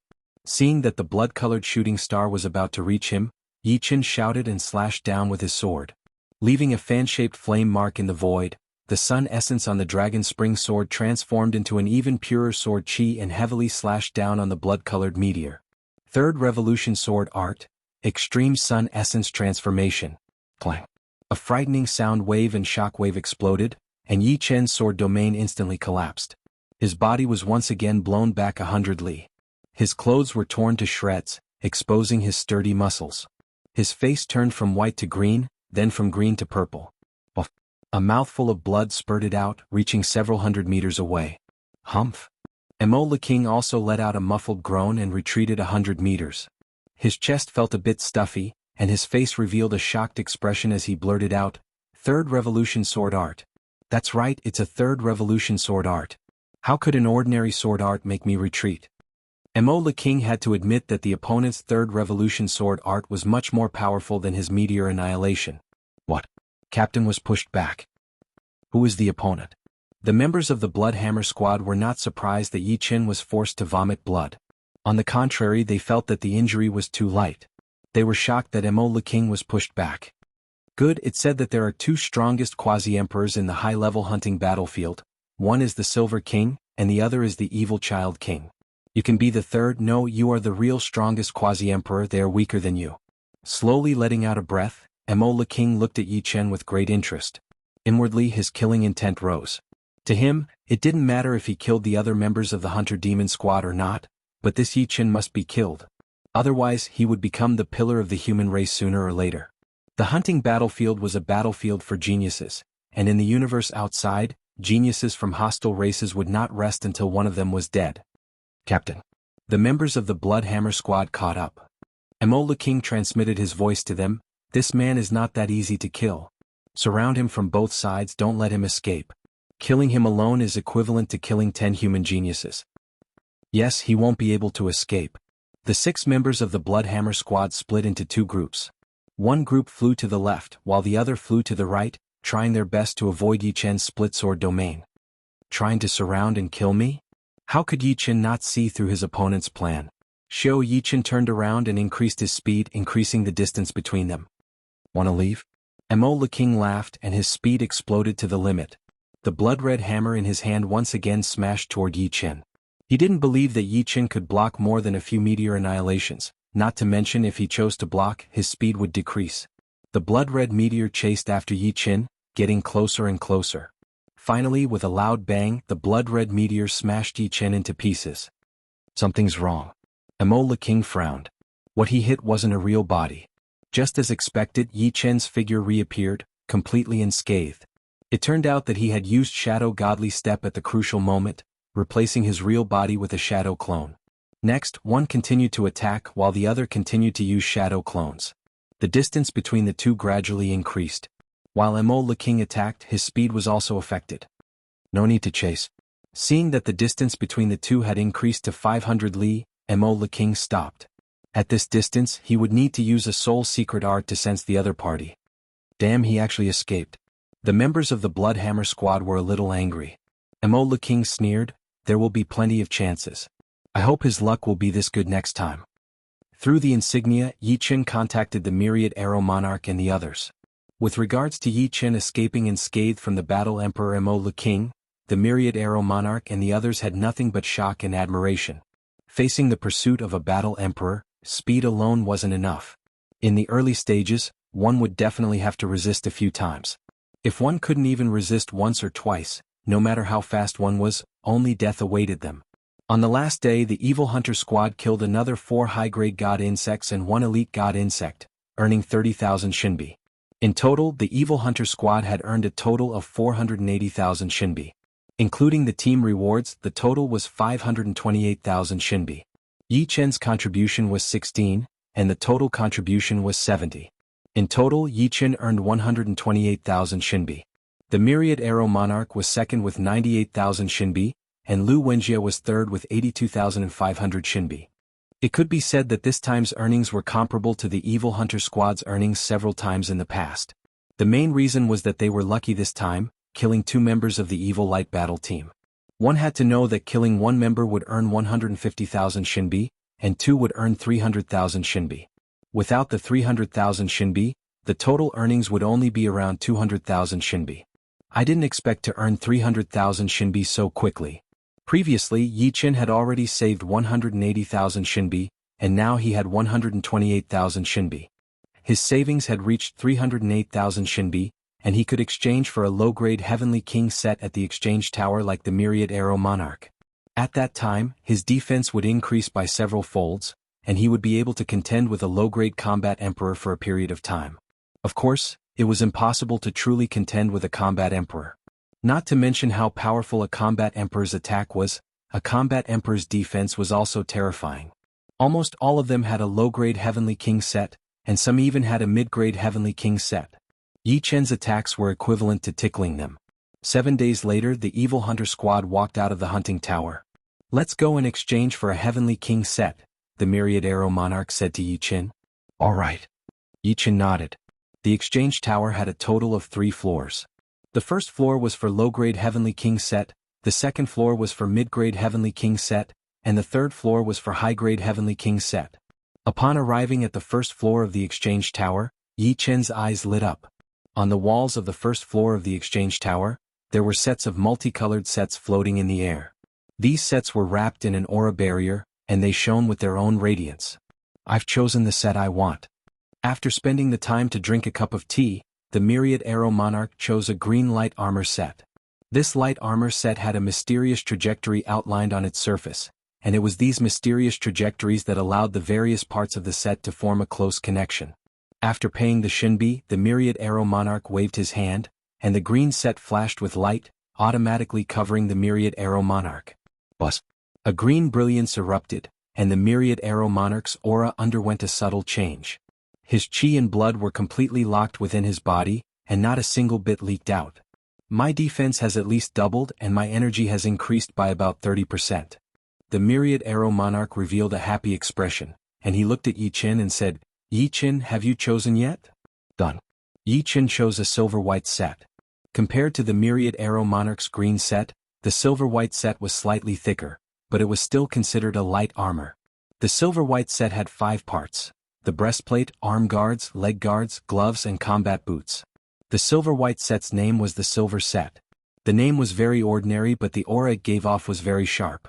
Speaker 1: Seeing that the blood-colored shooting star was about to reach him, Yi Chen shouted and slashed down with his sword. Leaving a fan-shaped flame mark in the void, the sun essence on the dragon spring sword transformed into an even purer sword qi and heavily slashed down on the blood-colored meteor. Third Revolution Sword Art, Extreme Sun Essence Transformation. Clang. A frightening sound wave and shock wave exploded, and Yi Chen's sword domain instantly collapsed. His body was once again blown back 100 li. His clothes were torn to shreds, exposing his sturdy muscles. His face turned from white to green, then from green to purple. A mouthful of blood spurted out, reaching several hundred meters away. Humph! Emo King also let out a muffled groan and retreated 100 meters. His chest felt a bit stuffy, and his face revealed a shocked expression as he blurted out, "Third Revolution Sword Art." That's right, it's a Third Revolution Sword Art. How could an ordinary sword art make me retreat? Emo King had to admit that the opponent's Third Revolution Sword Art was much more powerful than his Meteor Annihilation. What? Captain was pushed back. Who is the opponent? The members of the Bloodhammer squad were not surprised that Yi Chen was forced to vomit blood. On the contrary, they felt that the injury was too light. They were shocked that Emo King was pushed back. Good, it said that there are two strongest quasi-emperors in the high-level hunting battlefield. One is the Silver King, and the other is the Evil Child King. You can be the third. No, you are the real strongest quasi-emperor. They are weaker than you. Slowly letting out a breath, Emo King looked at Yi Chen with great interest. Inwardly his killing intent rose. To him, it didn't matter if he killed the other members of the Hunter Demon Squad or not, but this Yi Chen must be killed. Otherwise he would become the pillar of the human race sooner or later. The hunting battlefield was a battlefield for geniuses, and in the universe outside, geniuses from hostile races would not rest until one of them was dead. Captain. The members of the Bloodhammer squad caught up. Emo King transmitted his voice to them. This man is not that easy to kill. Surround him from both sides, don't let him escape. Killing him alone is equivalent to killing 10 human geniuses. Yes, he won't be able to escape. The 6 members of the Bloodhammer squad split into 2 groups. One group flew to the left, while the other flew to the right, trying their best to avoid Yi Chen's split sword domain. Trying to surround and kill me? How could Yi Chen not see through his opponent's plan? Yi Chen turned around and increased his speed, increasing the distance between them. Wanna leave? Emo King laughed and his speed exploded to the limit. The blood-red hammer in his hand once again smashed toward Yi Chen. He didn't believe that Yi Chen could block more than a few meteor annihilations, not to mention if he chose to block, his speed would decrease. The blood-red meteor chased after Yi Chen, getting closer and closer. Finally, with a loud bang, the blood-red meteor smashed Yi Chen into pieces. Something's wrong. Emo King frowned. What he hit wasn't a real body. Just as expected, Yi Chen's figure reappeared, completely unscathed. It turned out that he had used Shadow Godly Step at the crucial moment, replacing his real body with a shadow clone. Next, one continued to attack while the other continued to use shadow clones. The distance between the two gradually increased. While Emo King attacked, his speed was also affected. No need to chase. Seeing that the distance between the two had increased to 500 li, Emo King stopped. At this distance, he would need to use a soul secret art to sense the other party. Damn, he actually escaped. The members of the Bloodhammer squad were a little angry. Emo King sneered, there will be plenty of chances. I hope his luck will be this good next time. Through the insignia, Yi Chen contacted the Myriad Arrow Monarch and the others. With regards to Yi Chen escaping unscathed from the battle Emperor Emo King, the Myriad Arrow Monarch and the others had nothing but shock and admiration. Facing the pursuit of a battle emperor, speed alone wasn't enough. In the early stages, one would definitely have to resist a few times. If one couldn't even resist once or twice, no matter how fast one was, only death awaited them. On the last day, the Evil Hunter squad killed another 4 high-grade god insects and 1 elite god insect, earning 30,000 shinbi. In total, the Evil Hunter squad had earned a total of 480,000 shinbi. Including the team rewards, the total was 528,000 shinbi. Yi Chen's contribution was 16, and the total contribution was 70. In total, Yi Qin earned 128,000 Shinbi. The Myriad Arrow Monarch was second with 98,000 Shinbi, and Lu Wenjie was third with 82,500 Shinbi. It could be said that this time's earnings were comparable to the Evil Hunter Squad's earnings several times in the past. The main reason was that they were lucky this time, killing 2 members of the Evil Light Battle team. One had to know that killing 1 member would earn 150,000 Shinbi, and 2 would earn 300,000 Shinbi. Without the 300,000 Shinbi, the total earnings would only be around 200,000 Shinbi. I didn't expect to earn 300,000 Shinbi so quickly. Previously, Yi Qin had already saved 180,000 Shinbi, and now he had 128,000 Shinbi. His savings had reached 308,000 Shinbi, and he could exchange for a low-grade Heavenly King set at the exchange tower like the Myriad Arrow Monarch. At that time, his defense would increase by several folds, and he would be able to contend with a low-grade combat emperor for a period of time. Of course, it was impossible to truly contend with a combat emperor. Not to mention how powerful a combat emperor's attack was, a combat emperor's defense was also terrifying. Almost all of them had a low-grade Heavenly King set, and some even had a mid-grade Heavenly King set. Yi Qin's attacks were equivalent to tickling them. 7 days later, the Evil Hunter Squad walked out of the hunting tower. "Let's go in exchange for a Heavenly King set," the Myriad Arrow Monarch said to Yi Qin. "All right." Yi Qin nodded. The exchange tower had a total of 3 floors. The first floor was for low-grade Heavenly King set, the second floor was for mid-grade Heavenly King set, and the third floor was for high-grade Heavenly King set. Upon arriving at the first floor of the exchange tower, Yi Qin's eyes lit up. On the walls of the first floor of the exchange tower, there were sets of multicolored sets floating in the air. These sets were wrapped in an aura barrier, and they shone with their own radiance. "I've chosen the set I want." After spending the time to drink a cup of tea, the Myriad Arrow Monarch chose a green light armor set. This light armor set had a mysterious trajectory outlined on its surface, and it was these mysterious trajectories that allowed the various parts of the set to form a close connection. After paying the Shinbi, the Myriad Arrow Monarch waved his hand, and the green set flashed with light, automatically covering the Myriad Arrow Monarch. Buzz! A green brilliance erupted, and the Myriad Arrow Monarch's aura underwent a subtle change. His chi and blood were completely locked within his body, and not a single bit leaked out. "My defense has at least doubled and my energy has increased by about 30%. The Myriad Arrow Monarch revealed a happy expression, and he looked at Yi Qin and said, "Yi Qin, have you chosen yet?" "Done." Yi Qin chose a silver-white set. Compared to the Myriad Arrow Monarch's green set, the silver-white set was slightly thicker, but it was still considered a light armor. The silver-white set had 5 parts: the breastplate, arm guards, leg guards, gloves and combat boots. The silver-white set's name was the Silver Set. The name was very ordinary, but the aura it gave off was very sharp.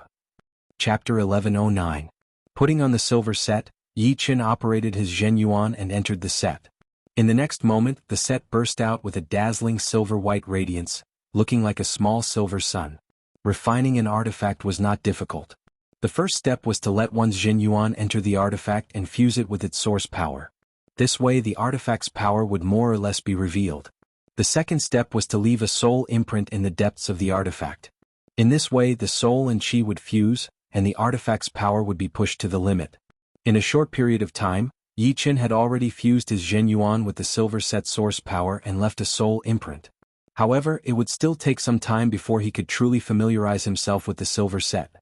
Speaker 1: Chapter 1109. Putting on the Silver Set, Yi Qin operated his Zhen Yuan and entered the set. In the next moment, the set burst out with a dazzling silver-white radiance, looking like a small silver sun. Refining an artifact was not difficult. The first step was to let one's Zhen Yuan enter the artifact and fuse it with its source power. This way the artifact's power would more or less be revealed. The second step was to leave a soul imprint in the depths of the artifact. In this way the soul and chi would fuse, and the artifact's power would be pushed to the limit. In a short period of time, Yi Qin had already fused his Zhen Yuan with the Silver Set source power and left a soul imprint. However, it would still take some time before he could truly familiarize himself with the Silver Set.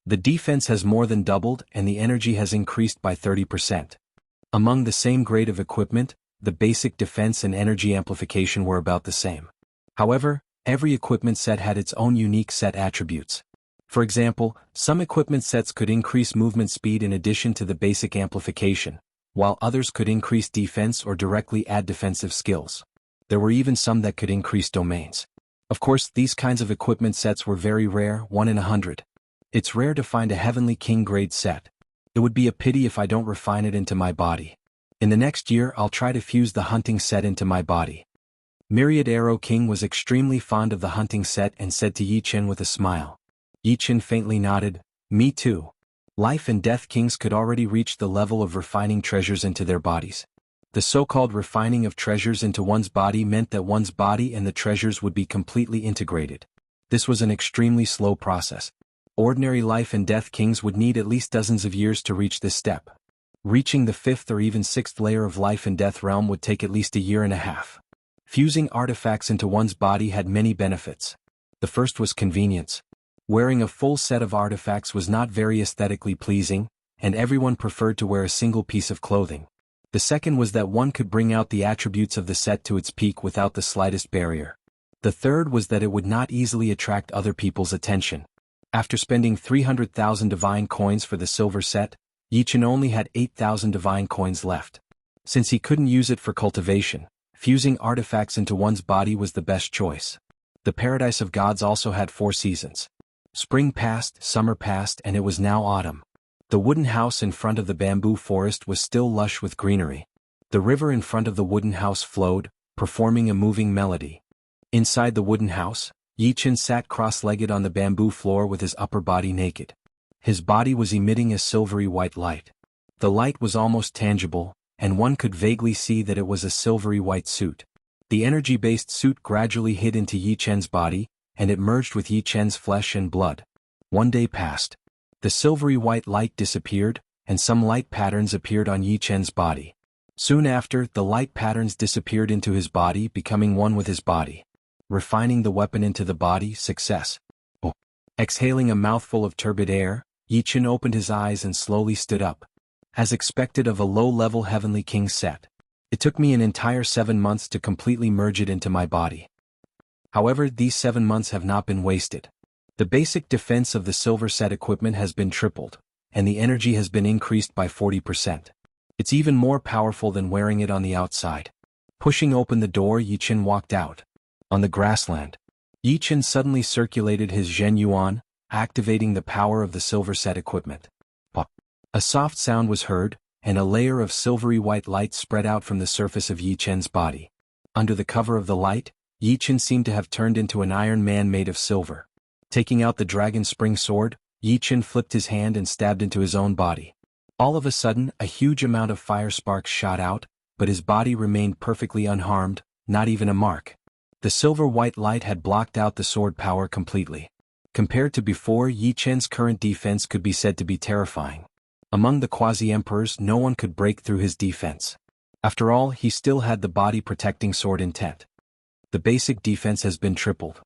Speaker 1: The defense has more than doubled and the energy has increased by 30%. Among the same grade of equipment, the basic defense and energy amplification were about the same. However, every equipment set had its own unique set attributes. For example, some equipment sets could increase movement speed in addition to the basic amplification, while others could increase defense or directly add defensive skills. There were even some that could increase domains. Of course, these kinds of equipment sets were very rare, 1 in 100. It's rare to find a Heavenly King grade set. It would be a pity if I don't refine it into my body. In the next year I'll try to fuse the hunting set into my body. Myriad Arrow King was extremely fond of the hunting set and said to Yi Qin with a smile. Yi Qin faintly nodded, "Me too." Life and Death Kings could already reach the level of refining treasures into their bodies. The so-called refining of treasures into one's body meant that one's body and the treasures would be completely integrated. This was an extremely slow process. Ordinary Life and Death Kings would need at least dozens of years to reach this step. Reaching the 5th or even 6th layer of life and death realm would take at least a year and a half. Fusing artifacts into one's body had many benefits. The first was convenience. Wearing a full set of artifacts was not very aesthetically pleasing, and everyone preferred to wear a single piece of clothing. The second was that one could bring out the attributes of the set to its peak without the slightest barrier. The third was that it would not easily attract other people's attention. After spending 300,000 divine coins for the silver set, Yichen only had 8,000 divine coins left. Since he couldn't use it for cultivation, fusing artifacts into one's body was the best choice. The Paradise of Gods also had 4 seasons. Spring passed, summer passed, and it was now autumn. The wooden house in front of the bamboo forest was still lush with greenery. The river in front of the wooden house flowed, performing a moving melody. Inside the wooden house, Yichen sat cross-legged on the bamboo floor with his upper body naked. His body was emitting a silvery white light. The light was almost tangible, and one could vaguely see that it was a silvery white suit. The energy-based suit gradually hid into Yichen's body, and it merged with Yichen's flesh and blood. One day passed. The silvery white light disappeared, and some light patterns appeared on Yichen's body. Soon after, the light patterns disappeared into his body, becoming one with his body. Refining the weapon into the body, success. Oh. Exhaling a mouthful of turbid air, Yichen opened his eyes and slowly stood up. As expected of a low-level heavenly king set. It took me an entire 7 months to completely merge it into my body. However, these 7 months have not been wasted. The basic defense of the silver set equipment has been tripled, and the energy has been increased by 40%. It's even more powerful than wearing it on the outside. Pushing open the door, Yichen walked out. On the grassland, Yichen suddenly circulated his Zhen Yuan, activating the power of the silver set equipment. Pop. A soft sound was heard, and a layer of silvery white light spread out from the surface of Yichen's body. Under the cover of the light, Yichen seemed to have turned into an iron man made of silver. Taking out the dragon spring sword, Yichen flipped his hand and stabbed into his own body. All of a sudden, a huge amount of fire sparks shot out, but his body remained perfectly unharmed, not even a mark. The silver white light had blocked out the sword power completely. Compared to before, Yichen's current defense could be said to be terrifying. Among the quasi-emperors, no one could break through his defense. After all, he still had the body-protecting sword intent. The basic defense has been tripled.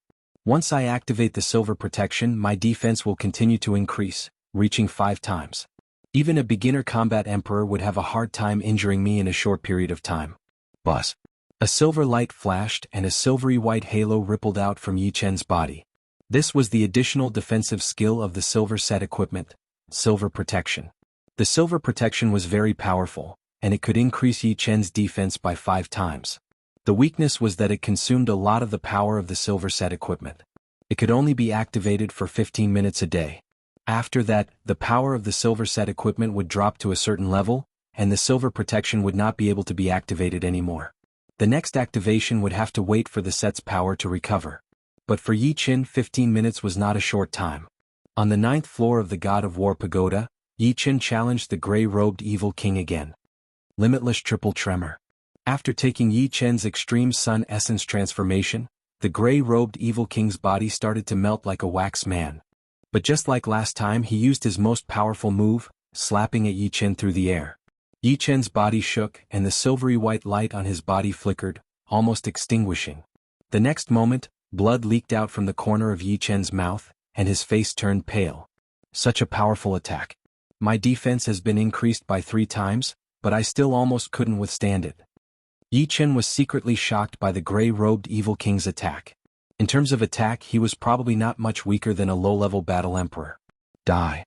Speaker 1: Once I activate the silver protection, my defense will continue to increase, reaching 5 times. Even a beginner combat emperor would have a hard time injuring me in a short period of time. Buzz. A silver light flashed and a silvery white halo rippled out from Yichen's body. This was the additional defensive skill of the silver set equipment, silver protection. The silver protection was very powerful, and it could increase Yichen's defense by 5 times. The weakness was that it consumed a lot of the power of the silver set equipment. It could only be activated for 15 minutes a day. After that, the power of the silver set equipment would drop to a certain level, and the silver protection would not be able to be activated anymore. The next activation would have to wait for the set's power to recover. But for Yichen, 15 minutes was not a short time. On the 9th floor of the God of War Pagoda, Yichen challenged the gray-robed evil king again. Limitless triple tremor. After taking Yichen's extreme sun essence transformation, the gray-robed evil king's body started to melt like a wax man. But just like last time, he used his most powerful move, slapping at Yichen through the air. Yichen's body shook and the silvery white light on his body flickered, almost extinguishing. The next moment, blood leaked out from the corner of Yichen's mouth, and his face turned pale. Such a powerful attack. My defense has been increased by 3 times, but I still almost couldn't withstand it. Yichen was secretly shocked by the gray-robed evil king's attack. In terms of attack, he was probably not much weaker than a low-level battle emperor. Die.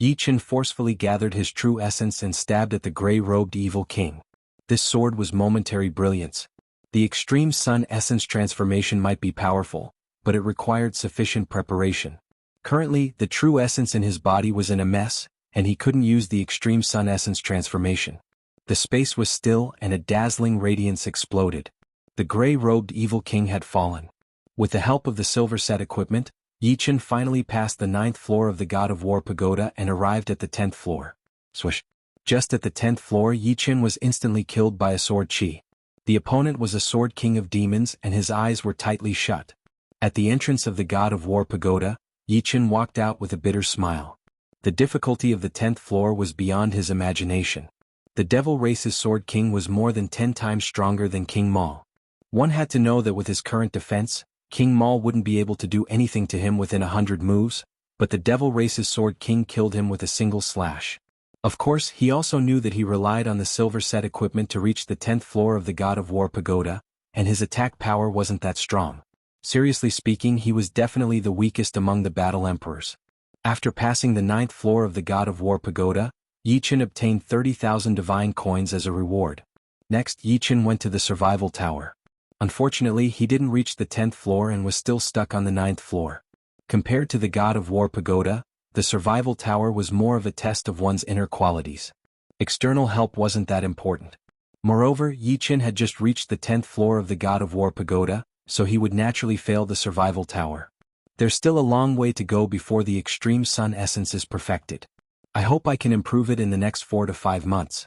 Speaker 1: Yichen forcefully gathered his true essence and stabbed at the gray-robed evil king. This sword was momentary brilliance. The extreme sun essence transformation might be powerful, but it required sufficient preparation. Currently, the true essence in his body was in a mess, and he couldn't use the extreme sun essence transformation. The space was still and a dazzling radiance exploded. The gray-robed evil king had fallen. With the help of the silver set equipment, Yichen finally passed the 9th floor of the God of War Pagoda and arrived at the 10th floor. Swish. Just at the 10th floor, Yichen was instantly killed by a sword chi. The opponent was a sword king of demons and his eyes were tightly shut. At the entrance of the God of War Pagoda, Yichen walked out with a bitter smile. The difficulty of the 10th floor was beyond his imagination. The Devil Race's Sword King was more than 10 times stronger than King Maul. One had to know that with his current defense, King Maul wouldn't be able to do anything to him within 100 moves, but the Devil Race's Sword King killed him with a single slash. Of course, he also knew that he relied on the silver set equipment to reach the 10th floor of the God of War Pagoda, and his attack power wasn't that strong. Seriously speaking, he was definitely the weakest among the Battle Emperors. After passing the 9th floor of the God of War Pagoda, Yi Chen obtained 30,000 divine coins as a reward. Next, Yi Chen went to the Survival Tower. Unfortunately, he didn't reach the 10th floor and was still stuck on the 9th floor. Compared to the God of War Pagoda, the Survival Tower was more of a test of one's inner qualities. External help wasn't that important. Moreover, Yi Chen had just reached the 10th floor of the God of War Pagoda, so he would naturally fail the Survival Tower. There's still a long way to go before the Extreme Sun Essence is perfected. I hope I can improve it in the next 4 to 5 months.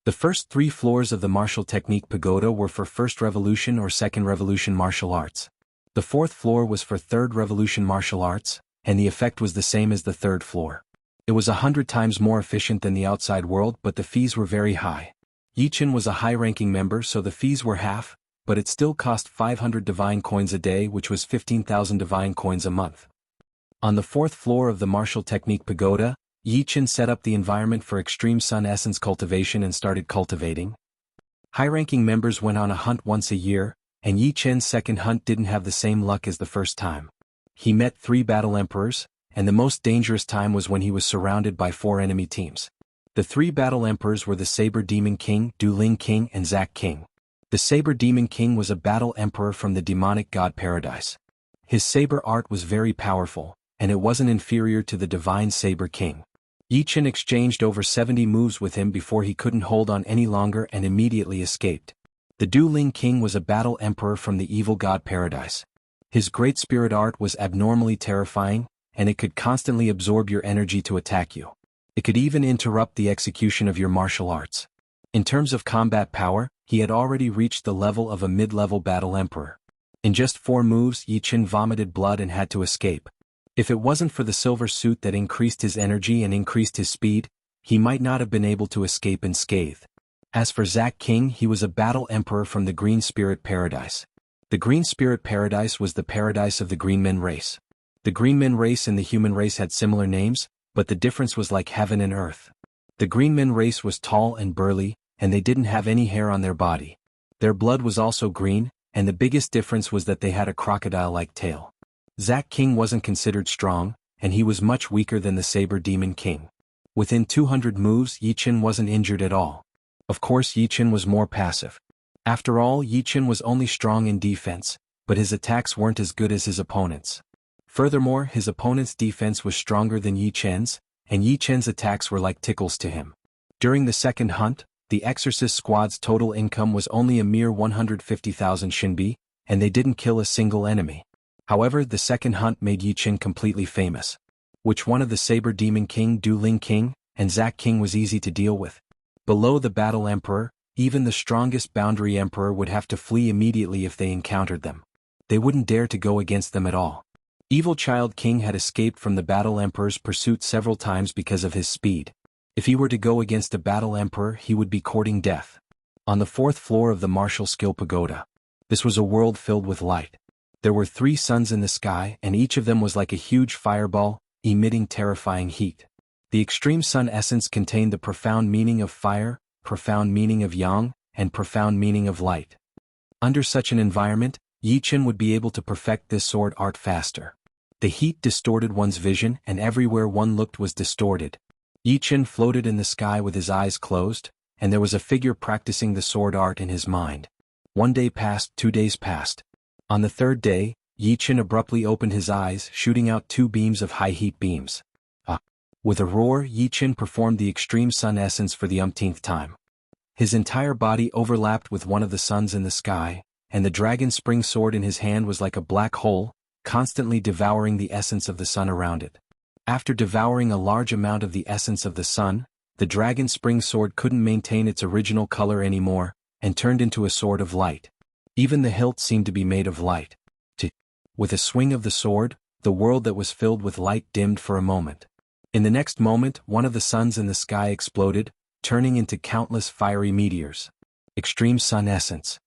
Speaker 1: The first 3 floors of the Martial Technique Pagoda were for First Revolution or Second Revolution martial arts. The 4th floor was for Third Revolution martial arts, and the effect was the same as the 3rd floor. It was 100 times more efficient than the outside world, but the fees were very high. Yi Chen was a high-ranking member, so the fees were half, but it still cost 500 divine coins a day, which was 15,000 divine coins a month. On the 4th floor of the Martial Technique Pagoda, Yi Chen set up the environment for Extreme Sun Essence cultivation and started cultivating. High-ranking members went on a hunt once a year, and Yi Chen's second hunt didn't have the same luck as the first time. He met 3 Battle Emperors, and the most dangerous time was when he was surrounded by 4 enemy teams. The 3 Battle Emperors were the Saber Demon King, Du Ling King, and Zack King. The Saber Demon King was a battle emperor from the demonic god Paradise. His saber art was very powerful, and it wasn't inferior to the divine Saber King. Yi Chen exchanged over 70 moves with him before he couldn't hold on any longer and immediately escaped. The Du Ling King was a battle emperor from the evil god Paradise. His great spirit art was abnormally terrifying, and it could constantly absorb your energy to attack you. It could even interrupt the execution of your martial arts. In terms of combat power, he had already reached the level of a mid-level battle emperor. In just 4 moves, Yi Chen vomited blood and had to escape. If it wasn't for the silver suit that increased his energy and increased his speed, he might not have been able to escape unscathed. As for Zack King, he was a battle emperor from the Green Spirit Paradise. The Green Spirit Paradise was the paradise of the Green Men race. The Green Men race and the human race had similar names, but the difference was like heaven and earth. The Green Men race was tall and burly, and they didn't have any hair on their body. Their blood was also green, and the biggest difference was that they had a crocodile-like tail. Zack King wasn't considered strong, and he was much weaker than the Saber Demon King. Within 200 moves, Yi Chen wasn't injured at all. Of course, Yi Chen was more passive. After all, Yi Chen was only strong in defense, but his attacks weren't as good as his opponents. Furthermore, his opponent's defense was stronger than Yi Chen's, and Yi Chen's attacks were like tickles to him. During the second hunt, the Exorcist squad's total income was only a mere 150,000 Shinbi, and they didn't kill a single enemy. However, the second hunt made Yi Chen completely famous. Which one of the Saber Demon King, Du Ling King, and Zack King was easy to deal with? Below the Battle Emperor, even the strongest Boundary Emperor would have to flee immediately if they encountered them. They wouldn't dare to go against them at all. Evil Child King had escaped from the Battle Emperor's pursuit several times because of his speed. If he were to go against a Battle Emperor, he would be courting death. On the 4th floor of the Martial Skill Pagoda. This was a world filled with light. There were 3 suns in the sky, and each of them was like a huge fireball, emitting terrifying heat. The Extreme Sun Essence contained the profound meaning of fire, profound meaning of yang, and profound meaning of light. Under such an environment, Yi Chen would be able to perfect this sword art faster. The heat distorted one's vision, and everywhere one looked was distorted. Yi Chen floated in the sky with his eyes closed, and there was a figure practicing the sword art in his mind. 1 day passed, 2 days passed. On the 3rd day, Yi Chen abruptly opened his eyes, shooting out 2 beams of high-heat beams. With a roar, Yi Chen performed the Extreme Sun Essence for the umpteenth time. His entire body overlapped with one of the suns in the sky, and the dragon spring sword in his hand was like a black hole, constantly devouring the essence of the sun around it. After devouring a large amount of the essence of the sun, the dragon spring sword couldn't maintain its original color anymore, and turned into a sword of light. Even the hilt seemed to be made of light. With a swing of the sword, the world that was filled with light dimmed for a moment. In the next moment, one of the suns in the sky exploded, turning into countless fiery meteors. Extreme sun essence.